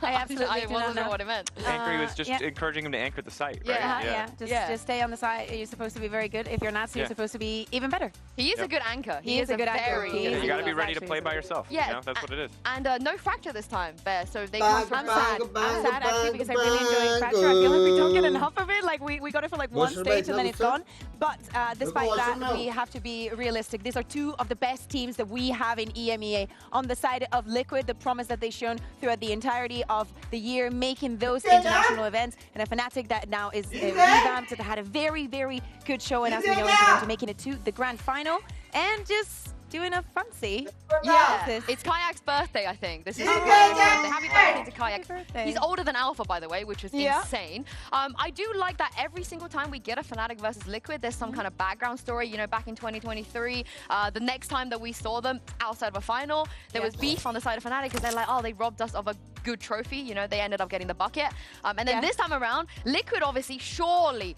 I absolutely do wasn't know what it meant. Anchor, he was just encouraging him to anchor the site, right? Just stay on the side. You're supposed to be very good. If you're not, you're supposed to be even better. He is a good anchor. He is a good anchor. You got to be ready to play by yourself. Yeah, you know? That's what it is. And no fracture this time, Bear. So they I'm sad actually because I really enjoy fracture. I feel like we don't get enough of it. Like we got it for like one stage and then it's gone. But despite that, we have to be realistic. These are two of the best teams that we have in EMEA. On the side of Liquid, the promise that they've shown throughout the entirety of the year, making those international events, and a Fnatic that now is revamped, that had a very, very good show, and as we know, into making it to the grand final, and just doing a fancy. Yeah, it's Kayak's birthday, I think. This is Kayak's birthday. Happy birthday to Kayak. He's older than Alpha, by the way, which is insane. I do like that every single time we get a Fnatic versus Liquid, there's some kind of background story. You know, back in 2023, the next time that we saw them outside of a final, there was beef on the side of Fnatic because they're like, oh, they robbed us of a good trophy. You know, they ended up getting the bucket. And then this time around, Liquid obviously, surely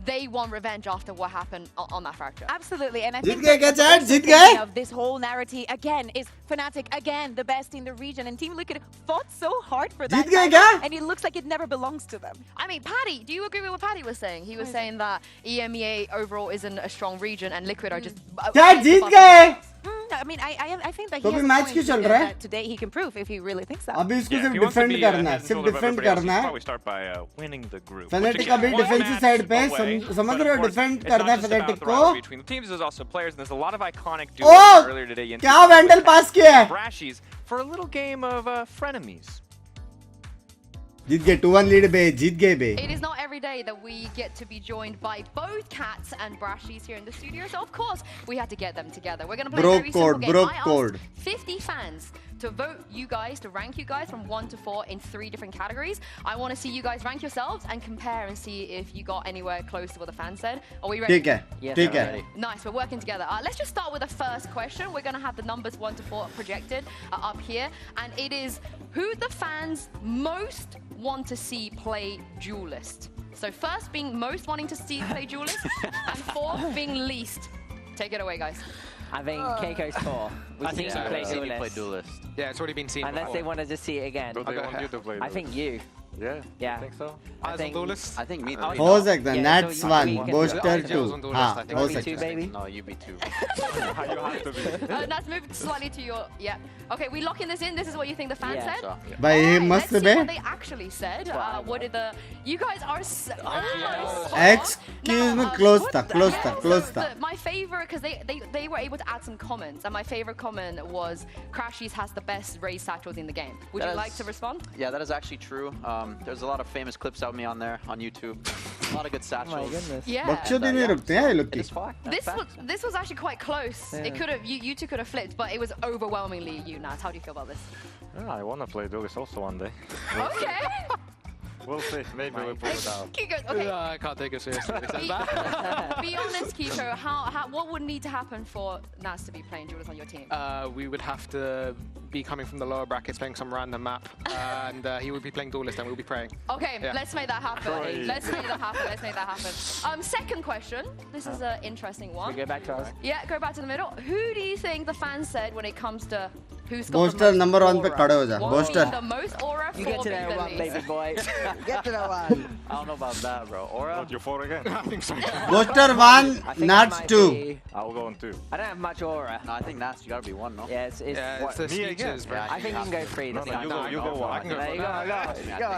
they want revenge after what happened on that fracture. Absolutely, and I think of this whole narrative again is Fnatic again the best in the region, and Team Liquid fought so hard for that title, and it looks like it never belongs to them. I mean, Paddy, do you agree with what Paddy was saying? He was saying that Emea overall isn't a strong region, and Liquid are just. I mean, I think that he has a point that today he can prove if he really thinks that. अभी इसको सिर्फ defend करना है, सिर्फ defend करना है. Probably start by winning the group. Fnatic अभी defensive side पे समझ रहे हो, डिफेंड करना है Fnatic को. Between the teams, there's also players, and there's a lot of iconic duos earlier today. क्या वैंडल पास किया है? Brashies for a little game of frenemies. जीत गए 2-1 लीड पे, जीत गए पे. It is not every day that we get to be joined by both Cats and Brashies here in the studio, so of course we had to get them together. We're going to play a very simple game. I asked 50 fans to vote you guys, to rank you guys from 1 to 4 in 3 different categories. I want to see you guys rank yourselves and compare and see if you got anywhere close to what the fans said. Are we ready? ठीक है, ठीक है. Nice, we're working together. Let's just start with the first question. We're going to have the numbers 1 to 4 projected up here, and it is who the fans most want to see play Duelist. So first being most wanting to see play Duelist, and 4 being least. Take it away, guys. I think Keiko's 4. We've seen him play Duelist. Yeah, it's already been seen Unless before. they wanted to see it again. But they want you to play I think you. Yeah? Yeah. I think so. I think Duelist. I think me. हो सकता है. Nats 1, Boaster 2. हाँ, हो सकता है. baby. No, you be 2. You have to be. Let's move slightly to your Okay, we locking this in. This is what you think the fans said. भाई ये मस्त Let's see bay. what they actually said. What did the? You guys are almost. Excuse me, close था. My favorite, because they were able to add some comments, and my favorite comment was Crashies has the best raise satchels in the game. Would you like to respond? Yeah, that is actually true. There's a lot of famous clips of me on there on YouTube. A lot of good satchels. Oh my goodness. Yeah. बच्चों दिन नहीं रुकते हैं ये लोग की. This was actually quite close. It could have you two could have flipped, but it was overwhelmingly you, Nat. How do you feel about this? Yeah, I want to play Duelist also one day. Okay. We'll see. Maybe we'll pull it out. Kiko, okay. I can't take it seriously. Be honest, Kiko. What would need to happen for Nats to be playing Duelist on your team? We would have to be coming from the lower brackets, playing some random map, and he would be playing Duelist, and we'll be praying. Okay, let's make that happen. Let's make that happen. Second question. This is an interesting one. We go back to us. Yeah, go back to the middle. Who do you think the fans said when it comes to who's got Boaster the most number 1 पे aura? खड़े हो जा. Boaster. The most aura. You get to being that the one, least. baby boy. Get to that one. I don't know about that, bro. Aura? What, you 4 again? I think so. Boaster 1, Nats 2. I'll go on 2. I don't have much aura. No, I think Nats, you gotta be 1, no? Yeah, it's it's the speeches, bro. I think you can go 3. No, you go 1. I can go There you go.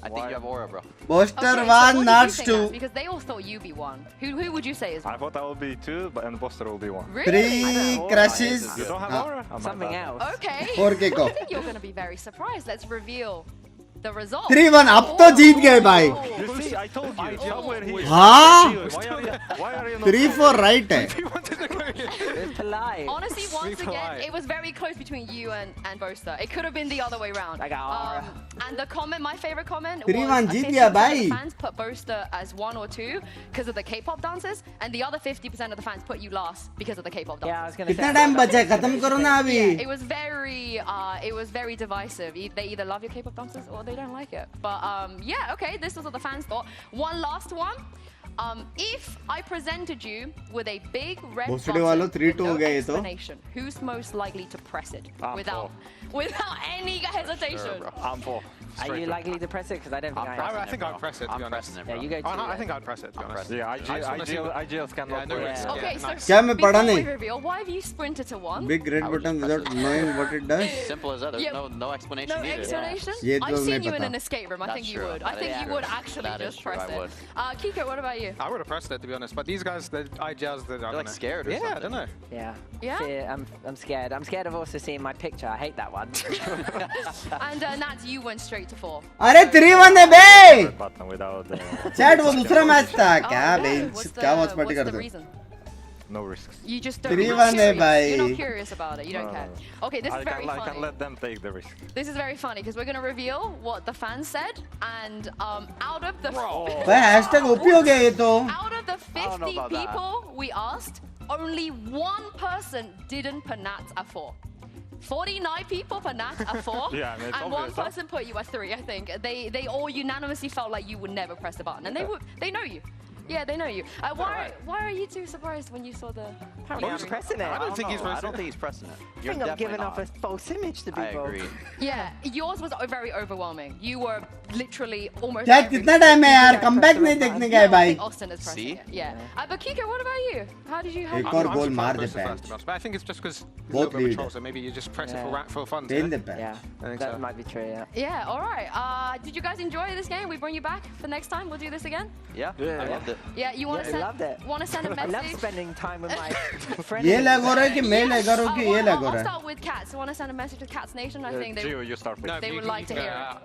I think you have aura, bro. Boaster Okay, 1, so Nats what do you 2. think, Nats? Because they all thought you be 1. Who would you say is 1? I thought I will be 2, and Buster will be 1. Really? 3 crashes. You don't have aura? Something else. Okay. 4 के को. I think you're going to be very surprised. Let's reveal the result. 3-1 अब तो जीत गए भाई. You see, I told you. Somewhere here. हाँ. Why are you not 3-4 right है. It's polite. Honestly, once again, it was very close between you and Boaster. It could have been the other way around. I got aura. And the comment, my favorite comment 3-1 was जीत गया 50% भाई. of the fans put Boaster as 1 or 2 because of the K-pop dances, and the other 50% of the fans put you last because of the K-pop dances. Yeah, I was going to say. कितना time बचा है? खत्म करो ना अभी. It was very divisive. They either love your K-pop dances or they don't like it. But yeah, okay, this was what the fans thought. One last one. If I presented you with a big red button with no explanation, who's most likely to press it without any hesitation? Sure, I'm 4. Are you likely to press it? Because I don't think I am. I think I'd press it, to be honest. Yeah, you go 2. I think I'd press it, to be honest. Yeah, IGL cannot do it. Okay, so क्या मैं पढ़ा before we नहीं? reveal, why have you sprinted to 1? Big red button without knowing what it does. Simple as that. There's no explanation No needed. explanation? ये I've तो seen नहीं you in पता. an escape room. I think you would. I think you would actually just press it. Kiko, what about you? I would have pressed it, to be honest. But these guys, the IGLs, they're like scared or something. Yeah, I don't know. Yeah. Yeah? I'm scared. I'm scared of also seeing my picture. I hate that one. And Nats, you went straight to 4. अरे 3-1 है बे. Button without Chat वो दूसरा match था क्या bench क्या watchparty कर the दो. reason? no risks. You just don't. You're not curious about it. You don't care. Okay, this is very funny. I can let them take the risk. This is very funny because we're going to reveal what the fans said, and out of the out of the 50 people we asked, only one person didn't put Nats at 4. 49 people put Nats at 4, yeah, and one person put you at 3. I think they all unanimously felt like you would never press the button, and they know you. Yeah, they know you. Why are you two surprised when you saw the? He's pressing it. I don't think he's pressing it. I think I'm giving off a false image to people. I agree. Yeah, yours was very overwhelming. You were literally almost. Chat, कितना time है यार? Comeback नहीं देखने का है भाई. Austin is pressing it. Yeah. But Kika, what about you? How did you? एक और goal मार दे पैर. But I think it's just because both lead. So maybe you just press it for fun. Yeah, that might be true. Yeah. Yeah. All right. Did you guys enjoy this game? We bring you back for next time. We'll do this again. Yeah. I loved it. Yeah. You want to send? Want to send a message? I love spending time with my friends. ये लग रहा है कि मैं लग रहा हूँ कि ये लग रहा है. I'll start with Cats. You want to send a message to Cats Nation? I think you start with. They would like to hear it.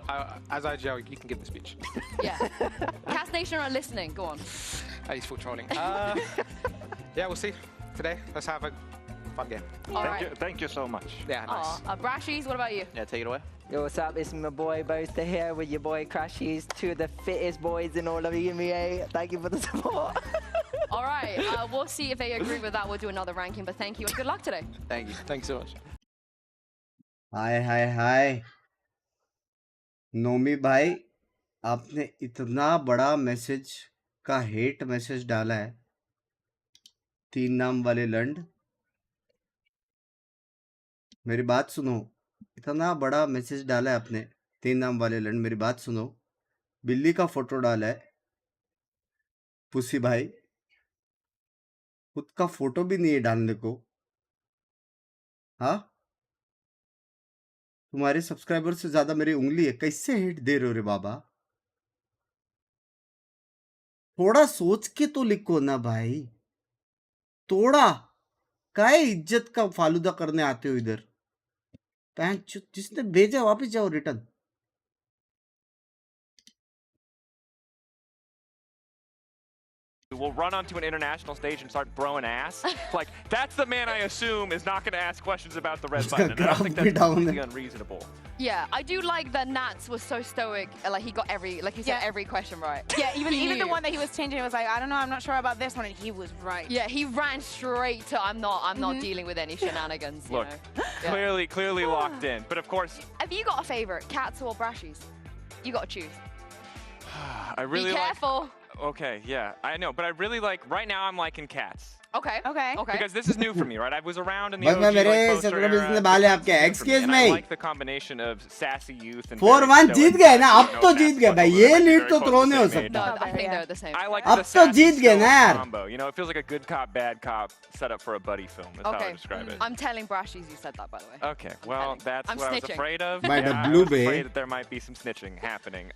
As Aajao, you can give the speech. Yeah. Cats Nation are listening. Go on. He's full trolling. Yeah, we'll see. Today, let's have a fun game. Thank you so much. Yeah, nice. Brashies, what about you? Yeah, take it away. Yo, what's up? It's my boy Bolte here with your boy Crashies, 2 of the fittest boys in all of Emea. Thank you for the support. All right, we'll see if they agree with that. We'll do another ranking, but thank you and good luck today. Thank you. Thanks so much. Hi. Nomi भाई, आपने इतना बड़ा message का hate message डाला है 3 नाम वाले लंड. मेरी बात सुनो, इतना बड़ा मैसेज डाला है आपने 3 नाम वाले लंड. मेरी बात सुनो, बिल्ली का फोटो डाला है पुसी भाई, खुद का फोटो भी नहीं है डालने को. हाँ, तुम्हारे सब्सक्राइबर से ज्यादा मेरी उंगली है. कैसे हिट दे रहे हो रे बाबा? थोड़ा सोच के तो लिखो ना भाई. थोड़ा काय इज्जत का फालूदा करने आते हो इधर? जिसने भेजा वापस जाओ return. Will run onto an international stage and start throwing ass. Like, that's the man I assume is not going to ask questions about the red button. And I don't think that's completely unreasonable. Yeah, I do like that Nats was so stoic. Like, he got every question right. Yeah, even the one that he was changing was like, I don't know, I'm not sure about this one, and he was right. Yeah, he ran straight to I'm not dealing with any shenanigans. Look, clearly locked in. But of course, have you got a favorite, Cats or Brashies? You got to choose. I really be careful. Okay, yeah, I know, but I really like, right now I'm liking Cats. Okay. Because this is new for me, right? I was around in the OG poster era. Excuse me. I like the combination of sassy youth and 4-1 जीत गए ना. अब तो जीत गए भाई. ये lead तो throw नहीं हो सकता. No, I think they're the same. I like अब तो जीत गए ना यार. combo. You know, it feels like a good cop, bad cop setup for a buddy film. That's how I describe it. I'm telling Brashies you said that, by the way. Okay, well, that's what I was afraid of. By the I blue was bay. afraid that there might be some snitching happening.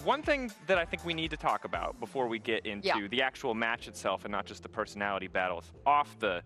One thing that I think we need to talk about before we get into the actual match itself and not just the personality battles off the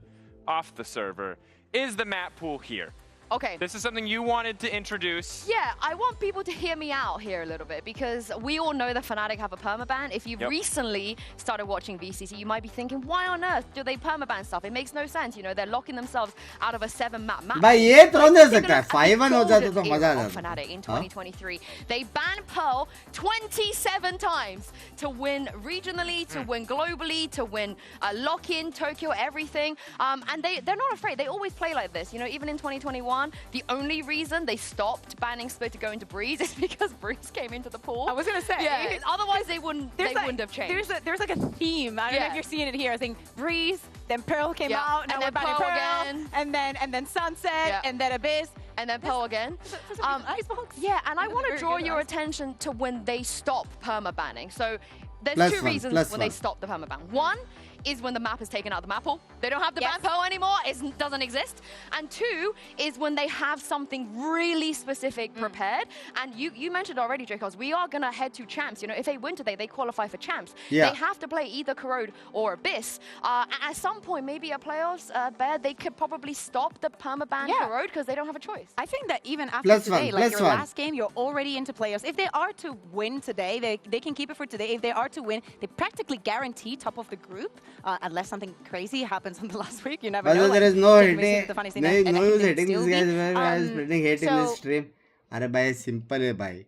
server is the map pool here. Okay. This is something you wanted to introduce. Yeah, I want people to hear me out here a little bit because we all know that Fnatic have a permaban. If you've recently started watching VCC, you might be thinking, why on earth do they permaban stuff? It makes no sense. You know, they're locking themselves out of a 7-map map. भाई ये throw नहीं हो सकता. 5-1 हो जाता तो मजा आ जाता. Fnatic in 2023, they banned Pearl 27 times to win regionally, to win globally, to win lock-in, Tokyo, everything. And they're not afraid. They always play like this. You know, even in 2021. The only reason they stopped banning Split to go into Breeze is because Breeze came into the pool. I was gonna say, otherwise they wouldn't have changed. There's like a theme. I don't know if you're seeing it here. I think Breeze, then Pearl came out, now we're banning Pearl again, and then Sunset, and then Abyss, and then Pearl again. Icebox. Yeah, and I want to draw your attention to when they stop perma banning. So there's two reasons when they stop the perma ban. One is when the map is taken out of the map pool. They don't have the ban Pearl anymore. It doesn't exist. And 2 is when they have something really specific prepared. And you mentioned already, Jacobs, we are going to head to champs. You know, if they win today, they qualify for champs. Yeah. They have to play either Corrode or Abyss. At some point, maybe at playoffs, Bear, they could probably stop the permaban Corrode because they don't have a choice. I think that even after today, like your last game, you're already into playoffs. If they are to win today, they can keep it for today. If they are to win, they practically guarantee top of the group. unless something crazy happens on the last week. You never But know. there is no hitting. No use hitting this guy. Guys spreading hate in this stream. अरे भाई simple है भाई.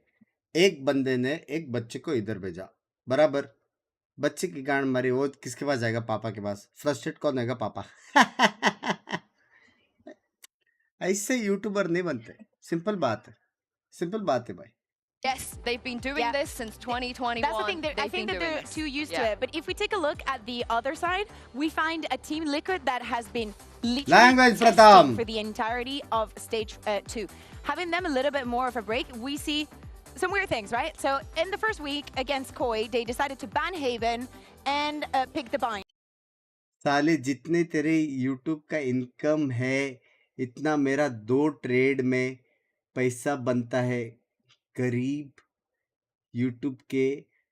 एक बंदे ने एक बच्चे को इधर भेजा, बराबर. बच्चे की गांड मारी, वो किसके पास जाएगा? पापा के पास. फ्रस्ट्रेट कौन होगा? पापा. ऐसे यूट्यूबर नहीं बनते. सिंपल बात है. सिंपल बात है भाई. Yes, they've been doing this since 2021. That's the thing. I think that they're too used to it. But if we take a look at the other side, we find a Team Liquid that has been literally testing for the entirety of stage 2. Having them a little bit more of a break, we see some weird things, right? So in the first week against Koi, they decided to ban Haven and pick the bind. साले जितने तेरे YouTube का income है, इतना मेरा 2 trade में पैसा बनता है. गरीब YouTube के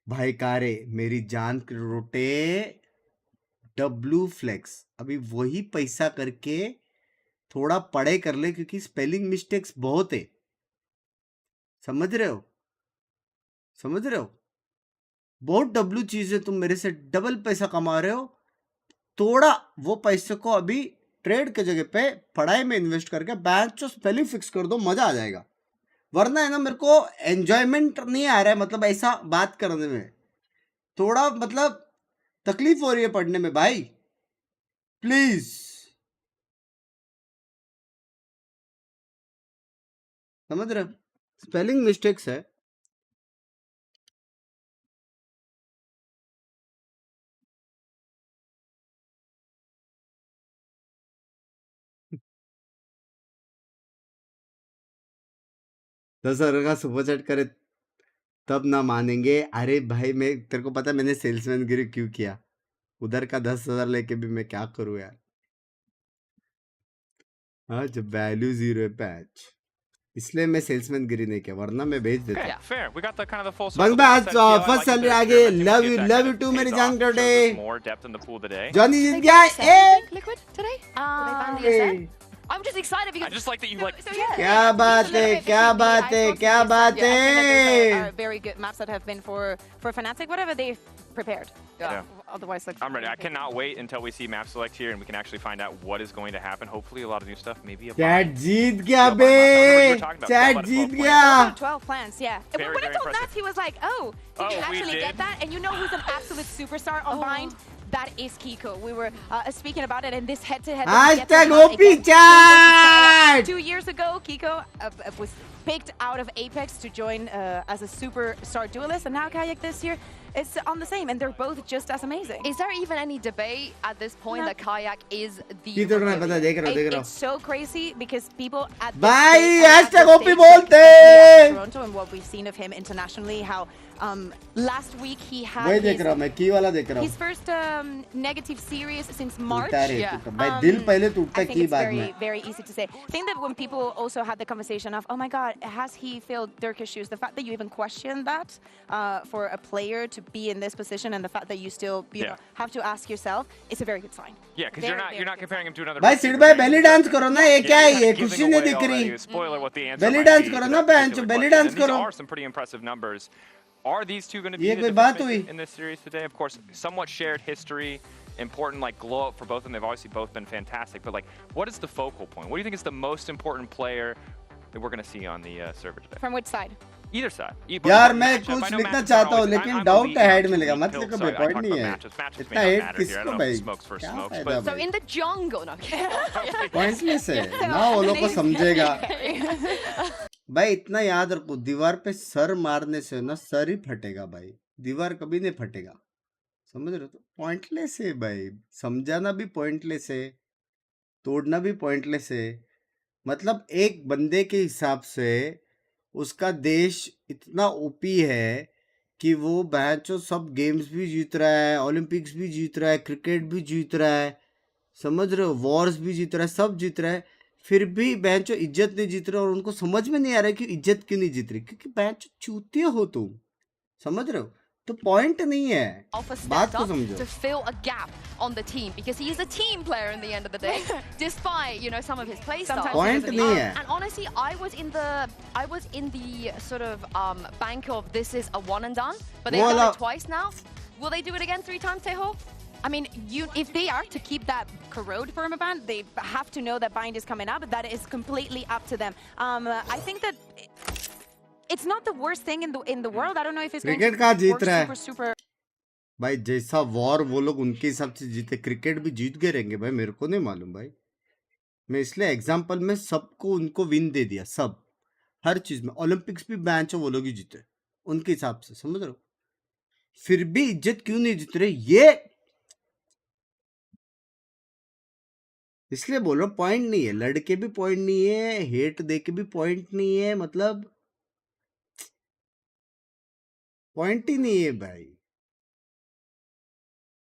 भाईकारे, मेरी जान के रोटे. W फ्लेक्स अभी वही पैसा करके थोड़ा पढ़ाई कर ले, क्योंकि स्पेलिंग मिस्टेक्स बहुत है. समझ रहे हो? समझ रहे हो? बहुत W चीज है. तुम मेरे से डबल पैसा कमा रहे हो. थोड़ा वो पैसे को अभी ट्रेड के जगह पे पढ़ाई में इन्वेस्ट करके बैंक जो स्पेलिंग फिक्स कर दो, मजा आ जाएगा. वरना है ना, मेरे को एंजॉयमेंट नहीं आ रहा है, मतलब ऐसा बात करने में थोड़ा मतलब तकलीफ हो रही है पढ़ने में भाई. प्लीज समझ रहे हो? स्पेलिंग मिस्टेक्स है. ₹10,000 का सुपर चैट करे तब ना मानेंगे. अरे भाई, मैं तेरे को पता है मैंने सेल्समैन गिरी क्यों किया? उधर का 10,000 लेके भी मैं क्या करूं यार. हाँ, जब वैल्यू 0 है पैच, इसलिए मैं सेल्समैन गिरी नहीं किया, वरना मैं भेज देता. Fair. We got the kind of the full बंग आज फर्स्ट सैलरी आ गई. लव यू टू मेरी जान कटे. जॉनी जीत गया. Liquid today? They banned the I'm just excited because I just like that you like. क्या बात है, क्या बात है, क्या बात है. Very good maps that have been for Fnatic, whatever they've prepared. Yeah. Otherwise, like, I'm ready. I cannot wait until we see map select here and we can actually find out what is going to happen. Hopefully, a lot of new stuff. Maybe a Chat जीत गया बे. Chat जीत गया. 12 plants, yeah. When I told Nats, he was like, "Oh, did you actually get that?" And you know who's an absolute superstar on Bind? That is Kiko. We were speaking about it in this head-to-head. #OPChat! 2 years ago, Kiko was picked out of Apex to join as a superstar duelist, and now Kayak this year is on the same, and they're both just as amazing. Is there even any debate at this point that Kayak is the... It's so crazy because people at #OP Toronto and what we've seen of him internationally, how last week he had his first negative series since March. It's very easy to say. I think that when people also had the conversation of, oh my god, has he filled Dirk's shoes? The fact that you even question that for a player to be in this position, and the fact that you still know, have to ask yourself, it's a very good sign. Yeah, because you're not comparing him to another. भाई सिड भाई belly dance करो ना. ये क्या है? ये खुशी नहीं दिख रही. Spoiler what the answer. Belly dance करो ना बेंच. Belly dance करो. These are some pretty impressive numbers. Are these two going to be the difference in this series today? Of course, somewhat shared history, important like glow up for both of them. They've obviously both been fantastic, but like, what is the focal point? What do you think is the most important player that we're going to see on the server today? From which side? Either side. यार मैं कुछ लिखना चाहता हूँ, लेकिन doubt head मिलेगा. मतलब कोई पॉइंट नहीं है. इतना हेड किसको भाई? So in the jungle, no. Pointless है ना, वो लोग को समझेगा. भाई इतना याद रखो, दीवार पे सर मारने से ना सर ही फटेगा भाई. दीवार कभी नहीं फटेगा. समझ रहे हो? तो पॉइंटलेस है भाई. समझाना भी पॉइंटलेस है, तोड़ना भी पॉइंटलेस है. मतलब एक बंदे के हिसाब से उसका देश इतना ओपी है कि वो बैचो सब गेम्स भी जीत रहा है, ओलंपिक्स भी जीत रहा है, क्रिकेट भी जीत रहा है, समझ रहे हो, वॉर्स भी जीत रहा है, सब जीत रहा है. फिर भी बैचो इज्जत नहीं जीत रहा. और उनको समझ में नहीं आ रहा है कि इज्जत क्यों नहीं जीत रही, क्योंकि बैचो चूतिया हो तुम. समझ रहे हो? तो पॉइंट नहीं है. बात को समझो. To fill a gap on the team because he is a team player in the end of the day, despite some of his play style. Point नहीं है. And honestly, I was in the sort of bank of this is a one and done, but they've done it twice now. Will they do it again 3 times, Teho? I mean, if they are to keep that corrode permaban, they have to know that bind is coming up. That is completely up to them. I think that it's not the worst thing in the world. I don't know if it's cricket going कहाँ to Jeet work रहा है super. भाई? जैसा war वो लोग उनके हिसाब से जीते, क्रिकेट भी जीत गए रहेंगे भाई, मेरे को नहीं मालूम भाई। मैं इसलिए एग्जांपल में सबको उनको विन दे दिया, सब हर चीज में। ओलंपिक्स भी मैच वो लोग ही जीते उनके हिसाब से, समझ रहे हो? फिर भी इज्जत क्यों नहीं जीत रहे ये, इसलिए बोल रहा हूँ पॉइंट नहीं है, लड़के भी पॉइंट नहीं है, हेट दे के भी पॉइंट नहीं है, मतलब पॉइंट ही नहीं है भाई।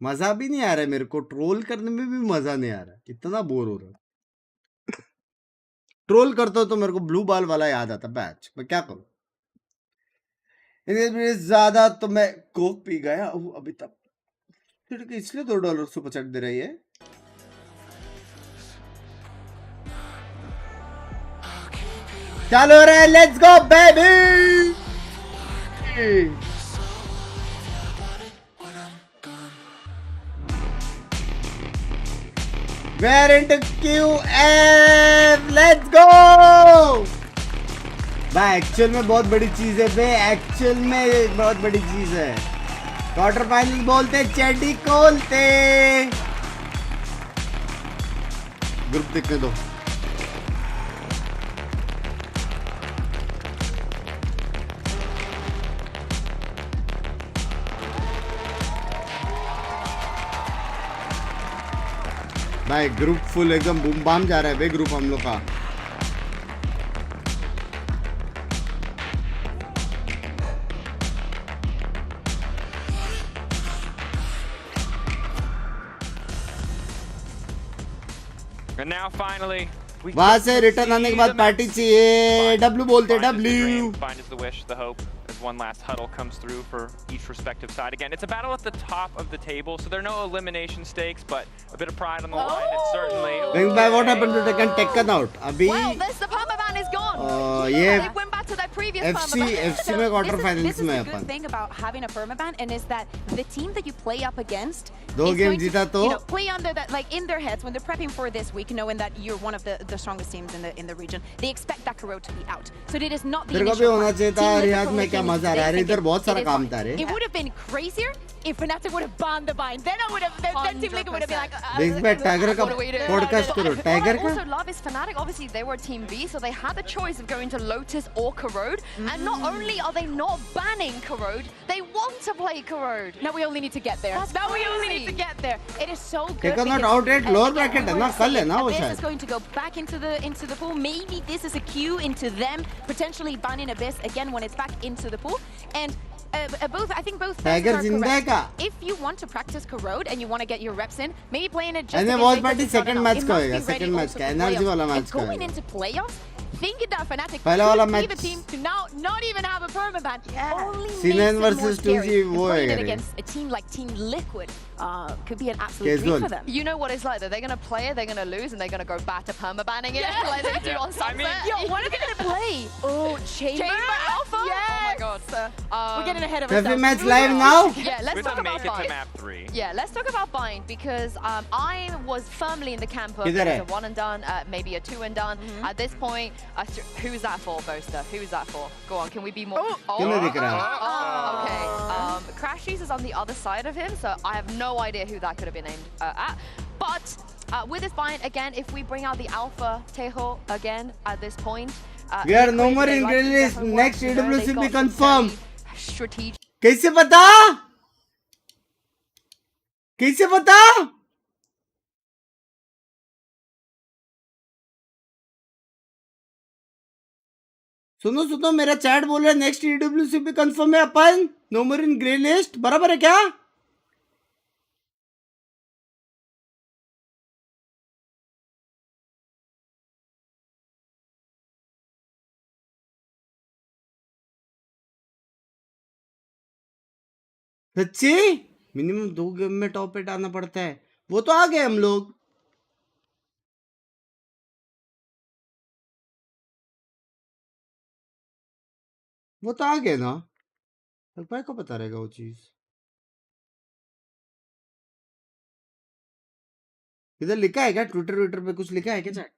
मजा भी नहीं आ रहा है मेरे को, ट्रोल करने में भी मजा नहीं आ रहा, इतना बोर हो रहा है। ट्रोल करता तो मेरे को ब्लू बॉल वाला याद आता बैच, मैं क्या करूं? ज्यादा तो मैं कोक पी गया अभी तक, इसलिए $2 सुपर चैट दे रही है। चालू हो रहा है, let's go baby. We're into QF, let's go। भाई एक्चुअल में बहुत बड़ी चीज है बे, एक्चुअल में बहुत बड़ी चीज है। क्वार्टर फाइनल बोलते चेडी खोलते, ग्रुप देखने दो। भाई ग्रुप फुल एकदम बूम बाम जा रहा है बे, ग्रुप हम लोग का। And now finally, वहां से रिटर्न आने के बाद पार्टी चाहिए। डब्ल्यू बोलते, W. Find is the wish, the hope, as one last huddle comes through for each respective side. Again, it's a battle at the top of the table, so there are no elimination stakes, but a bit of pride on the line, and certainly. Binks by what happened to Tekken out? अभी the permaban is gone. ये They went back to their previous FC में quarter finals में This is upon. the good thing about having a permaban, and is that the team that you play up against दो is game going to, जीता तो you know, play under that, like in their heads when they're prepping for this week, knowing that you're one of the strongest teams in the region. They expect that corrode to be out, so it is not the तेरे को भी initial होना plan. चाहिए था Team रियाज में, Liverpool क्या thinks मजा आ they रहा है think इधर, बहुत it सारा is काम fine. था रे। It would have been crazier if Fnatic would have banned the bind. Then I would have, then Team Liquid would have been like, Binks by tiger का podcast करो, tiger What I का। also love is Fnatic, obviously they were Team B, so they had the choice of going to Lotus or corrode, and not only are they not banning corrode, they want to play corrode. now we only need to get there. That's Now we only crazy. need to get there. It is so good. Taken not because, out at lower bracket है ना, कल है ना वो Abyss शायद। is going to go back into the pool. Maybe this is a cue into them potentially banning Abyss again when it's back into the pool. And I think both Tiger stances are जिंदा है correct. क्या? If you want to practice corrode and you want to get your reps in, maybe playing it just And then against Watchparty Liquid is not second enough. match It का must होएगा, be ready second match also का, for energy playoffs. वाला And match का going होएगा। into playoffs, thinking that Fnatic पहला वाला could be match- the team to now not even have a permaban only C9 makes it more versus scary. 2G And वो playing है it रे। against a team like Team Liquid could be an absolute Casual. dream for them. You know what it's like, that they're going to play it, they're going to lose, and they're going to go back to permabanning it like they do on Sunset. Yo, what are they going to play? Oh, Chamber Alpha? Yes! Oh my god. We're getting ahead of Traffic ourselves. match live now? Yeah, let's We're talk gonna about make it to Bind. map 3. Yeah, let's talk about Bind, because I was firmly in the camp of किधर है? a one and done, maybe a two and done. At this point, who's that for, Boaster? Who's that for? Go on, can we be more? क्यों नहीं दिख रहा? Okay. Crashies is on the other side of him, so I have no idea who that could have been aimed at. But with this Bind, again, if we bring out the Alpha Tejo again at this point, We are no more in green list. Next EWC be confirmed. कैसे पता? कैसे पता? सुनो सुनो, मेरा chat बोल रहा है नेक्स्ट EWC भी कंफर्म है अपन, no more in grey list, बराबर है क्या? सच्ची? मिनिमम 2 गेम में टॉप 8 आना पड़ता है, वो तो आ गए हम लोग। वो तो आ गए ना, भाई को पता रहेगा वो चीज। इधर लिखा है क्या ट्विटर पे कुछ लिखा है क्या चैट?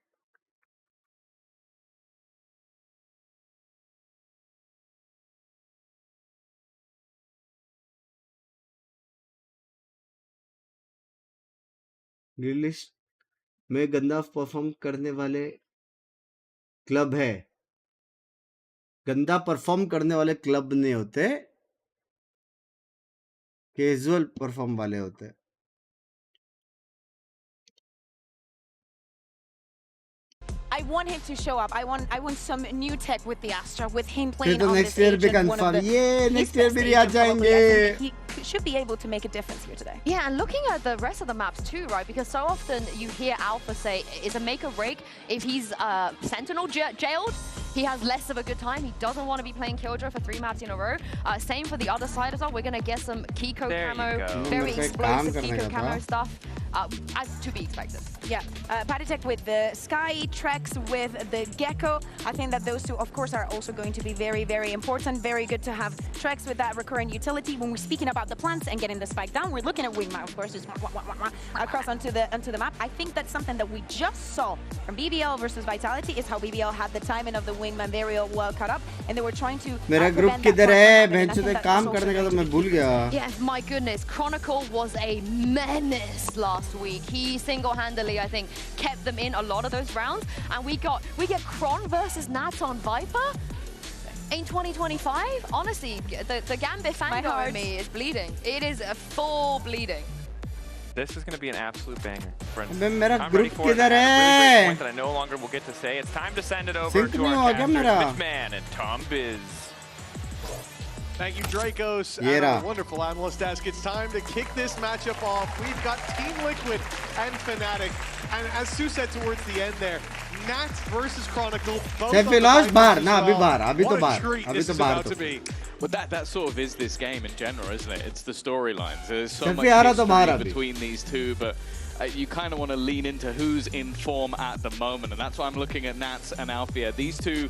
लिस्ट में गंदा परफॉर्म करने वाले क्लब है. गंदा परफॉर्म करने वाले क्लब नहीं होते, कैजुअल परफॉर्म वाले होते हैं. I want him to show up. I want some new tech with the Astra, with him playing तो on next this year age भी and one of confirm. the ये his next year best भी age आ and probably I जाएंगे. think he should be able to make a difference here today. Yeah, and looking at the rest of the maps too, right? Because so often you hear Alpha say, is a make or break. If he's Sentinel jailed, he has less of a good time. He doesn't want to be playing Killjoy for 3 maps in a row. Same for the other side as well. We're going to get some Kiko camo, very explosive Kiko camo stuff. As to be expected. Yeah, Patitech with the Sky, Trex with the Gecko. I think that those two, of course, are also going to be very, very important. Very good to have Trex with that recurrent utility. When we're speaking about the plants and getting the spike down, we're looking at Wingman, of course, just across onto the map. I think that's something that we just saw from BBL versus Vitality is how BBL had the timing of the Wingman very well cut up, and they were trying to. मेरा group किधर है? बेंचो पे काम करने का तो मैं भूल गया. Yes, my goodness, Chronicle was a menace last week. He single-handedly, I think, kept them in a lot of those rounds, and we get Kron versus Nats on Viper in 2025. Honestly, the Gambit Fango in me is bleeding. It is a full bleeding. This is going to be an absolute banger, friends. मेरा I'm ready group for it. किधर Really great है? point that I no longer will get to say. It's time to send it over Sync to नहीं our हुआ क्या casters, मेरा? Mythman and Tom Biz. Thank you, Dracos. Yeah. And our wonderful analyst desk. It's time to kick this matchup off. We've got Team Liquid and Fnatic. And as Sue said towards the end there, Nats versus Chronicle. Saifi lost बाहर ना अभी बाहर अभी तो बाहर to be. Well, that sort of is this game in general, isn't it? It's the storylines. There's so much आ रहा तो बाहर history between these two, but you kind of want to lean into who's in form at the moment, and that's why I'm looking at Nats and Alfia. These two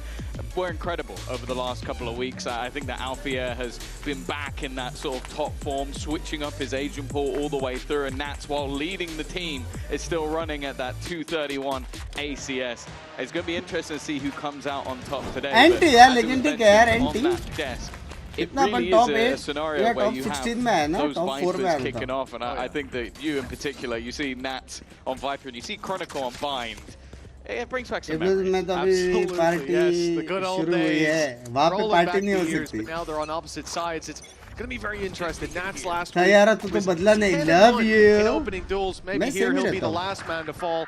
were incredible over the last couple of weeks. I think that Alfia has been back in that sort of top form, switching up his agent pool all the way through, and Nats, while leading the team, is still running at that 231 ACS. It's going to be interesting to see who comes out on top today. Anti यार लेकिन ठीक है यार on anti. that desk, it इतना अपन really top is a 8 scenario या where top you 16 have में है ना those top 4 में Vipers है kicking off, and I think that you in particular, you see Nats on Viper and you see Chronicle on Bind. It brings back some memories. में तो अभी party Yes, the good old शुरू हुई days. है. वहाँ पे Rolling party back नहीं हो the years, सकती. but now they're on opposite sides. It's going to be very interesting. Nats last था week यार तू तो was बदला नहीं. 10-1 Love in you. opening duels. Maybe मैं here same he'll रहता be the हूँ. last man to fall.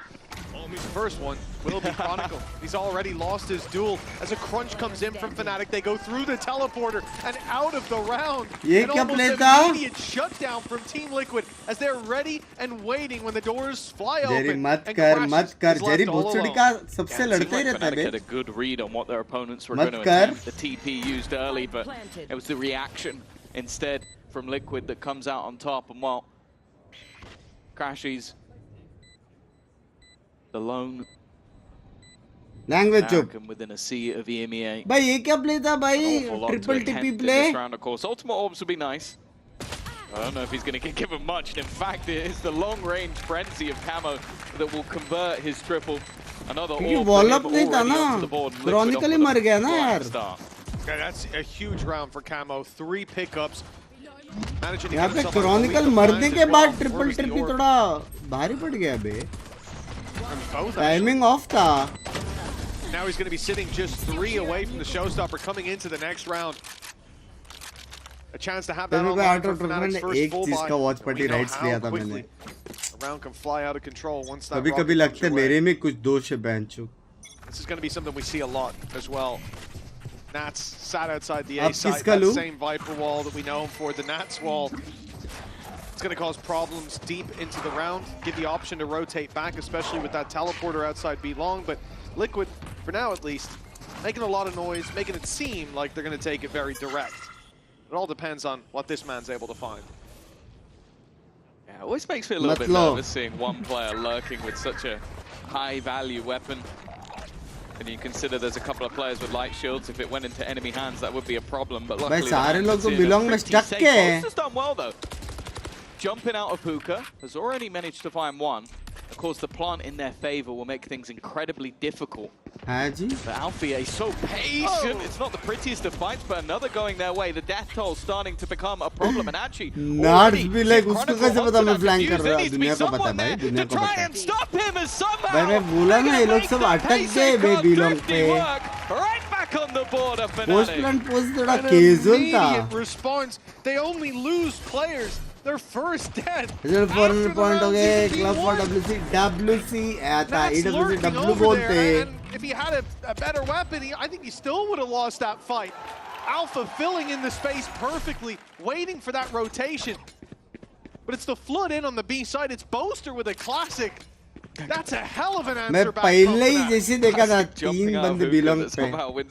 The first one will be Chronicle. He's already lost his duel. As a crunch comes in from Fnatic, they go through the teleporter and out of the round. ये An क्या almost play था? immediate shutdown from Team Liquid as they're ready and waiting when the doors fly Jerry open. मत and कर Crashes is Jerry left all भोसड़ी alone. का सबसे Yeah, it लड़ते ही seemed like रहता है Fnatic had bay. a good read on what their opponents were मत going to कर. attempt. The TP used early, but it was the reaction instead from Liquid that comes out on top. And while Crashies, the lone Language चुप. American within a sea of Emea. भाई ये क्या play था भाई? Awful lot to Triple attempt TP in play. this round, of course. Ultimate Orbs would be nice. I don't know if he's going to get given much. And in fact, it is the long-range frenzy of Camo that will convert his triple. Another क्योंकि orb wall for up him नहीं था already ना. onto the board. Liquid Chronicle he off मर with a गया ना flying यार. start. Okay, that's a huge round for Camo. 3 pickups. Managing to यहाँ get पे himself on Chronicle the मरने lines के as बाद well. Triple Where's the trippy orb? थोड़ा भारी पड़ गया बे. Both Timing off था. Now he's going to be sitting just 3 away from the showstopper coming into the next round. A chance to have that तभी मैं online out for of Fnatic's tournament first एक full चीज buy. का watch And party we know rights how लिया था quickly मैंने. a round can fly out of control once that कभी rocket कभी comes लगता है your way. मेरे में कुछ दोष है बेंचो. This is going to be something we see a lot as well. Nats sat outside the अब A site, किसका that लूं? same Viper wall that we know him for, the Nats wall. It's going to cause problems deep into the round. Give the option to rotate back, especially with that teleporter outside B long. But Liquid, for now at least, making a lot of noise, making it seem like they're going to take it very direct. It all depends on what this man's able to find. Yeah, it always makes me a little bit nervous seeing one player lurking with such a high-value weapon. And you consider there's a couple of players with light shields. If it went into enemy hands, that would be a problem. But luckily, भाई सारे लोग तो in a belong में pretty stuck safe के हैं. Bolt has done well though. jumping out of hookah, has already managed to find one. Of course, the plant in their favor will make things incredibly difficult. But Alfie is so patient. It's not the prettiest of fights, but another going their way. The death toll starting to become a problem. And actually, Nards भी like उसको कैसे पता मैं flank कर रहा हूँ? दुनिया को पता है भाई, दुनिया को पता है. भाई मैं बोला ना ये लोग सब अटक गए बेबी लोग पे. Post plant post थोड़ा casual था. Response. They only lose players. They're first dead. 400 point हो गए. Club for WC आता. EWC W बोलते. If he had a better weapon, I think he still would have lost that fight. Alpha filling in the space perfectly, waiting for that rotation. But it's the flood in on the B side. It's Boaster with a classic. That's a hell of an answer back. मैं पहले ही जैसे देखा था 3 बंदे belong पे.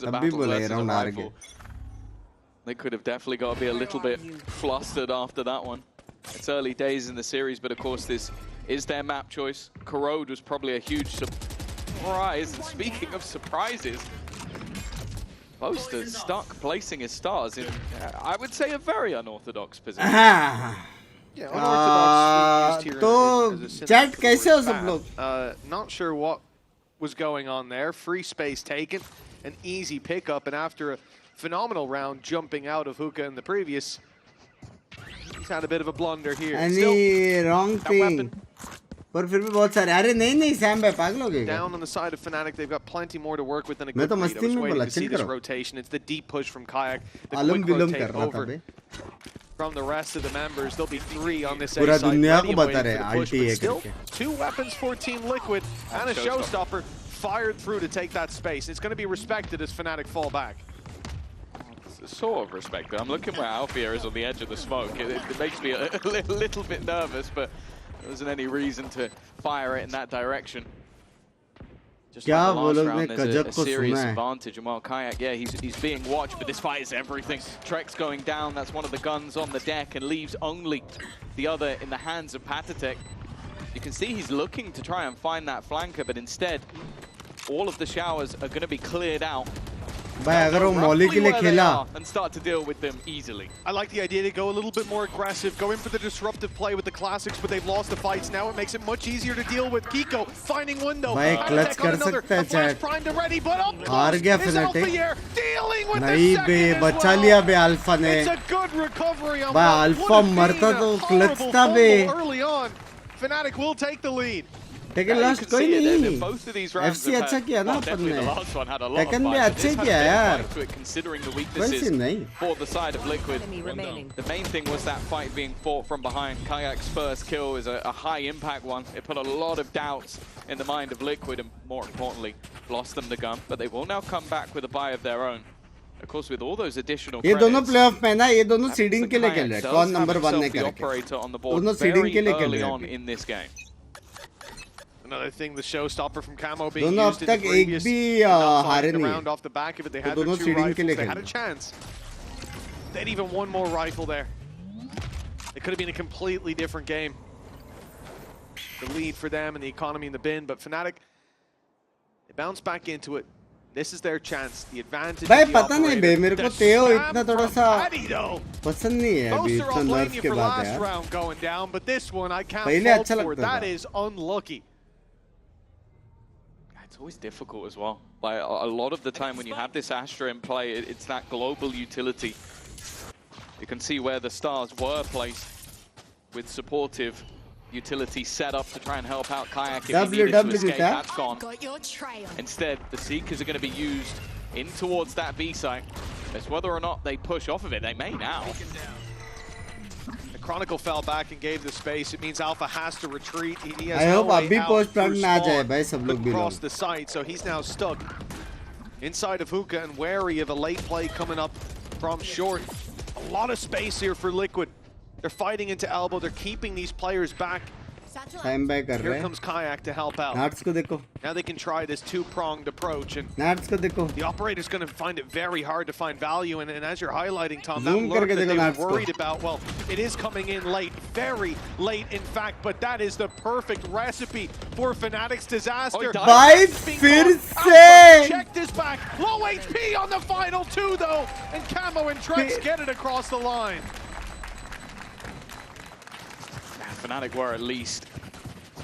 तभी बोला ये राउंड हार गए. They could have definitely got to be a little bit flustered after that one. It's early days in the series, but of course this is their map choice. Corrode was probably a huge surprise. And speaking of surprises, Boaster stuck placing his stars in, I would say, a very unorthodox position. Yeah, unorthodox used here तो chat कैसे हो सब लोग? Not sure what was going on there. Free space taken, an easy pickup, and after a phenomenal round jumping out of hookah in the previous, he's had a bit of a blunder here. Any wrong thing? पर फिर भी बहुत सारे. अरे नहीं Sam भाई पागल हो गए. Down on the side of Fnatic, they've got plenty more to work with than a good lead. I was waiting to see this rotation. It's the deep push from Kayak. The quick rotate over from the rest of the members. There'll be 3 on this A side. Ready and waiting for the push, but still 2 weapons for Team Liquid and a showstopper fired through to take that space. It's going to be respected as Fnatic fall back. Sort of respected. I'm looking where Alfia is on the edge of the smoke. It makes me a little bit nervous, but there wasn't any reason to fire it in that direction. Just like the last round, there's a serious advantage. And while Kayak, yeah, he's being watched, but this fight is everything. Trek's going down. That's one of the guns on the deck and leaves only the other in the hands of Patatek. You can see he's looking to try and find that flanker, but instead, all of the showers are going to be cleared out. भाई अगर वो मौली के लिए खेला and start to deal with them easily. I like the idea to go a little bit more aggressive, go in for the disruptive play with the classics, but they've lost the fights. Now it makes it much easier to deal with. Kiko finding window. भाई clutch कर सकता है chat. हार गया Fnatic. नहीं बे बचा लिया बे alpha ने. भाई अल्फा मरता तो क्लच था बे. Fnatic will take the lead. लेकिन लास्ट कोई नहीं. FC अच्छा किया ना अपन ने. सेकंड भी अच्छे किया यार. कोई सीन नहीं. For the side of Liquid, the main thing was that fight being fought from behind. Kayak's first kill is a high impact one. It put a lot of doubts in the mind of Liquid and more importantly, lost them the gun. But they will now come back with a buy of their own. Of course, with all those additional ये दोनों playoff में ना ये दोनों seeding के लिए खेल रहे हैं. कौन नंबर 1 ने करके. दोनों सीडिंग के लिए खेल रहे हैं in this game. Another thing, the showstopper from Camo being used in the previous, not firing the round off the back of it. They had their 2 rifles, they had a chance. They had even one more rifle there. It could have been a completely different game. The lead for them and the economy in the bin, but Fnatic, they bounce back into it. This is their chance. The advantage. भाई पता नहीं बे मेरे को तेओ इतना थोड़ा सा पसंद नहीं है अभी इतना नर्फ के बाद यार. But this one I can't पहले अच्छा fault for. लगता था. That is unlucky. It's always difficult as well. Like a lot of the time when you have this Astra in play, it's that global utility. You can see where the stars were placed with supportive utility set up to try and help out Kayak if he needed to escape. That's gone. Instead, the Seekers are going to be used in towards that B site. It's whether or not they push off of it. They may now. The Chronicle fell back and gave the space. It means Alpha has to retreat. He has I no hope way अभी out post through plant में आ जाए spawn, भाई सब लोग भी across the site, so he's now stuck inside of Hookah and wary of a late play coming up from short. A lot of space here for Liquid. They're fighting into elbow. They're keeping these players back. Time buy कर रहे हैं. Here comes Kayak to help out. नाट्स को देखो. Now they can try this 2-pronged approach, and नाट्स को देखो. the operator's going to find it very hard to find value. And as you're highlighting, Tom, Zoom that lurk करके that देखो they नाट्स were को. worried about, well, it is coming in late, very late, in fact. But that is the perfect recipe for Fnatic's disaster. भाई फिर से. Check this back. Low HP on the final 2, though, and Camo and Trex get it across the line. Fnatic were at least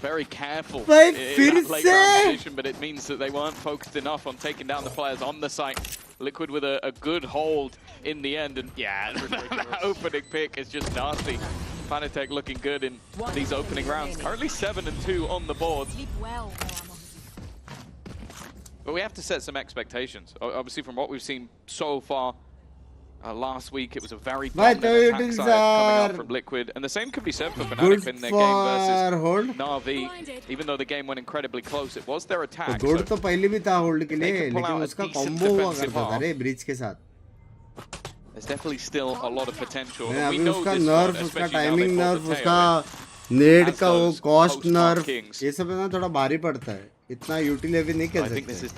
very careful Bhai, in that late round position, but it means that they weren't focused enough on taking down the players on the site. Liquid with a good hold in the end, and yeah, that opening pick is just nasty. Fnatic looking good in these opening rounds. Currently 7-2 on the board. But we have to set some expectations. Obviously, from what we've seen so far, last week it was a very dominant attack side coming up from Liquid, and the same could be said for Fnatic in their game versus Na'Vi. Even though the game went incredibly close, it was their attack. Gold तो पहले भी था hold के लिए, लेकिन उसका combo हुआ करता था रे ब्रिज के साथ. There's definitely still a lot of potential. अभी उसका नर्फ, उसका टाइमिंग नर्फ, उसका नेड का वो कॉस्ट नर्फ, ये सब ना थोड़ा भारी पड़ता है. इतना यूटिल हेवी नहीं कर सकते. उससे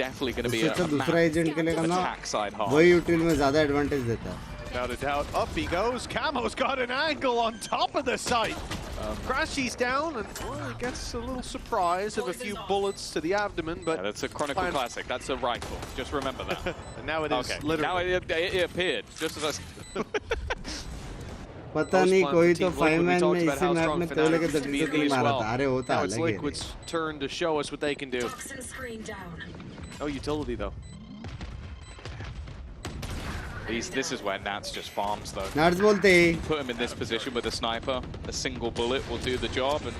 दूसरा एजेंट के लिए करना वही यूटिल में ज़्यादा एडवांटेज देता है. Without a doubt, up he goes. Camo's got an angle on top of the site. Crashy's down, and well, he gets a little surprise of a few bullets to the abdomen, but... Yeah, that's a Chronicle Classic. That's a rifle. Just remember that. And now it is literally... Now it appeared, just as I... पता नहीं कोई तो 5 man में इसी map में तोले के दर्द नहीं मारा था. अरे होता है. Now it's Liquid's turn to show us what they can do. No utility though. This is where Nats just farms though. Nats Bolte. Put him in this position with a sniper. A single bullet will do the job, and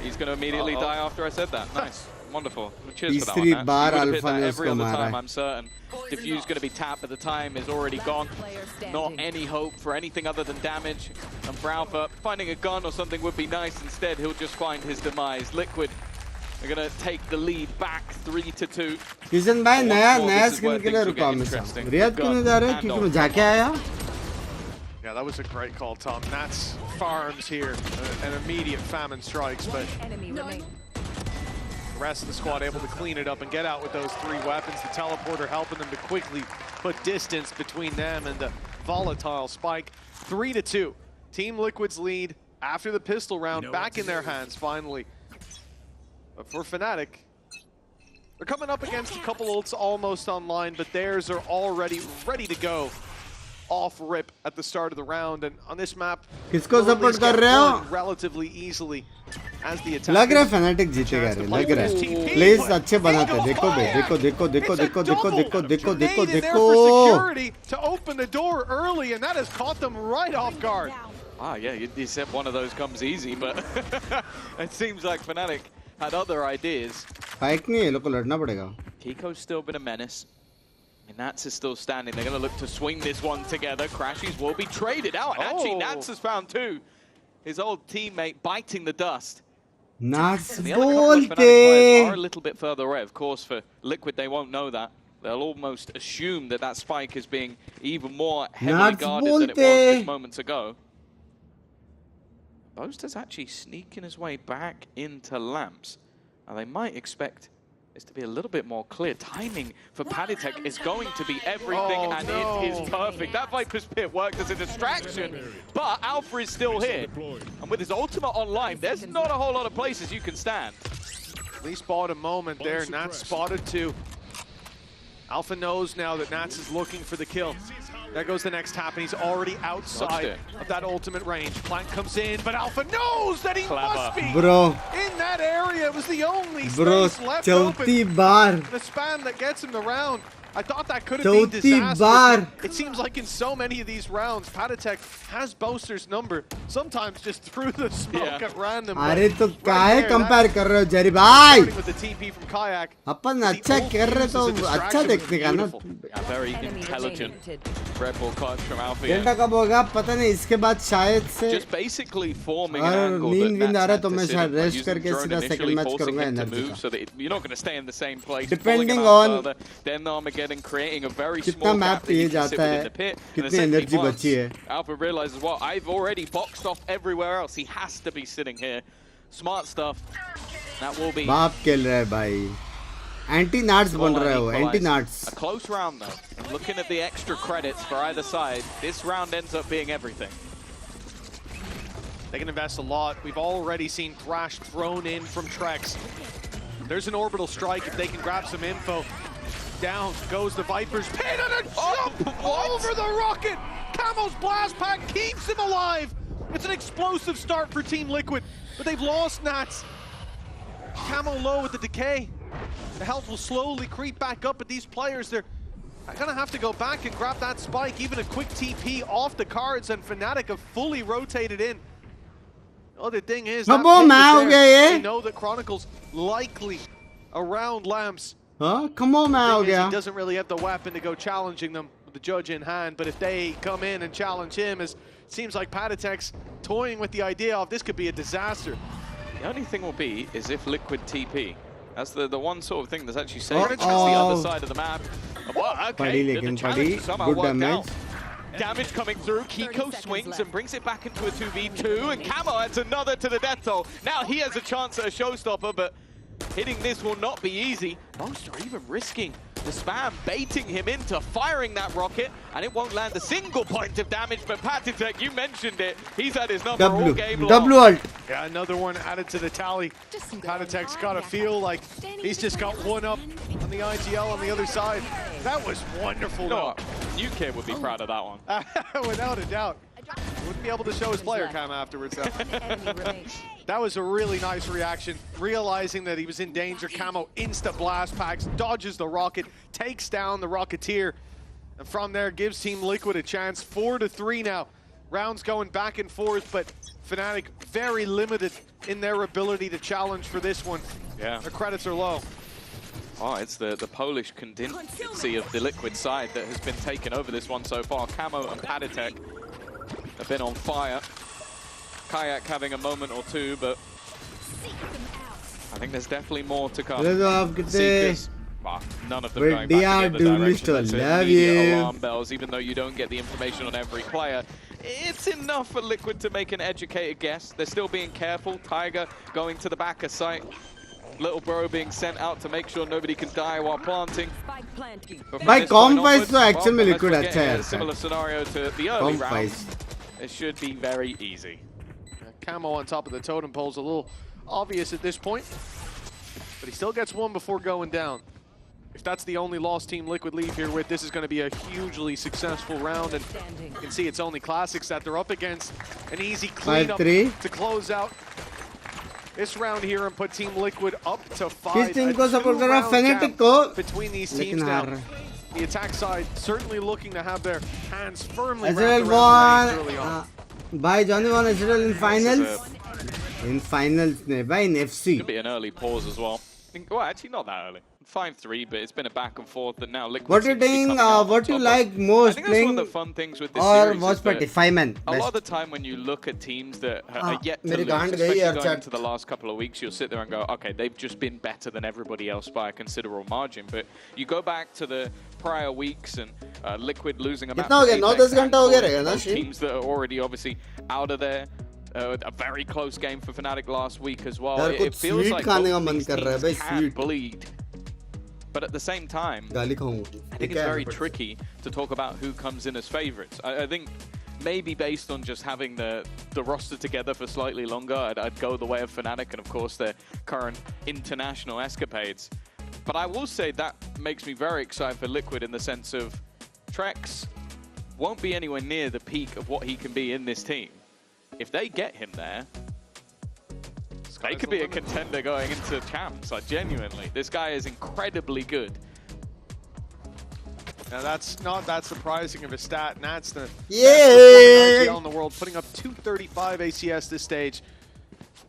he's going to immediately die after I said that. Nice. Wonderful. Cheers for that one, Nats. You would have hit that every other time, I'm certain. Diffuse going to be tapped at the time, is already gone. Not any hope for anything other than damage. And for Alpha, finding a gun or something would be nice. Instead, he'll just find his demise. Liquid are going to take the lead back 3-2. Kishan भाई नया skin के लिए रुका मैं. Riyadh क्यों नहीं जा रहे? क्योंकि मैं जाके आया. Yeah, that was a great call, Tom. Nats farms here, and immediate famine strikes, but the rest of the squad able to clean it up and get out with those 3 weapons. The teleporter helping them to quickly put distance between them and the volatile spike. 3-2. Team Liquid's lead after the pistol round back in their hands finally. But for Fnatic, they're coming up against a couple ults almost online, but theirs are already ready to go off rip at the start of the round. And on this map, किसको support कर रहे हो? relatively easily as the attack. लग रहा है Fnatic जीतेगा रे. लग रहा है. प्लेस अच्छे बनाते हैं. देखो बे. देखो. To open the door early, and that has caught them right off guard. Ah, yeah, you said one of those comes easy, but it seems like Fnatic had other ideas. Fight नहीं है, लोग को लड़ना पड़ेगा. Kiko's still been a menace. And Nats is still standing. They're going to look to swing this one together. Crashies will be traded out. And actually, Nats has found 2. His old teammate biting the dust. Nats the other couple of Fnatic players are a little bit further away. Of course, for Liquid, they won't know that. They'll almost assume that that spike is being even more heavily guarded than it was just moments ago. Boaster's actually sneaking his way back into Lamps. Now they might expect this to be a little bit more clear. Timing for Panitek is going to be everything, and it is perfect. That Viper's Pit worked as a distraction, but Alpha is still here. And with his ultimate online, there's not a whole lot of places you can stand. At least bought a moment there. Nats spotted 2. Alpha knows now that Nats is looking for the kill. There goes the next tap, and he's already outside of that ultimate range. Plant comes in, but Alpha knows that he must be in that area. It was the only space left open. The span that gets him the round. I thought that could have been disastrous. It seems like in so many of these rounds, Patatek has Boaster's number, sometimes just through the smoke at random. अरे तो काहे compare कर रहे हो Jerry भाई? With the TP from Kayak. अपन अच्छा कर रहे तो अच्छा देखने का ना. Very intelligent Red Bull clutch from Alpha. Delta कब होगा पता नहीं. इसके बाद शायद से just basically forming an angle नींद आ रहा है तो मैं शायद रेस्ट करके सीधा सेकंड मैच करूंगा एनर्जी का. So that you're not going to stay in the same place. Depending on then Armageddon creating a very कितना small map gap that you पिए can sit जाता within है, the pit. कितनी energy बची है. Alpha realizes, well, I've already boxed off everywhere else. He has to be sitting here. Smart stuff. That will be. बाप खेल रहा है भाई. Anti Nats बन रहा है वो. Anti Nats. A close round though. And looking at the extra credits for either side, this round ends up being everything. They can invest a lot. We've already seen Thrash thrown in from Trex. There's an orbital strike if they can grab some info. Down goes the Viper's Pit, and a jump over the rocket! Camo's blast pack keeps him alive! It's an explosive start for Team Liquid, but they've lost Nats. Camo low with the decay. The health will slowly creep back up, but these players, they're gonna have to go back and grab that spike. Even a quick TP off the cards, and Fnatic have fully rotated in. Oh, the thing is, that they know that Chronicle's likely around Lamps. Huh? Come on, man. He doesn't really have the weapon to go challenging them with the judge in hand, but if they come in and challenge him, it seems like Patatek's toying with the idea of this could be a disaster. The only thing will be is if Liquid TP. That's the one sort of thing that's actually saving the other side of the map. Well, okay, the challenge somehow worked out. Damage coming through, Kiko swings and brings it back into a 2v2, and Camo adds another to the death toll. Now he has a chance at a showstopper, but hitting this will not be easy. Boster even risking the spam, baiting him into firing that rocket, and it won't land a single point of damage, but Patatek, you mentioned it, he's had his number all game long. W ult. Yeah, another one added to the tally. Patatek's got to feel like he's just got one up on the IGL on the other side. That was wonderful, though. New kid would be proud of that one. Without a doubt. Wouldn't be able to show his player cam afterwards, though. That was a really nice reaction. Realizing that he was in danger, Camo insta blast packs, dodges the rocket, takes down the Rocketeer, and from there gives Team Liquid a chance. 4-3 now. Rounds going back and forth, but Fnatic very limited in their ability to challenge for this one. Yeah. Their credits are low. Oh, it's the Polish contingency of the Liquid side that has been taking over this one so far. Camo and Patatek have been on fire. Kayak having a moment or two, but I think there's definitely more to come. Seekers, none of them going back in the other direction. That's immediate alarm bells, even though you don't get the information on every player. It's enough for Liquid to make an educated guess. They're still being careful. Tiger going to the back of site. Little bro being sent out to make sure nobody can die while planting. By comp-wise, so actually में Liquid अच्छा है. Similar scenario to the early rounds. It should be very easy. Camo on top of the totem pole's a little obvious at this point, but he still gets one before going down. If that's the only loss Team Liquid leave here with, this is going to be a hugely successful round, and you can see it's only Classics that they're up against. An easy cleanup to close out this round here and put Team Liquid up to 5. Between these teams now. The attack side certainly looking to have their hands firmly wrapped around the early on. By Johnny won Israel in finals. In finals, by in FC. Could be an early pause as well. Well, actually not that early. 5-3, but it's been a back and forth that now Liquid. What do you think? What do you like most playing? One of the fun things with this or series Watchparty 5-man. A lot of the time when you look at teams that are yet to lose, especially going into the last couple of weeks, you'll sit there and go, okay, they've just been better than everybody else by a considerable margin. But you go back to the prior weeks and Liquid losing a match. Teams that are already obviously out of there. A very close game for Fnatic last week as well. It feels like these teams can bleed. But at the same time, I think it's very tricky to talk about who comes in as favorites. I think maybe based on just having the roster together for slightly longer, I'd go the way of Fnatic and of course their current international escapades. But I will say that makes me very excited for Liquid in the sense of Trex won't be anywhere near the peak of what he can be in this team. If they get him there, they could be a contender going into champs, like genuinely. This guy is incredibly good. Now that's not that surprising of a stat, and that's the best in the world, putting up 235 ACS this stage.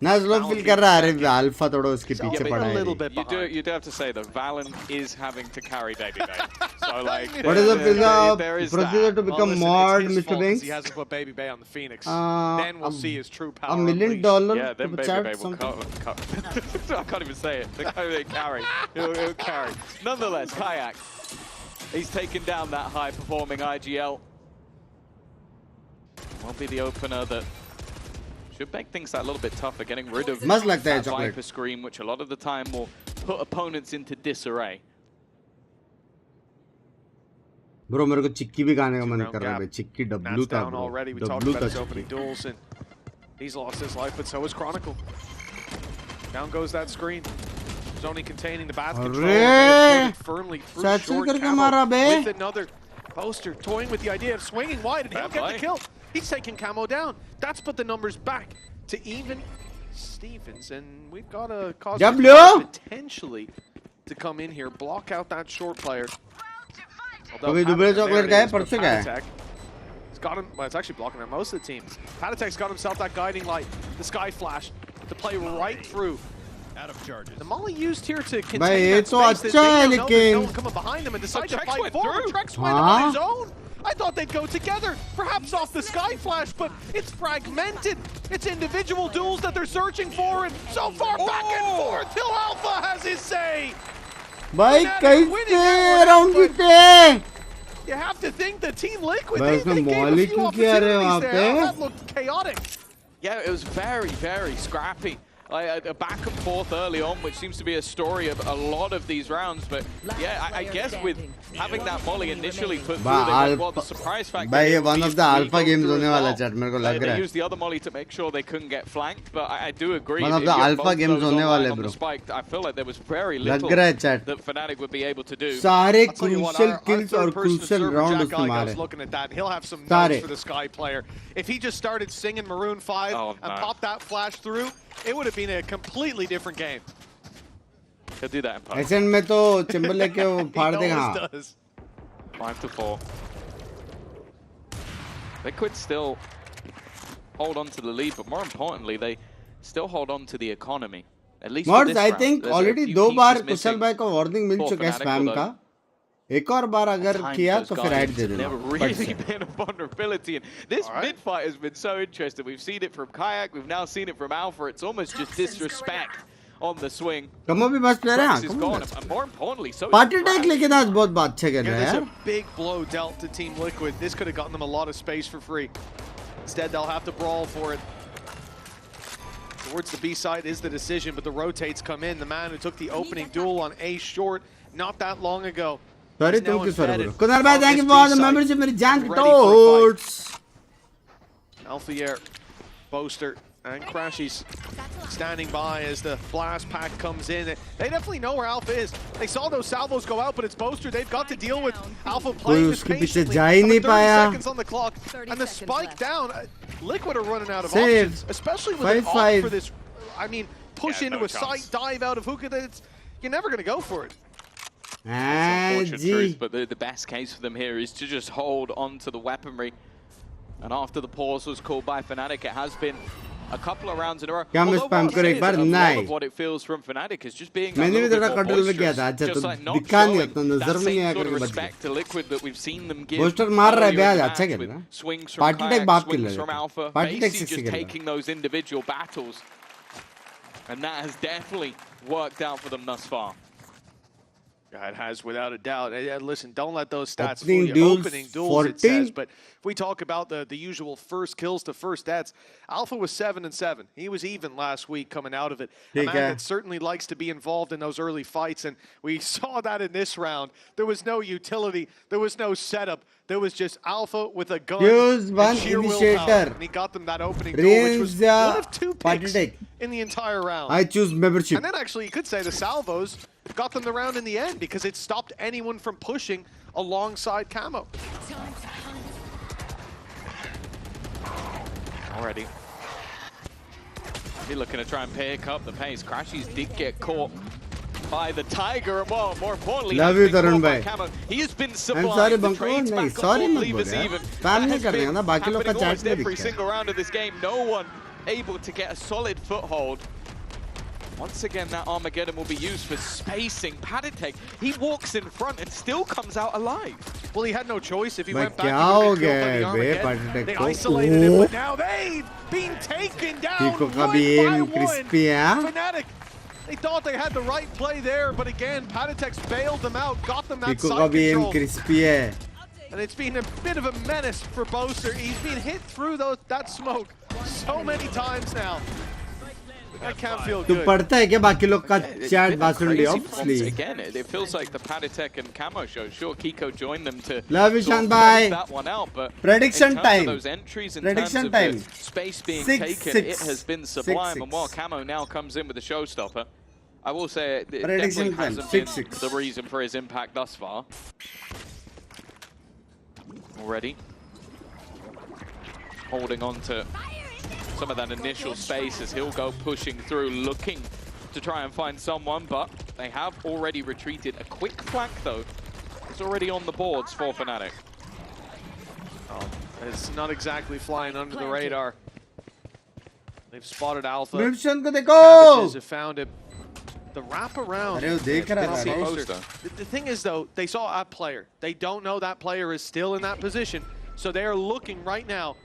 Nazlo feel कर रहा है Alpha थोड़ा उसके पीछे पड़ा है. You do have to say that Valen is having to carry Baby Bay. So like, what is the procedure to become mod, Mr. Binks? He hasn't put Baby Bay on the Phoenix. Then we'll see his true power. $1 million. Yeah, then Baby Bay will cut. I can't even say it. The guy will carry. He'll carry. Nonetheless, Kayak. He's taken down that high-performing IGL. Won't be the opener that should make things a little bit tougher, getting rid of that Viper Scream, which a lot of the time will put opponents into disarray. Bro, मेरे को चिक्की भी गाने का मन कर रहा है. चिक्की W था bro. Already we talked about his opening duels, and he's lost his life, but so is Chronicle. Down goes that screen. It's only containing the bath control. Firmly through short Camo with another poster, toying with the idea of swinging wide, and he'll get the kill. He's taking Camo down. That's put the numbers back to even Stevens, and we've got a Cosmic potentially to come in here, block out that short player. It's got him. Well, it's actually blocking out most of the team. Patatek's got himself that guiding light, the Sky Flash, to play right through. Out of charges. The molly used here to contain that space. There's no one coming behind him and decide to fight forward. Trex went on his own. I thought they'd go together, perhaps off the Sky Flash, but it's fragmented. It's individual duels that they're searching for, and so far back and forth till Alpha has his say. भाई कैसे round जीते? You have to think the Team Liquid, they gave a few opportunities there. That looked chaotic. Yeah, it was very, very scrappy. Like a back and forth early on, which seems to be a story of a lot of these rounds. But yeah, I guess with having that molly initially put through, well, the surprise factor. भाई ये one of the alpha games होने वाला chat मेरे को लग रहा है. They used the other molly to make sure they couldn't get flanked, but I do agree. One of the alpha games होने वाले bro. Spike, I feel like there was very little that Fnatic would be able to do. सारे crucial kills और crucial round उसने मारे. Looking at that, he'll have some notes for the Sky player. If he just started singing Maroon 5 and popped that flash through, it would have been a completely different game. He'll do that in post. Ascent में तो चिंबल लेके वो फाड़ देगा. 5-4. Liquid still hold on to the lead, but more importantly, they still hold on to the economy. At least Mods, I think already दो बार कुशल भाई को warning मिल चुका है spam का. एक और बार अगर किया तो फिर ऐड दे देना. Never really been a vulnerability, and this mid fight has been so interesting. We've seen it from Kayak, we've now seen it from Alpha. It's almost just disrespect on the swing. कमो भी बस player है. And more importantly, so Party Tech लेकिन आज बहुत बात अच्छे कर रहे हैं. There's a big blow dealt to Team Liquid. This could have gotten them a lot of space for free. Instead, they'll have to brawl for it. Towards the B side is the decision, but the rotates come in. The man who took the opening duel on A short not that long ago. Sorry, तुम किस पर बोलो? कुनाल भाई, thank you for the membership. मेरी जान की टोट्स. Alpha, Boaster, and Crashies standing by as the blast pack comes in. They definitely know where Alpha is. They saw those salvos go out, but it's Boaster. They've got to deal with Alpha playing this patiently. 30 seconds on the clock, and the spike down. Liquid are running out of options, especially with an off for this. I mean, push into a sight dive out of hookah. You're never going to go for it. Unfortunate truth, but the best case for them here is to just hold on to the weaponry. And after the pause was called by Fnatic, it has been a couple of rounds in a row. A lot of what it feels from Fnatic is just being a little bit more boisterous, just like not showing that same sort of respect to Liquid that we've seen them give earlier in the match with swings from Kayak, swings from Alpha, basically just taking those individual battles. And that has definitely worked out for them thus far. It has, without a doubt. Listen, don't let those stats fool you. Opening duels, it says. But if we talk about the usual first kills to first deaths, Alpha was 7-7. He was even last week coming out of it. A man that certainly likes to be involved in those early fights, and we saw that in this round. There was no utility. There was no setup. There was just Alpha with a gun and sheer willpower. And he got them that opening duel, which was one of 2 picks in the entire round. I choose membership. And then actually, you could say the salvos got them the round in the end because it stopped anyone from pushing alongside Camo. Already. He's looking to try and pick up the pace. Crashies did get caught by the Tiger, and well, more importantly, love you, Tarun bhai. He has been sublime. I'm sorry, Banko. नहीं, sorry मत बोल यार. Spam नहीं कर देगा ना, बाकी लोग का chat में every single round of this game, no one able to get a solid foothold. Once again, that Armageddon will be used for spacing. Patatek, he walks in front and still comes out alive. Well, he had no choice. If he went back, he would get killed by the Armageddon. They isolated him, but now they've been taken down one by one. Fnatic, they thought they had the right play there, but again, Patatek's bailed them out, got them that side control. And it's been a bit of a menace for Boaster. He's been hit through that smoke so many times now. I can't feel good. तू पढ़ता है क्या बाकी लोग का chat भाषण ले obviously. Again, it feels like the Patatek and Camo show. Sure, Kiko joined them to love you, Shan bhai. That one out, but prediction time. Those entries in terms of the space being taken, it has been sublime. And while Camo now comes in with the showstopper, I will say it definitely hasn't been the reason for his impact thus far. Already. holding on to some of that initial space as he'll go pushing through, looking to try and find someone, but they have already retreated. A quick flank, though, is already on the boards for Fnatic. Oh, it's not exactly flying under the radar. They've spotted Alpha. Cabbages have found him. The wraparound. The thing is, though, they saw a player. They don't know that player is still in that position. So they are looking right now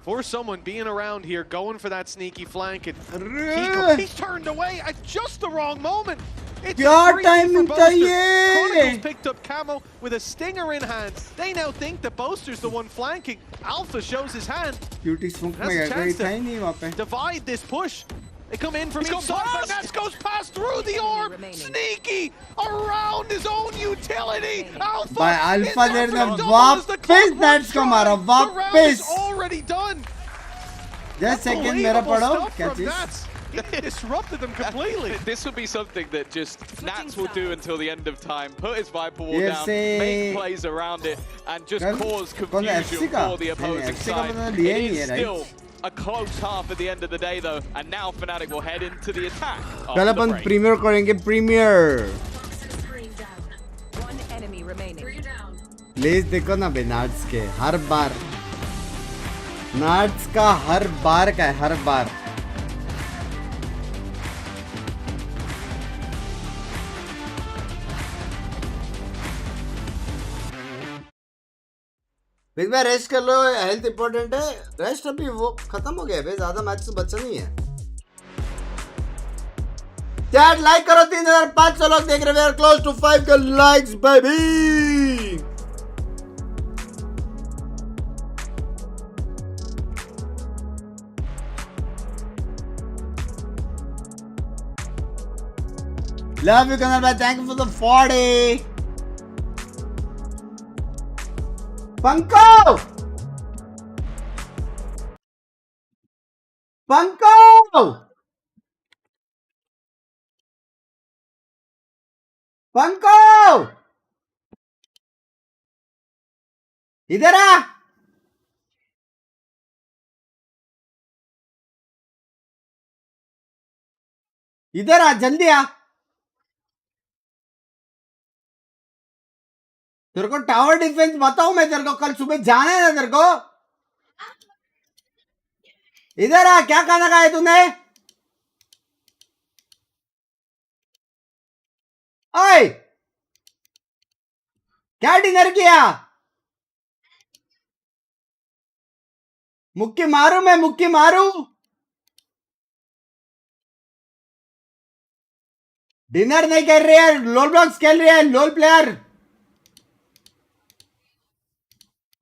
for someone being around here, going for that sneaky flank. And Kiko, he's turned away at just the wrong moment. It's time Chronicles picked up Camo with a stinger in hand. They now think that Boaster's the one flanking. Alpha shows his hand. Has a chance to divide this push. They come in from inside, but Nats goes past through the orb. Sneaky around his own utility. Alpha ने वापस Nats को मारा वापस. Already done. Just second मेरा पढ़ो क्या चीज? Disrupted them completely. This would be something that just Nats will do until the end of time. Put his Viper wall down, make plays around it, and just cause confusion for the opposing side. It is still a close half at the end of the day, though, and now Fnatic will head into the attack. पहले अपन Premier करेंगे Premier. One enemy remaining. Please देखो ना बे Nats के हर बार. Nats का हर बार का है हर बार. Big बार rest कर लो, health important है. रेस्ट अभी वो खत्म हो गया है, ज्यादा मैच से बचा नहीं है. चैट लाइक करो, 3500 लोग देख रहे हैं. क्लोज टू 5 के लाइक्स बेबी. लव यू कनल भाई, थैंक यू फॉर द 40. पंको पंको पंको इधर आ. इधर आ, जल्दी आ. तेरे को टावर डिफेंस बताऊं मैं तेरे को, कल सुबह जाना है ना तेरे को. इधर आ, क्या खाना खाया तूने? ओए क्या डिनर किया? मुक्की मारू मैं, मुक्की मारू. डिनर नहीं कर रही है, लोल ब्लॉक्स खेल रही है. लोल प्लेयर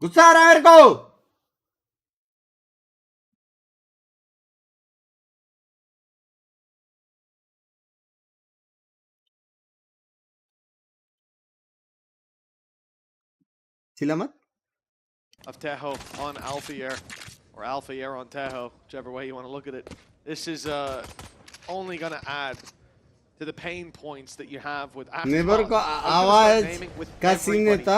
गुस्सा आ रहा है मेरे को. चिल्ला मत. Of Teho on Alpha Air, or Alpha Air on Teho, whichever way you want to look at it. This is only going to add to the pain points that you have with neighbour को आवाज का scene होता,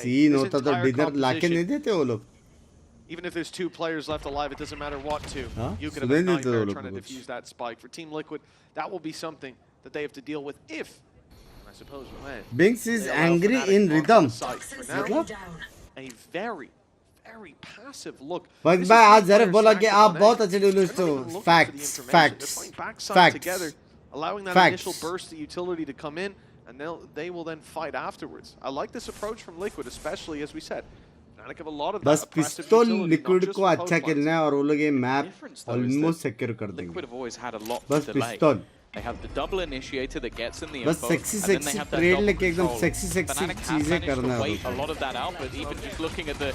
scene होता तो dinner लाके नहीं देते वो लोग. Even if there's 2 players left alive, it doesn't matter what to. You could have a nightmare trying to defuse that spike. For Team Liquid, that will be something that they have to deal with if, I suppose, Binks is angry in rhythm. A very, very passive look. But भाई आज जरा बोला कि आप बहुत अच्छे dealers हो. Facts. Allowing that initial burst of utility to come in, and they will then fight afterwards. I like this approach from Liquid, especially as we said. Fnatic have a lot of that बस पिस्तौल liquid को अच्छा खेलना है और वो लोग ये मैप ऑलमोस्ट सिक्योर कर देंगे. बस पिस्तौल. They have the double initiator that gets in the बस info, sexy and then they have that trade double लेके एकदम control. sexy Fnatic have चीजें managed करना to है. wait a lot of that out, but even just looking at the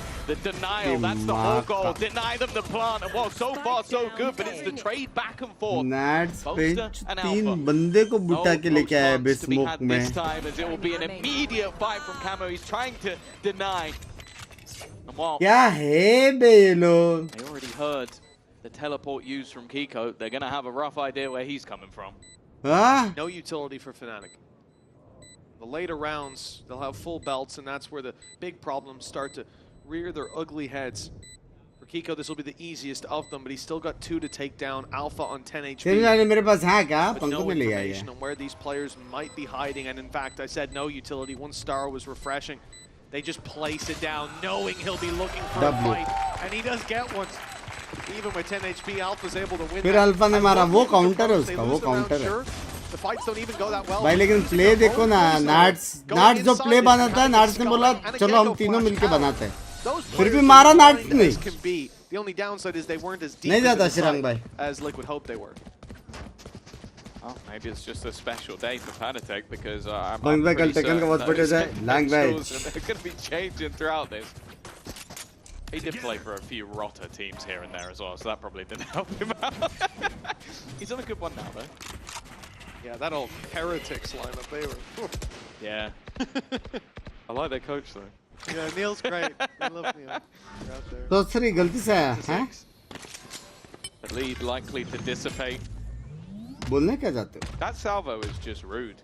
denial, that's the whole goal. Deny them the plant, and well, so far so good, but it's the trade back and forth. Nats पे 3 बंदे को बुटा के लेके आया है smoke में. This time, as it will be an immediate fight from Camo. He's trying to deny. क्या है बे ये लोग? They already heard the teleport used from Kiko. They're going to have a rough idea where he's coming from. No utility for Fnatic. The later rounds, they'll have full belts, and that's where the big problems start to rear their ugly heads For Kiko, this will be the easiest of them, but he's still got 2 to take down. Alpha on 10 HP. मेरे पास है क्या? But पंखो no में ले आया information on where these players might be hiding, and in fact, I said no utility. 1 star was refreshing. They just place it down, knowing he'll be looking for a fight, and he does get one. Even with 10 HP, Alpha's able to win. फिर alpha ने मारा, वो counter है उसका, वो counter है। The fights don't even go that well. भाई लेकिन प्ले देखो ना, नाट्स जो प्ले बनाता है, नाट्स ने बोला चलो हम तीनों मिलके बनाते हैं। फिर भी मारा नाट्स ने। The only downside is they weren't as deep नहीं जाता शिरंग भाई। as Liquid hoped they were. Oh, maybe it's just a special day for Fnatic because I'm Binks भाई कल pretty टेकन का बहुत certain बड़े those है, लैंग भाई। skills are going to be changing throughout this. He did play for a few rotter teams here and there as well, so that probably didn't help him out. He's on a good one now, though. Yeah, that old Heretics lineup, they were. Yeah. I like their coach, though. Yeah, Neil's great. I love Neil. You're out there. तो सरी गलती से आया, हैं? The lead likely to dissipate. बोलने क्या जाते हो? That salvo is just rude.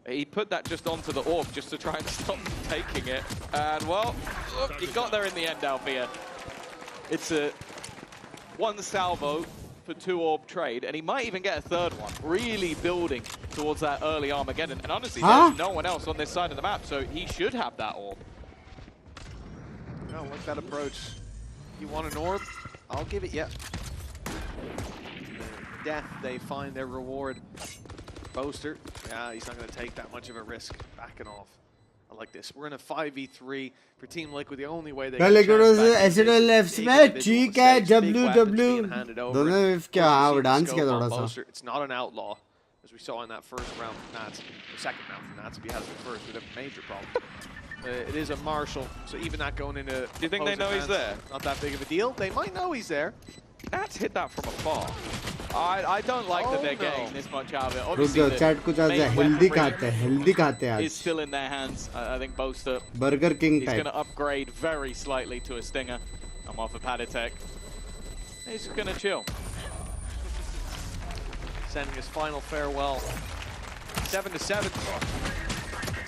He put that just onto the orb just to try and stop taking it. And well, look, he got there in the end, Alfia. It's a 1 salvo for 2 orb trade, and he might even get a 3rd one. Really building towards that early Armageddon. And honestly, there's no one else on this side of the map, so he should have that orb. I like that approach. You want an orb? I'll give it, yeah. Death, they find their reward. Boaster, yeah, he's not going to take that much of a risk. Backing off. I like this. We're in a 5v3 for Team Liquid. The only way they can ठीक है, WW दोनों क्या हाँ वो dance किया थोड़ा सा। It's not an outlaw, as we saw in that first round for Nats, or second round for Nats. If he has the first, we'd have a major problem. It is a Marshall, so even that going into. Do you think they know he's there? Not that big of a deal. They might know he's there. Nats hit that from afar. I don't like that they're getting this much out of it. रुक Obviously, जाओ, chat कुछ आज healthy खाते हैं आज। is still in their hands. I think Boaster. Burger King He's type. going to upgrade very slightly to a stinger. I'm off of Fnatic. He's going to chill. Sending his final farewell. 7-7.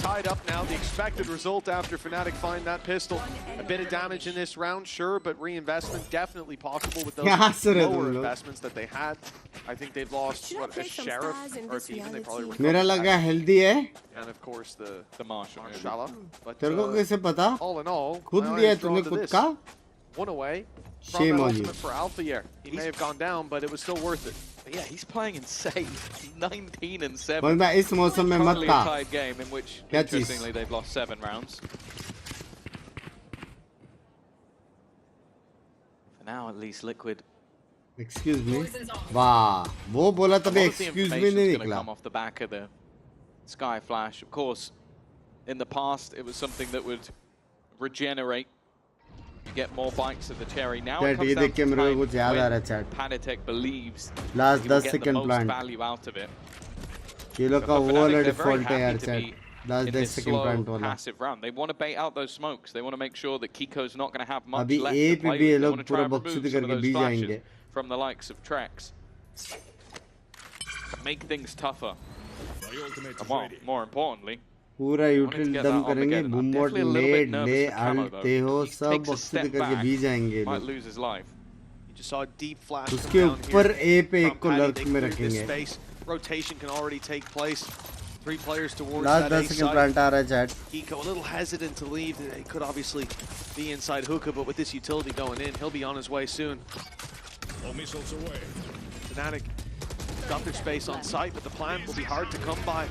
Tied up now. The expected result after Fnatic find that pistol. A bit of damage in this round, sure, but reinvestment definitely possible with those lower investments that they had. I think they've lost what, a sheriff or a team. They probably recovered. मेरा लगा healthy है। And of course the Marshall. But तेरे को कैसे पता? all in all, खुद लिया तूने खुद का? 1 away. Shame on you. For Alpha here. He may have gone down, but it was still worth it. Yeah, he's playing insane. 19-7. बोल मैं इस मौसम में मत Currently का। a tied game in which, क्या चीज़? interestingly, they've lost 7 rounds. For now, at least Liquid. Excuse me. वाह, वो बोला तभी excuse me नहीं निकला. Come off the back of the Sky Flash. Of course, in the past, it was something that would regenerate. You get more bites of the cherry. Now it comes down to time when Fnatic believes last he will 10 get the second most plant. value out of it. ये लोग का वो वाला default है यार chat. Last In 10 this second slow, plant वाला. passive round. They want to bait out those smokes. They want to make sure that Kiko's not going to have much अभी left A to पे play भी ये with. They लोग want to try पूरा and बकचोदी remove some of करके those B flashes जाएंगे. from the likes of Trex. Make things tougher. And well, more importantly, पूरा यूटिल डम करेंगे, बूमबॉट नेड ले आलते हो सब बकचोदी करके B जाएंगे might लोग। lose his life. You just saw a deep flash. उसके ऊपर A पे एक को लर्क में रखेंगे। Rotation can already take place. 3 players towards Last that 10 second plant आ रहा है chat. Kiko a little hesitant to leave. He could obviously be inside hookah, but with this utility going in, he'll be on his way soon. All missiles away. Fnatic got their space on site, but the plant will be hard to come by.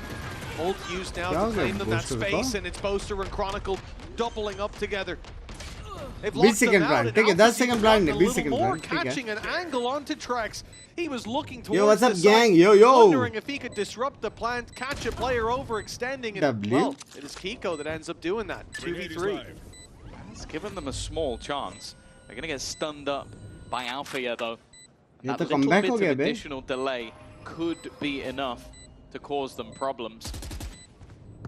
Ult used now to claim them that space, and it's Boaster and Chronicle doubling up together. They've locked them out, and Alpha's even gotten a little more, catching an angle onto Trex. He was looking towards what's up, the gang? site, Yo. wondering if he could disrupt the plant, catch a player overextending, and well, it is Kiko that ends up doing that. 2v3. It's given them a small chance. They're going to get stunned up by Alfia, though. ये That तो little comeback bit हो of गया बे। additional delay could be enough to cause them problems.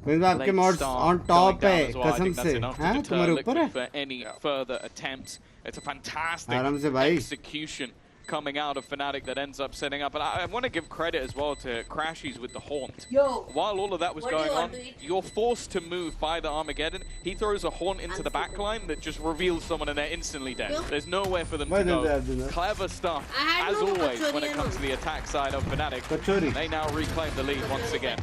वैसे आपके mods on top है कसम से, हैं तुम्हारे ऊपर है? For any further attempts. It's a fantastic आराम से भाई। execution coming out of Fnatic that ends up setting up. And I want to give credit as well to Crashies with the Haunt. Yo, while all of that was going on, you're forced to move by the Armageddon. He throws a Haunt into the backline that just reveals someone and they're instantly dead. There's nowhere for them to go. Clever stuff, as always, when it comes to the attack side of Fnatic. And they now reclaim the lead once again.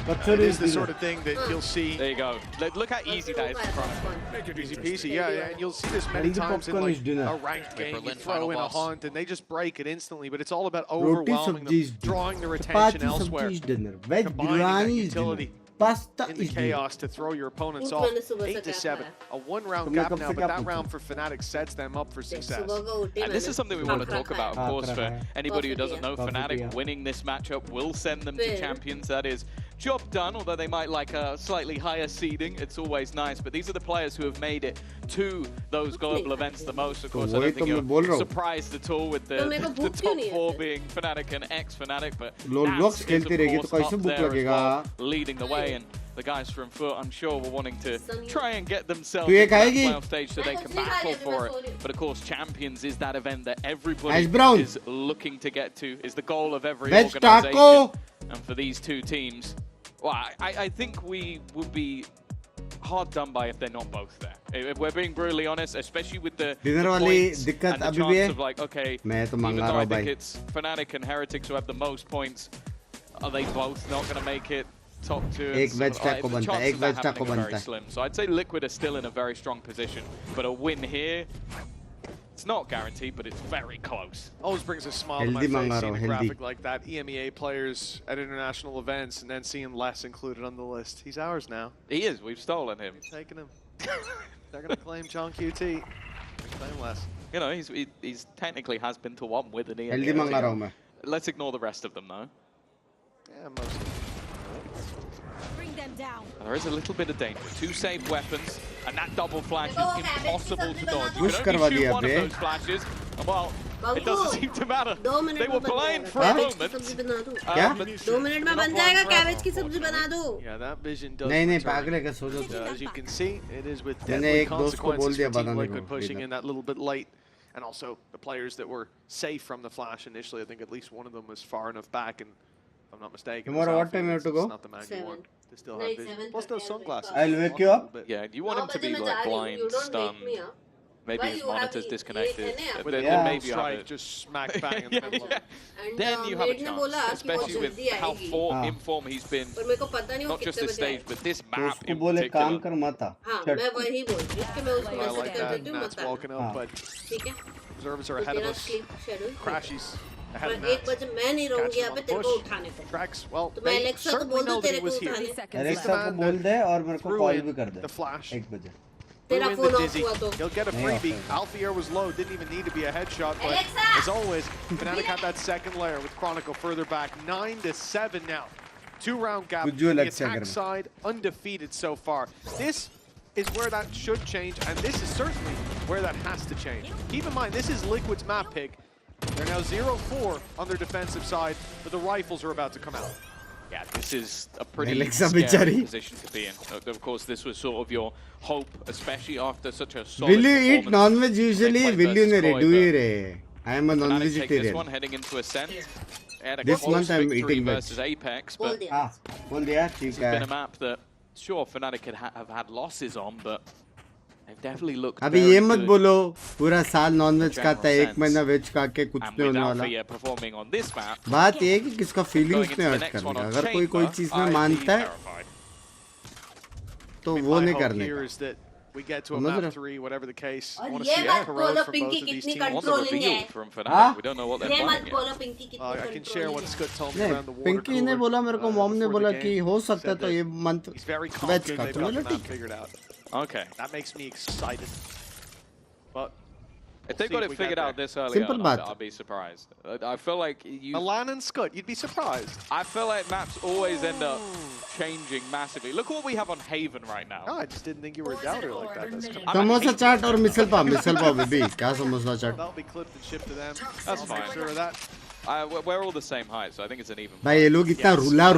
It is the sort of thing that you'll see. There you go. Look how easy that is for Chronicle. Easy peasy, yeah, and you'll see this many times in like a ranked game. You throw in a Haunt and they just break it instantly, but it's all about overwhelming them, drawing their attention elsewhere, combining utility in the chaos to throw your opponents off. 8-7, a one-round gap now, but that round for Fnatic sets them up for success. And this is something we want to talk about, of course, for anybody who doesn't know. Fnatic winning this matchup will send them to champions. That is job done, although they might like a slightly higher seeding. It's always nice, but these are the players who have made it to those global events the most. Of course, I don't think you're surprised at all with the top 4 being Fnatic and ex-Fnatic, but Nats is of course up there as well, leading the way. And the guys from Foot, I'm sure, were wanting to try and get themselves to the playoff stage so they can battle for it. But of course, Champions is that event that everybody is looking to get to, is the goal of every organization. And for these two teams, well, I think we would be hard done by if they're not both there. If we're being brutally honest, especially with the points and the chance of like, okay, even though I think it's Fnatic and Heretics who have the most points, are they both not going to make it top 2? The chances of that happening are very slim. So I'd say Liquid are still in a very strong position, but a win here, it's not guaranteed, but it's very close. Always brings a smile to my face seeing a graphic like that. Emea players at international events and then seeing Les included on the list. He's ours now. He is. We've stolen him. We've taken him. They're going to claim John QT. Claim Les. You know, he's technically has been to one with an Emea. Let's ignore the rest of them, though. Yeah, mostly. Down. There is a little bit of danger. 2 saved weapons, and that double flash is impossible to dodge. You can only shoot one of those flashes, and well, it doesn't seem to matter. They were blind for a moment. Yeah, 2 minutes में बन जाएगा cabbage की सब्जी बना दो. Yeah, that vision does. नहीं पागल है क्या सोचो. As you can see, it is with deadly consequences for Team Liquid pushing in that little bit late. And also the players that were safe from the flash initially, I think at least one of them was far enough back, and if I'm not mistaken, tomorrow what time you have to go? Not the man you want. They still have vision. Plus those sunglasses. I'll wake you up. Yeah, you want him to be like blind, stunned. Maybe his monitor's disconnected. With maybe strike just smack bang in the middle of it. Then you have a chance, especially with how in form he's been. Not just this stage, but this map in particular. I like that. Nat's walking up, but observers are ahead of us. Crashies. Tracks, well, they certainly know that he was here. The flash. He'll get a freebie. Alfier was low, didn't even need to be a headshot, but as always, Fnatic had that second layer with Chronicle further back. 9-7 now. 2-round gap. The attack side undefeated so far. This is where that should change, and this is certainly where that has to change. Keep in mind, this is Liquid's map pick. They're now 0-4 on their defensive side, but the rifles are about to come out. Yeah, this is a pretty scary position to be in. Of course, this was sort of your hope, especially after such a solid Will you eat non-veg usually? Will you do it? I am a non-vegetarian. This one heading into Ascent. This month I'm eating veg. Versus Apex, but it's been a map that, sure, Fnatic could have had losses on, but they've definitely looked अभी ये मत बोलो पूरा साल non veg खाता है 1 महीना veg खा के कुछ नहीं होने वाला. बात ये है कि किसका फीलिंग्स में हर्ट करने का. अगर कोई चीज में मानता है तो वो नहीं करने का. We get to a map 3, whatever the case. I want to see a corrode from both of these teams. I want the reveal from Fnatic. We don't know what they're planning yet. I can share what Scott told me around the water cooler. Pinky ने बोला मेरे को mom ने बोला कि हो सकता है तो ये मंथ वेज का तो मैंने figured out. Okay. That makes me excited. But if they got it figured out this early on, I'd be surprised. I feel like Alan and Scott, you'd be surprised. I feel like maps always end up changing massively. Look what we have on Haven right now. No, I just didn't think you were a doubter like that. Samosa chaat और misal pav baby क्या samosa chaat? That'll be clipped and shipped to them. That's fine. Sure of that. We're all the same height, so I think it's an even. भाई ये लोग इतना रुला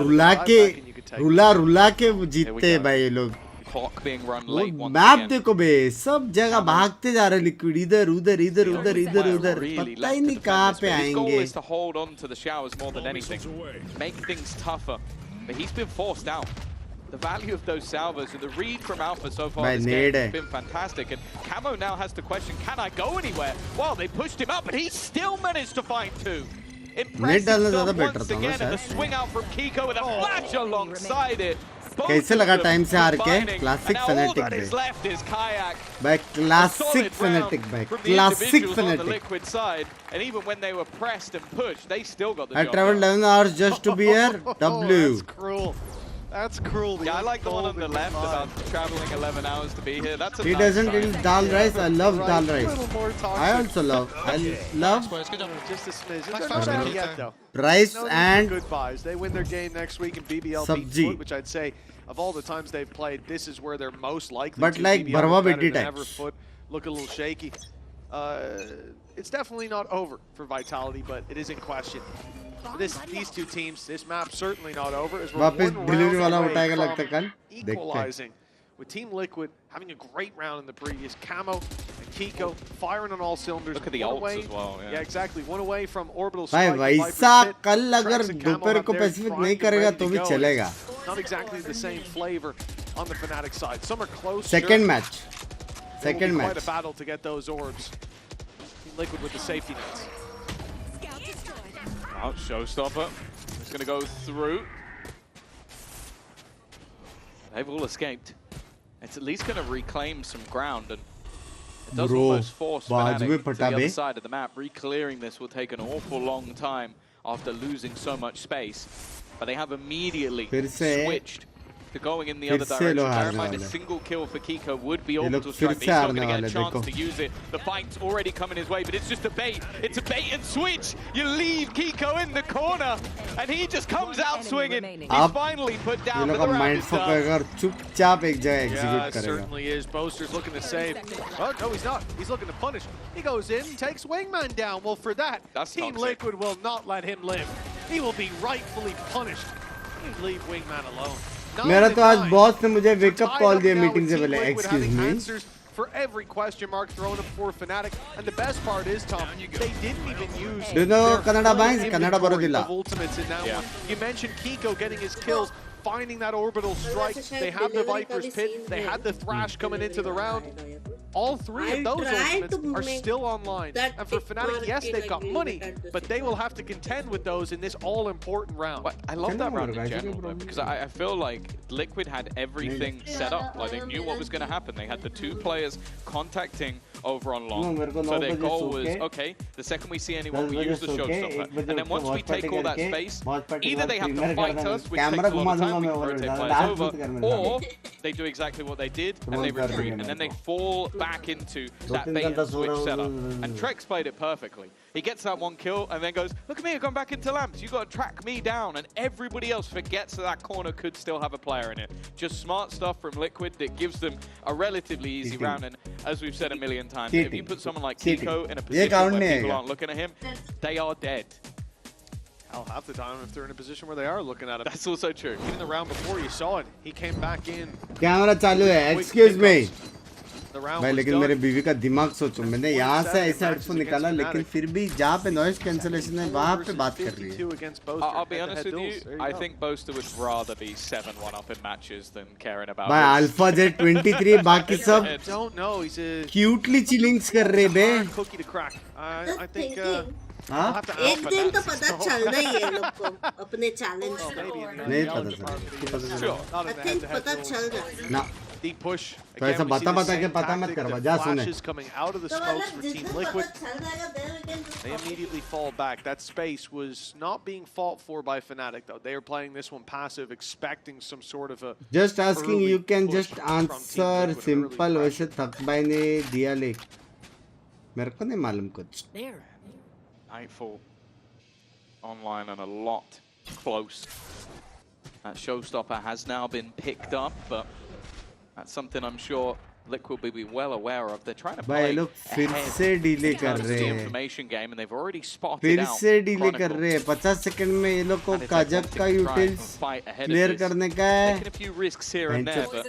के जीतते हैं भाई ये लोग. clock being run late once map again. देखो बे, सब जगह भागते जा रहे लिक्विड, इधर उधर इधर उधर इधर उधर, पता ही नहीं कहाँ पे His goal आएंगे. is to hold on to the showers more than anything, make things tougher. But he's been forced out. The value of those salvos and the read from Alpha so far this game has been fantastic. And Camo now has to question, can I go anywhere? Well, they pushed him up, but he still managed to find two. Impressive stuff once again, and the swing out from Kiko with a flash alongside it. कैसे लगा time से हार के? Classic fanatic भाई, भाई classic fanatic भाई, classic fanatic. I traveled 11 hours just to be here. W. That's cruel. That's cruel. Yeah, I like the one on the left about traveling 11 hours to be here. That's a He nice doesn't sign. eat dal rice. I love dal rice. I also love. I love Just a smidge. They're not out yet, though. rice No, and good buys. They win their game next week in BBL beat sabji. Foot, which I'd say of all the times they've played, this is where they're most likely But to. like BBL Barwa better Biddy than ever. types. Foot look a little shaky. It's definitely not over for Vitality, but it is in question. These two teams, this map certainly not over. As we're वापस one delivery round वाला away उठाएगा from लगता है कल. देखते हैं. equalizing. With Team Liquid having a great round in the previous, Camo and Kiko firing on all cylinders. Look at the ults as well. Yeah, exactly. One away from orbital भाई strike. वैसा कल अगर दोपहर को Pacific नहीं करेगा तो भी चलेगा. Not exactly the same flavor on the Fnatic side. Some are close. Second match. Second Quite a match. battle to get those orbs. Team Liquid with the safety nets. Oh, showstopper. It's going to go through. They've all escaped. It's at least going to reclaim some ground, and it does almost force Fnatic to the other side of the map. Re-clearing this will take an awful long time after losing so much space. But they have immediately switched to going in the other direction. Bear in mind, a single kill for Kiko would be orbital strike. He's not going to get a chance to use it. The fight's already coming his way, but it's just a bait. It's a bait and switch. You leave Kiko in the corner, and he just comes out swinging. He's finally put down, but the round is done. चुपचाप एक जगह execute Yeah, certainly is. Boaster's looking to save. Oh, no, he's not. He's looking to punish. He goes in, takes Wingman down. Well, for that, Team Liquid will not let him live. He will be rightfully punished. You leave Wingman alone. मेरा तो आज boss ने मुझे wake up call दिया meeting से पहले. Excuse me. For every question mark thrown up for Fnatic, and the best part is, Tom, they didn't even use. Do you know Kannada Binks? Kannada ಬರೋದಿಲ್ಲ. Ultimates in that one. You mentioned Kiko getting his kills, finding that orbital strike. They have the Viper's Pit. They had the Thrash coming into the round. All three of those ultimates are still online. And for Fnatic, yes, they've got money, but they will have to contend with those in this all-important round. But I love that round in general, though, because I feel like Liquid had everything set up. Like, they knew what was going to happen. They had the two players contacting over on long. So their goal was, okay, the second we see anyone, we use the showstopper. And then once we take all that space, either they have to fight us, which takes a lot of time, we can rotate players over, or they do exactly what they did, and they retreat. And then they fall back into that bait and switch setup. And Trex played it perfectly. He gets that one kill and then goes, look at me, I've gone back into lamps. You got to track me down. And everybody else forgets that corner could still have a player in it. Just smart stuff from Liquid that gives them a relatively easy round. And as we've said a million times, if you put someone like Kiko in a position where people aren't looking at him, they are dead. Hell, half the time if they're in a position where they are looking at him. That's also true. Even the round before you saw it, he came back in. Camera चालू है. Excuse me. भाई लेकिन मेरे बीवी का दिमाग सोचो, मैंने यहाँ से ऐसा हेडफोन निकाला लेकिन फिर भी जहाँ पे नॉइज कैंसलेशन है वहाँ पे बात कर रही है. I'll be honest with you, I think Boaster would rather be 7-1 up in matches than caring about भाई Alpha Jet 23 बाकी सब don't know, he's a cutely chillings कर रहे बे. Cookie to crack. I think एक दिन तो पता चलना ही है लोग को अपने चैलेंज नहीं पता चला. I think पता चल जाए. ना deep push. तो ऐसा बता के पता मत करवा. जा सुने. Coming out of the smokes for Team Liquid. They immediately fall back. That space was not being fought for by Fnatic though. They are playing this one passive, expecting some sort of a. Just asking, you can just answer simple. वैसे थक भाई ने दिया ले. मेरे को नहीं मालूम कुछ. Nightfall online and a lot close. That showstopper has now been picked up, but that's something I'm sure Liquid will be well aware of. They're trying to भाई play लोग फिर से डिले कर the रहे हैं information game, and they've already spotted फिर out से delay कर Chronicle. रहे हैं 50 सेकंड में ये लोग को काजक का यूटिल्स क्लियर करने का है Taking a few risks here and there, but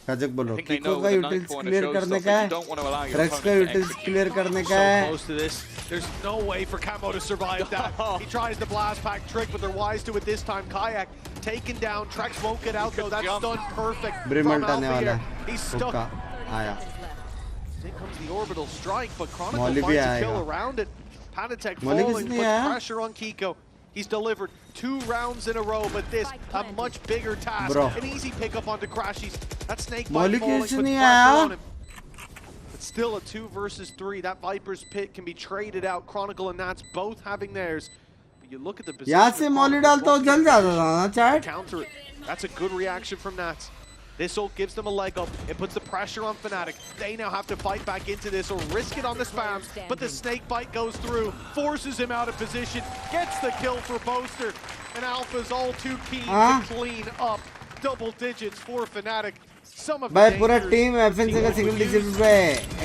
काजक बोलो I think they किको know का with a utils 9-4 and a clear करने showstopper, का you है don't want to allow your रेक्स का opponent to यूटिल्स क्लियर करने का So है close to this. There's no way for Camo to survive that. He tries the blast pack trick, but they're wise to it this time. Kayak taken down. Trex won't get out though. That's done perfect. ब्रिमल from टाने वाला Alpha. है He's stuck. हुक्का आया Here comes the orbital strike, but Chronicle मौली भी finds a आएगा kill around it. Panatek Mauli falling, किसने puts आया pressure on Kiko. He's delivered 2 rounds in a row, but this a much bigger task. Bro. An easy pickup onto Crashies. That snake Mauli bite falling puts किसने pressure आया on him. It's still a 2 versus 3. That Viper's pit can be traded out. Chronicle and Nats both having theirs. But you look at the position. यहाँ से मौली डालता हूँ जल जाता था ना chat Counter it. That's a good reaction from Nats. This ult gives them a leg up. It puts the pressure on Fnatic. They now have to fight back into this or risk it on the spams. But the snake bite goes through, forces him out of position, gets the kill for Boaster. And Alpha's all too keen to clean up double digits for Fnatic. Some of भाई the पूरा dangers team एफएन का single digit पे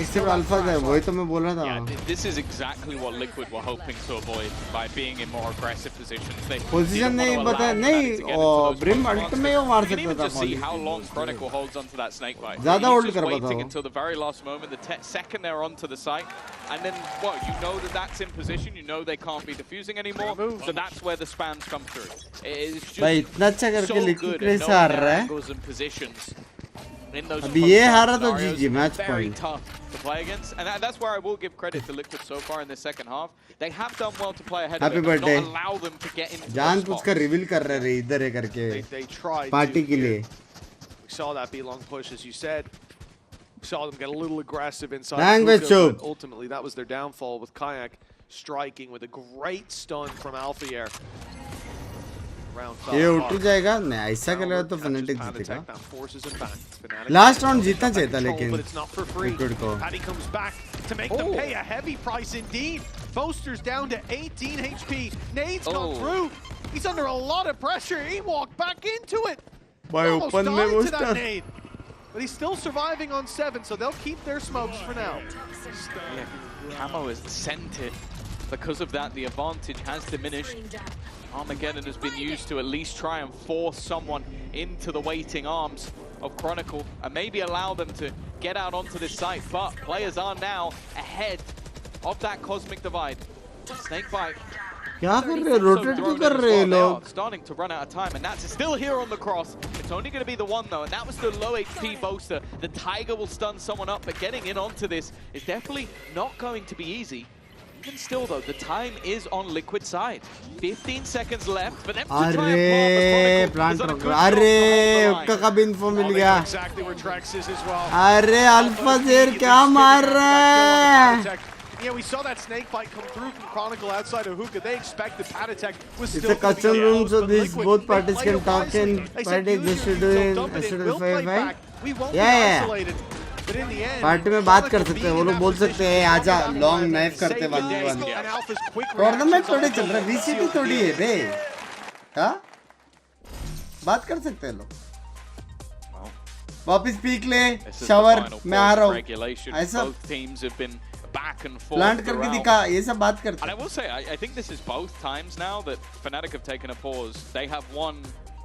accept alpha का वही तो मैं बोल रहा था this is exactly what Liquid were hoping to avoid by being in more aggressive positions. They position नहीं बता नहीं और ब्रिम अल्ट में वो मार सकता था see how long Chronicle holds onto that snake bite. ज़्यादा होल्ड कर पाता waiting वो until the very last moment, the second they're onto the site, and then well, you know that that's in position, you know they can't be defusing anymore, so that's where the spams come through. It's just भाई इतना अच्छा करके so liquid good place at हार knowing रहा their है angles and positions. In those अभी ये हारा तो scenarios, जीजी match very point tough to play against, and that's where I will give credit to Liquid so far in the second half. They have done well to play ahead Happy of it, birthday. not allow them to get into जान those कुछ spots. का reveal कर रहे रे इधर है करके They tried party to के here. लिए We saw that be long push, as you said. We saw them get a little aggressive inside. Language Hookah, soup. but ultimately, that was their downfall with Kayak striking with a great stun from Alpha Air. ये उठ जाएगा नहीं ऐसा कर रहा तो phonetic जीतेगा That forces him back. Fnatic last round जीतना चाहिए था control, लेकिन but it's not for free. Liquid को Paddy comes back to make them pay a heavy price indeed. Boaster's down to 18 HP. Nade's gone through. He's under a lot of pressure. He walked back into it. भाई Almost open में died वो to that nade. But he's still surviving on 7, so they'll keep their smokes for now. Yeah, Camo has sent it. Because of that, the advantage has diminished. Armageddon has been used to at least try and force someone into the waiting arms of Chronicle and maybe allow them to get out onto this site. But players are now ahead of that cosmic divide. Snake bite. क्या कर रहे rotate क्यों कर रहे हैं लोग Starting to run out of time, and that's still here on the cross. It's only going to be the one though, and that was the low HP Boaster. The Tiger will stun someone up, but getting in onto this is definitely not going to be easy. Even still though, the time is on Liquid side. 15 seconds left for them to try and अरे plant अरे उसका कब info मिल गया Exactly where Trex is as well. अरे alpha जेर क्या मार रहा है Yeah, we saw that snake bite come through from Chronicle outside of Hookah. They expected Panatek was It's still a custom gonna be room, so but these Liquid, both they parties played can it talk wisely. and They fight said, it. They "Use should your do ult, it. dump I it in, should we'll fight, fight right? back. We won't be Yeah. isolated." But in the end, party में बात कर Chronicle सकते हैं वो being लोग in बोल that सकते हैं आजा लॉन्ग नाइफ करते Save one the day, one and Alpha's quick tournament reactions थोड़ी on चल रहा है the वीसीटी field थोड़ी है बे हाँ बात कर सकते हैं लोग वापिस पीक ले शावर मैं आ रहा हूँ ऐसा Both teams have been back and forth plant करके throughout. दिखा ये सब बात करते And I will say, I think this is both times now that Fnatic have taken a pause. They have won,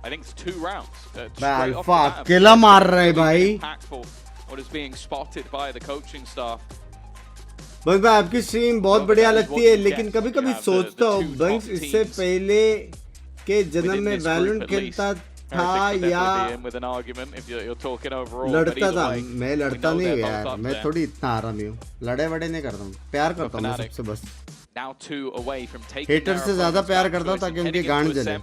I think it's 2 rounds. भाई alpha अकेला मार रहा है भाई Impactful what is being spotted by the coaching staff. बस भाई आपकी stream बहुत बढ़िया लगती है लेकिन कभी कभी सोचता हूँ बिंक्स इससे पहले के जन्म में वैलोरेंट खेलता था या लड़ता था मैं लड़ता नहीं हूँ यार मैं थोड़ी इतना आरामी हूँ लड़े वड़े नहीं करता हूँ प्यार करता हूँ मैं सबसे बस हेटर से ज्यादा प्यार करता हूँ ताकि उनकी गांड जले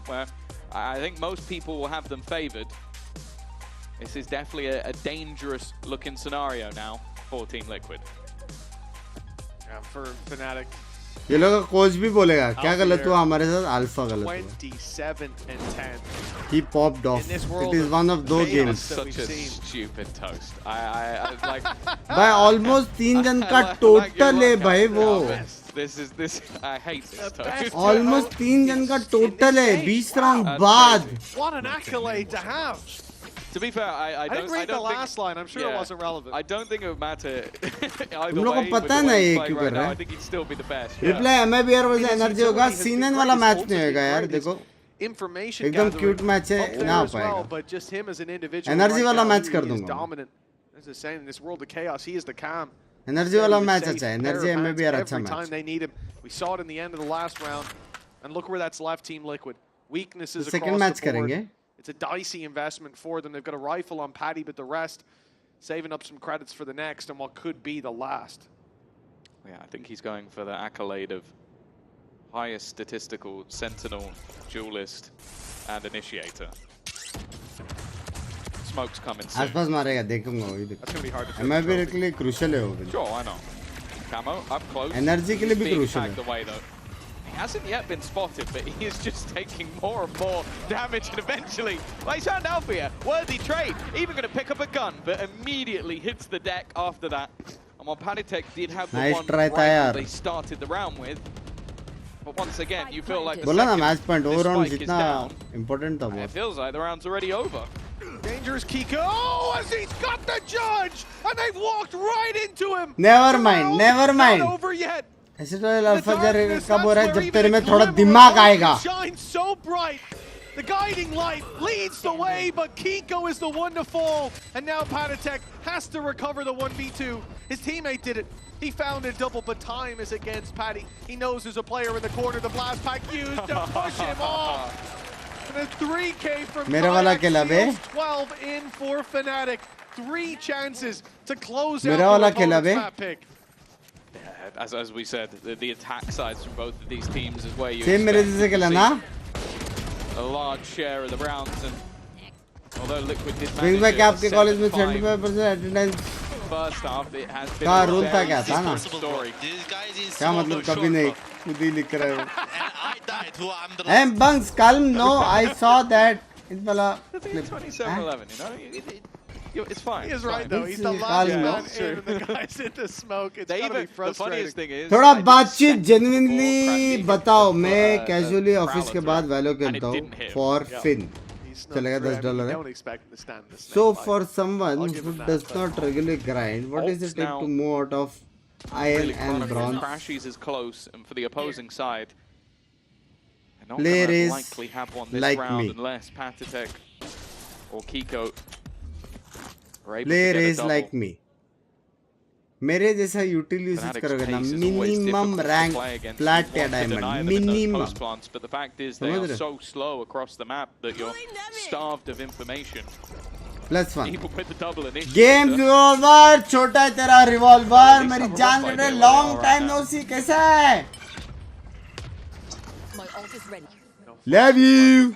I think most people will have them favored. This is definitely a dangerous looking scenario now for Team Liquid. For Fnatic. ये लोग का कोच भी बोलेगा क्या गलत हुआ हमारे साथ अल्फा गलत हुआ 27-10. He popped off. It is one of those games. Such a stupid toast. I like. भाई almost 3 जन का टोटल है भाई वो. This. I hate this toast. Almost 3 जन का टोटल है 20 राउंड बाद. What an accolade to have. To be fair, I didn't read the last line. I'm sure it wasn't relevant. I don't think it would matter either तुम लोगों way. को पता है ना ये क्यों कर रहा I है? think he'd still be the best. Reply Emea भी यार वैसे एनर्जी होगा सीनन वाला मैच नहीं होगा यार देखो Information एकदम gathering क्यूट मैच है up there ना हो as well, पाएगा but just him as an individual energy right वाला now, मैच he कर is दूंगा dominant. As I say, in this world of chaos, he is the calm. Energy वाला Steady, match safe अच्छा है pair energy of MA hands भी यार अच्छा every match time they need him. We saw it in the end of the last round, and look where that's left Team Liquid. Weaknesses second across match the board. करेंगे It's a dicey investment for them. They've got a rifle on Paddy, but the rest saving up some credits for the next and what could be the last. Yeah, I think he's going for the accolade of highest statistical sentinel, duelist, and initiator. Smoke's coming soon. आसपास मारेगा देखूंगा वही That's going to be hard to MA भी के लिए crucial है वो भी Sure, why not? Camo, up close. Energy के लिए भी Being क्रूशियल tagged है away, though. He hasn't yet been spotted, but he is just taking more and more damage, and eventually, well, he's found Alfia. Worthy trade. Even going to pick up a gun, but immediately hits the deck after that. And while Panitek did have the Nice one try था rifle यार they started the round with, but once again, you feel like the बोला ना second match point this over round spike is जितना down, important था it बहुत feels like the round's already over. Dangerous Kiko. Oh, as he's got the judge, and they've walked right into him. Never mind never mind Not over yet. ऐसे तो alpha जर कब हो रहा है जब तेरे में थोड़ा दिमाग आएगा Shines so bright. The guiding light leads the way, but Kiko is the one to fall. And now Panatek has to recover the 1v2. His teammate did it. He found a double, but time is against Paddy. He knows there's a player in the corner. The blast pack used to push him off. And a 3K from मेरा वाला खेला बे 12 in for Fnatic. 3 chances to close out मेरा वाला the खेला opponent's bay map pick. As we said, the attack sides from both of these teams is where you same मेरे जैसे खेला ना a large share of the rounds, and although Liquid did wing manage में क्या आपके college में 7-5 75% attendance first half, it has been का a rule था very क्या था ना different story. क्या मतलब कभी नहीं खुद ही लिख रहे हो M bunks calm no I saw that इस वाला 27-11, it's fine. He is it's right fine. though. He's the last man in, and the guys in the smoke. It's gotta be The frustrating. funniest thing is, थोड़ा बातचीत genuinely बताओ मैं casually office के बाद वैलो खेलता हूँ फॉर फिन चलेगा $10 Don't expect him to stand this. So for someone who does not regularly grind, what does it take to move out of iron and bronze? Crashies is close, and for the opposing side, they're not Player going to is likely have one this like round me. unless Patatek or Kiko are able Player to get a is double. like me. मेरे जैसा यूटिल usage करोगे ना minimum rank flat या diamond minimum but the fact is they are so slow across the map that you're starved of information. Plus 1 Even with the double initiative. Game revolver छोटा है तेरा revolver मेरी जान ले long time no सी कैसा है love you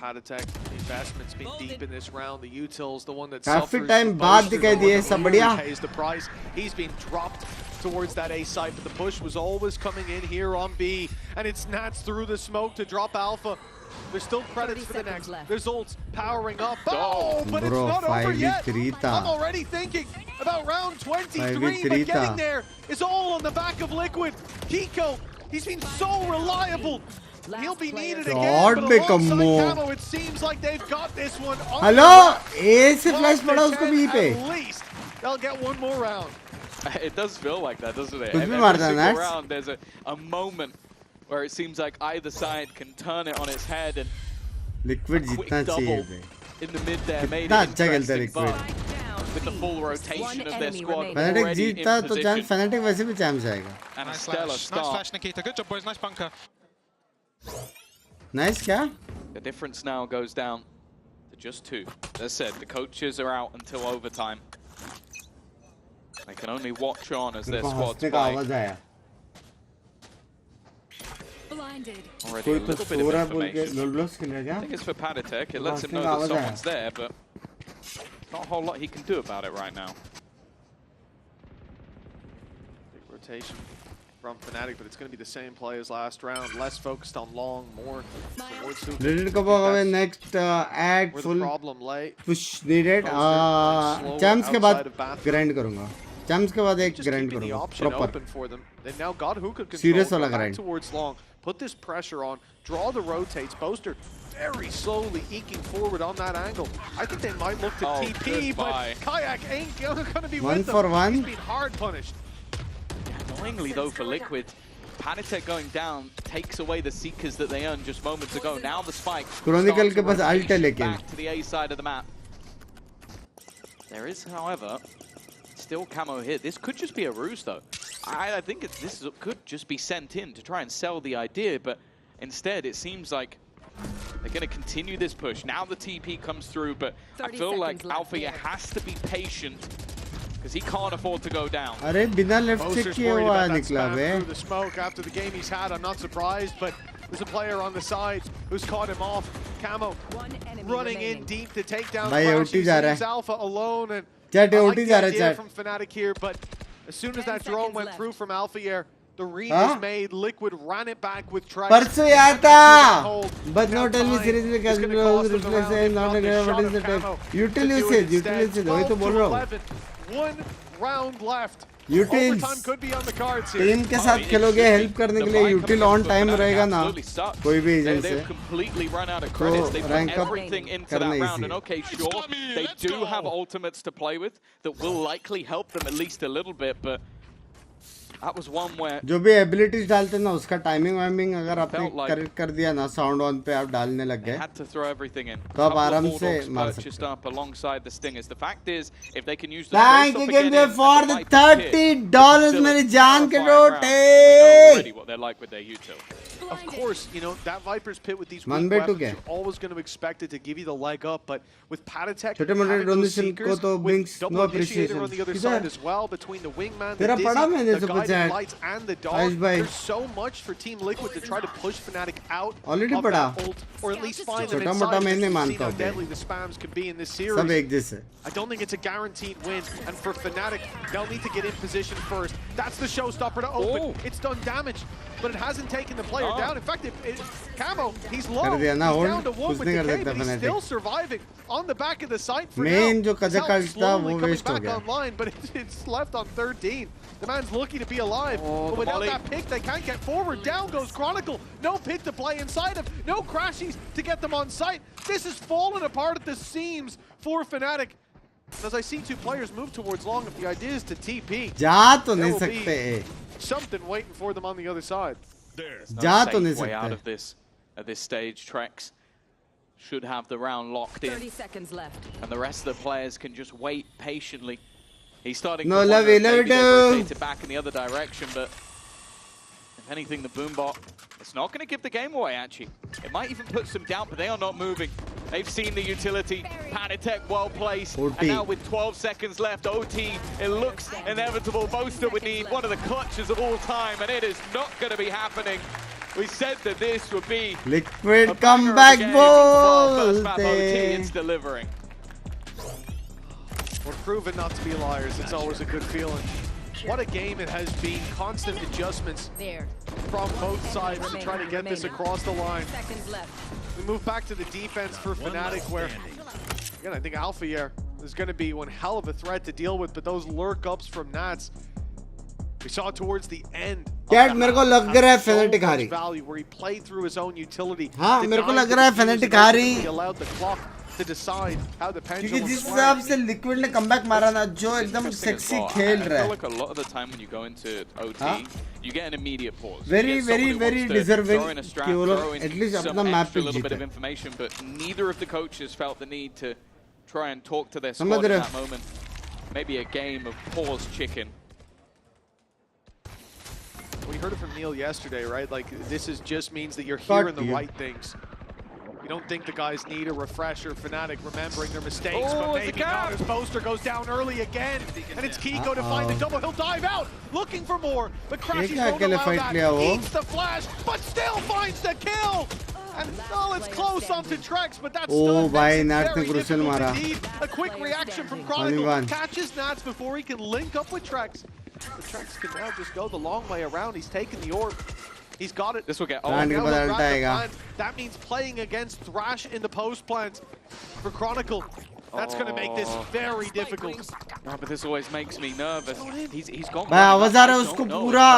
Investment's been deep in this round. The Util's the one that काफी suffers time the बाद most. दिखाई दिए सब बढ़िया Pays the price. He's been dropped towards that A site, but the push was always coming in here on B, and it's Nats through the smoke to drop Alpha. There's still credits for the next. There's ults powering up. Oh, but Bro, it's not over yet. 5v3 I'm already thinking about round 23, but getting there is all on the back of Liquid. Kiko, he's been so reliable. He'll be needed again, but alongside Camo, it seems like they've got this one. Hello ए से flash पड़ा उसको भी पे At least they'll get one more round. It does feel like that, doesn't it? कुछ भी Every मारता है single Nats round, there's a moment where it seems like either side can turn it on its head and liquid जितना चाहिए बे in the mid there made कितना it अच्छा खेलता है interesting, liquid but with the full rotation of their squad fanatic already in जीतता तो chance position fanatic वैसे भी चांस आएगा and a stellar Nice start. flash, Nikita. Good job, boys. Nice bunker. Nice क्या The difference now goes down to just 2. As I said, the coaches are out until overtime. They can only watch on as their squads हंसने का play. आवाज आया Already कोई a तो little bit so of रहा है बोल के information. लोलब्लोस खेल रहा I क्या think it's for Panatek. It lets him हंसने know का that आवाज आया someone's there, but not a whole lot he can do about it right now. Big rotation from Fnatic, but it's going to be the same play as last round. Less focused on long, more towards who. Needed कब होगा next ad Where full the problem lay. push needed champs के बाद grind करूँगा Chums के बाद एक just grind keeping the करूँगा option proper. open for them. They now got hookah control. Serious Go वाला back grind. towards long. Put this pressure on. Draw the rotates. Boaster very slowly eking forward on that angle. I think they might look to TP, but Kayak ain't going to be One with them. for one. He's been hard punished. Annoyingly though for Liquid, Panitek going down takes away the Seekers that they earned just moments ago. Now the spike Chronicle के पास starts ult है लेकिन. back to the A side of the map. There is, however, still camo hit. This could just be a ruse though. I think this could just be sent in to try and sell the idea, but instead it seems like they're going to continue this push. Now the TP comes through, but I feel like Alpha has to be patient because he can't afford to go down. अरे बिना left check किए हुआ निकला बे. The smoke after the game he's had, I'm not surprised, but there's a player on the side who's caught him off. Camo running in deep to take down Crashy. Sees Alpha alone, and Chat I like OT the जा रहा है idea chat. from Fnatic here, but as soon as that drone went through from Alpha Air, the read was made. Liquid ran it back with Trax. परसों याद था. But no tell me seriously because reflex है not a what is the type. Util usage वही तो बोल रहा हूँ. 1 round left. Utils team के साथ खेलोगे हेल्प करने के लिए यूटिल ऑन टाइम रहेगा ना कोई भी एजेंट से तो रैंक अप करना easy okay, sure, they do have ultimates to play with that will likely help them at least a little bit, but that was one where जो भी एबिलिटीज डालते ना उसका टाइमिंग वाइमिंग अगर आपने कर दिया ना साउंड ऑन पे आप डालने लग गए तो आप आराम से मार सकते हो thank you game for the $30 मेरी जान के रोटे Of course, you know, that Viper's Pit with these weak weapons, you're always going to expect it to give you the leg up, but with Patatek having those Seekers, with double initiator on the other side as well, between the wingman, the Dizzy, the guiding lights, and the dog, there's so much for Team Liquid to try to push Fnatic out of that ult, or at least find them inside, just to see how deadly the spams can be in this series. I don't think it's a guaranteed win, and for Fnatic, they'll need to get in position first. That's the showstopper to open. It's done damage, but it hasn't taken the player down. In fact, Camo, he's low. He's down to 1 with the K, but he's still surviving on the back of the site for Main now. जो कजकल था वो waste हो गया. Online, but it's left on 13. The man's lucky to be alive, but without that pick, they can't get forward. Down goes Chronicle. No pick to play inside of. No crashies to get them on site. This is falling apart at the seams for Fnatic. As I see two players move towards long, if the idea is to TP, जा तो नहीं सकते. Something waiting for them on the other side. जा तो नहीं way out सकते. of this stage. Trex should have the round locked in. 30 seconds left. And the rest of the players can just wait patiently. He's starting No, to love wonder it, if love maybe it, they've oh. rotated back in the other direction, but if anything, the Boombot, it's not going to give the game away, actually. It might even put some doubt, but they are not moving. They've seen the utility. Panitek well placed. OT. And now with 12 seconds left, OT, it looks inevitable. Boaster would need one of the clutches of all time, and it is not going to be happening. We said that this would be Liquid comeback Bolte. It's delivering. We're proven not to be liars. It's always a good feeling. What a game it has been. Constant adjustments from both sides to try to get this across the line. We move back to the defense for Fnatic, where, again, I think Alpha Air is going to be one hell of a threat to deal with, but those lurk-ups from Nats, we saw towards the end. Cat मेरे को लग रहा है Fnatic हारी. Where he played through his own utility. हाँ मेरे को लग रहा है Fnatic हारी. He allowed the clock to decide how the pendulum क्योंकि जिस हिसाब से Liquid ने comeback मारा ना जो एकदम sexy खेल रहा है. I feel like a lot of the time when you go into OT, you get an immediate pause. Very deserving कि वो लोग at least अपना map पे a little bit of जीते. information, but neither of the coaches felt the need to try and talk to their squad in that moment. Maybe a game of pause chicken. We heard it from Neil yesterday, right? Like, this just means that you're hearing the right things. You don't think the guys need a refresher. Fnatic remembering their mistakes, but maybe not as Boaster goes down early again. And it's Kiko to find the double. He'll dive out, looking for more. But Crashy's won't allow that. Eats the flash, but still finds the kill. And it's close onto Trex, but that's still very difficult indeed. A quick reaction from Chronicle. Catches Nats before he can link up with Trex. But Trex can now just go the long way around. He's taken the orb. He's got it. This will get that means playing against Thrash in the post plant for Chronicle. That's going to make this very difficult. No, but this always makes me nervous. He's gone. भाई आवाज आ रहा है उसको पूरा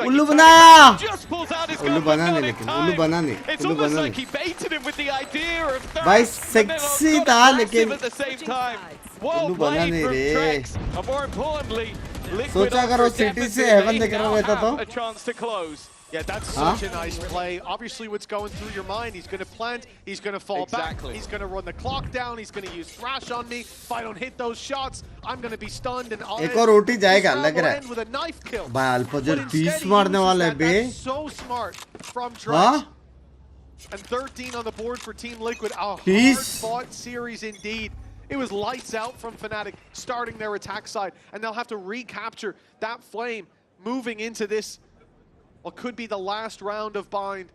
उल्लू बनाया उल्लू बनाने लेकिन उल्लू बनाने It's almost like he baited him with the idea of third. भाई सेक्सी था लेकिन at the same time. उल्लू बनाने रे And more importantly, Liquid सोचा करो सिटी से हेवन देख रहा रहता तो a chance to close. Yeah, that's such a nice play. Obviously, what's going through your mind, he's going to plant, he's going to fall back, he's going to run the clock down, he's going to use Thrash on me. If I don't hit those shots, I'm going to be stunned. And एक और OT जाएगा लग रहा है with a knife kill. भाई अल्पजर 30 मारने वाला है बे So smart from Thrash. And 13 on the board for Team Liquid. A hard-fought series indeed. It was lights out from Fnatic starting their attack side, and they'll have to recapture that flame moving into this. What could be the last round of bind.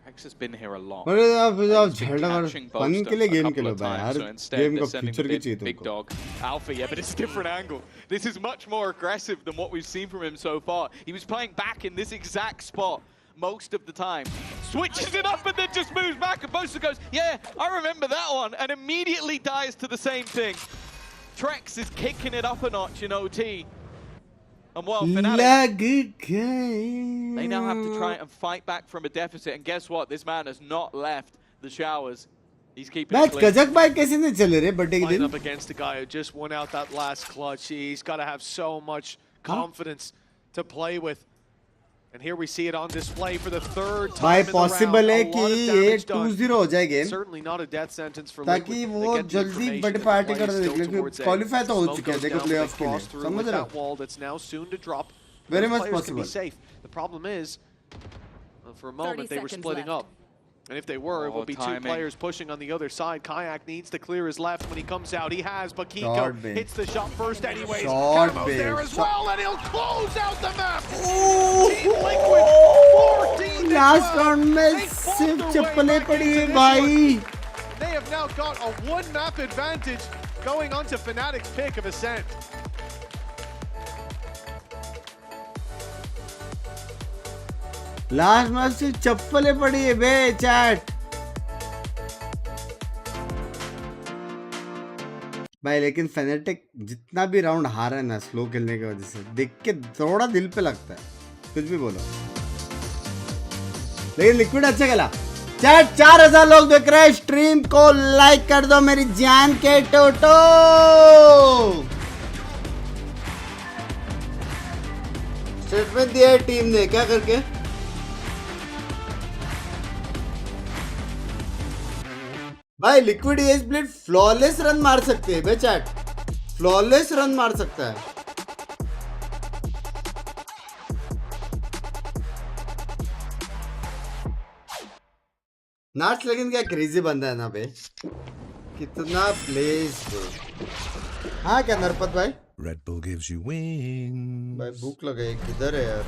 Trex has been here a lot. पर आप झगड़ा कर fun के लिए game खेलो भाई यार game का future की चाहिए Big dog Alpha, yeah, but it's a different angle. This is much more aggressive than what we've seen from him so far. He was playing back in this exact spot most of the time. Switches it up and then just moves back, and Bosta goes, yeah, I remember that one, and immediately dies to the same thing. Trex is kicking it up a notch in OT. And well, Fnatic, they now have to try and fight back from a deficit, and guess what? This man has not left the showers. He's keeping it clean. कजक भाई कैसे नहीं चले रे birthday के दिन up against a guy who just won out that last clutch. He's got to have so much confidence to play with. And here we see it on display for the third time भाई in the round. possible है कि ये 2-0 हो जाए game Certainly not a death sentence for ताकि वो जल्दी बड़ी पार्टी कर दे क्योंकि क्वालीफाई तो हो चुके हैं देखो प्लेऑफ के लिए समझ रहे हो wall that's now soon to drop. Very much Players can be possible. safe. The problem is, for a moment they were splitting up. And if they were, it would be two players pushing on the other side. Kayak needs to clear his left when he comes out. He has, but Kiko hits the shot first anyways. Camo's there as well, and he'll close out the map. Team Liquid, 14 Last round में सिर्फ चप्पलें पड़ी है भाई. They have now got a one-map advantage going on to Fnatic's pick of Ascent. Last match से चप्पलें पड़ी है बे चैट भाई लेकिन फेनेटिक जितना भी राउंड हारा है ना स्लो खेलने की वजह से देख के थोड़ा दिल पे लगता है कुछ भी बोलो लेकिन लिक्विड अच्छा खेला चैट 4000 लोग देख रहे हैं स्ट्रीम को लाइक कर दो मेरी जान के टोटो स्टेटमेंट दिया है टीम ने क्या करके भाई Liquid as blade flawless run मार सकते हैं बे चैट फ्लॉलेस रन मार सकता है नाट्स लेकिन क्या क्रेजी बंदा है ना बे कितना प्लेस बे हाँ क्या नरपत भाई Red Bull gives you wings. भाई भूख लगे किधर है यार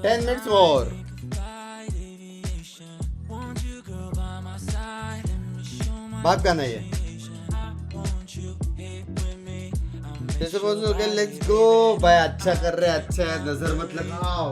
Ten minutes more. बात का नहीं है जैसे बोलो कि लेट्स गो भाई अच्छा कर रहे अच्छा है नजर मत लगाओ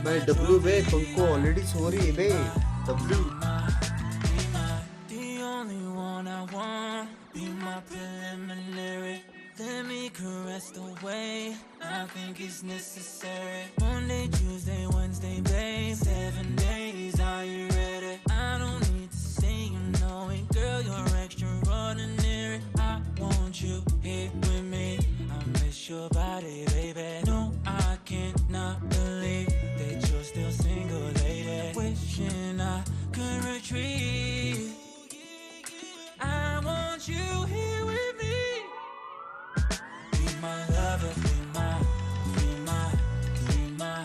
भाई डब्ल्यू बे तुमको ऑलरेडी सो रही है बे W Let me caress the way I think it's necessary. Monday, Tuesday, Wednesday, babe. 7 days, are you ready? I don't need to say you know it, girl. You're extraordinary. I want you here with me. I miss your body, baby. No, I cannot believe that you're still single, lady. Wishing I could retreat. I want you here with me. Be my lover, be my, be my, be my,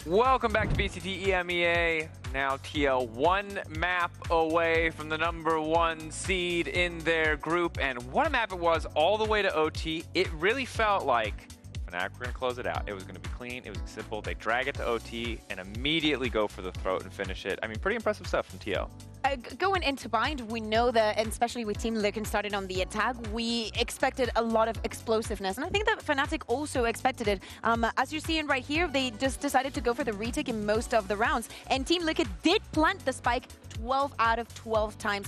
Welcome back to BCT EMEA. Now TL one map away from the #1 seed in their group. And what a map it was all the way to OT. It really felt like Fnatic were going to close it out. It was going to be clean. It was simple. They drag it to OT and immediately go for the throat and finish it. I mean, pretty impressive stuff from TL. Going into Bind, we know that, and especially with Team Liquid started on the attack, we expected a lot of explosiveness. And I think that Fnatic also expected it. As you're seeing right here, they just decided to go for the retake in most of the rounds. And Team Liquid did plant the spike 12 out of 12 times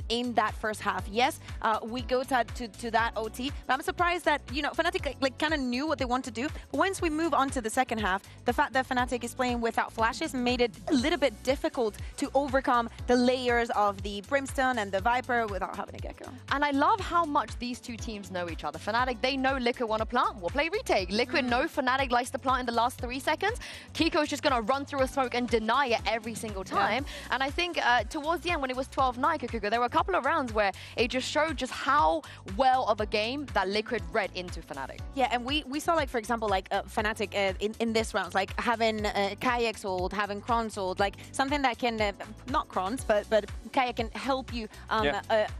in that first half. Yes, we go to that OT, but I'm surprised that, you know, Fnatic like kind of knew what they want to do. But once we move on to the second half, the fact that Fnatic is playing without flashes made it a little bit difficult to overcome the layers of the Brimstone and the Viper without having a Gecko. And I love how much these two teams know each other. Fnatic, they know Liquid want to plant, we'll play retake. Liquid know Fnatic likes to plant in the last 3 seconds. Kiko's just going to run through a smoke and deny it every single time. Yeah. And I think towards the end, when it was 12-9 Kukuga, there were a couple of rounds where it just showed just how well of a game that Liquid read into Fnatic. Yeah, and we saw, like, for example, like Fnatic in this round, like having Kayak's ult, having Kron's ult, like something that can, not Kron's, but Kayak can help you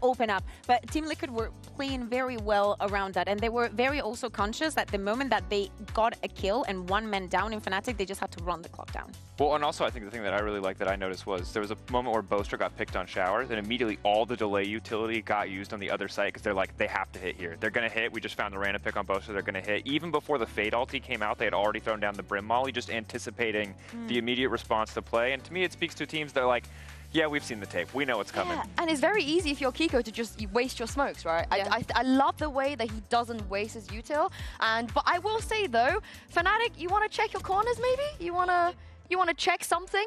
open up. But Team Liquid were playing very well around that, and they were very also conscious that the moment that they got a kill and 1 man down in Fnatic, they just had to run the clock down. Well, and also I think the thing that I really liked that I noticed was there was a moment where Boaster got picked on showers, and immediately all the delay utility got used on the other side because they're like, they have to hit here. They're going to hit. We just found the random pick on Boaster. They're going to hit. Even before the Fade ulti came out, they had already thrown down the Brim Molly, just anticipating the immediate response to play. And to me, it speaks to teams that are like, yeah, we've seen the tape. We know what's coming. Yeah, and it's very easy if you're Kiko to just waste your smokes, right? Yeah. I love the way that he doesn't waste his util. But I will say though, Fnatic, you want to check your corners maybe? You want to check something?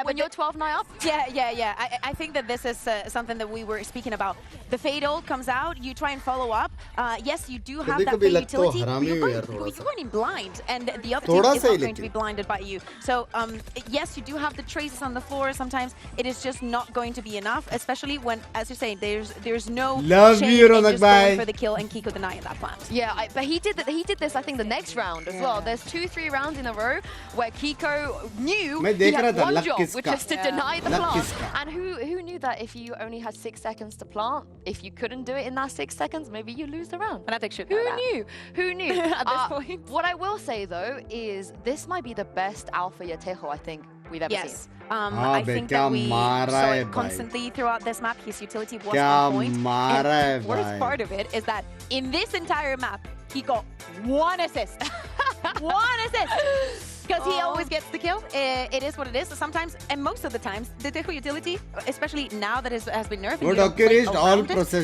When you're 12-9 up? Yeah. I think that this is something that we were speaking about. The Fade ult comes out, you try and follow up. Yes, you do have that Fade utility. You're going in blind, and the other team is not going to be blinded by you. So, yes, you do have the traces on the floor. Sometimes it is just not going to be enough, especially when, as you're saying, there's no shame in just going for the kill and Kiko denying that plant. Yeah, but he did this, I think, the next round as well. There's 2-3 rounds in a row where Kiko knew he had one job, which is to deny the plant. And who knew that if you only had 6 seconds to plant, if you couldn't do it in that 6 seconds, maybe you lose the round. Fnatic should know that. Who knew? At this point. What I will say though is this might be the best Alpha Yatejo I think we've ever seen. I think that we saw it constantly throughout this map. His utility was on point. And the worst part of it is that in this entire map, he got 1 assist. 1 assist! Because he always gets the kill. It is what it is. So sometimes, and most of the times, the Tejo utility, especially now that it has been nerfed,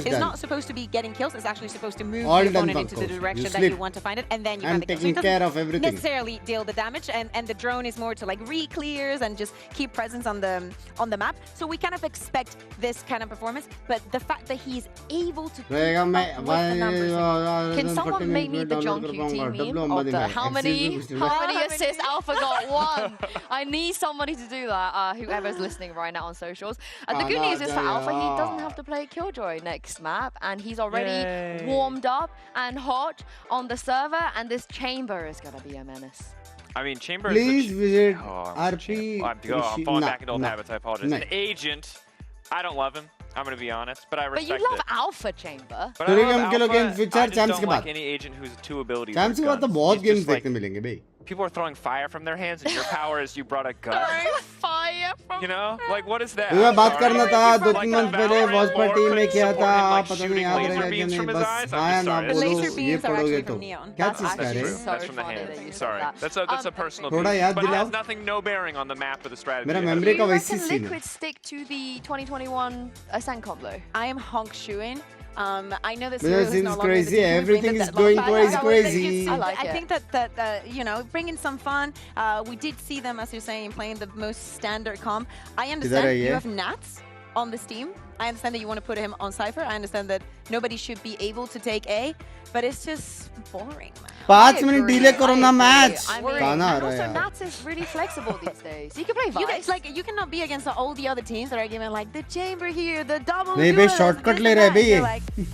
is not supposed to be getting kills. It's actually supposed to move the opponent into the direction that you want to find it, and then you find the kill. So it doesn't necessarily deal the damage, and the drone is more to like re-clears and just keep presence on the map. So we kind of expect this kind of performance, but the fact that he's able to keep up with the numbers. Can someone make me the John QT meme of the how many assists Alpha got 1? I need somebody to do that, whoever's listening right now on socials. And the good news is for Alpha, he doesn't have to play Killjoy next map, and he's already warmed up and hot on the server, and this Chamber is going to be a menace. I mean, Chamber Please visit RP. I'm falling back into old habits, I apologize. An agent, I don't love him. I'm going to be honest, but I respect it. But you love Alpha Chamber. But I just don't like any agent who's 2 abilities. Champs के बाद तो बहुत games देखने मिलेंगे भाई. People are throwing fire from their hands, and your power is you brought a gun. Fire from you know, like what is that? मैं बात करना था 2-3 month पहले Watchparty में किया था. पता नहीं याद रहेगा कि नहीं. बस आया ना बोलो ये पढ़ोगे तो. क्या चीज़ कर रहे हैं? That's from the hand. Sorry, that's a personal. थोड़ा याद but it दिलाओ. has nothing, no bearing on the map of the strategy. मेरा memory का वैसी scene है. Liquid stick to the 2021 Ascent combo. I am honk shoeing. I know this is no crazy. Everything is going crazy. I think that you know, bringing some fun. We did see them, as you're saying, playing the most standard comp. I understand you have Nats on this team. I understand that you want to put him on Cypher. I understand that nobody should be able to take A, but it's just boring, man. 5 minute delay करो ना match. And also Nats is really flexible these days. You can play Vice. You cannot be against all the other teams that are giving like the chamber here, the double. नहीं भाई shortcut ले रहे हैं भाई.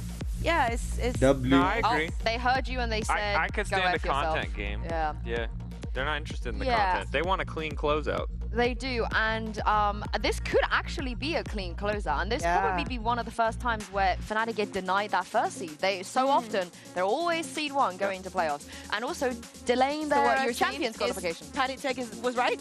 Yeah, it's W. No, I agree. They heard you and they said I could stand a content game. Yeah. They're not interested in the content. They want a clean closeout. They do, and this could actually be a clean closeout, and this probably be one of the first times where Fnatic get denied that first seed. They so often they're always seed 1 going into playoffs, and also delaying their champions qualification. Pnatic was right.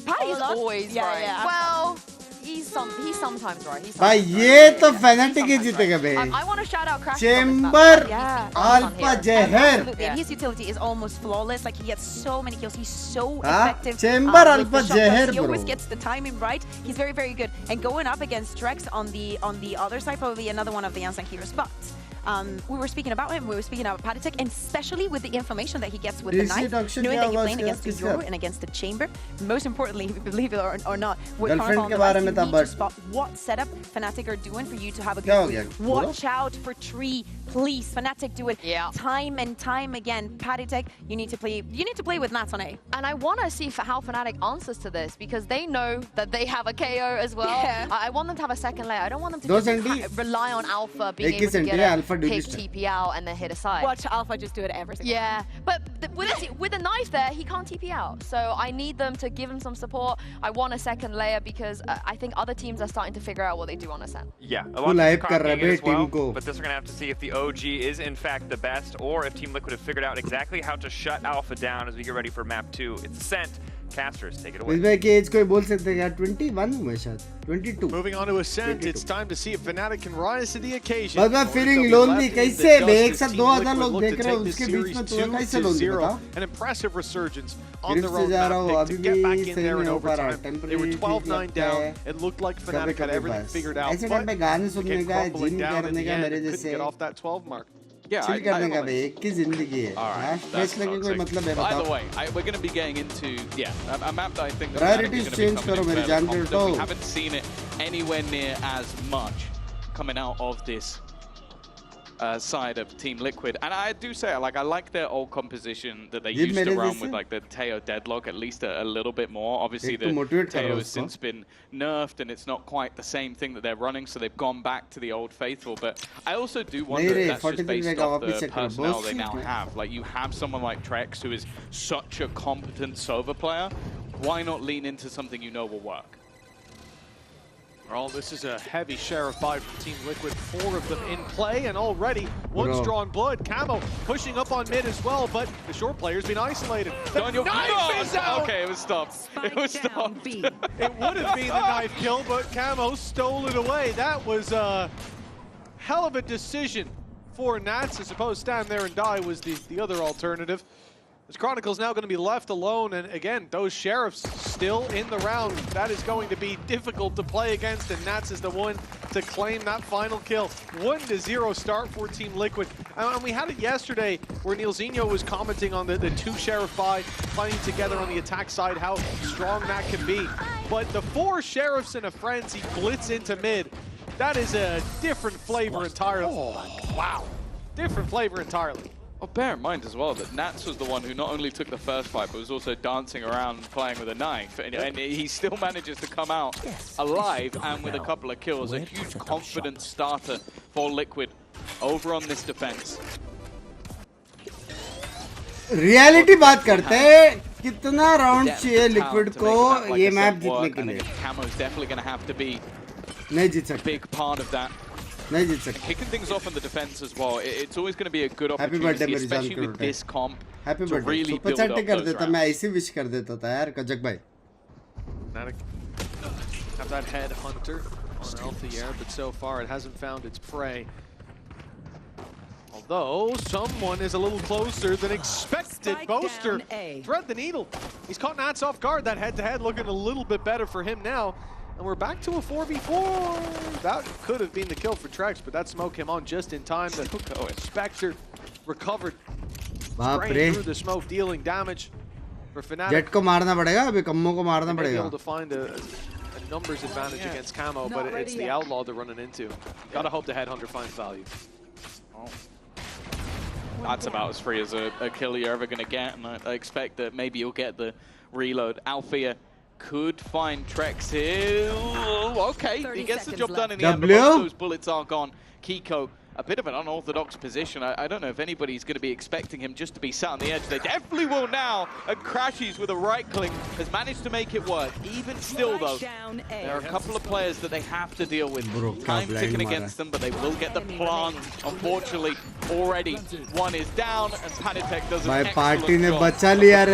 Patty is always right. Well, he's sometimes right. भाई ये तो Fnatic ही जीतेगा भाई. I want to shout out Crash. Chamber, Alpha Zahir. And his utility is almost flawless. Like he gets so many kills. He's so effective. Chamber, Alpha Zahir, he always gets the timing right. He's very, very good. And going up against Trex on the other side, probably another one of the unsung heroes. But we were speaking about him. We were speaking about Patatek, and especially with the information that he gets with the knife, knowing that you're playing against the Euro and against the Chamber. Most importantly, believe it or not, with Carnival, you need to spot what setup Fnatic are doing for you to have a good week. Watch out for tree, please. Fnatic do it time and time again. Patatek, you need to play with Nats on A. And I want to see how Fnatic answers to this, because they know that they have a KO as well. I want them to have a second layer. I don't want them to just rely on Alpha being able to get a pick TP out and then hit aside. Watch Alpha just do it every single time. But with a knife there, he can't TP out. So I need them to give him some support. I want a second layer because I think other teams are starting to figure out what they do on Ascent. Yeah, a lot of copying it as well, but this we're going to have to see if the OG is in fact the best, or if Team Liquid have figured out exactly how to shut Alpha down as we get ready for map 2. It's Ascent. Casters, take it away. इसमें की as कोई बोल सकते हैं यार 21 में शायद 22. Moving on to Ascent, 22. It's time to see if Fnatic can rise to the occasion. बस मैं feeling lonely. कैसे बे एक साथ 2000 लोग देख रहे हैं उसके बीच में तू कैसे lonely बता? An impressive resurgence on the road map to get back in there in overtime. They were 12-9 down. It looked like Fnatic had everything figured out, ऐसे टाइम पे गाने सुनने का, जिम करने का मेरे जैसे get off that 12 mark. Yeah, करने का बे एक की जिंदगी है. That's में कोई मतलब है By the way, we're going to be getting into a map that I think priorities change करो मेरी जान के तो. We haven't seen it anywhere near as much coming out of this side of Team Liquid, and I do say I like their old composition that they used to run with, like the Teo deadlock at least a little bit more. Obviously the Teo has since been nerfed and it's not quite the same thing that they're running, so they've gone back to the old faithful. But I also do wonder if that's just based off the personnel they now have. Like you have someone like Trex who is such a competent Sova player. Why not lean into something you know will work? Well, this is a heavy share of buy from Team Liquid. 4 of them in play, and already one's drawn blood. Camo pushing up on mid as well, but the short player's been isolated. The knife is out! Okay, it was stopped. It was stopped. It would have been the knife kill, but Camo stole it away. That was a hell of a decision for Nats. I suppose stand there and die was the other alternative. This Chronicle's now going to be left alone, and again, those Sheriffs still in the round. That is going to be difficult to play against, and Nats is the one to claim that final kill. 1-0 start for Team Liquid. And we had it yesterday where Neilzinho was commenting on the 2 Sheriff buy playing together on the attack side, how strong that can be. But the 4 Sheriffs in a frenzy blitz into mid, that is a different flavor entirely. Wow, different flavor entirely. Well, bear in mind as well that Nats was the one who not only took the first fight, but was also dancing around playing with a knife. And he still manages to come out alive and with a couple of kills. A huge confidence starter for Liquid over on this defense. Reality बात करते हैं, कितना round चाहिए Liquid को ये map जीतने के लिए? Camo's definitely going to have to be नहीं जीत सकते. Big part of that. Kicking things off in the defense as well. It's always going to be a good opportunity, especially with this comp, to really build up those rounds. मैं ऐसे wish कर देता था यार कजक भाई. Fnatic have that head hunter on Alpha here, but so far it hasn't found its prey. Although someone is a little closer than expected. Boaster thread the needle. He's caught Nats off guard. That head-to-head looking a little bit better for him now. And we're back to a 4v4. That could have been the kill for Trex, but that smoke came on just in time. The Spectre recovered. Spraying through the smoke, dealing damage for Fnatic. Jet को मारना पड़ेगा, अभी कम्मो को मारना पड़ेगा. Able to find a numbers advantage against Camo, but it's the Outlaw they're running into. Gotta hope the Headhunter finds value. Oh. That's about as free as a kill you're ever going to get, and I expect that maybe you'll get the reload. Althea could find Trex here. Okay, he gets the job done in the end, but most of those bullets are gone. Kiko a bit of an unorthodox position. I don't know if anybody's going to be expecting him just to be sat on the edge. They definitely will now. And Crashies with a right click has managed to make it work. Even still, though, there are a couple of players that they have to deal with. Time ticking against them, but they will get the plant. Unfortunately, already one is down, and Panitek does an excellent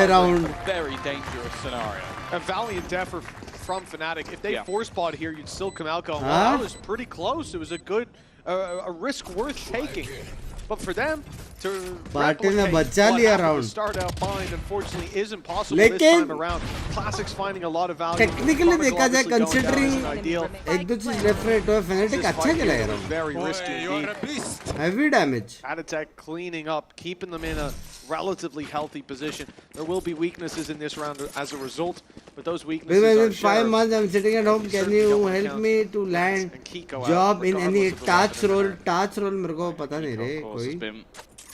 job. Very dangerous scenario. A valiant effort from Fnatic. If they force bot here, you'd still come out going, well, that was pretty close. It was a good, a risk worth taking. But for them to start out behind, unfortunately, is impossible this time around. Classic's finding a lot of value. Technically, देखा जाए considering एक दो चीज left right हुआ, Fnatic अच्छा खेला यार. Very risky indeed. Heavy damage. Attack cleaning up, keeping them in a relatively healthy position. There will be weaknesses in this round as a result, but those weaknesses are 5 months I'm sitting at home. Can you help me to land job in any touch role? Touch role मेरे को पता नहीं रे कोई.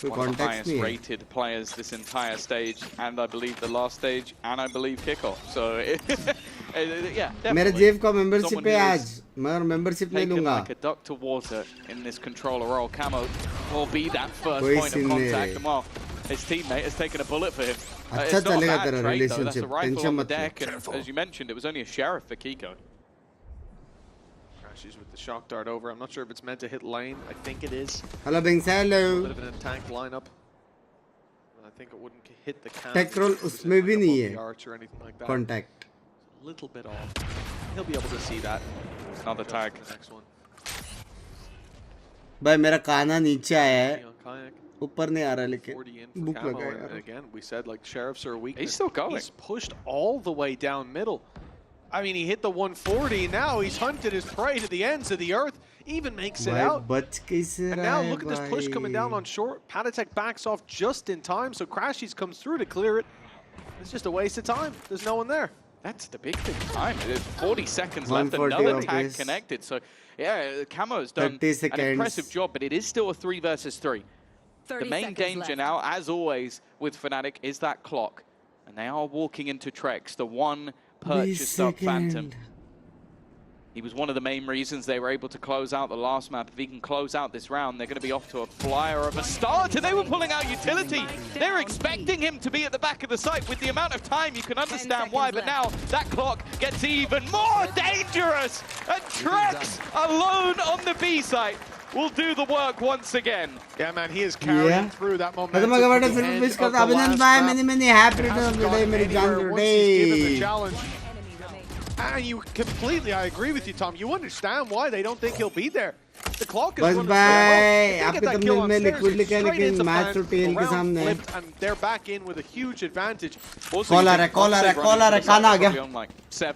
One of the highest rated players this entire stage, and I believe the last stage, and I believe kickoff. So yeah, मेरा JF का membership है आज. मैं membership ले लूँगा. Like a duck to water in this controller role. Camo will be that first point of contact. And well, his teammate has taken a bullet for him. अच्छा चलेगा तेरा relationship. That's a rifle Tension on the मत deck, and as you mentioned, it was only a sheriff for Kiko. Crashes with the shock dart over. I'm not sure if it's meant to hit lane. I think it is. Hello, Binks. Hello. A bit of an attack lineup. I think it wouldn't hit the camp. Tech roll उसमें भी नहीं है. Arch or anything like that. Contact. A little bit off. He'll be able to see that. Another tag. The next one. भाई मेरा काना नीचे आया है. ऊपर नहीं आ रहा लेकिन बुक लगा है. Again, we said like sheriffs are a weakness. He's still going. He's pushed all the way down middle. I mean, he hit the 140. Now he's hunted his prey to the ends of the earth. Even makes it out. And now look at this push coming down on short. Panitek backs off just in time, so Crashies comes through to clear it. It's just a waste of time. There's no one there. That's the big thing. Time. There's 40 seconds left. Another tag connected. So yeah, Camo's done an impressive job, but it is still a 3 versus 3. The main danger now, as always, with Fnatic is that clock. And they are walking into Trex, the one purchased up Phantom. He was one of the main reasons they were able to close out the last map. If he can close out this round, they're going to be off to a flyer of a start. And they were pulling out utility. They're expecting him to be at the back of the site. With the amount of time, you can understand why. But now that clock gets even more dangerous. And Trex alone on the B site will do the work once again. Yeah, man, he is carrying through that momentum. Many happy returns of the day, मेरी जान today. And you completely, I agree with you, Tom. You understand why they don't think he'll be there. The clock is running match routine के सामने. And they're back in with a huge advantage. Caller है, खाना आ गया.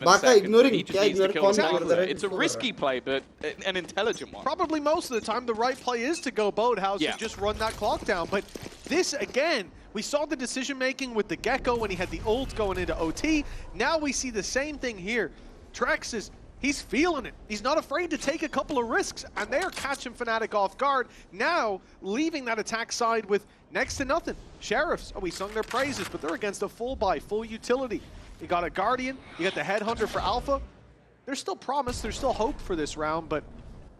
बात ignoring. It's a risky play, but an intelligent one. Probably most of the time, the right play is to go Boathouse and just run that clock down. But this again. We saw the decision-making with the Gecko when he had the ult going into OT. Now we see the same thing here. Trex he's feeling it. He's not afraid to take a couple of risks, and they're catching Fnatic off guard. Now, leaving that attack side with next to nothing. Sheriffs, we sung their praises, but they're against a full buy, full utility. You got a Guardian, you got the Headhunter for Alpha. There's still promise, there's still hope for this round, but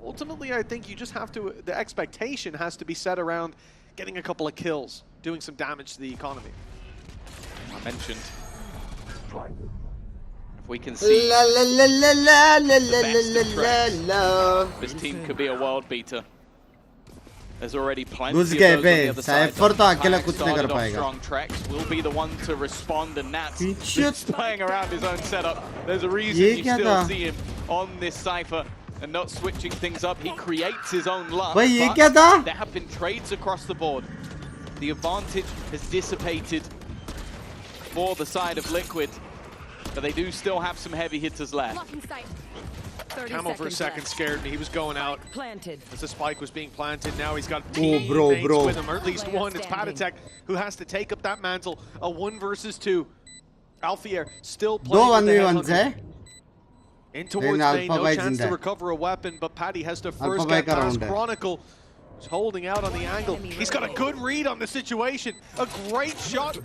ultimately I think you just have to, the expectation has to be set around getting a couple of kills, doing some damage to the economy. I mentioned if we can see this team could be a world beater. There's already plenty of those on the other side. Strong Trex will be the one to respond, and Nats just playing around his own setup. There's a reason you still see him on this Cypher and not switching things up. He creates his own luck, but there have been trades across the board. The advantage has dissipated for the side of Liquid, but they do still have some heavy hitters left. Camel for a second scared me. He was going out as the spike was being planted. Now he's got teammates with him, or at least one. It's Panitek who has to take up that mantle. A 1 versus 2. Alfier still playing with the headhunter. In towards Vayne, no chance to recover a weapon, but Paddy has to first get past Chronicle. He's holding out on the angle. He's got a good read on the situation. A great shot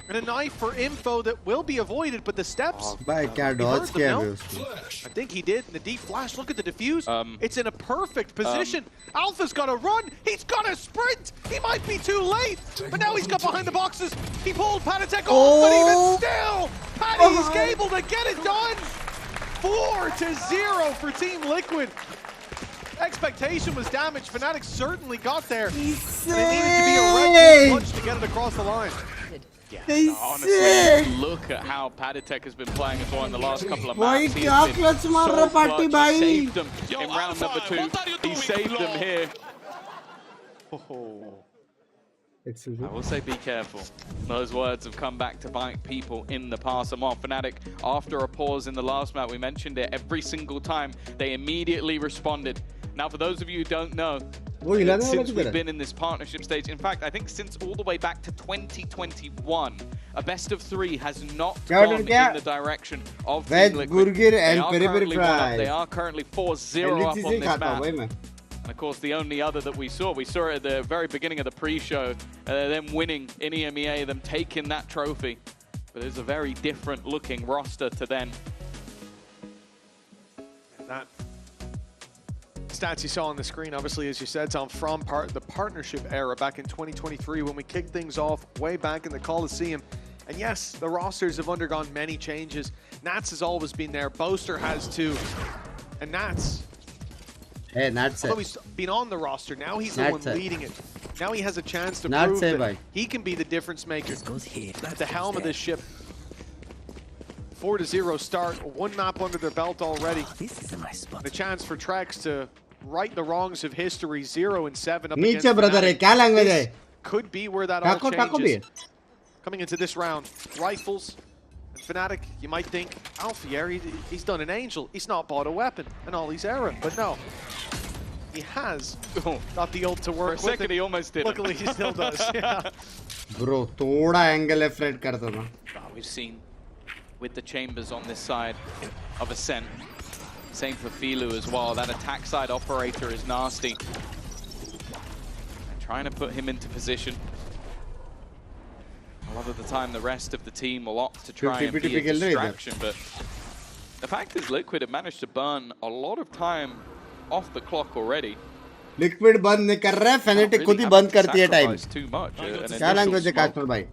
And a knife for info that will be avoided, but the steps. Bhai, kya dodge kiya hai usko? I think he did. The deep flash, look at the defuse. It's in a perfect position. Alpha's got to run. He's got to sprint. He might be too late, but now he's got behind the boxes. He pulled Panatek off, but even still, Paddy's able to get it done. 4-0 for Team Liquid. Expectation was damaged. Fnatic certainly got there. And it needed to be a red punch to get it across the line. Yeah, honestly, look at how Panatek has been playing as well in the last couple of maps. He has been so clutch. He saved them in round number 2. He saved them here. I will say be careful. Those words have come back to bite people in the past. And while Fnatic, after a pause in the last map, we mentioned it every single time, they immediately responded. Now, for those of you who don't know, since we've been in this partnership stage, in fact, I think since all the way back to 2021, a best of 3 has not gone in the direction of Team Liquid. They are currently 4-0 up on this map. And of course, the only other that we saw it at the very beginning of the pre-show, them winning in Emea, them taking that trophy. But it's a very different looking roster to then. That stats you saw on the screen, obviously, as you said, Tom, from the partnership era back in 2023 when we kicked things off way back in the Coliseum. And yes, the rosters have undergone many changes. Nats has always been there. Boaster has too. And Nats, although he's been on the roster, now he's the one leading it. Now he has a chance to prove that he can be the difference maker at the helm of this ship. 4-0 start, 1 map under their belt already. The chance for Trex to right the wrongs of history, 0-7 up against Fnatic. This could be where that all changes. Coming into this round, Rifles and Fnatic, you might think, Alfier, he's done an angel. He's not bought a weapon in all these era, but no. He has got the ult to work For a second, he almost did. Luckily, he still does. Yeah. Bro, thoda angle left right karta tha. We've seen with the chambers on this side of Ascent. Same for Filu as well. That attack side operator is nasty. And trying to put him into position. A lot of the time, the rest of the team will opt to try and be a distraction, but the fact is Liquid have managed to burn a lot of time off the clock already. Liquid बंद नहीं कर रहा है, Fnatic खुद ही बंद करती है time. Too much. क्या language है काश्मीर भाई?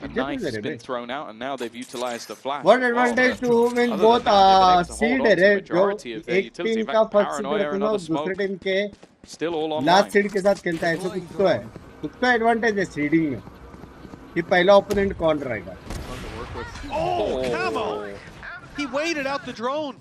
A knife has been thrown out, and now they've utilized the flash. What advantage to win both seed है जो एक टीम का first seed रखूँगा दूसरे टीम के last seed के साथ खेलता है, ऐसा कुछ तो है. कुछ तो advantage है seeding में. कि पहला opponent कौन रहेगा? Oh, Camo! He waited out the drone.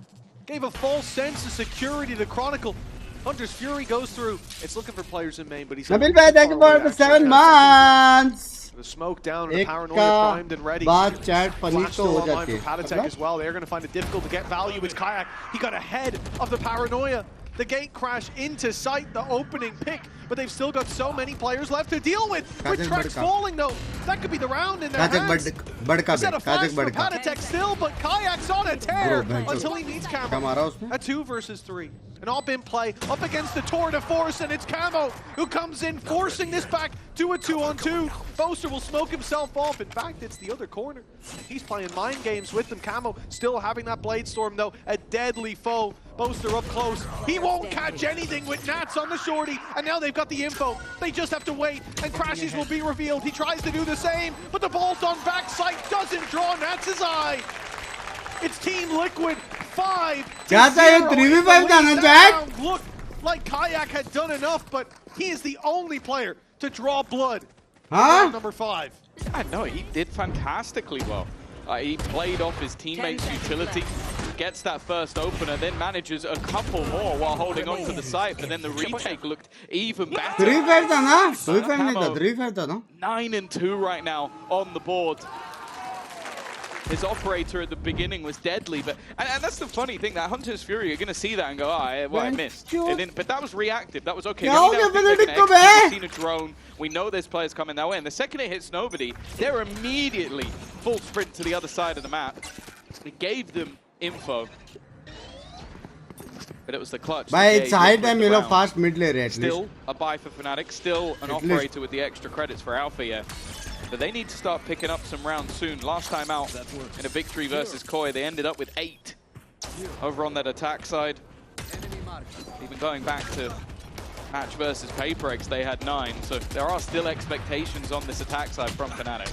Gave a false sense of security to Chronicle. Hunter's Fury goes through. It's looking for players in main, but he's... Nabil bhai, thank you for 7 months! The smoke down, and the Paranoia primed and ready. Baat chat Flash still online for Panatek as well. They're going to find it difficult to get value with Kayak. He got ahead of the Paranoia. The gate crash into sight, the opening pick, but they've still got so many players left to deal with. With Trex falling though, that could be the round in their hands. Set a flash for Panatek still, but Kayak's on a tear until he meets Camo. A 2 versus 3. An all-in play up against the tour de force, and it's Camo who comes in, forcing this back to a 2-on-2. Boaster will smoke himself off. In fact, it's the other corner. He's playing mind games with them. Camo still having that Blade Storm though, a deadly foe. Boaster up close. He won't catch anything with Nats on the shorty, and now they've got the info. They just have to wait, and crashes will be revealed. He tries to do the same, but the bolt on backside doesn't draw Nats' eye. It's Team Liquid 5-0. Look like Kayak had done enough, but he is the only player to draw blood. Number 5. No, he did fantastically well. He played off his teammate's utility, gets that first opener, then manages a couple more while holding on to the site, but then the retake looked even better. 9-2 right now on the board. His operator at the beginning was deadly, but and that's the funny thing, that Hunter's Fury, you're going to see that and go, I missed. But that was reactive, that was okay. We've seen a drone, we know there's players coming that way, and the second it hits nobody, they're immediately full sprint to the other side of the map. It gave them info. But it was the clutch. But it's high time, you know, fast mid laner at least. Still a buy for Fnatic, still an operator with the extra credits for Alpha, yeah. But they need to start picking up some rounds soon. Last time out in a victory versus Koi, they ended up with 8 over on that attack side. Even going back to match versus Paperex, they had 9. So there are still expectations on this attack side from Fnatic.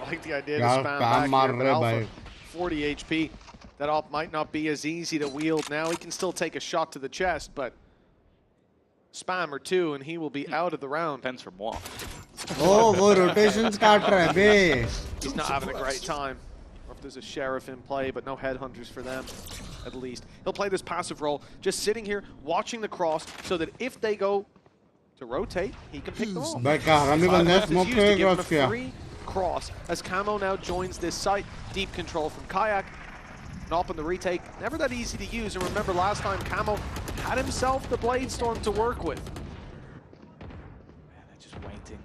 I like the idea to spam back here, but Alpha, 40 HP. That AWP might not be as easy to wield now. He can still take a shot to the chest, but spam or 2 and he will be out of the round. Depends from what. Oh, वो rotations काट रहा है बे. He's not having a great time. Or if there's a sheriff in play, but no headhunters for them, at least. He'll play this passive role, just sitting here, watching the cross, so that if they go to rotate, he can pick them off. Free cross, as Camo now joins this site. Deep control from Kayak. Nop on the retake, never that easy to use. And remember last time, Camo had himself the Blade Storm to work with. They're just waiting.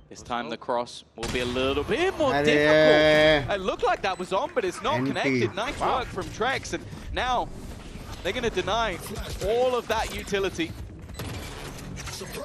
This time the cross will be a little bit more difficult. It looked like that was on, but it's not connected. Nice work from Trex, and now they're going to deny all of that utility.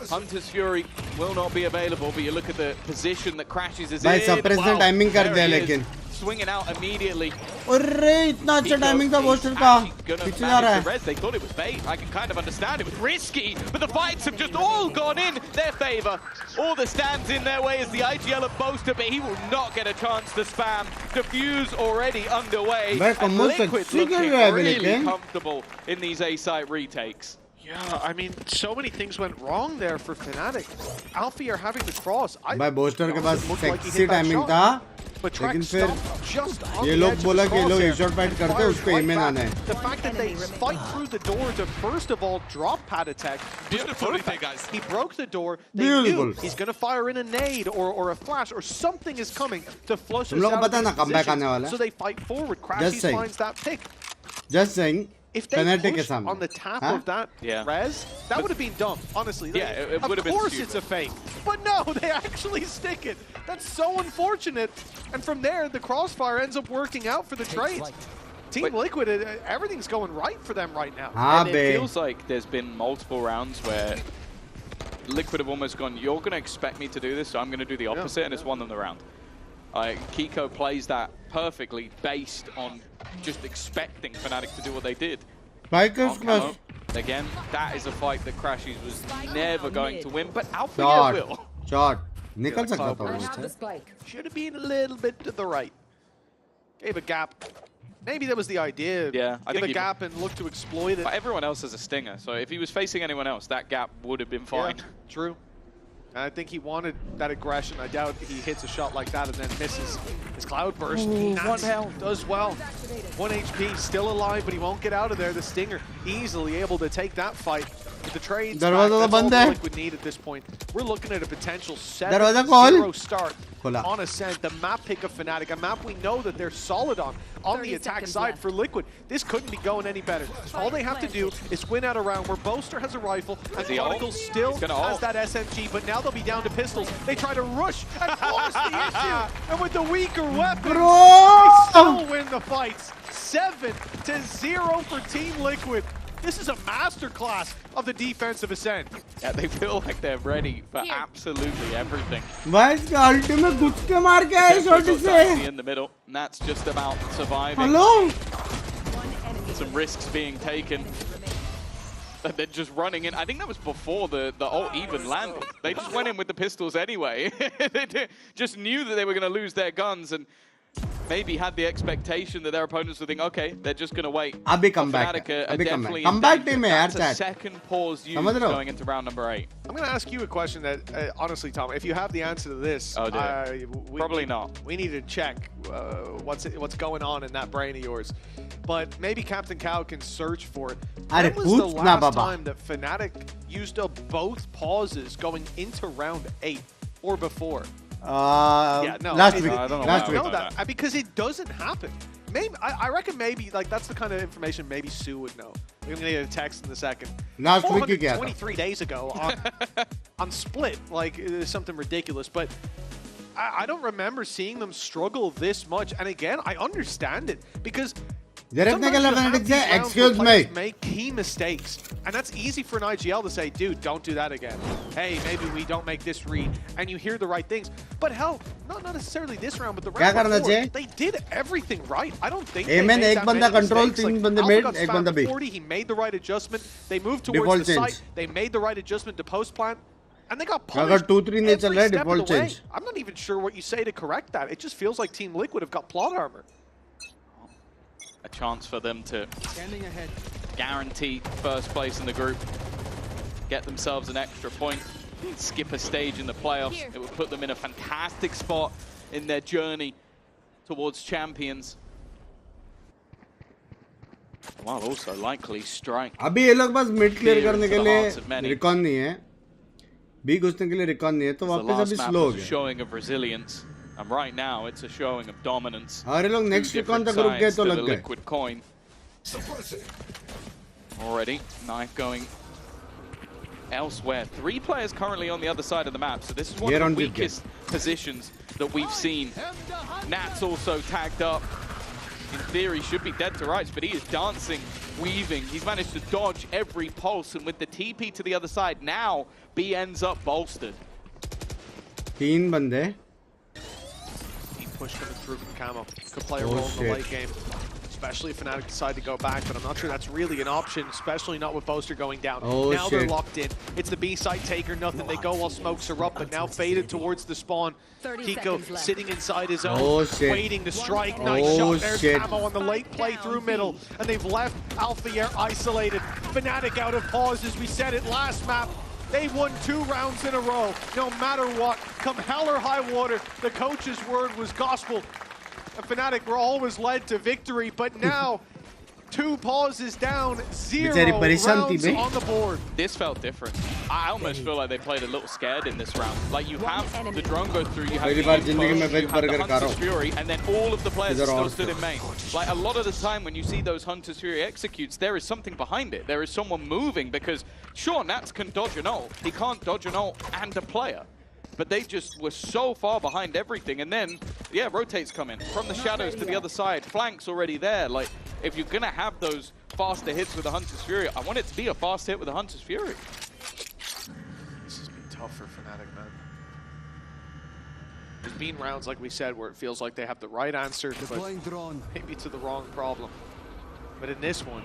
Hunter's Fury will not be available, but you look at the position that Crashes is in. Suppressor timing कर दिया लेकिन. Swinging out immediately. अरे इतना अच्छा timing था Boster का. पीछे जा रहा है. They thought it was bait. I can kind of understand it was risky, but the fights have just all gone in their favor. All that stands in their way is the IGL of Boster, but he will not get a chance to spam. Diffuse already underway. And Liquid looking really comfortable in these A-site retakes. Yeah, I mean, so many things went wrong there for Fnatic. Alfie are having the cross. भाई booster के पास sexy timing था, लेकिन फिर ये लोग बोला कि ये लोग एक शॉट फाइट करते हैं, उसको एमेन आना है. The fact that they fight through the door to first of all drop pad attack. Beautiful thing, guys. He broke the door. They knew he's going to fire in a nade or a flash or something is coming to flush us out of this position. So they fight forward. Crashies finds that pick. Just saying. If they push on the tap of that res, that would have been dumb, honestly. Yeah, it would have been Of course it's a fake. But no, they actually stick it. That's so unfortunate. And from there, the crossfire ends up working out for the trades. Team Liquid, everything's going right for them right now. And it feels like there's been multiple rounds where Liquid have almost gone, you're going to expect me to do this, so I'm going to do the opposite, and it's won them the round. Kiko plays that perfectly based on just expecting Fnatic to do what they did. Again, that is a fight that Crashies was never going to win, but Alpha will. निकल सकता था. Should have been a little bit to the right. Gave a gap. Maybe that was the idea. Yeah, I give think a gap and look to exploit it. But everyone else has a stinger, so if he was facing anyone else, that gap would have been fine. Yeah, true. And I think he wanted that aggression. I doubt he hits a shot like that and then misses his cloud burst. Ooh, 1 health. Does well. 1 HP, still alive, but he won't get out of there. The Stinger easily able to take that fight. With the trades back, that's all the Liquid need at this point. We're looking at a potential 7-0 start on Ascent, the map pick of Fnatic, a map we know that they're solid on the attack side for Liquid. This couldn't be going any better. All they have to do is win out a round where Boster has a rifle and Chronicle still has that SMG, but now they'll be down to pistols. They try to rush and force the issue, and with the weaker weapons, they still win the fights. 7-0 for Team Liquid. This is a masterclass of the defense of Ascent. Yeah, they feel like they're ready for absolutely everything. Why is the ultimate gucke maar ke aaye shot se? In the middle, and that's just about surviving. Hello? Some risks being taken. And then just running in. I think that was before the ult even landed. They just went in with the pistols anyway. They just knew that they were going to lose their guns and maybe had the expectation that their opponents would think, okay, they're just going to wait. Abhi come back. Come back team hai yaar. That's a second pause used going into round number 8. I'm going to ask you a question that, honestly, Tom, if you have the answer to this, probably not. We need to check what's going on in that brain of yours. But maybe Captain Cow can search for it. When was the last time that Fnatic used up both pauses going into round 8 or before? Last week. I don't know that because it doesn't happen. Maybe I reckon maybe like that's the kind of information maybe Sue would know. We're gonna get a text in a second. Last week, 23 days ago on Split, like it is something ridiculous. But I don't remember seeing them struggle this much. And again, I understand it because Excuse me. Make key mistakes, and that's easy for an IGL to say, dude, don't do that again. Hey, maybe we don't make this read, and you hear the right things. But hell, not necessarily this round, but the round before, they did everything right. I don't think they made that many mistakes. Alpha got spammed 40, he made the right adjustment. They moved towards the site, they made the right adjustment to post plant, and they got punished every step of the way. I'm not even sure what you say to correct that. It just feels like Team Liquid have got plot armor. A chance for them to guarantee first place in the group, get themselves an extra point, skip a stage in the playoffs. It would put them in a fantastic spot in their journey towards champions, while also likely strike. अभी ये लोग बस mid clear करने के लिए recon नहीं है, B घुसने के लिए रिकॉन नहीं है, तो वापस अभी स्लो हो गया. Showing of resilience. And right now, it's a showing of dominance. Next recon तक रुक गए तो लग गए. Liquid coin. Already, knife going elsewhere. 3 players currently on the other side of the map, so this is one of the weakest positions that we've seen. Nat's also tagged up. In theory, should be dead to rights, but he is dancing, weaving. He's managed to dodge every pulse, and with the TP to the other side, now B ends up bolstered. 3 बंदे. Push coming through from Camo. Could play a role in the late game. Especially if Fnatic decide to go back, but I'm not sure that's really an option, especially not with Boaster going down. Now they're locked in. It's the B side taker, nothing. They go while smokes are up, but now faded towards the spawn. Kiko sitting inside his own, waiting to strike. Nice shot. There's Camo on the late play through middle, and they've left Alpha isolated. Fnatic out of pause, as we said it last map. They won 2 rounds in a row, no matter what. Come hell or high water, the coach's word was gospel. And Fnatic were always led to victory, but now 2 pauses down, 0 rounds on the board. This felt different. I almost feel like they played a little scared in this round. Like, you have the drone go through, you have the Hunter's Fury, and then all of the players are still stood in main. Like, a lot of the time when you see those Hunter's Fury executes, there is something behind it. There is someone moving, because sure, Nats can dodge an ult. He can't dodge an ult and a player. But they just were so far behind everything. And then, yeah, rotates come in. From the shadows to the other side. Flanks already there. Like, if you're going to have those faster hits with the Hunter's Fury, I want it to be a fast hit with the Hunter's Fury. This has been tough for Fnatic, man. There's been rounds, like we said, where it feels like they have the right answer, but maybe to the wrong problem. But in this one,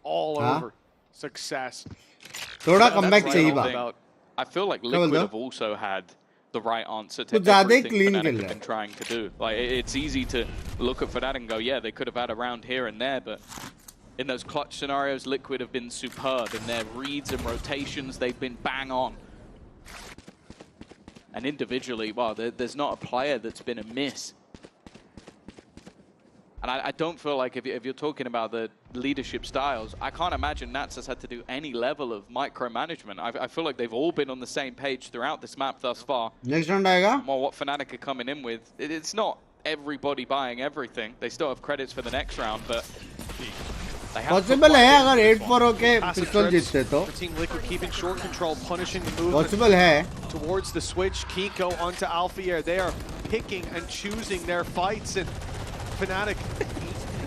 all over. Success. I feel like Liquid have also had the right answer to everything Fnatic have been trying to do. Like, it's easy to look at Fnatic and go, yeah, they could have had a round here and there, but in those clutch scenarios, Liquid have been superb. In their reads and rotations, they've been bang on. And individually, well, there's not a player that's been a miss. And I don't feel like if you're talking about the leadership styles, I can't imagine Nats has had to do any level of micromanagement. I feel like they've all been on the same page throughout this map thus far. Next round aega? Well, what Fnatic are coming in with, it's not everybody buying everything. They still have credits for the next round, but they have possible है अगर 8-4 होके पिस्तौल जीतते तो. Team Liquid keeping short control, punishing the movement. Possible है. Towards the switch, Kiko onto Alpha. They are picking and choosing their fights, and Fnatic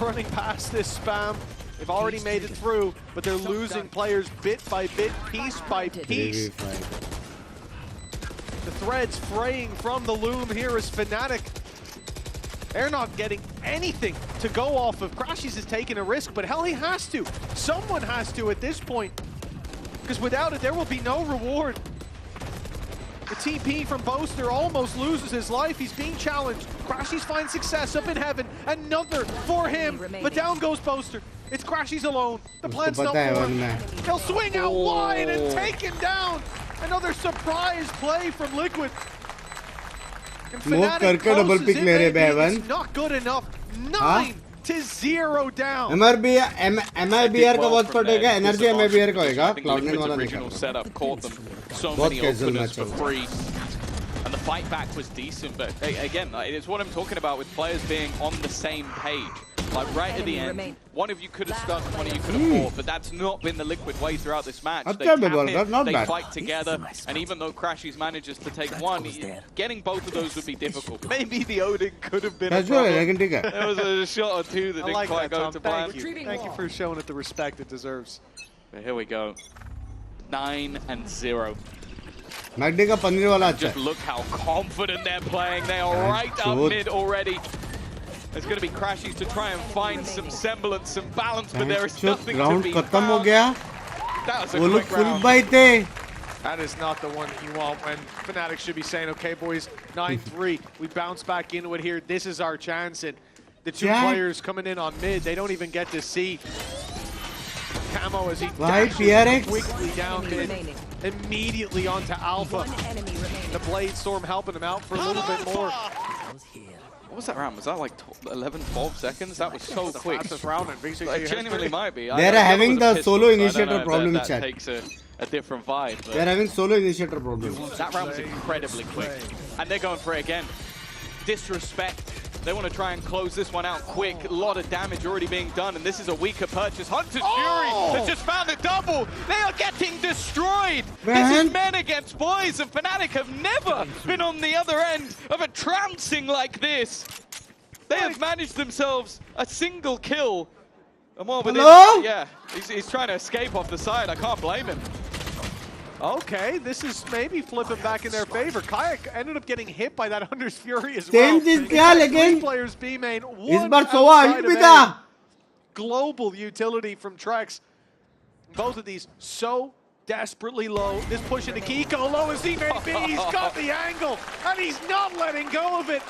running past this spam. They've already made it through, but they're losing players bit by bit, piece by piece. The threads fraying from the loom here is Fnatic. They're not getting anything to go off of. Crashies is taking a risk, but hell, he has to. Someone has to at this point, because without it, there will be no reward. The TP from Boaster almost loses his life. He's being challenged. Crashies finds success up in heaven. Another for him, but down goes Boaster. It's Crashies alone. The plan's not formed. He'll swing out wide and take him down. Another surprise play from Liquid. And Fnatic closes it, it's not good enough. 9-0 down. MIBR का Watchparty का energy MIBR का होगा. Cloud9 वाला original setup caught them so many openers for free. And the fight back was decent, but again, it's what I'm talking about with players being on the same page. like right at the end. One of you could have stuck, one of you could have fought, but that's not been the Liquid way throughout this match. They tap in, they fight together, and even though Crashies manages to take one, getting both of those would be difficult. Maybe the Odin could have been a problem. There was a shot or two that didn't quite go to plan. Thank you for showing it the respect it deserves. But here we go. 9-0. मैगडी का पनीर वाला अच्छा Just look how confident they're playing. They are right up mid already. There's going to be Crashies to try and find some semblance, some balance, but there is nothing to be found. खत्म हो गया. That was a वो लोग quick full round. buy थे. That is not the one that you want when Fnatic should be saying, okay, boys, 9-3. We bounce back into it here. This is our chance. And the two players coming in on mid, they don't even get to see Camo as he dashes quickly down mid, immediately onto Alpha. The Blade Storm helping him out for a little bit more. What was that round? Was that like 11, 12 seconds? That was so quick. Fastest round in VCT It genuinely might be. They're having the solo initiator problem, that chat. takes a different vibe. They're having solo initiator problem. That round was incredibly quick. And they're going for it again. Disrespect. They want to try and close this one out quick. A lot of damage already being done, and this is a weaker purchase. Hunter's Fury has just found a double. They are getting destroyed. This is men against boys, and Fnatic have never been on the other end of a trouncing like this. They have managed themselves a single kill. And more within, yeah, he's trying to escape off the side. I can't blame him. Okay, this is maybe flipping back in their favor. Kayak ended up getting hit by that Hunter's Fury as well. Three players B main, one outside of A. Global utility from Trex. Both of these so desperately low. This push into Kiko, low as he may be. He's got the angle, and he's not letting go of it.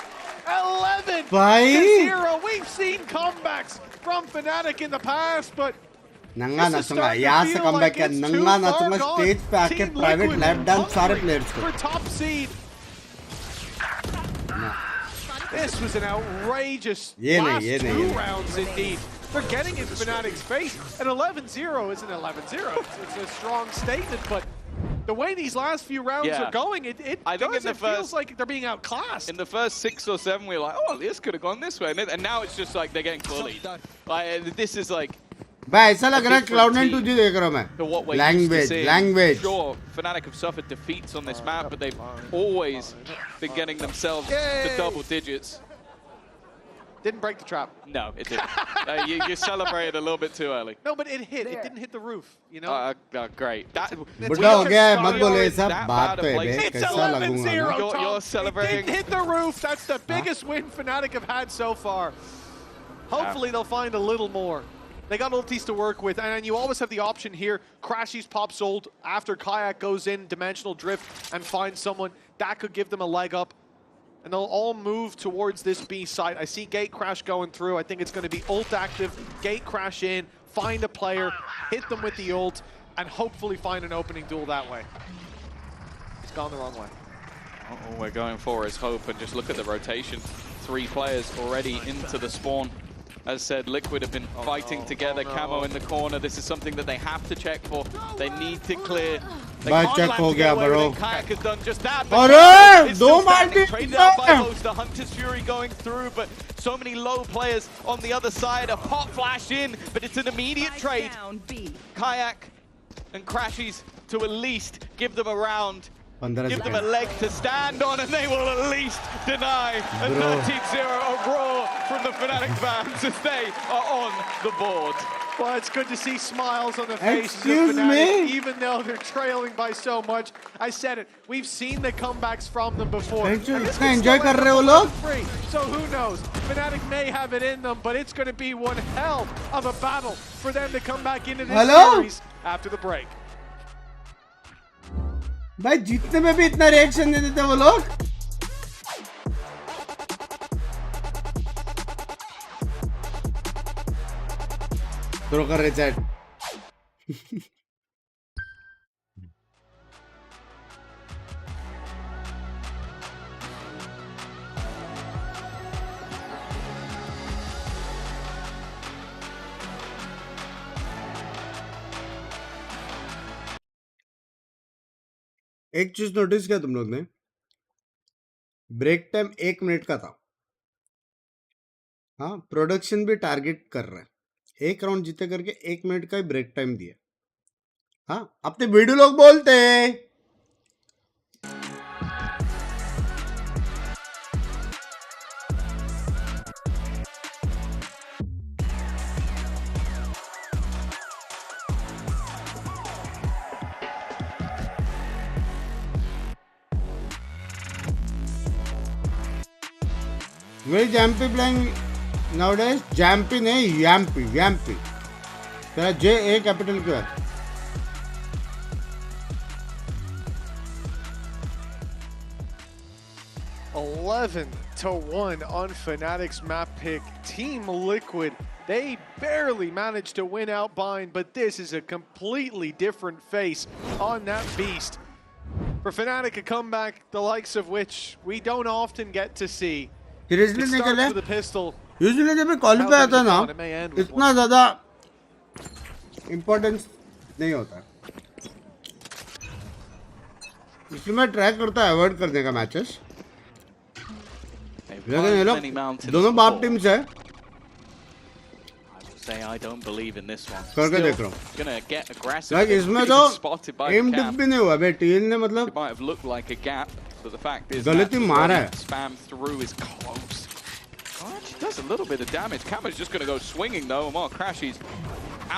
11-0. We've seen comebacks from Fnatic in the past, but नंगा नाचूंगा यहाँ से come back किया नंगा नाचूंगा stage पे आके private lap dance सारे players को for top seed. This was an outrageous last two rounds indeed. They're getting in Fnatic's face. An 11-0 isn't 11-0. It's a strong statement, but the way these last few rounds are going, it feels like they're being outclassed. In the first 6 or 7, we were like, oh, this could have gone this way. And now it's just like they're getting bullied. Like, this is like... भाई ऐसा लग रहा है Cloud9 2G देख रहा हूँ मैं. Language. Sure, Fnatic have suffered defeats on this map, but they've always been getting themselves to double digits. Didn't break the trap. No, it didn't. You celebrated a little bit too early. No, but it hit. It didn't hit the roof, you know? Great. बुढ़ा हो गया है, मत बोलो ये सब बात पे बे, कैसा लगूंगा ना? You're celebrating. It didn't hit the roof. That's the biggest win Fnatic have had so far. Hopefully they'll find a little more. They got ultis to work with, and you always have the option here. Crashies pops ult after Kayak goes in, Dimensional Drift, and finds someone. That could give them a leg up. And they'll all move towards this B site. I see Gate Crash going through. I think it's going to be ult active, Gate Crash in, find a player, hit them with the ult, and hopefully find an opening duel that way. It's gone the wrong way. All we're going for is hope, and just look at the rotation. 3 players already into the spawn. As said, Liquid have been fighting together. Camo in the corner. This is something that they have to check for. They need to clear. They can't land to get away with it. Kayak has done just that. But still standing, traded out by Boste. Hunter's Fury going through, but so many low players on the other side. A pop flash in, but it's an immediate trade. Kayak and Crashies to at least give them a round. Give them a leg to stand on, and they will at least deny a 13-0 roar from the Fnatic fans as they are on the board. Well, it's good to see smiles on the faces of Fnatic, even though they're trailing by so much. I said it. We've seen the comebacks from them before. Enjoy कर रहे हो लोग? So who knows? Fnatic may have it in them, but it's going to be one hell of a battle for them to come back into this series after the break. भाई जीतने में भी इतना reaction नहीं देते वो लोग. Throw कर रहे चैट. एक चीज नोटिस किया तुम लोग ने? ब्रेक टाइम 1 मिनट का था. हाँ प्रोडक्शन भी टारगेट कर रहा है, एक राउंड जीते करके 1 मिनट का ही ब्रेक टाइम दिया। हाँ अपने वीडियो लोग बोलते हैं। Where is Jampy playing nowadays? Jampy नहीं, Yampy, Yampy. तेरा J A capital क्यों है? (11-1) on Fnatic's map pick. Team Liquid, they barely managed to win out Bind, but this is a completely different face on that beast. For Fnatic, a comeback the likes of which we don't often get to see. Seriously निकले? Usually जब मैं call पे आता ना, इतना ज़्यादा importance नहीं होता। इसलिए मैं ट्राई करता है अवॉइड करने का मैचेस। लेकिन ये लोग दोनों बाप टीम से I don't believe in this one. करके देख रहा हूँ। Gonna get aggressive. Like इसमें तो एम डिप भी नहीं हुआ बे, टील ने मतलब It might have looked like a gap, but the fact is गलती मारा है। Spam through is close. Oh, actually does a little bit of damage. Camo's just gonna go swinging though. Amar Crashy's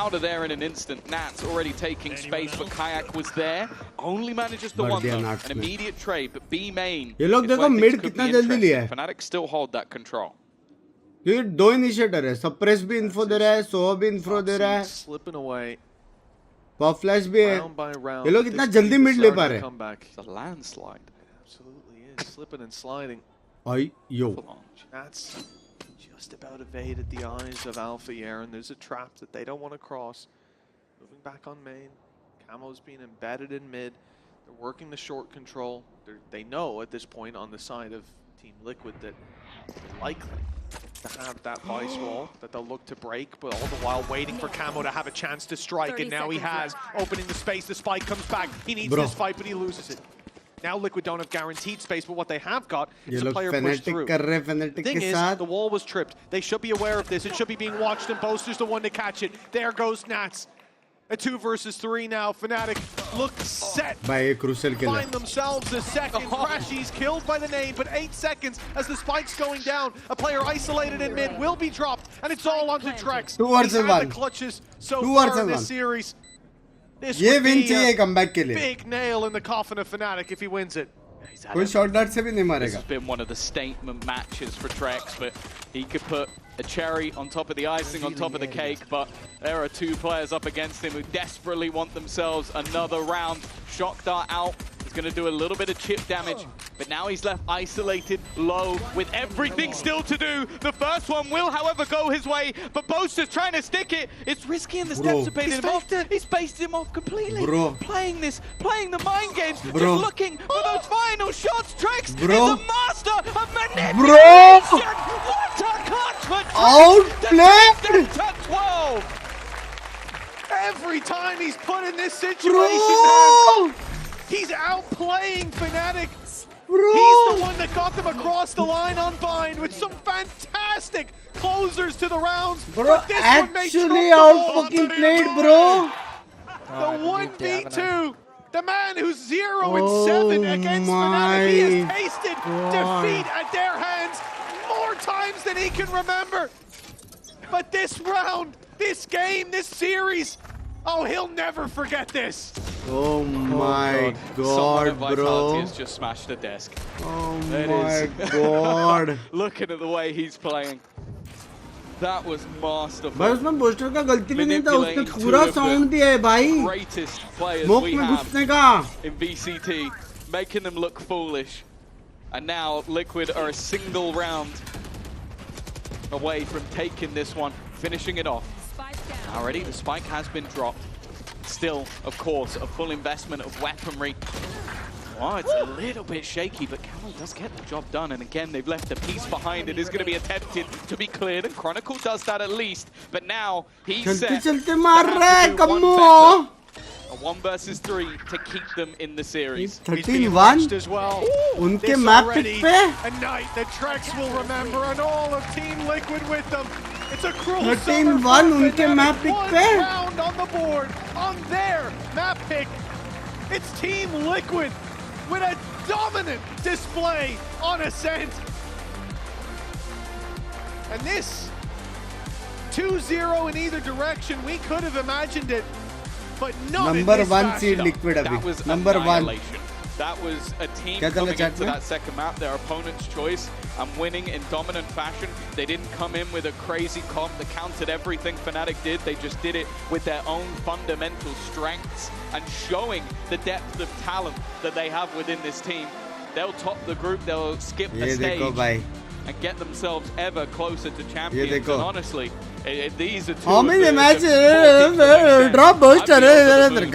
out of there in an instant. Nat's already taking space, but Kayak was there. Only manages the one though. An immediate trade, but B main. ये लोग देखो mid कितना जल्दी लिया है। Fnatic still hold that control. ये दो initiator है, सप्रेस भी इन्फो दे रहा है, सोहो भी इन्फो दे रहा है, पॉप फ्लैश भी है। ये लोग इतना जल्दी मिड ले पा रहे हैं। It's a landslide. Absolutely is slipping and sliding. I yo. That's just about evaded the eyes of Alpha here, and there's a trap that they don't want to cross. Moving back on main, Camo's being embedded in mid. They're working the short control. They know at this point on the side of Team Liquid that they're likely to have that vice wall that they'll look to break, but all the while waiting for Camo to have a chance to strike, and now he has, opening the space, the spike comes back, he needs this fight, but he loses it. Now Liquid don't have guaranteed space, but what they have got is a player pushed through. The thing is, the wall was tripped. They should be aware of this. It should be being watched, and Boaster's the one to catch it. There goes Nats. A 2 versus 3 now. Fnatic look set. Find themselves a second. Crashy's killed by the nade, but 8 seconds as the spike's going down. A player isolated in mid will be dropped, and it's all onto Trex. He's had the clutches so far in this series. This would be a big nail in the coffin of Fnatic if he wins it. This has been one of the statement matches for Trex, but he could put a cherry on top of the icing, on top of the cake, but there are 2 players up against him who desperately want themselves another round. Shock Dart out. He's going to do a little bit of chip damage, but now he's left isolated, low, with everything still to do. The first one will, however, go his way, but Boaster's trying to stick it. It's risky in the steps to pay him off. He's spaced him off completely. Playing the mind games, just looking for those final shots. Trex is a master of manipulation. What a clutch for Outplayed! To 12. Every time he's put in this situation, man, he's outplaying Fnatic. He's the one that got them across the line on Bind with some fantastic closers to the rounds. Bro, actually out-fucking played, bro. The 1v2. The man who's 0-7 against Fnatic. He has tasted defeat at their hands more times than he can remember. But this round, this game, this series, oh, he'll never forget this. Oh my God, bro. Vitality has just smashed the desk. Oh my God. Looking at the way he's playing. That was masterful. भाई उसमें poster का गलती भी नहीं था, उसने पूरा sound दिया है भाई. Greatest players स्मोक we में have घुसने का. in VCT, making them look foolish. And now Liquid are a single round away from taking this one, finishing it off. Already, the spike has been dropped. Still, of course, a full investment of weaponry. Oh, it's a little bit shaky, but Camo does get the job done. And again, they've left a piece behind. It is going to be attempted to be cleared, and Chronicle does that at least. But now, he's set. A 1 versus 3 to keep them in the series. 13-1 as well. उनके map pick पे A night that Trex will remember, and all of Team Liquid with them. It's a cruel 13-1 उनके map pick पे round on the board on their map pick. It's Team Liquid with a dominant display on Ascent. And this 2-0 in either direction, we could have imagined it, but not number in this 1 fashion. seed Liquid That अभी was number 1 annihilation. That was a team coming into that second map, their opponent's choice, and winning in dominant fashion. They didn't come in with a crazy comp that countered everything Fnatic did. They just did it with their own fundamental strengths and showing the depth of talent that they have within this team. They'll top the group, they'll skip a stage and get themselves ever closer to champions. And honestly, these are two how many matches drop booster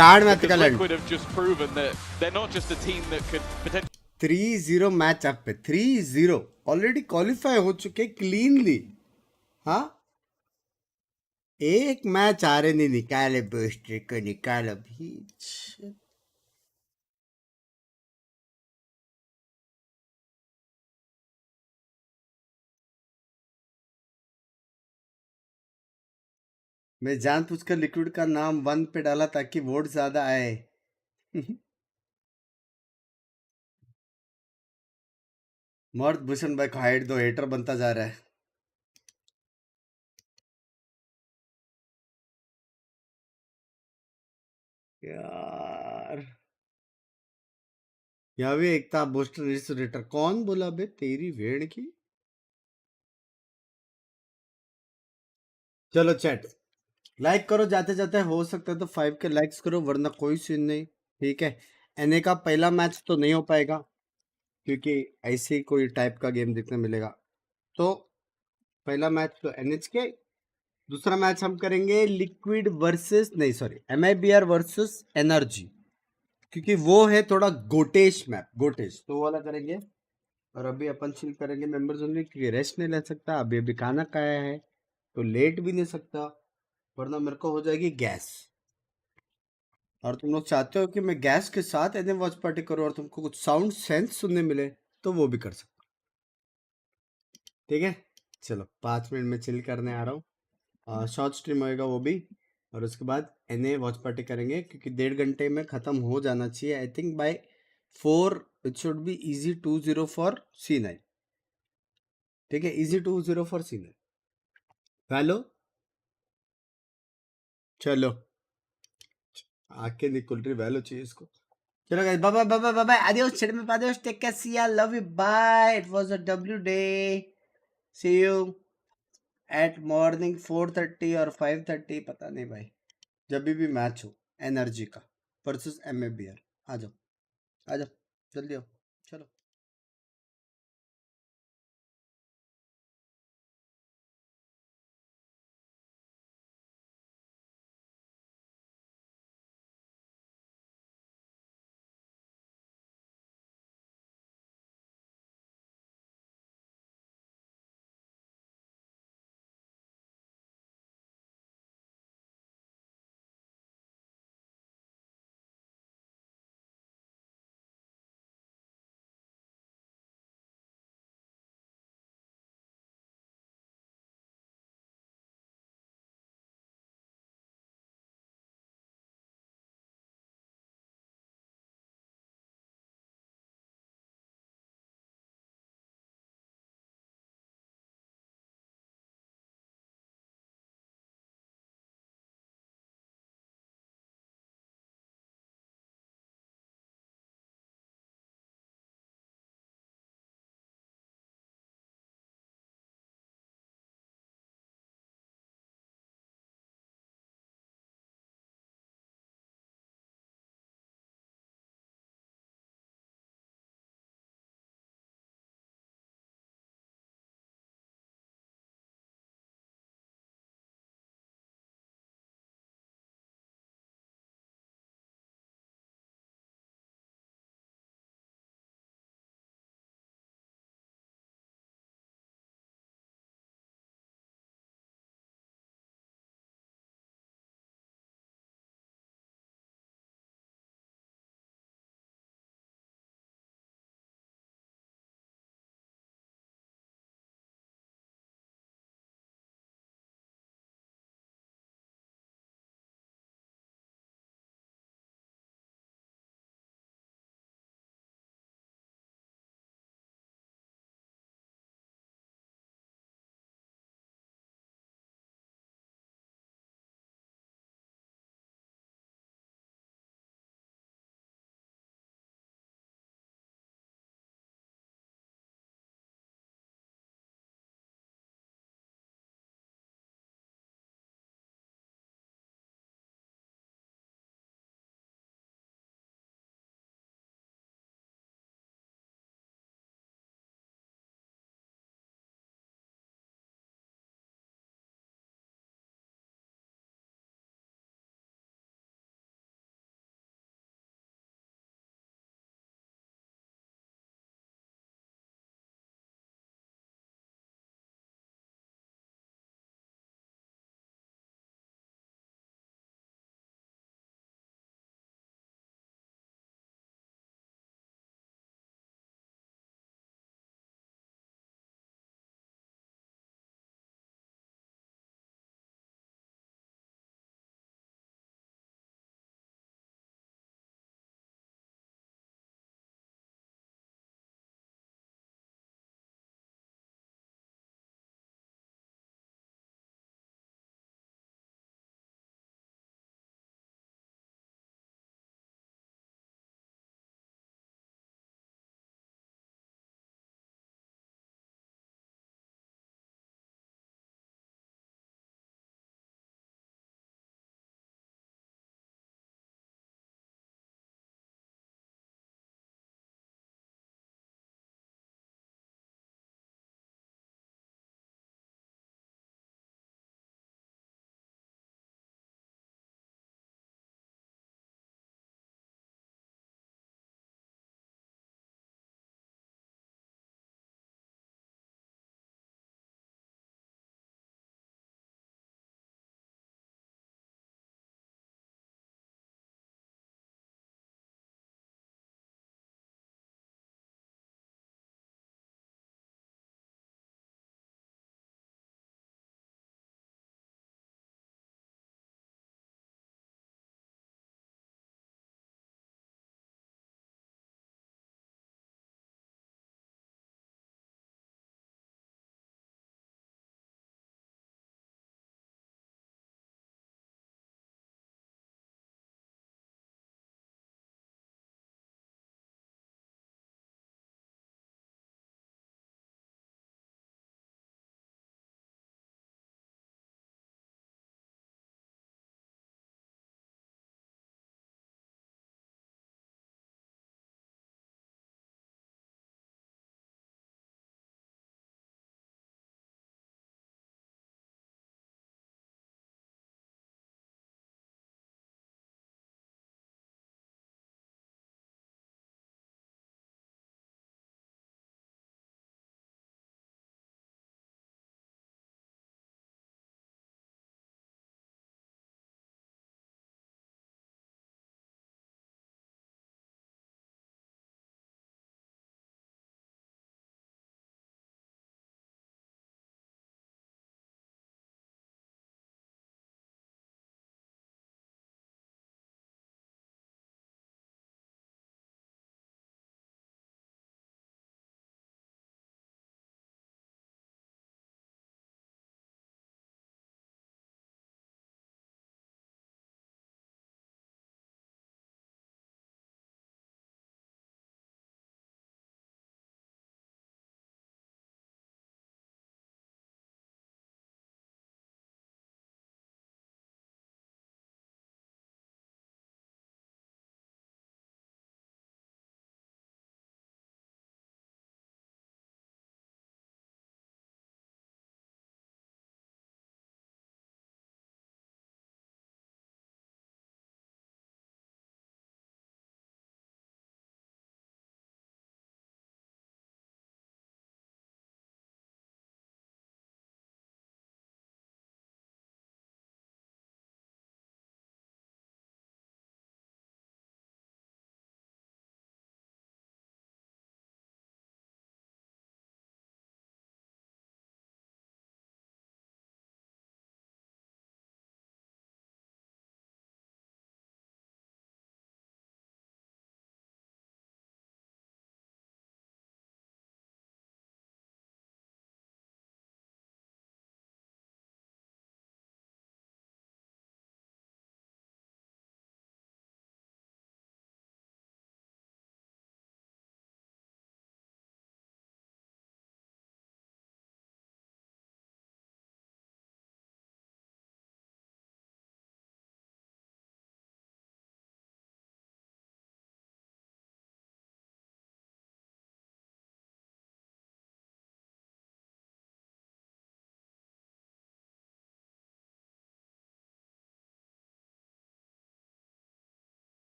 guard में Liquid have just proven that they're not just a team that could potentially 3-0 match up पे 3-0 already qualify हो चुके cleanly हाँ एक match आ रहे नहीं निकाले booster को निकालो भी मैं जानबूझकर लिक्विड का नाम 1 पे डाला ताकि वोट ज्यादा आए मर्द भूषण भाई को हाइट दो हेटर बनता जा रहा है यार यहाँ भी एकता बूस्टर रेटर कौन बोला बे तेरी भेड़ की चलो चैट लाइक करो जाते जाते हो सकता है तो 5 के लाइक्स करो वरना कोई सीन नहीं ठीक है एनए का पहला मैच तो नहीं हो पाएगा क्योंकि ऐसे कोई टाइप का गेम देखने मिलेगा तो पहला मैच तो एनएच के दूसरा मैच हम करेंगे लिक्विड वर्सेस नहीं सॉरी एमआईबीआर वर्सेस एनर्जी क्योंकि वो है थोड़ा गोटेश मैप गोटेश तो वो वाला करेंगे और अभी अपन चिल करेंगे मेंबर्स ओनली क्योंकि रेस्ट नहीं ले सकता अभी अभी खाना खाया है तो लेट भी नहीं सकता वरना मेरे को हो जाएगी गैस और तुम लोग चाहते हो कि मैं गैस के साथ एनए वॉच पार्टी करूं और तुमको कुछ साउंड सेंस सुनने मिले तो वो भी कर सकता ठीक है चलो 5 मिनट में चिल करने आ रहा हूँ शॉर्ट स्ट्रीम होएगा वो भी और उसके बाद एनए वॉच पार्टी करेंगे क्योंकि 1.5 घंटे में ख़त्म हो जाना चाहिए I think by 4 it should be easy 2-0 for C9 ठीक है इजी 2-0 फॉर C9 हेलो चलो आके निकल रही वैल्यू चाहिए इसको चलो guys bye bye bye bye आदियोस चैट में आदियोस take care see ya love you bye it was a W day see you at morning 4:30 और 5:30 पता नहीं भाई जब भी मैच हो एनर्जी का वर्सेस एमएबीआर आ जाओ जल्दी आओ